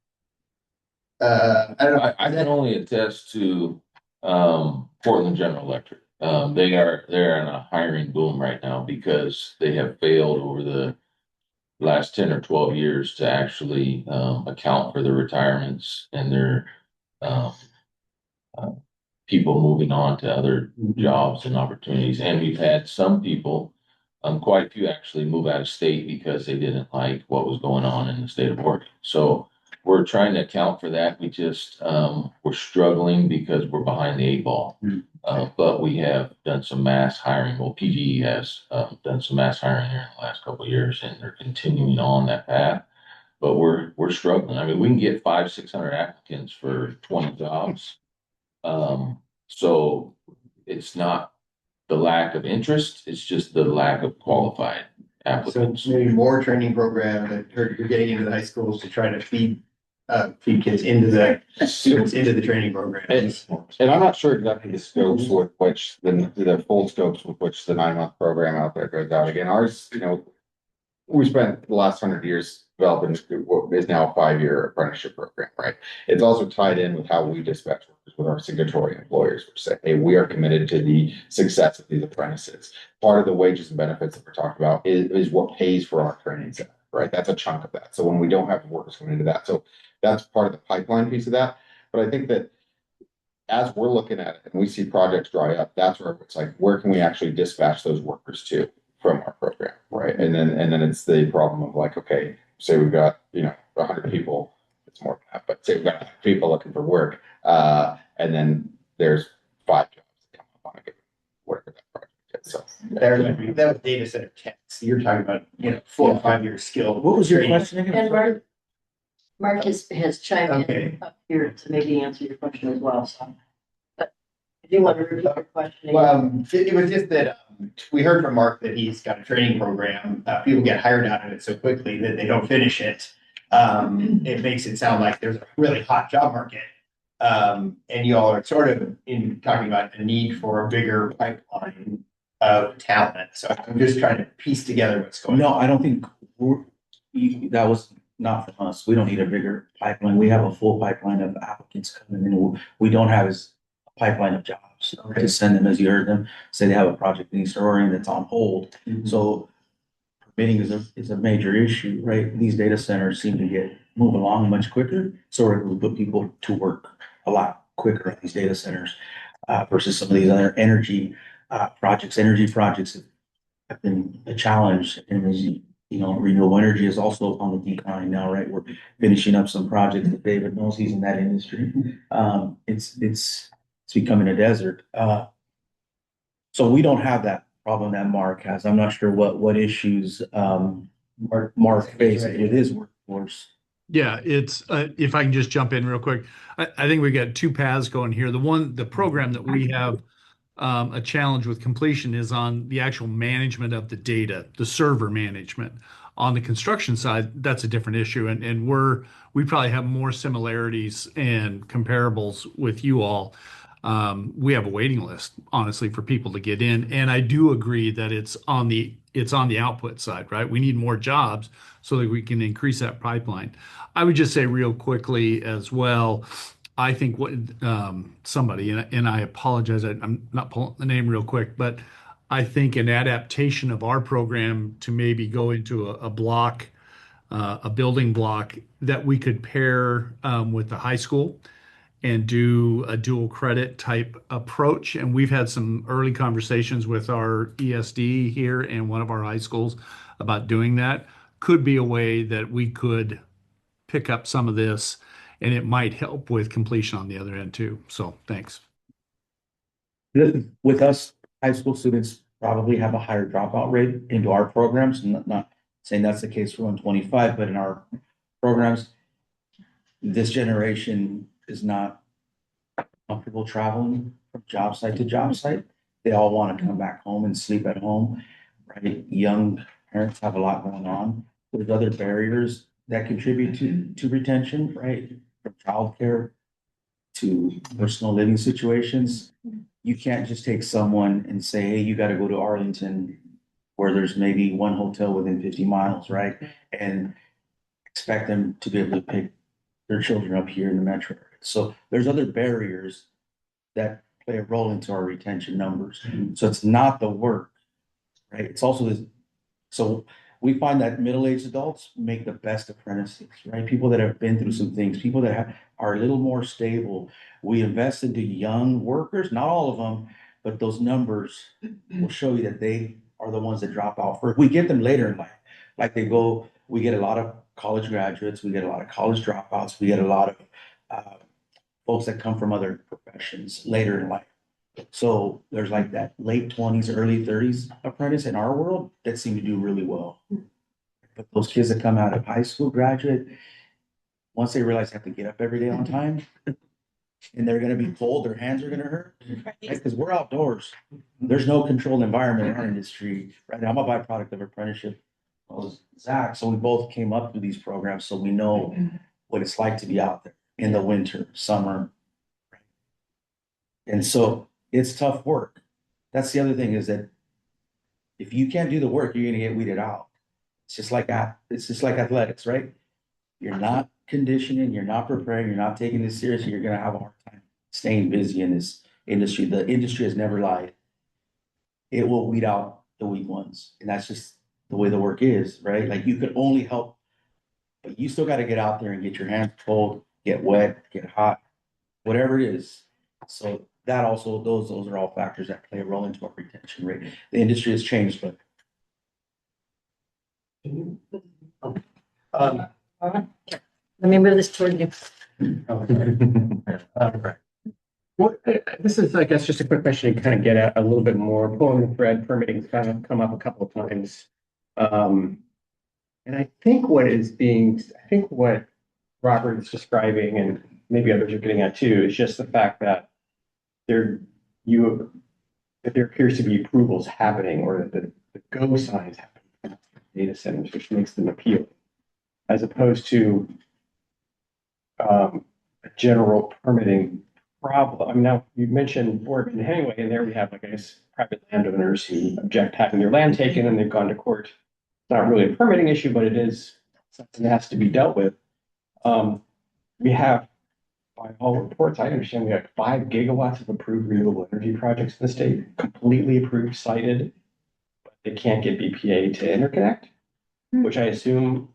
I don't know. I can only attest to Portland General Electric. They're in a hiring boom right now because they have failed over the last 10 or 12 years to actually account for their retirements and their people moving on to other jobs and opportunities. And we've had some people, quite a few actually, move out of state because they didn't like what was going on in the state of Oregon. So we're trying to account for that. We just, we're struggling because we're behind the 8 ball. But we have done some mass hiring. Well, PGE has done some mass hiring here in the last couple of years, and they're continuing on that path. But we're struggling. I mean, we can get 500-600 applicants for 20 jobs. So it's not the lack of interest, it's just the lack of qualified applicants. So maybe more training program that you're getting into the high schools to try to feed kids into the students into the training programs. And I'm not sure exactly the scopes with which the full scopes with which the 9-month program out there goes out. Again, ours, you know, we spent the last 100 years developing what is now a 5-year apprenticeship program, right? It's also tied in with how we dispatch workers with our signatory employers, which say, hey, we are committed to the success of these apprentices. Part of the wages and benefits that we're talking about is what pays for our training center, right? That's a chunk of that. So when we don't have workers coming into that, so that's part of the pipeline piece of that. But I think that as we're looking at it and we see projects dry up, that's where it's like, where can we actually dispatch those workers to from our program, right? And then it's the problem of like, okay, say we've got, you know, 100 people, it's more than that, but say we've got 100 people looking for work, and then there's 5 jobs that come up on a given whatever that project is. So that was data center techs. You're talking about, you know, 4 or 5 year skill. What was your question again? And Mark has chimed in up here to maybe answer your question as well, so. But if you want to repeat your question. Well, it was just that we heard from Mark that he's got a training program. People get hired out of it so quickly that they don't finish it. It makes it sound like there's a really hot job market. And you all are sort of talking about a need for a bigger pipeline of talent. So I'm just trying to piece together what's going on. No, I don't think that was not from us. We don't need a bigger pipeline. We have a full pipeline of applicants coming in. We don't have a pipeline of jobs to send them, as you heard them say they have a project in East Oregon that's on hold. So permitting is a major issue, right? These data centers seem to move along much quicker, so we're able to put people to work a lot quicker on these data centers versus some of these other energy projects. Energy projects have been a challenge, and as you know, renewable energy is also on the decline now, right? We're finishing up some projects that David knows, he's in that industry. It's becoming a desert. So we don't have that problem that Mark has. I'm not sure what issues Mark faces with his workforce. Yeah, it's if I can just jump in real quick, I think we got two paths going here. The program that we have a challenge with completion is on the actual management of the data, the server management. On the construction side, that's a different issue, and we probably have more similarities and comparables with you all. We have a waiting list, honestly, for people to get in, and I do agree that it's on the output side, right? We need more jobs so that we can increase that pipeline. I would just say real quickly as well, I think what somebody, and I apologize, I'm not pulling the name real quick, but I think an adaptation of our program to maybe go into a block, a building block that we could pair with the high school and do a dual credit type approach. And we've had some early conversations with our ESD here and one of our high schools about doing that. Could be a way that we could pick up some of this, and it might help with completion on the other end too. So thanks. With us, high school students probably have a higher dropout rate into our programs. Not saying that's the case for 125, but in our programs, this generation is not comfortable traveling from job site to job site. They all want to come back home and sleep at home, right? Young parents have a lot going on. There's other barriers that contribute to retention, right? From childcare to personal living situations. You can't just take someone and say, hey, you got to go to Arlington where there's maybe one hotel within 50 miles, right? And expect them to be able to pick their children up here in the metro area. So there's other barriers that play a role into our retention numbers. So it's not the work, right? It's also this. So we find that middle-aged adults make the best apprentices, right? People that have been through some things, people that are a little more stable. We invest into young workers, not all of them, but those numbers will show you that they are the ones that drop out first. We get them later in life. Like we get a lot of college graduates, we get a lot of college dropouts, we get a lot of folks that come from other professions later in life. So there's like that late 20s, early 30s apprentice in our world that seem to do really well. But those kids that come out of high school graduate, once they realize they have to get up every day on time and they're going to be cold, their hands are going to hurt, right? Because we're outdoors. There's no controlled environment in our industry, right? I'm a byproduct of apprenticeship. Well, Zach, so we both came up through these programs, so we know what it's like to be out there in the winter, summer. And so it's tough work. That's the other thing, is that if you can't do the work, you're gonna get weeded out. It's just like athletics, right? You're not conditioning, you're not preparing, you're not taking this seriously, you're gonna have a hard time staying busy in this industry. The industry has never lied. It will weed out the weak ones. And that's just the way the work is, right? Like, you could only help, but you still got to get out there and get your hands cold, get wet, get hot, whatever it is. So that also, those are all factors that play a role into our retention rate. The industry has changed, but Let me move this toward you. Well, this is, I guess, just a quick question to kind of get at a little bit more. Pulling the thread, permitting's kind of come up a couple of times. And I think what Robert is describing, and maybe others are getting at too, is just the fact that there appears to be approvals happening, or that the go signs happening from data centers, which makes them appealing, as opposed to a general permitting problem. I mean, now you mentioned Oregon Hemingway, and there we have, like, I guess, private landowners who object having their land taken, and they've gone to court. It's not really a permitting issue, but it is something that has to be dealt with. We have, by all reports, I understand we have 5 gigawatts of approved renewable energy projects in the state, completely approved, cited, but they can't get BPA to interconnect. which I assume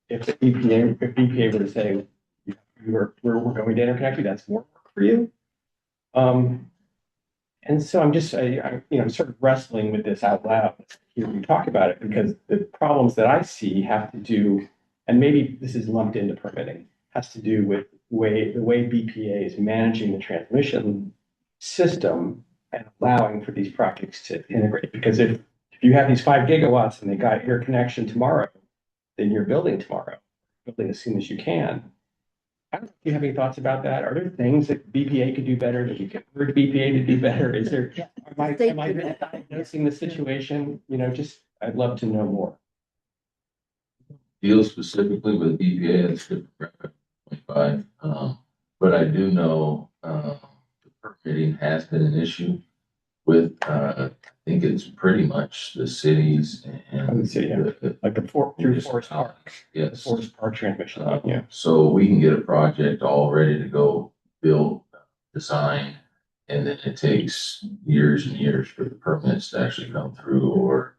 if the EPA were to say, we're going to interconnect you, that's more work for you. And so I'm just, I'm sort of wrestling with this out loud. Here we talk about it because the problems that I see have to do, and maybe this is lumped into permitting, has to do with the way BPA is managing the transmission system and allowing for these projects to integrate. Because if you have these 5 gigawatts and they got your connection tomorrow, then you're building tomorrow, building as soon as you can. I don't know if you have any thoughts about that. Are there things that BPA could do better, that we could urge BPA to do better? Is there, am I diagnosing the situation? I'd love to know more. Deal specifically with EPA, that's the 25. But I do know the permitting has been an issue with I think it's pretty much the cities and like the Forest Park. Yes. Forest Park transmission line, So we can get a project all ready to go, build, design, and then it takes years and years for the permits to actually come through, or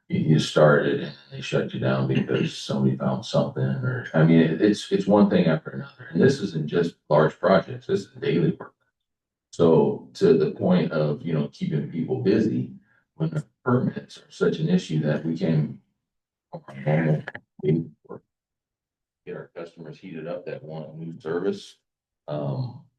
you start it and they shut you down because somebody found something, or I mean, it's one thing after another. And this isn't just large projects, this is daily work. So to the point of, keeping people busy, when the permits are such an issue that we can get our customers heated up that want a new service,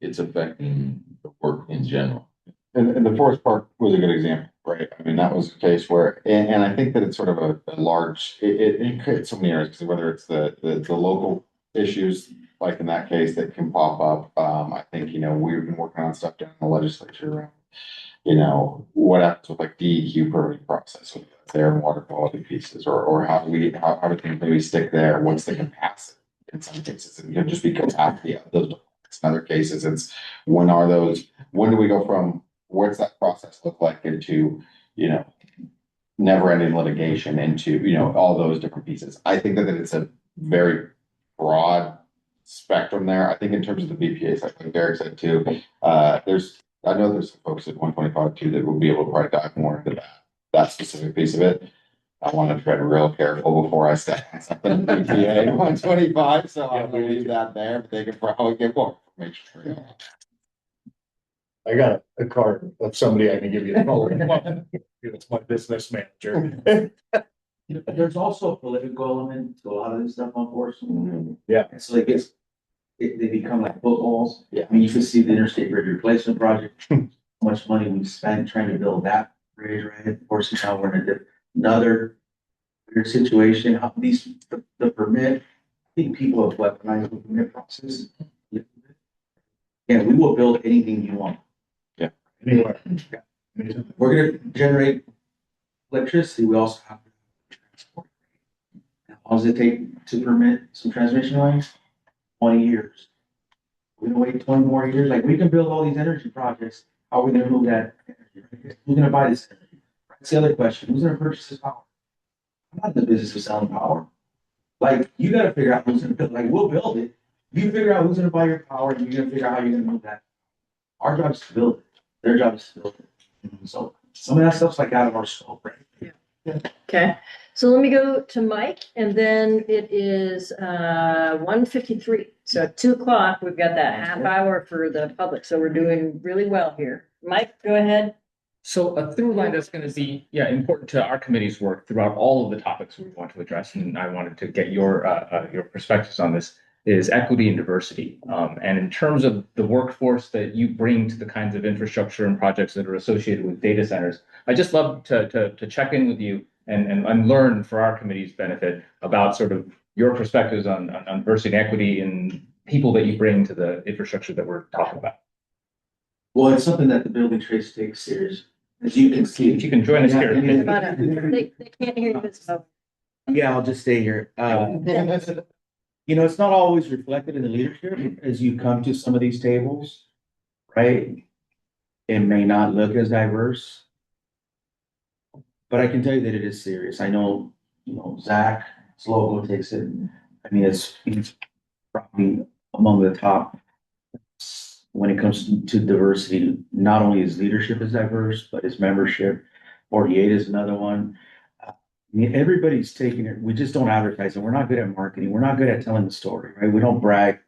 it's affecting the work in general. And the Forest Park was a good example, right? I mean, that was a case where, and I think that it's sort of a large, it creates so many areas, because whether it's the local issues, like in that case, that can pop up. I think, we've been working on stuff down in the legislature around, what happens with like DEQ permitting process, with air and water quality pieces, or how do things maybe stick there? What's the capacity in some cases? And just be capacity of those. In other cases, it's when do we go from, what's that process look like, into, never ending litigation, into, all those different pieces. I think that it's a very broad spectrum there. I think in terms of the BPA, like Derek said too, I know there's some folks at 125 too that will be able to probably dive more into that specific piece of it. I want to tread real careful before I step on something BPA 125, so I'm gonna leave that there, but they can probably get more information. I got a card of somebody I can give you. It's my business manager. There's also a political element to a lot of this stuff, unfortunately. Yeah. And so they become like footballs. Yeah. I mean, you can see the interstate bridge replacement project, how much money we spent trying to build that bridge, right? Of course, now we're in another weird situation. How the permit, I think people have weaponized the permit process. Yeah, we will build anything you want. Yeah. Anywhere. We're gonna generate electricity. We also have to transport. How long does it take to permit some transmission lines? 20 years. We're gonna wait 20 more years. Like, we can build all these energy projects. How are we gonna move that energy? Who's gonna buy this energy? That's the other question. Who's gonna purchase this power? I'm not in the business of selling power. Like, you gotta figure out who's gonna build. Like, we'll build it. You figure out who's gonna buy your power, and you're gonna figure out how you're gonna move that. Our job is to build it. Their job is to build it. So some of that stuff's like out of our scope, right? Okay, so let me go to Mike, and then it is 1:53. So at 2:00, we've got that half hour for the public, so we're doing really well here. Mike, go ahead. So a through line that's going to be, important to our committee's work throughout all of the topics we want to address, and I wanted to get your perspectives on this, is equity and diversity. And in terms of the workforce that you bring to the kinds of infrastructure and projects that are associated with data centers, I just love to check in with you and learn, for our committee's benefit, about sort of your perspectives on diversity and equity and people that you bring to the infrastructure that we're talking about. Well, it's something that the building trades takes serious. As you can see. If you can join us here. They can't hear you. So. Yeah, I'll just stay here. It's not always reflected in the leadership as you come to some of these tables, right? It may not look as diverse, but I can tell you that it is serious. I know, Zach Slogo takes it. I mean, he's probably among the top when it comes to diversity. Not only his leadership is diverse, but his membership. 48 is another one. I mean, everybody's taking it. We just don't advertise it. We're not good at marketing. We're not good at telling the story, right? We don't brag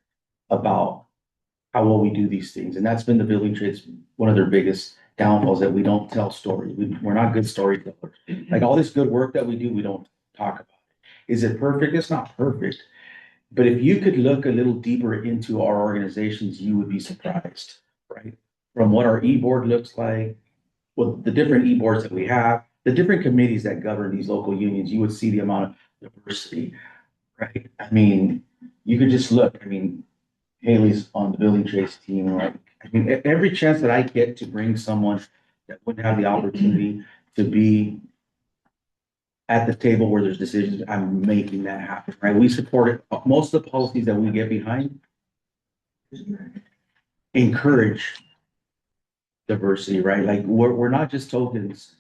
about how well we do these things. And that's been the building trades, one of their biggest downfalls, that we don't tell stories. We're not good storytellers. Like all this good work that we do, we don't talk about it. Is it perfect? It's not perfect. But if you could look a little deeper into our organizations, you would be surprised, right? From what our e-board looks like, with the different e-boards that we have, the different committees that govern these local unions, you would see the amount of diversity, right? I mean, you could just look, I mean, Haley's on the building trades team, right? I mean, every chance that I get to bring someone that wouldn't have the opportunity to be at the table where there's decisions, I'm making that happen, right? We support it. Most of the policies that we get behind encourage diversity, right? Like we're not just tokens.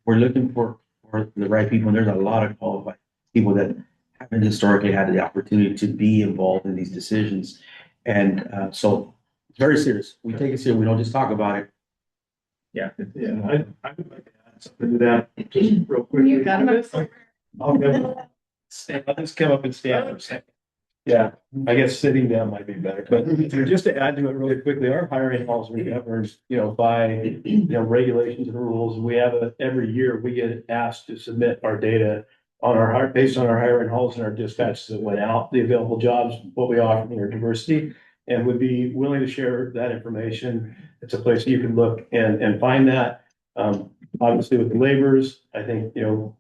We're looking for the right people. And there's a lot of qualified people that haven't historically had the opportunity to be involved in these decisions. And so it's very serious. We take it serious. We don't just talk about it. Yeah, I would like to add something to that, just real quickly. You got it. I'll just come up and stand for a second. Yeah, I guess sitting down might be better, but just to add to it really quickly, our hiring laws are governed, by, regulations and rules. And we have every year we get asked to submit our data on based on our hiring halls and our dispatches that went out, the available jobs, what we offer in our diversity, and would be willing to share that information. It's a place you can look and find that. Obviously with the laborers, I think, we're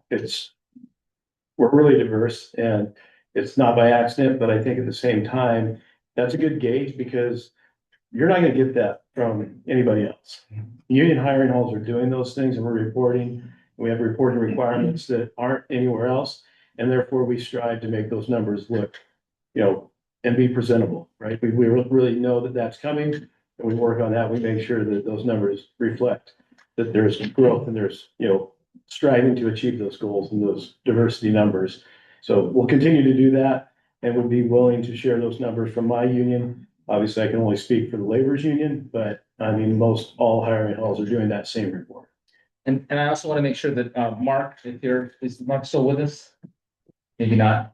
really diverse, and it's not by accident, but I think at the same time, that's a good gauge because you're not gonna get that from anybody else. Union hiring halls are doing those things, and we're reporting. We have reporting requirements that aren't anywhere else, and therefore we strive to make those numbers look, and be presentable, right? We really know that that's coming, and we work on that. We make sure that those numbers reflect that there's growth and there's, striving to achieve those goals and those diversity numbers. So we'll continue to do that and would be willing to share those numbers from my union. Obviously, I can only speak for the laborers union, but I mean, most all hiring halls are doing that same report. And I also want to make sure that, Mark, is Mark still with us? Maybe not.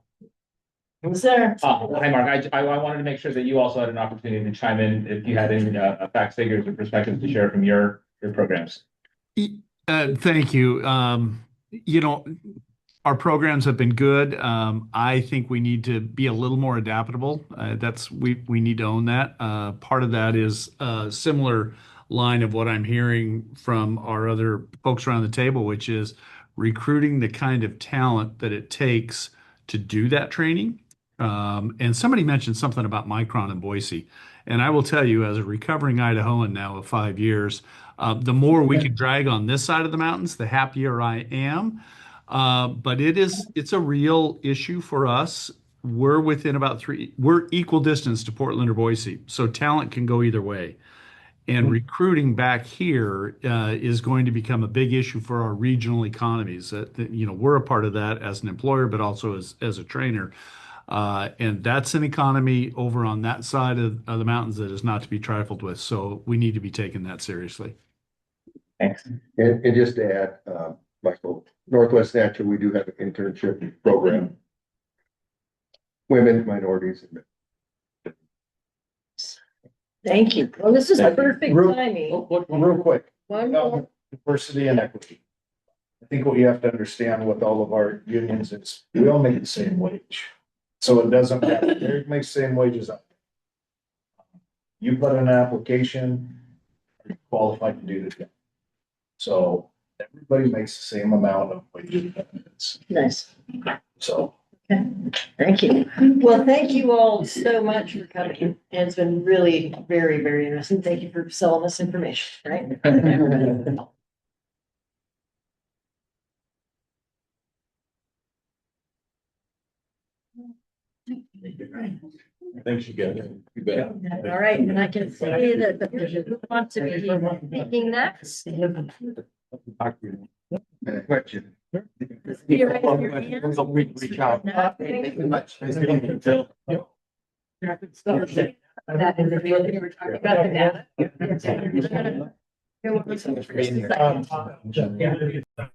Who's there? Hi, Mark. I wanted to make sure that you also had an opportunity to chime in if you had any, facts, figures, or perspectives to share from your programs. Thank you. Our programs have been good. I think we need to be a little more adaptable. We need to own that. Part of that is a similar line of what I'm hearing from our other folks around the table, which is recruiting the kind of talent that it takes to do that training. And somebody mentioned something about Micron in Boise. And I will tell you, as a recovering Idahoan now of 5 years, the more we can drag on this side of the mountains, the happier I am. But it's a real issue for us. We're within we're equal distance to Portland or Boise. So talent can go either way. And recruiting back here is going to become a big issue for our regional economies. We're a part of that as an employer, but also as a trainer. And that's an economy over on that side of the mountains that is not to be trifled with. So we need to be taking that seriously. Thanks. And just to add, Michael, Northwest Natural, we do have an internship program. Women, minorities. Thank you. Well, this is Thank you. perfect timing. Real quick. One more. Diversity and equity. I think what you have to understand with all of our unions is we all make the same wage. So it doesn't matter. They make the same wages up. You put in an application, you're qualified to do the job. So everybody makes the same amount of wages and benefits. Nice. So. Okay. Thank you. Well, thank you all so much for coming. And it's been really very, very interesting. Thank you for selling this information, right? Thanks, you guys. You bet. All right, and I can see that the person who wants to be speaking next. Question. You raise your hand. Reach out. Thank you very much. Nice meeting you, Phil. That is, if you were talking about the data. Yeah.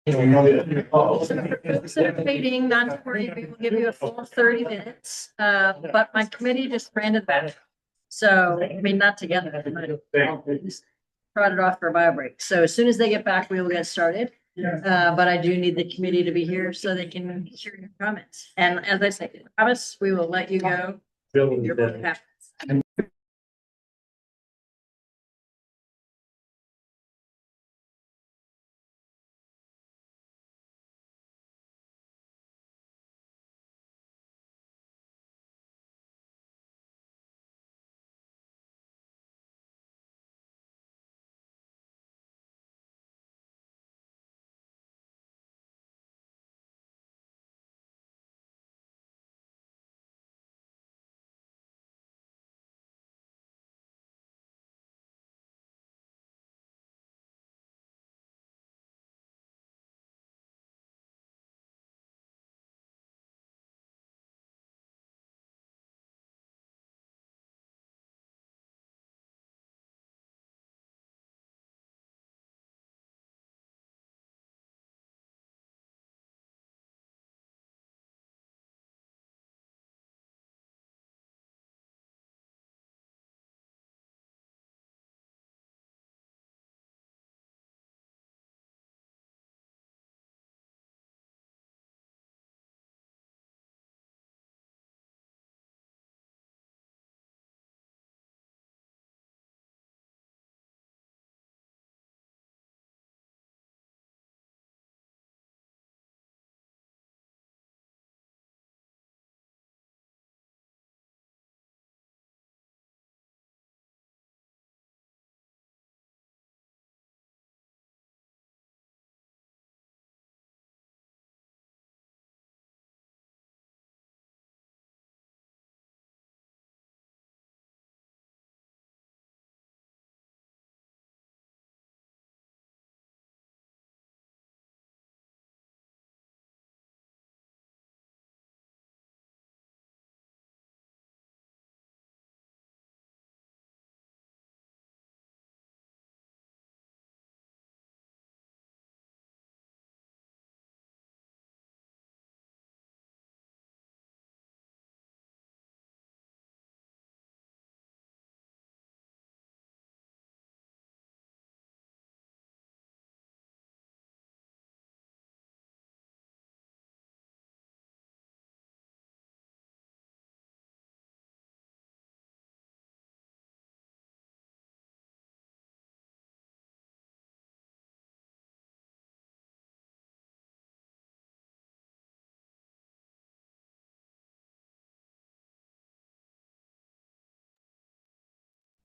So for folks that are waiting, not to worry, we will give you a full 30 minutes. But my committee just ran it back. So, I mean, not together, but just trotted off for a bio break. So as soon as they get back, we will get started. But I do need the committee to be here so they can hear your comments. And as I say, Travis, we will let you go. Your vote happens.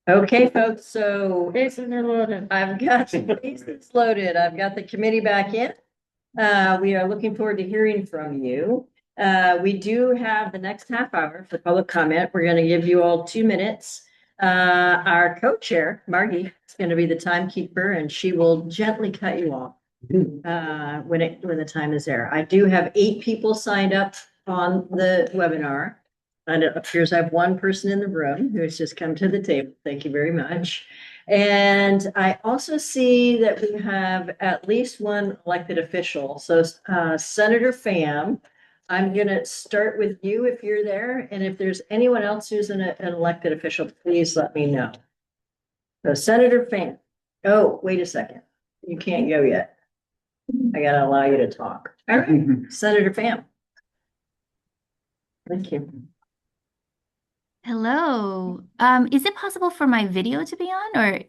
Okay, folks, so I've got bases loaded. I've got the committee back in. We are looking forward to hearing from you. We do have the next half hour for public comment. We're going to give you all 2 minutes. Our co-chair, Margie, is going to be the timekeeper, and she will gently cut you off when the time is there. I do have 8 people signed up on the webinar. And it appears I have 1 person in the room who has just come to the table. Thank you very much. And I also see that we have at least 1 elected official. So Senator Pham, I'm going to start with you if you're there. And if there's anyone else who's an elected official, please let me know. So Senator Pham. Oh, wait a second. You can't go yet. I got to allow you to talk. All right, Senator Pham. Thank you. Hello. Is it possible for my video to be on, or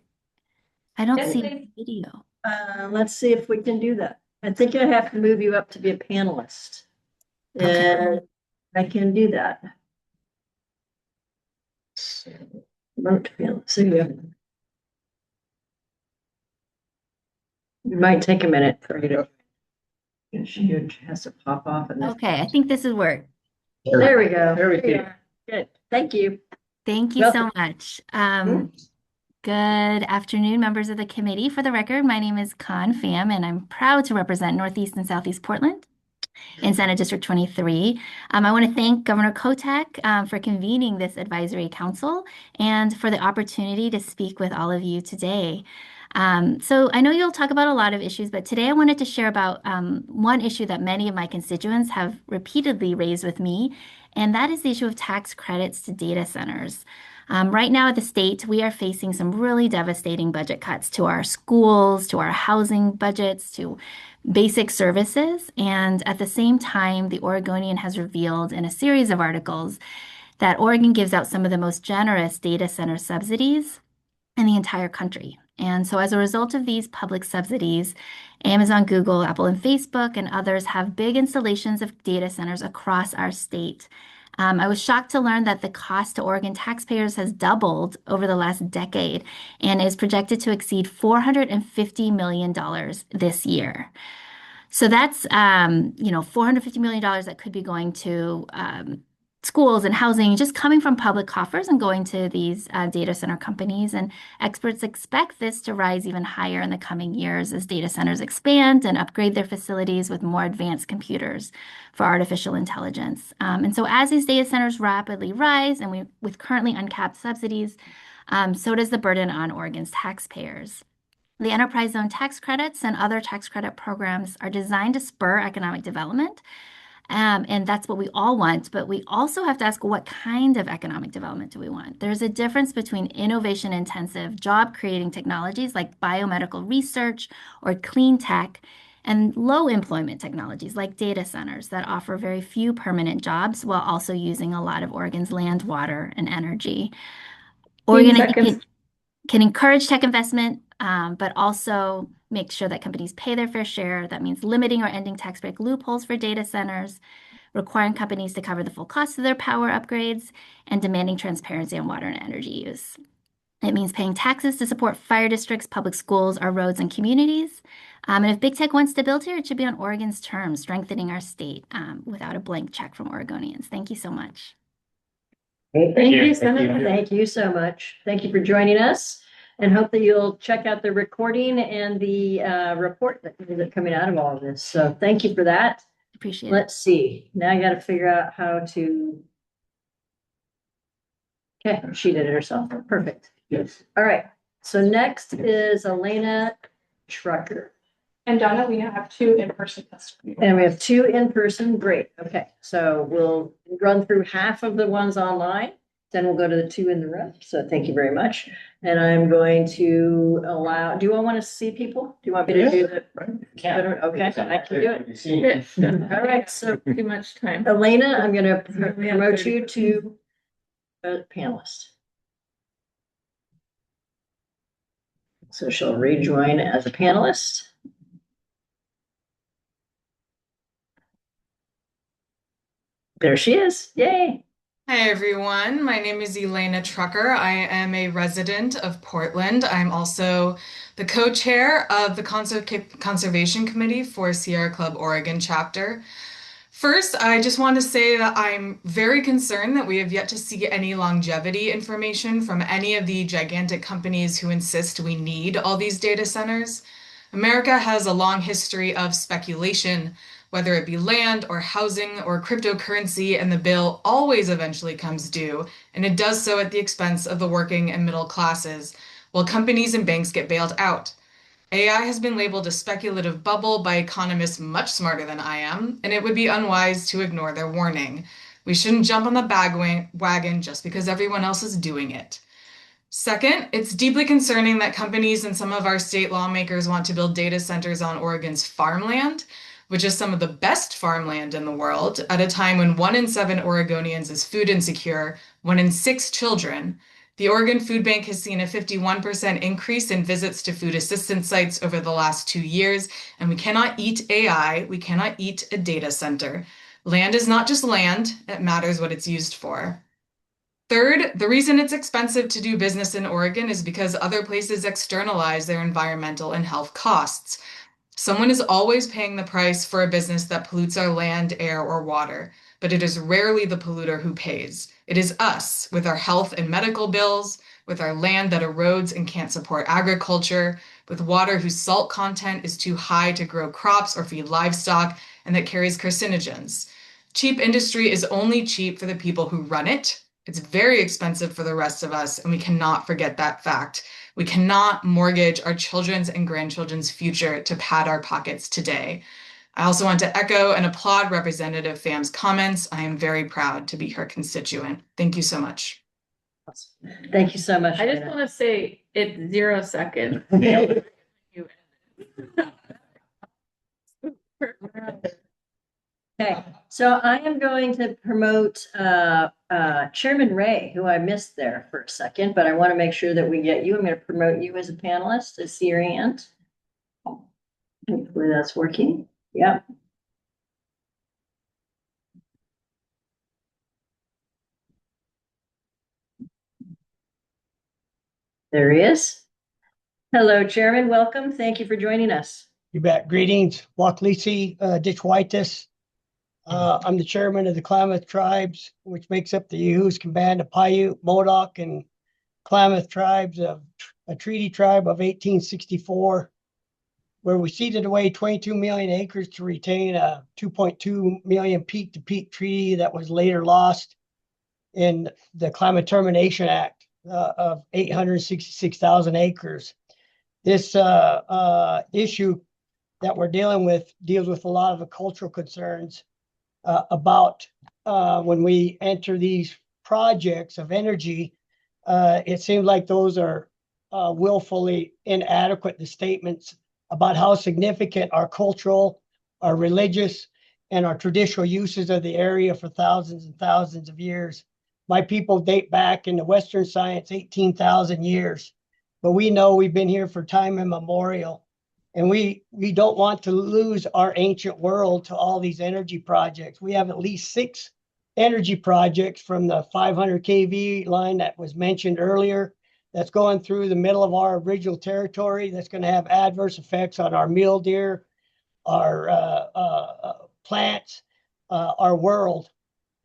I don't see the video? Let's see if we can do that. I think I have to move you up to be a panelist. And I can do that. Remote panelist. So it might take a minute for you to. She has to pop off. And Okay, I think this would work. There we go. There we go. Good. Thank you. Thank you so much. Good afternoon, members of the committee. For the record, my name is Con Pham, and I'm proud to represent Northeast and Southeast Portland in Senate District 23. I want to thank Governor Kotek for convening this advisory council and for the opportunity to speak with all of you today. So I know you'll talk about a lot of issues, but today I wanted to share about one issue that many of my constituents have repeatedly raised with me, and that is the issue of tax credits to data centers. Right now at the state, we are facing some really devastating budget cuts to our schools, to our housing budgets, to basic services. And at the same time, the Oregonian has revealed in a series of articles that Oregon gives out some of the most generous data center subsidies in the entire country. And so as a result of these public subsidies, Amazon, Google, Apple, and Facebook and others have big installations of data centers across our state. I was shocked to learn that the cost to Oregon taxpayers has doubled over the last decade and is projected to exceed $450 million this year. So that's, $450 million that could be going to schools and housing, just coming from public coffers and going to these data center companies. And experts expect this to rise even higher in the coming years as data centers expand and upgrade their facilities with more advanced computers for artificial intelligence. And so as these data centers rapidly rise and with currently uncapped subsidies, so does the burden on Oregon's taxpayers. The enterprise zone tax credits and other tax credit programs are designed to spur economic development. And that's what we all want, but we also have to ask, what kind of economic development do we want? There's a difference between innovation-intensive, job-creating technologies like biomedical research or clean tech and low-employment technologies like data centers that offer very few permanent jobs while also using a lot of Oregon's land, water, and energy. Oregon can encourage tech investment, but also make sure that companies pay their fair share. That means limiting or ending tax break loopholes for data centers, requiring companies to cover the full cost of their power upgrades, and demanding transparency on water and energy use. It means paying taxes to support fire districts, public schools, our roads, and communities. And if big tech wants to build here, it should be on Oregon's terms, strengthening our state without a blank check from Oregonians. Thank you so much. Thank you, Senator. Thank you so much. Thank you for joining us, and hope that you'll check out the recording and the report that's coming out of all of this. So thank you for that. Appreciate it. Let's see. Now I got to figure out how to. Okay, she did it herself. Perfect. Yes. All right. So next is Elena Trucker. And Donna, we now have 2 in-person testimonies. And we have 2 in-person. Great. Okay. So we'll run through half of the ones online. Then we'll go to the 2 in the room. So thank you very much. And I'm going to allow, do you all want to see people? Do you want me to do that? Okay, I can do it. All right. So Too much time. Elena, I'm going to promote you to a panelist. So she'll rejoin as a panelist. There she is. Yay. Hi, everyone. My name is Elena Trucker. I am a resident of Portland. I'm also the co-chair of the Conservation Committee for Sierra Club Oregon chapter. First, I just want to say that I'm very concerned that we have yet to see any longevity information from any of the gigantic companies who insist we need all these data centers. America has a long history of speculation, whether it be land or housing or cryptocurrency, and the bill always eventually comes due, and it does so at the expense of the working and middle classes, while companies and banks get bailed out. AI has been labeled a speculative bubble by economists much smarter than I am, and it would be unwise to ignore their warning. We shouldn't jump on the bandwagon just because everyone else is doing it. Second, it's deeply concerning that companies and some of our state lawmakers want to build data centers on Oregon's farmland, which is some of the best farmland in the world, at a time when 1 in 7 Oregonians is food insecure, 1 in 6 children. The Oregon Food Bank has seen a 51% increase in visits to food assistance sites over the last 2 years, and we cannot eat AI, we cannot eat a data center. Land is not just land, it matters what it's used for. Third, the reason it's expensive to do business in Oregon is because other places externalize their environmental and health costs. Someone is always paying the price for a business that pollutes our land, air, or water, but it is rarely the polluter who pays. It is us, with our health and medical bills, with our land that erodes and can't support agriculture, with water whose salt content is too high to grow crops or feed livestock, and that carries carcinogens. Cheap industry is only cheap for the people who run it. It's very expensive for the rest of us, and we cannot forget that fact. We cannot mortgage our children's and grandchildren's future to pad our pockets today. I also want to echo and applaud Representative Pham's comments. I am very proud to be her constituent. Thank you so much. Thank you so much. I just want to say it's 0 seconds. Okay, so I am going to promote Chairman Ray, who I missed there for a second, but I want to make sure that we get you. I'm going to promote you as a panelist. I see your hand. Hopefully that's working. Yep. There he is. Hello, Chairman. Welcome. Thank you for joining us. You bet. Greetings, Waklisi, Ditchwaitis. I'm the chairman of the Klamath Tribes, which makes up the Yahoo, Kambanda, Paiute, Modoc, and Klamath tribes of a treaty tribe of 1864, where we ceded away 22 million acres to retain a 2.2 million peak-to-peak treaty that was later lost in the Klamath Termination Act of 866,000 acres. This issue that we're dealing with deals with a lot of the cultural concerns about when we enter these projects of energy. It seems like those are willfully inadequate, the statements about how significant our cultural, our religious, and our traditional uses of the area for thousands and thousands of years. My people date back in the Western science 18,000 years, but we know we've been here for time immemorial. And we don't want to lose our ancient world to all these energy projects. We have at least 6 energy projects from the 500 kV line that was mentioned earlier that's going through the middle of our original territory that's going to have adverse effects on our mule deer, our plants, our world.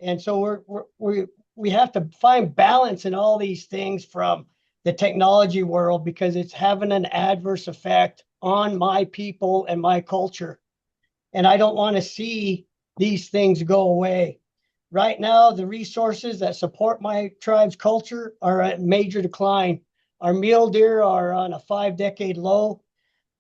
And so we have to find balance in all these things from the technology world because it's having an adverse effect on my people and my culture. And I don't want to see these things go away. Right now, the resources that support my tribe's culture are at major decline. Our mule deer are on a 5-decade low.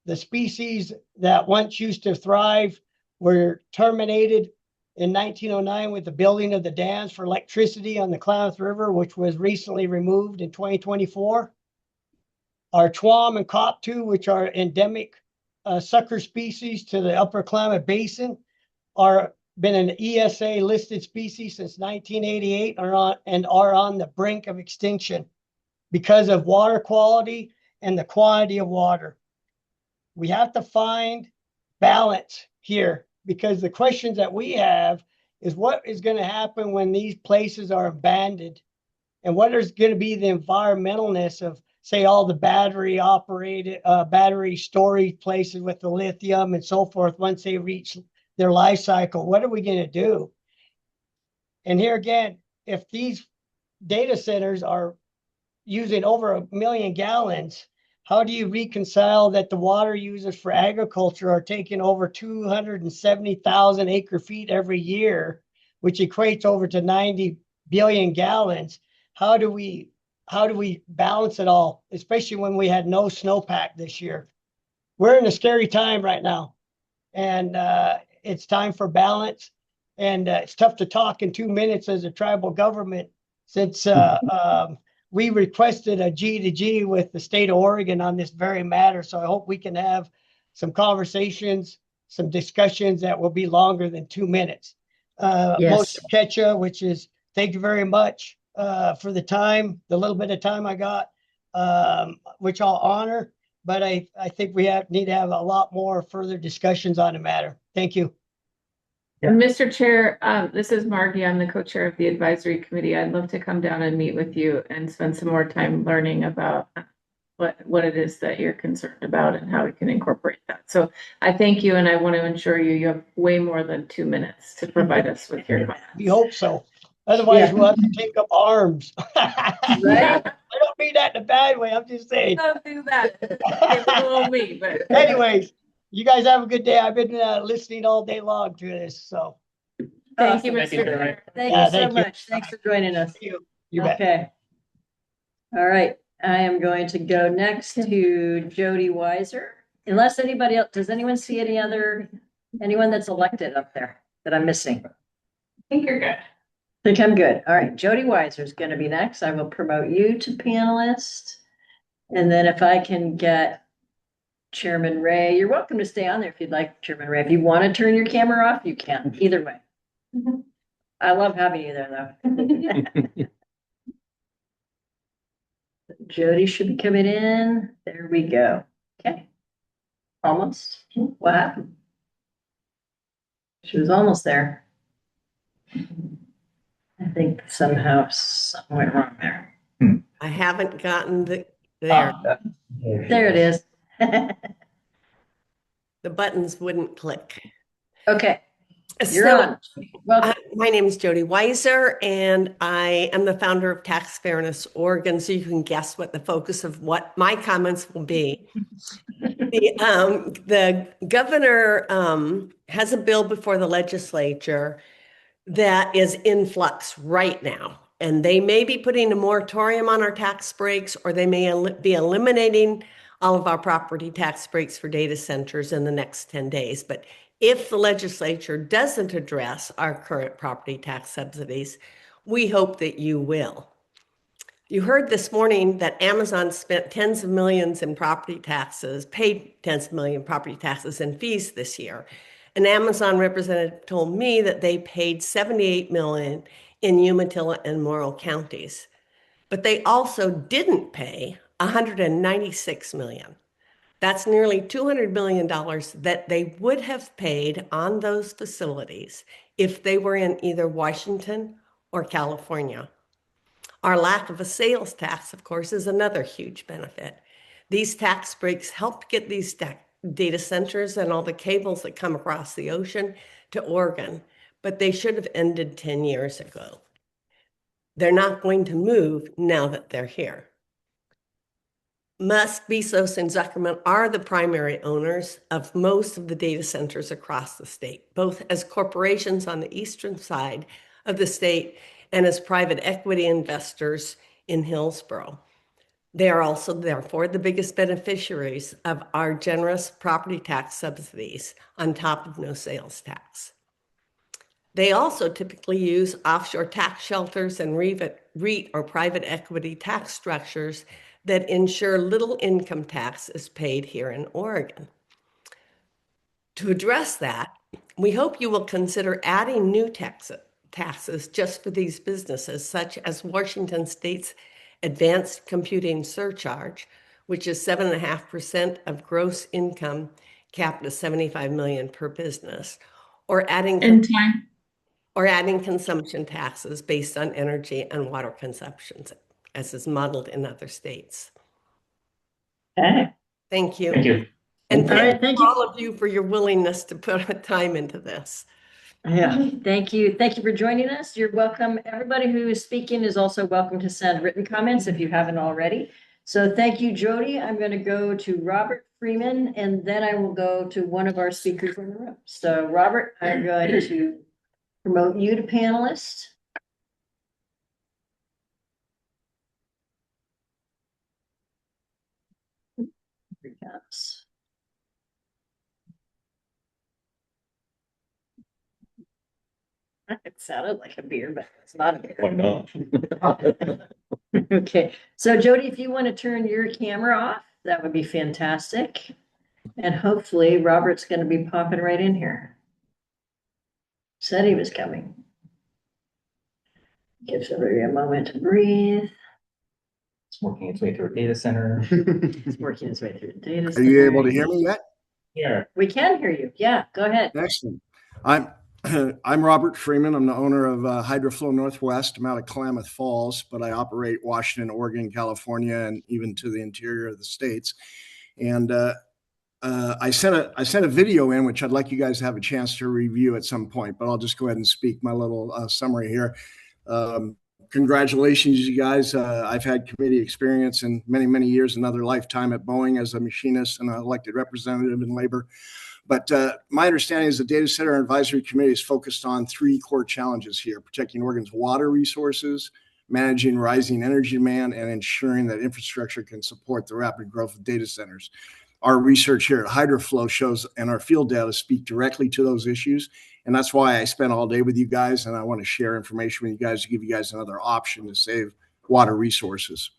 The species that once used to thrive were terminated in 1909 with the building of the dams for electricity on the Klamath River, which was recently removed in 2024. Our Twam and Koptu, which are endemic sucker species to the Upper Klamath Basin, are been an ESA listed species since 1988 and are on the brink of extinction because of water quality and the quantity of water. We have to find balance here because the questions that we have is what is going to happen when these places are abandoned and what is going to be the environmentalness of, say, all the battery storage places with the lithium and so forth once they reach their life cycle. What are we going to do? And here again, if these data centers are using over 1 million gallons, how do you reconcile that the water users for agriculture are taking over 270,000 acre feet every year, which equates over to 90 billion gallons? How do we balance it all, especially when we had no snowpack this year? We're in a scary time right now, and it's time for balance. And it's tough to talk in 2 minutes as a tribal government since we requested a G2G with the state of Oregon on this very matter. So I hope we can have some conversations, some discussions that will be longer than 2 minutes. Most Ketcha, which is thank you very much for the time, the little bit of time I got, which I'll honor. But I think we need to have a lot more further discussions on the matter. Thank you. Mr. Chair, this is Margie. I'm the co-chair of the advisory committee. I'd love to come down and meet with you and spend some more time learning about what it is that you're concerned about and how we can incorporate that. So I thank you, and I want to ensure you have way more than 2 minutes to provide us with your comments. We hope so. Otherwise, we'll have to take up arms. Right? I don't mean that in a bad way. I'm just saying. Don't do that. It will be, but anyways, you guys have a good day. I've been listening all day long to this. So thank you, Mr. Chair. Thank you so much. Thanks for joining us. You bet. Okay. All right. I am going to go next to Jody Weiser. Unless anybody else, does anyone see anyone that's elected up there that I'm missing? I think you're good. Think I'm good. All right, Jody Weiser is going to be next. I will promote you to panelist. And then if I can get Chairman Ray, you're welcome to stay on there if you'd like, Chairman Ray. If you want to turn your camera off, you can, either way. I love having you there, though. Jody should be coming in. There we go. Okay. Almost. What happened? She was almost there. I think somehow something went wrong there. I haven't gotten there. There it is. The buttons wouldn't click. Okay. You're on. Well, my name is Jody Weiser, and I am the founder of Tax Fairness Oregon, so you can guess what the focus of what my comments will be. The governor has a bill before the legislature that is in flux right now, and they may be putting a moratorium on our tax breaks, or they may be eliminating all of our property tax breaks for data centers in the next 10 days. But if the legislature doesn't address our current property tax subsidies, we hope that you will. You heard this morning that Amazon spent tens of millions in property taxes, paid tens of millions in property taxes and fees this year. An Amazon representative told me that they paid $78 million in Umatilla and Morrow counties, but they also didn't pay $196 million. That's nearly $200 million that they would have paid on those facilities if they were in either Washington or California. Our lack of a sales tax, of course, is another huge benefit. These tax breaks help get these data centers and all the cables that come across the ocean to Oregon, but they should have ended 10 years ago. They're not going to move now that they're here. Musk, Bezos, and Zuckerman are the primary owners of most of the data centers across the state, both as corporations on the eastern side of the state and as private equity investors in Hillsborough. They are also, therefore, the biggest beneficiaries of our generous property tax subsidies on top of no sales tax. They also typically use offshore tax shelters and REIT or private equity tax structures that ensure little income tax is paid here in Oregon. To address that, we hope you will consider adding new taxes just for these businesses, such as Washington State's advanced computing surcharge, which is 7.5% of gross income, capped at $75 million per business, or adding consumption taxes based on energy and water consumption, as is modeled in other states. Okay. Thank you. Thank you. And thank you all of you for your willingness to put time into this. Yeah, thank you. Thank you for joining us. You're welcome. Everybody who is speaking is also welcome to send written comments if you haven't already. So thank you, Jody. I'm going to go to Robert Freeman, and then I will go to one of our speakers in the room. So Robert, I'm going to promote you to panelist. It sounded like a beer, but it's not a beer. Why not? Okay, so Jody, if you want to turn your camera off, that would be fantastic. And hopefully Robert's going to be popping right in here. Said he was coming. Gives everybody a moment to breathe. It's working its way through a data center. It's working its way through a data Are center. you able to hear me yet? Yeah. We can hear you. Yeah, go ahead. Excellent. I'm Robert Freeman. I'm the owner of HydroFlow Northwest. I'm out of Klamath Falls, but I operate Washington, Oregon, California, and even to the interior of the states. And I sent a video in, which I'd like you guys to have a chance to review at some point, but I'll just go ahead and speak my little summary here. Congratulations, you guys. I've had committee experience in many, many years, another lifetime at Boeing as a machinist and an elected representative in labor. But my understanding is the Data Center Advisory Committee is focused on three core challenges here: protecting Oregon's water resources, managing rising energy demand, and ensuring that infrastructure can support the rapid growth of data centers. Our research here at HydroFlow shows, and our field data speak directly to those issues. And that's why I spent all day with you guys, and I want to share information with you guys to give you guys another option to save water resources.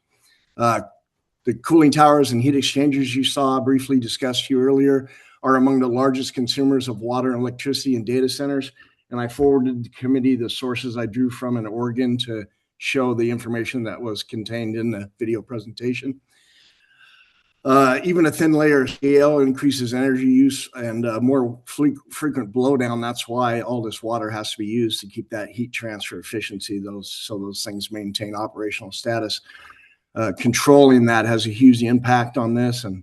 The cooling towers and heat exchangers you saw briefly discussed to you earlier are among the largest consumers of water and electricity in data centers. And I forwarded the committee the sources I drew from in Oregon to show the information that was contained in the video presentation. Even a thin layer of scale increases energy use and more frequent blowdown. That's why all this water has to be used to keep that heat transfer efficiency, so those things maintain operational status. Controlling that has a huge impact on this, and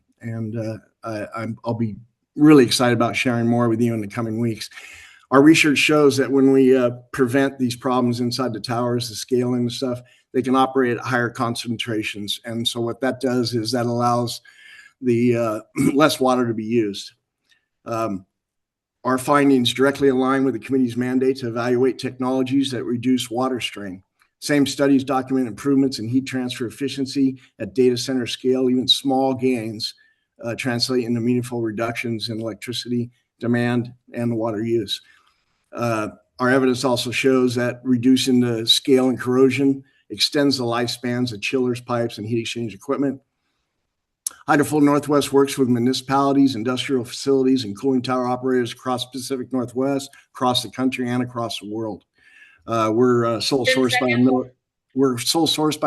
I'll be really excited about sharing more with you in the coming weeks. Our research shows that when we prevent these problems inside the towers, the scaling and stuff, they can operate at higher concentrations. And so what that does is that allows the less water to be used. Our findings directly align with the committee's mandate to evaluate technologies that reduce water strain. Same studies document improvements in heat transfer efficiency at data center scale. Even small gains translate into meaningful reductions in electricity demand and water use. Our evidence also shows that reducing the scale and corrosion extends the lifespans of chillers, pipes, and heat exchange equipment. HydroFlow Northwest works with municipalities, industrial facilities, and cooling tower operators across Pacific Northwest, across the country, and across the world. We're sole source by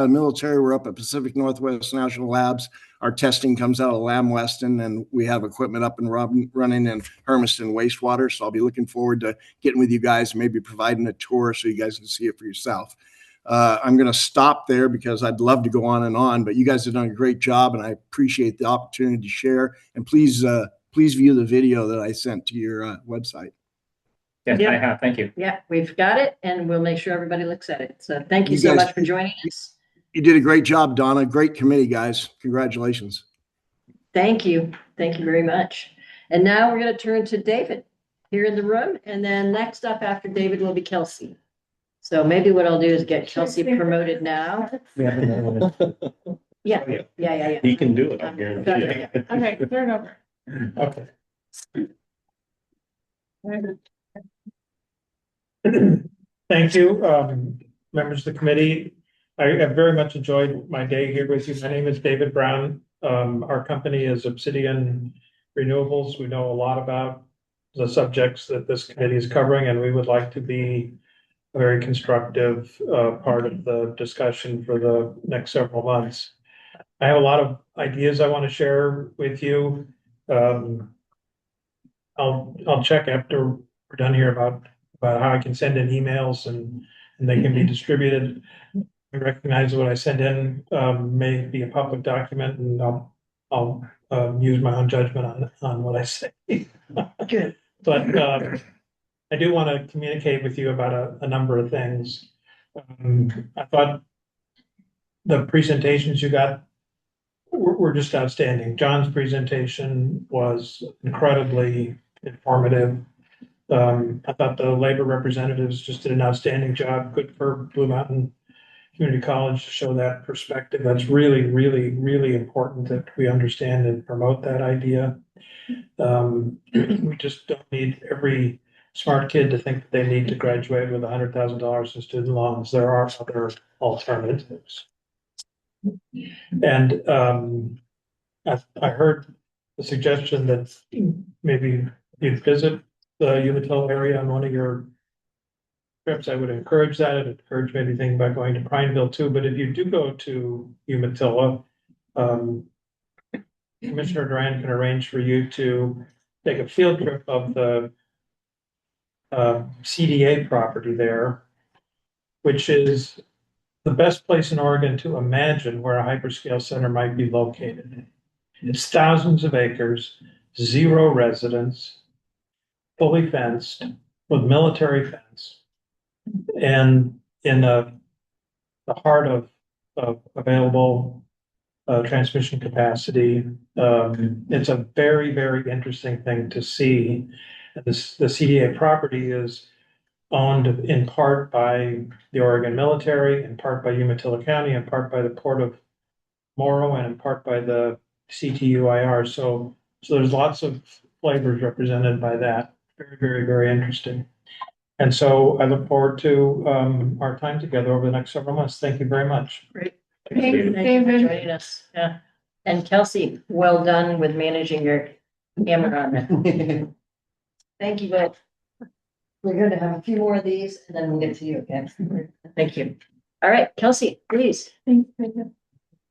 the military. We're up at Pacific Northwest National Labs. Our testing comes out of Lamb Weston, and we have equipment up and running in Hermiston wastewater. So I'll be looking forward to getting with you guys and maybe providing a tour so you guys can see it for yourself. I'm going to stop there because I'd love to go on, but you guys have done a great job, and I appreciate the opportunity to share. And please view the video that I sent to your website. Yes, Yep. I have. Thank you. Yeah, we've got it, and we'll make sure everybody looks at it. So thank you so guys- much for joining us. You did a great job, Donna. Great committee, guys. Congratulations. Thank you. Thank you very much. And now we're going to turn to David here in the room. And then next up after David will be Kelsey. So maybe what I'll do is get Kelsey promoted now. Yeah. He can do it. I guarantee you. Okay, turn it over. Okay. Thank you, members of the committee. I have very much enjoyed my day here with you. My name is David Brown. Our company is Obsidian Renewables. We know a lot about the subjects that this committee is covering, and we would like to be a very constructive part of the discussion for the next several months. I have a lot of ideas I want to share with you. I'll check after we're done here about how I can send in emails and they can be distributed. I recognize what I send in may be a public document, and I'll use my own judgment on what I say. Good. But I do want to communicate with you about a number of things. I thought the presentations you got were just outstanding. John's presentation was incredibly informative. I thought the labor representatives just did an outstanding job. Good for Blue Mountain Community College to show that perspective. That's really, really, really important that we understand and promote that idea. We just don't need every smart kid to think that they need to graduate with $100,000 in student loans. There are other alternatives. And I heard the suggestion that maybe you'd visit the Umatilla area on one of your trips. I would encourage that. I'd encourage maybe thinking about going to Prineville too. But if you do go to Umatilla, Commissioner Duran can arrange for you to take a field trip of the CDA property there, which is the best place in Oregon to imagine where a hyperscale center might be located. It's thousands of acres, 0 residents, fully fenced with military fence, and in the heart of available transmission capacity. It's a very, very interesting thing to see. The CDA property is owned in part by the Oregon military, in part by Umatilla County, in part by the Port of Morrow, and in part by the CTUIR. So there's lots of flavors represented by that. Very, very, very interesting. And so I look forward to our time together over the next several months. Thank you very much. Great. Thanks, Thank you for David. joining us. Yeah. And Kelsey, well done with managing your camera on it. Thank you both. We're going to have a few more of these and then we'll get to you, okay? Thank you. All right, Kelsey, please.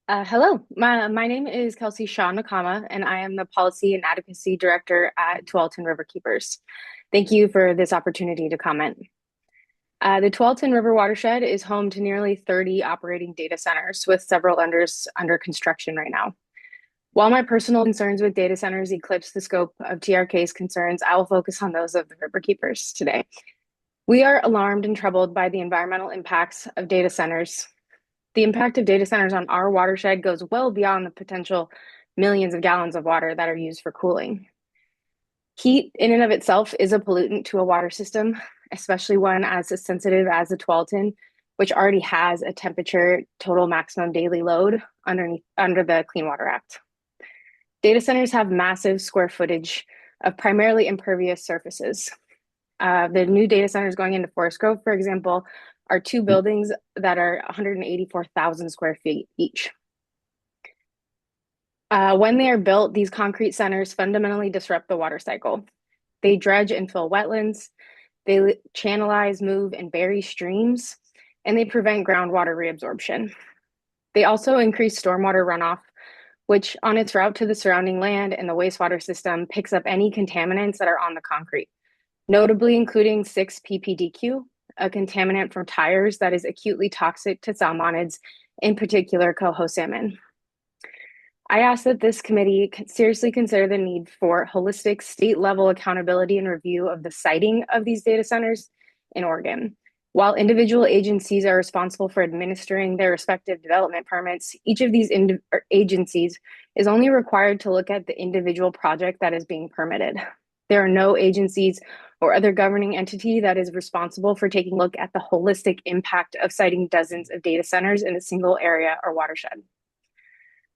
Hello, my name is Kelsey Shaw Nakama, and I am the Policy and Advocacy Director at Tualatin River Keepers. Thank you for this opportunity to comment. The Tualatin River watershed is home to nearly 30 operating data centers, with several under construction right now. While my personal concerns with data centers eclipse the scope of TRK's concerns, I will focus on those of the River Keepers today. We are alarmed and troubled by the environmental impacts of data centers. The impact of data centers on our watershed goes well beyond the potential millions of gallons of water that are used for cooling. Heat in and of itself is a pollutant to a water system, especially one as sensitive as the Tualatin, which already has a temperature total maximum daily load under the Clean Water Act. Data centers have massive square footage of primarily impervious surfaces. The new data centers going into Forest Grove, for example, are 2 buildings that are 184,000 square feet each. When they are built, these concrete centers fundamentally disrupt the water cycle. They dredge and fill wetlands, they channelize, move, and bury streams, and they prevent groundwater reabsorption. They also increase stormwater runoff, which on its route to the surrounding land and the wastewater system picks up any contaminants that are on the concrete, notably including 6-PPDQ, a contaminant from tires that is acutely toxic to salmonids, in particular coho salmon. I ask that this committee seriously consider the need for holistic state-level accountability and review of the siting of these data centers in Oregon. While individual agencies are responsible for administering their respective development permits, each of these agencies is only required to look at the individual project that is being permitted. There are no agencies or other governing entity that is responsible for taking a look at the holistic impact of siting dozens of data centers in a single area or watershed.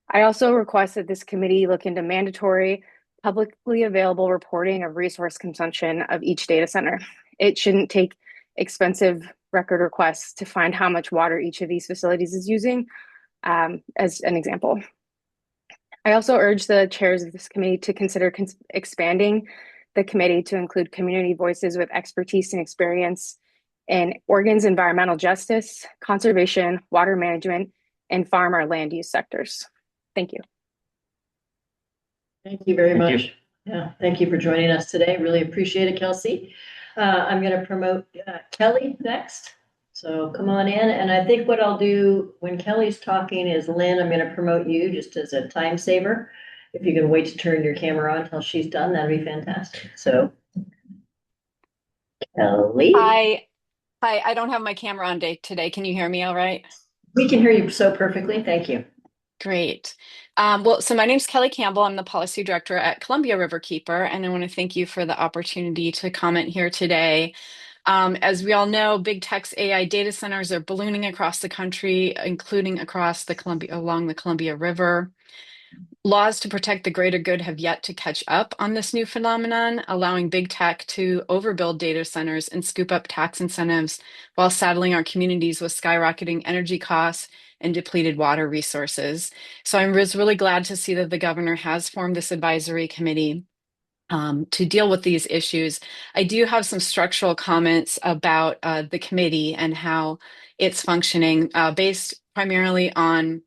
I also request that this committee look into mandatory, publicly available reporting of resource consumption of each data center. It shouldn't take expensive record requests to find how much water each of these facilities is using, as an example. I also urge the chairs of this committee to consider expanding the committee to include community voices with expertise and experience in Oregon's environmental justice, conservation, water management, and farm or land use sectors. Thank you. Thank you very Thank you. much. Yeah, thank you for joining us today. Really appreciate it, Kelsey. I'm going to promote Kelly next. So come on in. And I think what I'll do when Kelly's talking is, Lynn, I'm going to promote you just as a time saver. If you can wait to turn your camera on until she's done, that'd be fantastic. So, Kelly. Hi, I don't have my camera on today. Can you hear me all right? We can hear you so perfectly. Thank you. Great. So my name's Kelly Campbell. I'm the policy director at Columbia River Keeper, and I want to thank you for the opportunity to comment here today. As we all know, big tech's AI data centers are ballooning across the country, including along the Columbia River. Laws to protect the greater good have yet to catch up on this new phenomenon, allowing big tech to overbuild data centers and scoop up tax incentives while saddling our communities with skyrocketing energy costs and depleted water resources. So I was really glad to see that the governor has formed this advisory committee to deal with these issues. I do have some structural comments about the committee and how it's functioning, based primarily on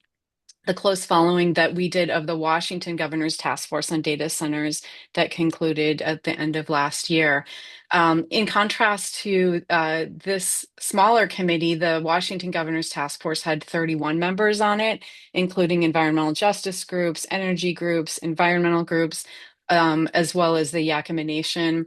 the close following that we did of the Washington Governor's Task Force on Data Centers that concluded at the end of last year. In contrast to this smaller committee, the Washington Governor's Task Force had 31 members on it, including environmental justice groups, energy groups, environmental groups, as well as the Yakama Nation.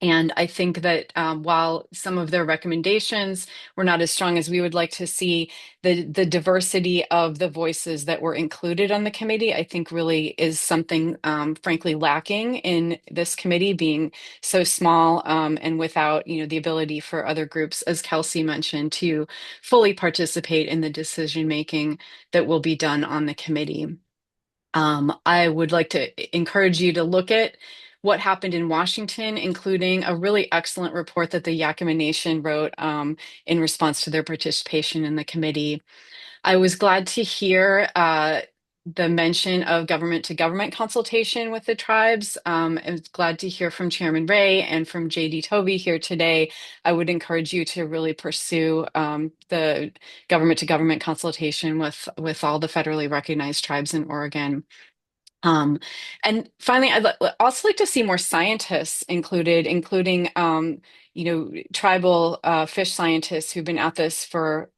And I think that while some of their recommendations were not as strong as we would like to see, the diversity of the voices that were included on the committee, I think really is something frankly lacking in this committee being so small and without, the ability for other groups, as Kelsey mentioned, to fully participate in the decision making that will be done on the committee. I would like to encourage you to look at what happened in Washington, including a really excellent report that the Yakima Nation wrote in response to their participation in the committee. I was glad to hear the mention of government to government consultation with the tribes. I was glad to hear from Chairman Ray and from JD Tovey here today. I would encourage you to really pursue the government to government consultation with all the federally recognized tribes in Oregon. And finally, I'd also like to see more scientists included, including tribal fish scientists who've been at this for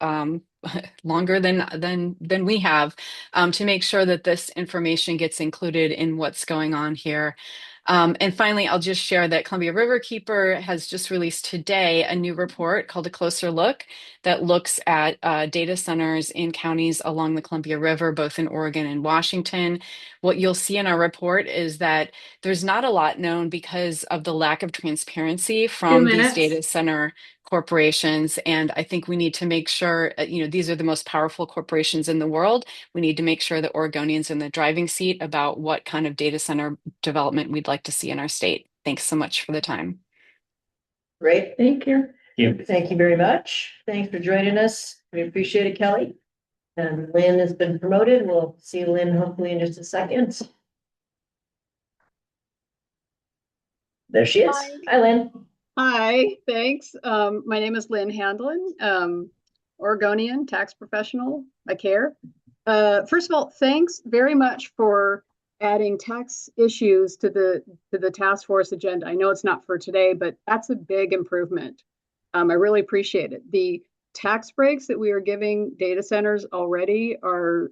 longer than we have, to make sure that this information gets included in what's going on here. And finally, I'll just share that Columbia Riverkeeper has just released today a new report called A Closer Look that looks at data centers in counties along the Columbia River, both in Oregon and Washington. What you'll see in our report is that there's not a lot known because of the lack of transparency from these data center corporations. And I think we need to make sure, these are the most powerful corporations in the world. We need to make sure that Oregonians are in the driving seat about what kind of data center development we'd like to see in our state. Thanks so much for the time. Great, thank you. Yeah. Thank you very much. Thanks for joining us. We appreciate it, Kelly. And Lynn has been promoted. We'll see Lynn hopefully in just a second. There she is. Hi, Lynn. Hi, thanks. My name is Lynn Handlin, Oregonian tax professional. I care. First of all, thanks very much for adding tax issues to the task force agenda. I know it's not for today, but that's a big improvement. I really appreciate it. The tax breaks that we are giving data centers already are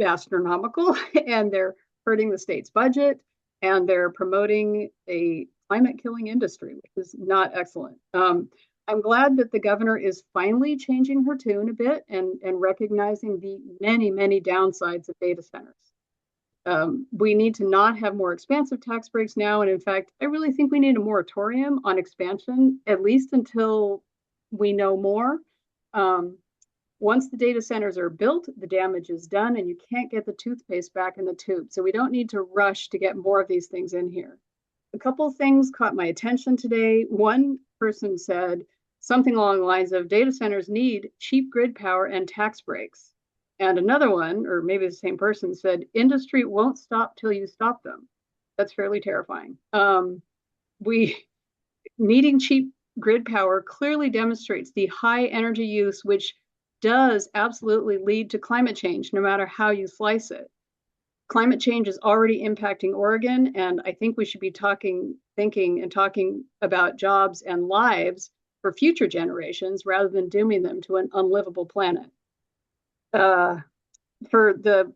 astronomical, and they're hurting the state's budget, and they're promoting a climate killing industry, which is not excellent. I'm glad that the governor is finally changing her tune a bit and recognizing the many, many downsides of data centers. We need to not have more expansive tax breaks now. And in fact, I really think we need a moratorium on expansion, at least until we know more. Once the data centers are built, the damage is done and you can't get the toothpaste back in the tube. So we don't need to rush to get more of these things in here. A couple of things caught my attention today. One person said something along the lines of data centers need cheap grid power and tax breaks. And another one, or maybe the same person, said industry won't stop till you stop them. That's fairly terrifying. Needing cheap grid power clearly demonstrates the high energy use, which does absolutely lead to climate change, no matter how you slice it. Climate change is already impacting Oregon, and I think we should be thinking about jobs and lives for future generations rather than dooming them to an unlivable planet. For the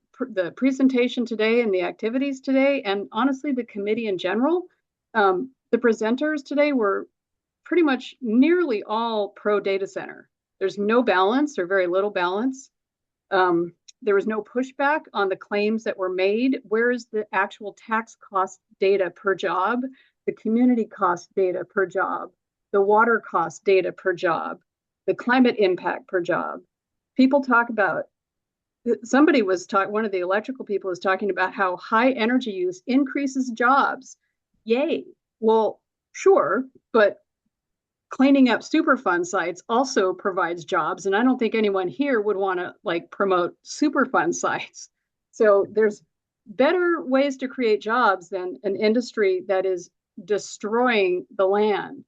presentation today and the activities today, and honestly, the committee in general, the presenters today were pretty much nearly all pro data center. There's no balance or very little balance. There was no pushback on the claims that were made. Where is the actual tax cost data per job, the community cost data per job, the water cost data per job, the climate impact per job? People talk about, one of the electrical people was talking about how high energy use increases jobs. Yay. Well, sure, but cleaning up Superfund sites also provides jobs. And I don't think anyone here would want to promote Superfund sites. So there's better ways to create jobs than an industry that is destroying the land.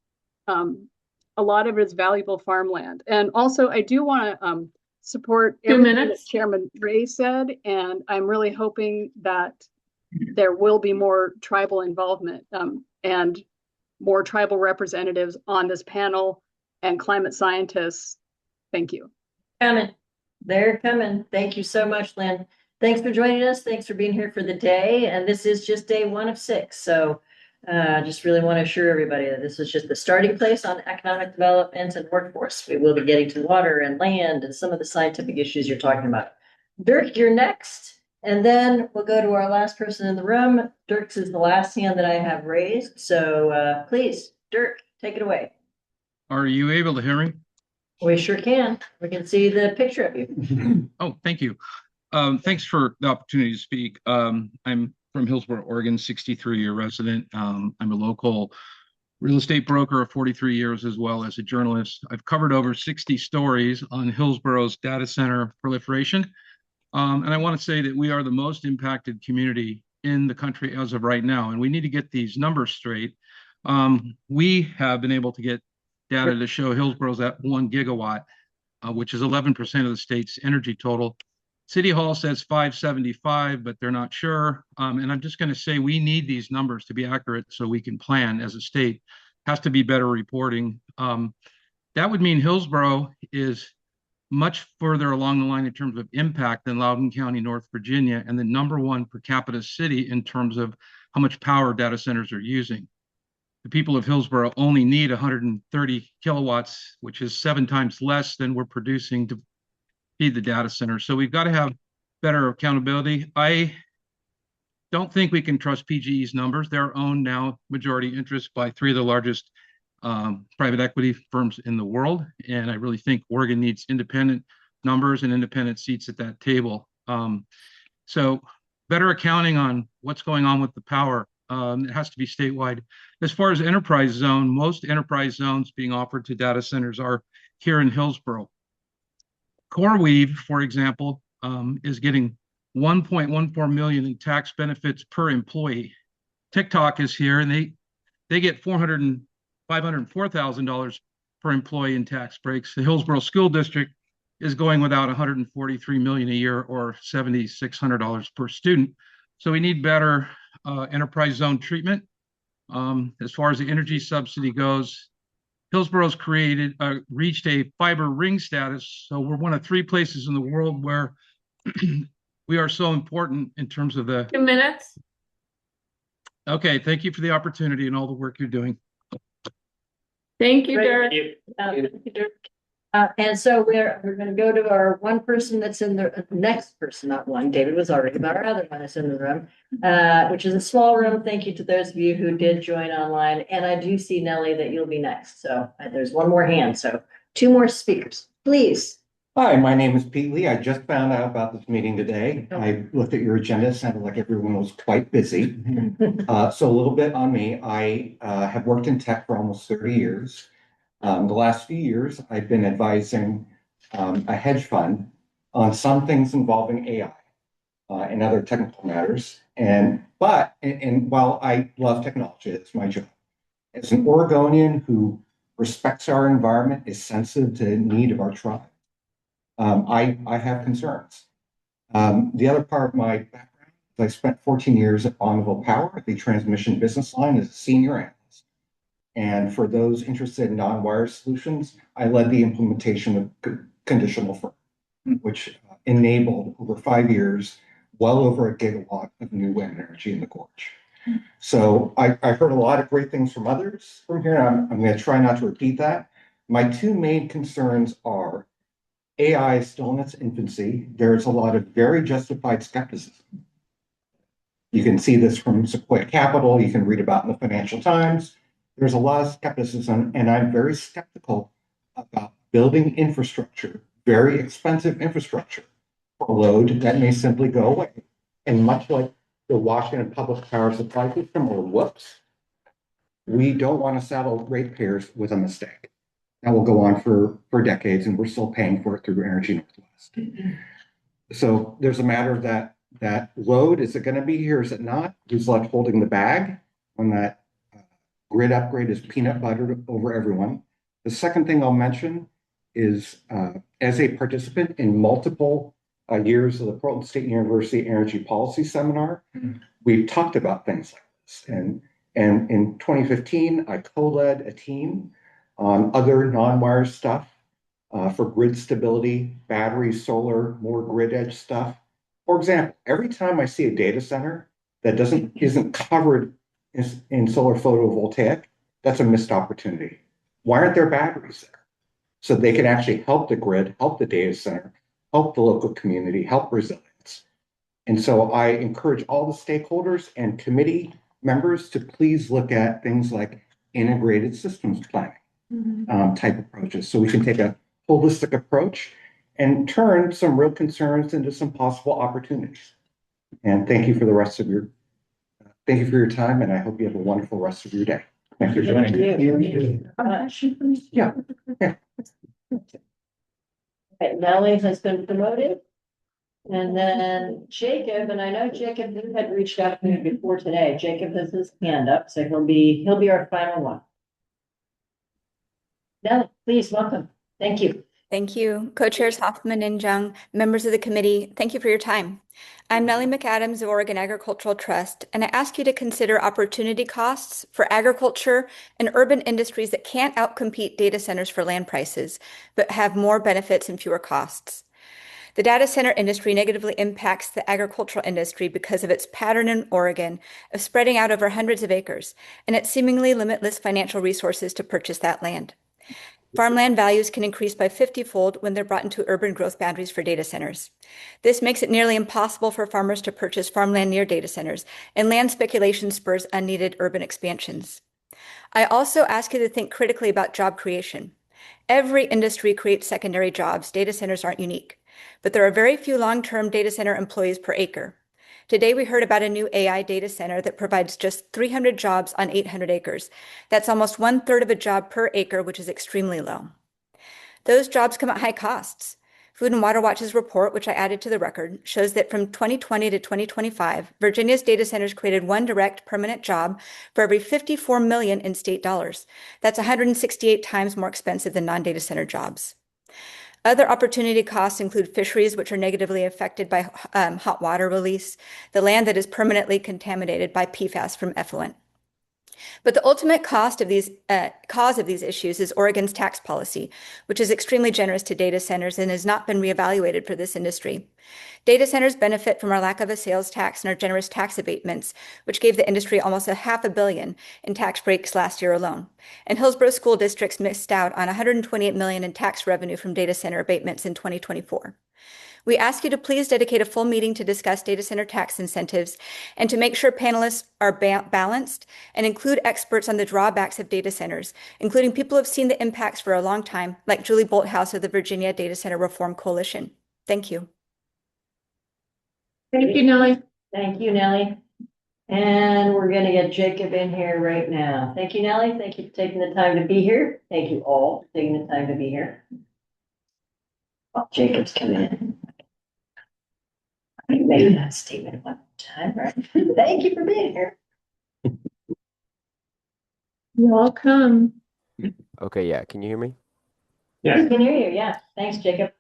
A lot of it is valuable farmland. And also I do want to support everything that Chairman Ray said. And I'm really hoping that there will be more tribal involvement and more tribal representatives on this panel and climate scientists. Thank you. They're coming. Thank you so much, Lynn. Thanks for joining us. Thanks for being here for the day. And this is just day 1 of 6. So Just really want to assure everybody that this is just the starting place on economic development and workforce. We will be getting to water and land and some of the scientific issues you're talking about. Dirk, you're next. And then we'll go to our last person in the room. Dirk's is the last hand that I have raised. So please, Dirk, take it away. Are you able to hear me? We sure can. We can see the picture of you. Oh, thank you. Thanks for the opportunity to speak. I'm from Hillsboro, Oregon, 63-year resident. I'm a local real estate broker of 43 years, as well as a journalist. I've covered over 60 stories on Hillsboro's data center proliferation. And I want to say that we are the most impacted community in the country as of right now, and we need to get these numbers straight. We have been able to get data to show Hillsboro's at 1 gigawatt, which is 11% of the state's energy total. City Hall says 575, but they're not sure. And I'm just going to say we need these numbers to be accurate so we can plan as a state. Has to be better reporting. That would mean Hillsboro is much further along the line in terms of impact than Loudoun County, North Virginia, and the #1 per capita city in terms of how much power data centers are using. The people of Hillsboro only need 130 kilowatts, which is 7 times less than we're producing to feed the data center. So we've got to have better accountability. I don't think we can trust PGE's numbers. They're owned now majority interest by 3 of the largest private equity firms in the world. And I really think Oregon needs independent numbers and independent seats at that table. So better accounting on what's going on with the power. It has to be statewide. As far as enterprise zone, most enterprise zones being offered to data centers are here in Hillsboro. CoreWeave, for example, is getting $1.14 million in tax benefits per employee. TikTok is here, and they get $504,000 per employee in tax breaks. The Hillsboro School District is going without $143 million a year, or $7,600 per student. So we need better enterprise zone treatment. As far as the energy subsidy goes, Hillsboro's reached a fiber ring status. So we're one of 3 places in the world where we are so important in terms of the— 2 minutes. Okay, thank you for the opportunity and all the work you're doing. Thank you, Derek. Thank you, Dirk. And so we're going to go to our one person that's in the next person, not one. David was already, but our other one is in the room, which is a small room. Thank you to those of you who did join online. And I do see, Nellie, that you'll be next. So there's one more hand. So 2 more speakers, please. Hi, my name is Pete Lee. I just found out about this meeting today. I looked at your agenda. It sounded like everyone was quite busy. So a little bit on me. I have worked in tech for almost 30 years. The last few years, I've been advising a hedge fund on some things involving AI and other technical matters. And while I love technology, it's my job. As an Oregonian who respects our environment, is sensitive to the need of our tribe, I have concerns. The other part of my background is I spent 14 years at Bonneville Power, the transmission business line, as a senior analyst. And for those interested in non-wire solutions, I led the implementation of conditional firm, which enabled over 5 years, well over 1 gigawatt of new wind energy in the gorge. So I heard a lot of great things from others from here. I'm going to try not to repeat that. My 2 main concerns are AI is still in its infancy. There's a lot of very justified skepticism. You can see this from Sequoia Capital. You can read about in the Financial Times. There's a lot of skepticism, and I'm very skeptical about building infrastructure, very expensive infrastructure, for load that may simply go away. And much like the Washington Public Power Supply System, or whoops, we don't want to saddle ratepayers with a mistake. That will go on for decades, and we're still paying for it through Energy Northwest. So there's a matter of that load. Is it going to be here? Is it not? Who's left holding the bag on that? Grid upgrade is peanut butter over everyone. The second thing I'll mention is as a participant in multiple years of the Portland State University Energy Policy Seminar, we've talked about things like this. And in 2015, I co-led a team on other non-wire stuff for grid stability, battery, solar, more grid edge stuff. For example, every time I see a data center that isn't covered in solar photovoltaic, that's a missed opportunity. Why aren't there batteries there? So they can actually help the grid, help the data center, help the local community, help resilience. And so I encourage all the stakeholders and committee members to please look at things like integrated systems planning type approaches, so we can take a holistic approach and turn some real concerns into some possible opportunities. And thank you for your time, and I hope you have a wonderful rest of your day. Thank you. Yeah. Okay, Nellie has been promoted. And then Jacob, and I know Jacob, you had reached out to me before today. Jacob has his hand up, so he'll be our final one. Nellie, please welcome. Thank you. Thank you. Co-chairs Hoffman and Jung, members of the committee, thank you for your time. I'm Nellie McAdams of Oregon Agricultural Trust, and I ask you to consider opportunity costs for agriculture and urban industries that can't outcompete data centers for land prices, but have more benefits and fewer costs. The data center industry negatively impacts the agricultural industry because of its pattern in Oregon of spreading out over hundreds of acres and its seemingly limitless financial resources to purchase that land. Farmland values can increase by 50-fold when they're brought into urban growth boundaries for data centers. This makes it nearly impossible for farmers to purchase farmland near data centers, and land speculation spurs unneeded urban expansions. I also ask you to think critically about job creation. Every industry creates secondary jobs. Data centers aren't unique. But there are very few long-term data center employees per acre. Today, we heard about a new AI data center that provides just 300 jobs on 800 acres. That's almost 1/3 of a job per acre, which is extremely low. Those jobs come at high costs. Food and Water Watch's report, which I added to the record, shows that from 2020 to 2025, Virginia's data centers created one direct permanent job for every $54 million in state dollars. That's 168 times more expensive than non-data center jobs. Other opportunity costs include fisheries, which are negatively affected by hot water release, the land that is permanently contaminated by PFAS from effluent. But the ultimate cause of these issues is Oregon's tax policy, which is extremely generous to data centers and has not been reevaluated for this industry. Data centers benefit from our lack of a sales tax and our generous tax abatements, which gave the industry almost $500 million in tax breaks last year alone. And Hillsborough school districts missed out on $128 million in tax revenue from data center abatements in 2024. We ask you to please dedicate a full meeting to discuss data center tax incentives and to make sure panelists are balanced and include experts on the drawbacks of data centers, including people who have seen the impacts for a long time, like Julie Bolthouse of the Virginia Data Center Reform Coalition. Thank you. Thank you, Nellie. Thank you, Nellie. And we're going to get Jacob in here right now. Thank you, Nellie. Thank you for taking the time to be here. Thank you all for taking the time to be here. Oh, Jacob's coming in. I made that statement one time, right? Thank you for being here. Welcome. Okay, yeah. Can you hear me? Yeah. I can hear you. Yeah. Thanks, Jacob.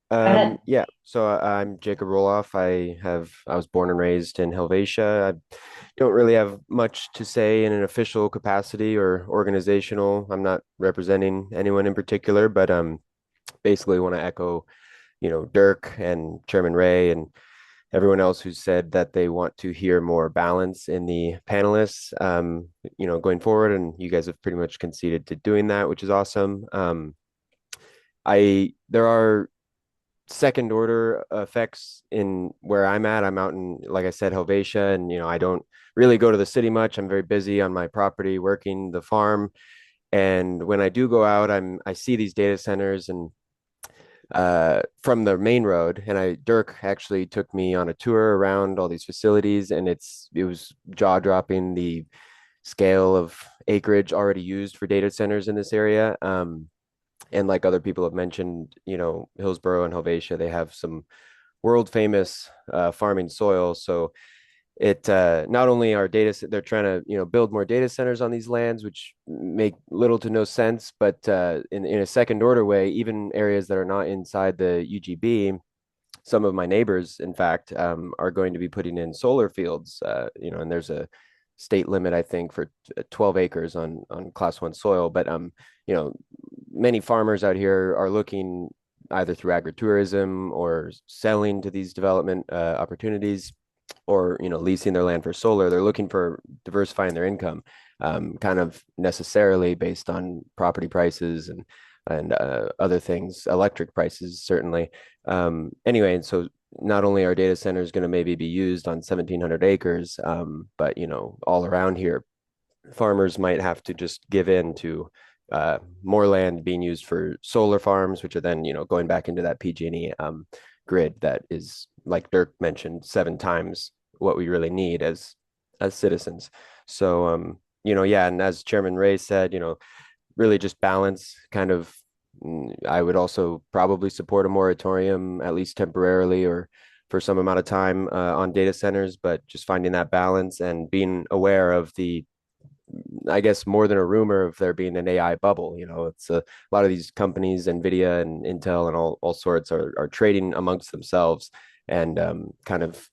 Go ahead. Yeah. So I'm Jacob Roloff. I was born and raised in Helvetia. I don't really have much to say in an official capacity or organizational. I'm not representing anyone in particular, but basically want to echo, Dirk and Chairman Ray and everyone else who said that they want to hear more balance in the panelists, going forward. And you guys have pretty much conceded to doing that, which is awesome. There are second order effects in where I'm at. I'm out in, like I said, Helvetia, and, I don't really go to the city much. I'm very busy on my property, working the farm. And when I do go out, I see these data centers and from the main road, and Dirk actually took me on a tour around all these facilities, and it was jaw-dropping, the scale of acreage already used for data centers in this area. And like other people have mentioned, Hillsborough and Helvetia, they have some world famous farming soil. So it not only are they're trying to build more data centers on these lands, which make little to no sense, but in a second order way, even areas that are not inside the UGB, some of my neighbors, in fact, are going to be putting in solar fields, and there's a state limit, I think, for 12 acres on class 1 soil. But many farmers out here are looking either through agritourism or selling to these development opportunities or, you know, leasing their land for solar. They're looking for diversifying their income, kind of necessarily based on property prices and other things, electric prices, certainly. Anyway, and so not only are data centers going to maybe be used on 1,700 acres, but, you know, all around here, farmers might have to just give in to more land being used for solar farms, which are then, you know, going back into that PG&E grid that is, like Dirk mentioned, 7 times what we really need as citizens. So, you know, yeah, and as Chairman Ray said, you know, really just balance kind of. I would also probably support a moratorium, at least temporarily or for some amount of time, on data centers, but just finding that balance and being aware of the, I guess, more than a rumor of there being an AI bubble. You know, it's a lot of these companies, Nvidia and Intel and all sorts are trading amongst themselves and kind of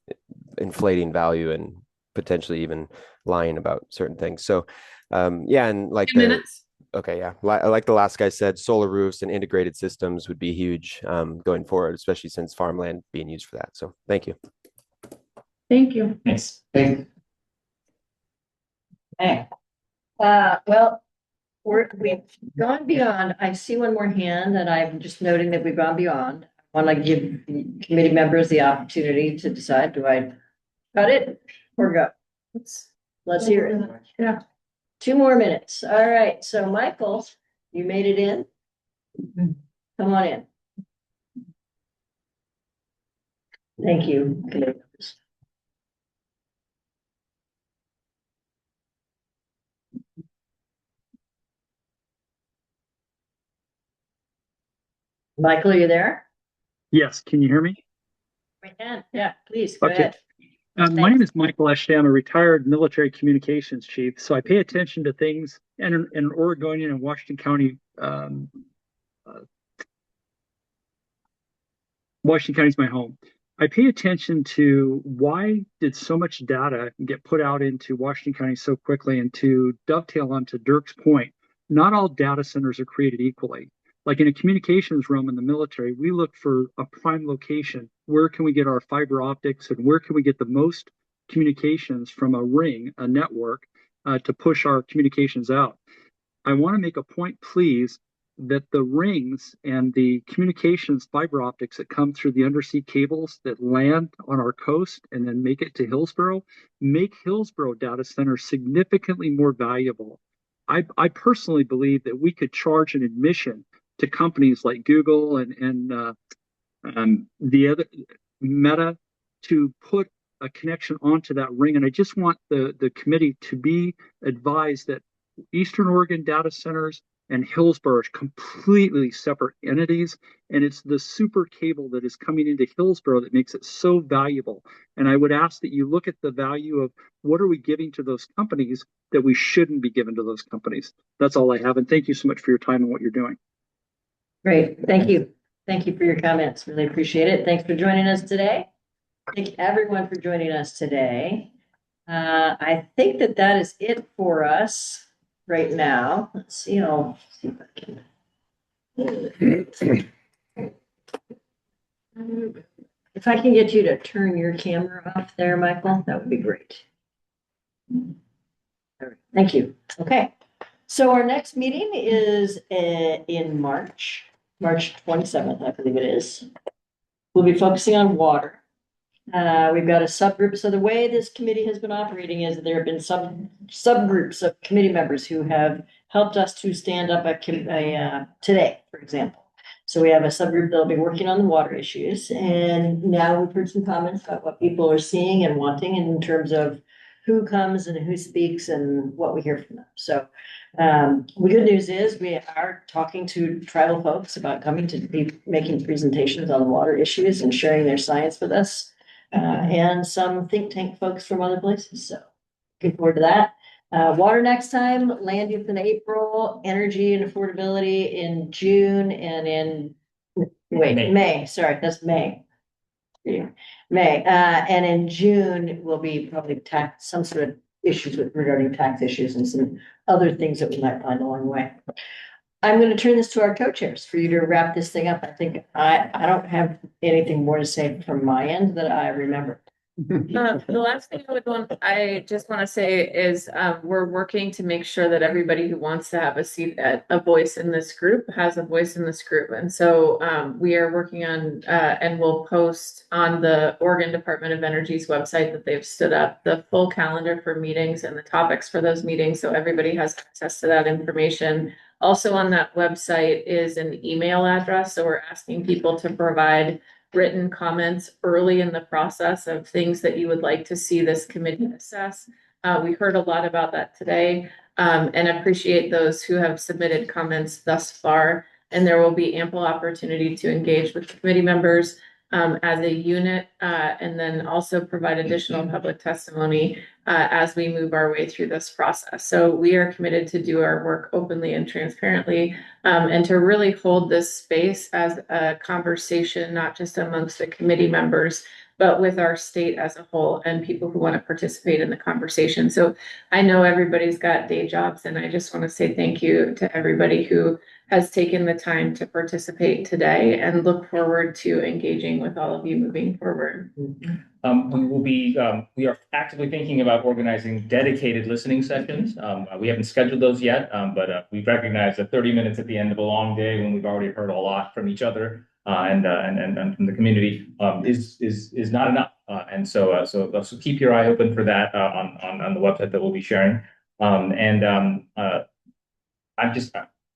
inflating value and potentially even lying about certain things. So yeah, and like 2 minutes. okay, yeah, like the last guy said, solar roofs and integrated systems would be huge going forward, especially since farmland being used for that. So thank you. Thank you. Thanks. Okay. Well, we've gone beyond. I see one more hand, and I'm just noting that we've gone beyond. I want to give the committee members the opportunity to decide, do I cut it or go? Let's hear it. Yeah. 2 more minutes. All right. So Michael, you made it in. Come on in. Thank you. Michael, are you there? Yes, can you hear me? We can. Yeah, please go Okay. ahead. My name is Michael Esham. I'm a retired military communications chief, so I pay attention to things in Oregonian and Washington County. Washington County is my home. I pay attention to why did so much data get put out into Washington County so quickly, and to dovetail onto Dirk's point, not all data centers are created equally. Like in a communications realm in the military, we look for a prime location. Where can we get our fiber optics, and where can we get the most communications from a ring, a network, to push our communications out? I want to make a point, please, that the rings and the communications fiber optics that come through the undersea cables that land on our coast and then make it to Hillsboro make Hillsboro data centers significantly more valuable. I personally believe that we could charge an admission to companies like Google and the other Meta to put a connection onto that ring. And I just want the committee to be advised that Eastern Oregon data centers and Hillsboro are completely separate entities, and it's the super cable that is coming into Hillsboro that makes it so valuable. And I would ask that you look at the value of what are we giving to those companies that we shouldn't be giving to those companies. That's all I have, and thank you so much for your time and what you're doing. Great. Thank you. Thank you for your comments. Really appreciate it. Thanks for joining us today. Thank everyone for joining us today. I think that is it for us right now. Let's see. I'll see if I can get you to turn your camera off there, Michael, that would be great. All right. Thank you. Okay. So our next meeting is in March 27th, I believe it is. We'll be focusing on water. We've got a subgroup. So the way this committee has been operating is that there have been some subgroups of committee members who have helped us to stand up today, for example. So we have a subgroup that'll be working on the water issues. And now we've heard some comments about what people are seeing and wanting in terms of who comes and who speaks and what we hear from them. So the good news is we are talking to tribal folks about coming to be making presentations on the water issues and sharing their science with us. And some think tank folks from other places. So looking forward to that. Water next time, land use in April, energy and affordability in June, and in May. Sorry, that's May. May. And in June will be probably some sort of issues regarding tax issues and some other things that we might find along the way. I'm going to turn this to our co-chairs for you to wrap this thing up. I think I don't have anything more to say from my end that I remember. The last thing I just want to say is, we're working to make sure that everybody who wants to have a seat a voice in this group has a voice in this group. And so, we are working on, and we'll post on the Oregon Department of Energy's website that they've stood up the full calendar for meetings and the topics for those meetings. So everybody has access to that information. Also on that website is an email address. So we're asking people to provide written comments early in the process of things that you would like to see this committee assess. We heard a lot about that today, and appreciate those who have submitted comments thus far. And there will be ample opportunity to engage with committee members as a unit, and then also provide additional public testimony as we move our way through this process. So we are committed to do our work openly and transparently, and to really hold this space as a conversation, not just amongst the committee members, but with our state as a whole and people who want to participate in the conversation. So I know everybody's got day jobs, and I just want to say thank you to everybody who has taken the time to participate today, and look forward to engaging with all of you moving forward. We are actively thinking about organizing dedicated listening sessions. We haven't scheduled those yet, but we recognize that 30 minutes at the end of a long day when we've already heard a lot from each other and from the community is not enough. So keep your eye open for that on the website that we'll be sharing.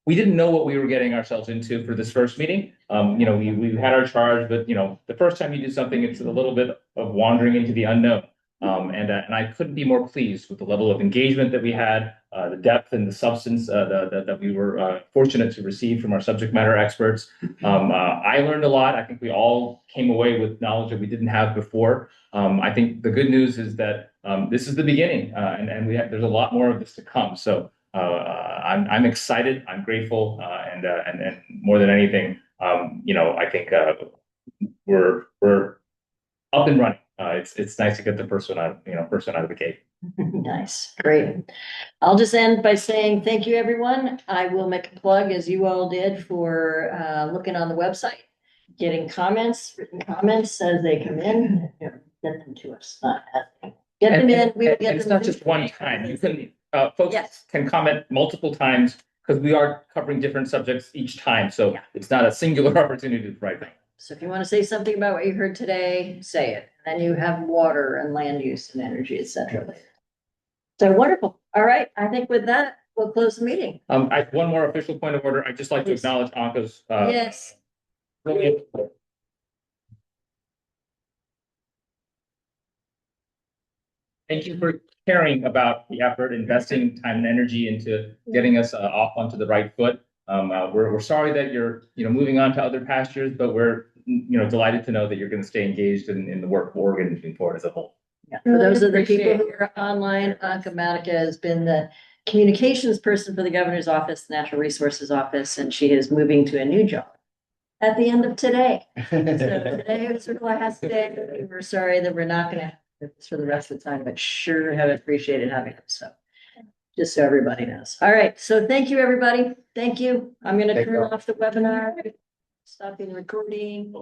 We didn't know what we were getting ourselves into for this first meeting. We had our charge, but the first time you do something, it's a little bit of wandering into the unknown. And I couldn't be more pleased with the level of engagement that we had, the depth and the substance that we were fortunate to receive from our subject matter experts. I learned a lot. I think we all came away with knowledge that we didn't have before. I think the good news is that this is the beginning, and there's a lot more of this to come. So I'm excited. I'm grateful, and more than anything, I think we're up and running. It's nice to get the first one out of the gate. Nice, great. I'll just end by saying thank you, everyone. I will make a plug, as you all did, for looking on the website, getting written comments as they come in. Get them to us. Get them in. We will get them. It's not just one time. You can folks can comment multiple times, because we are covering different subjects each time. So it's not a singular opportunity to write them. So if you want to say something about what you heard today, say it. Then you have water and land use and energy, et cetera. So wonderful. All right. I think with that, we'll close the meeting. I have one more official point of order. I'd just like to acknowledge Anka's Yes. brilliant. Thank you for caring about the effort, investing time and energy into getting us off onto the right foot. We're sorry that you're moving on to other pastures, but we're delighted to know that you're going to stay engaged in the work of Oregon moving forward as a whole. Yeah. For those of the people who are online, Anka Matica has been the communications person for the governor's office, Natural Resources Office, and she is moving to a new job at the end of today. So today was her last day. We're sorry that we're not going to have this for the rest of the time, but sure have appreciated having them. So just so everybody knows. All right. So thank you, everybody. Thank you. I'm going to turn off the webinar. Stopping recording.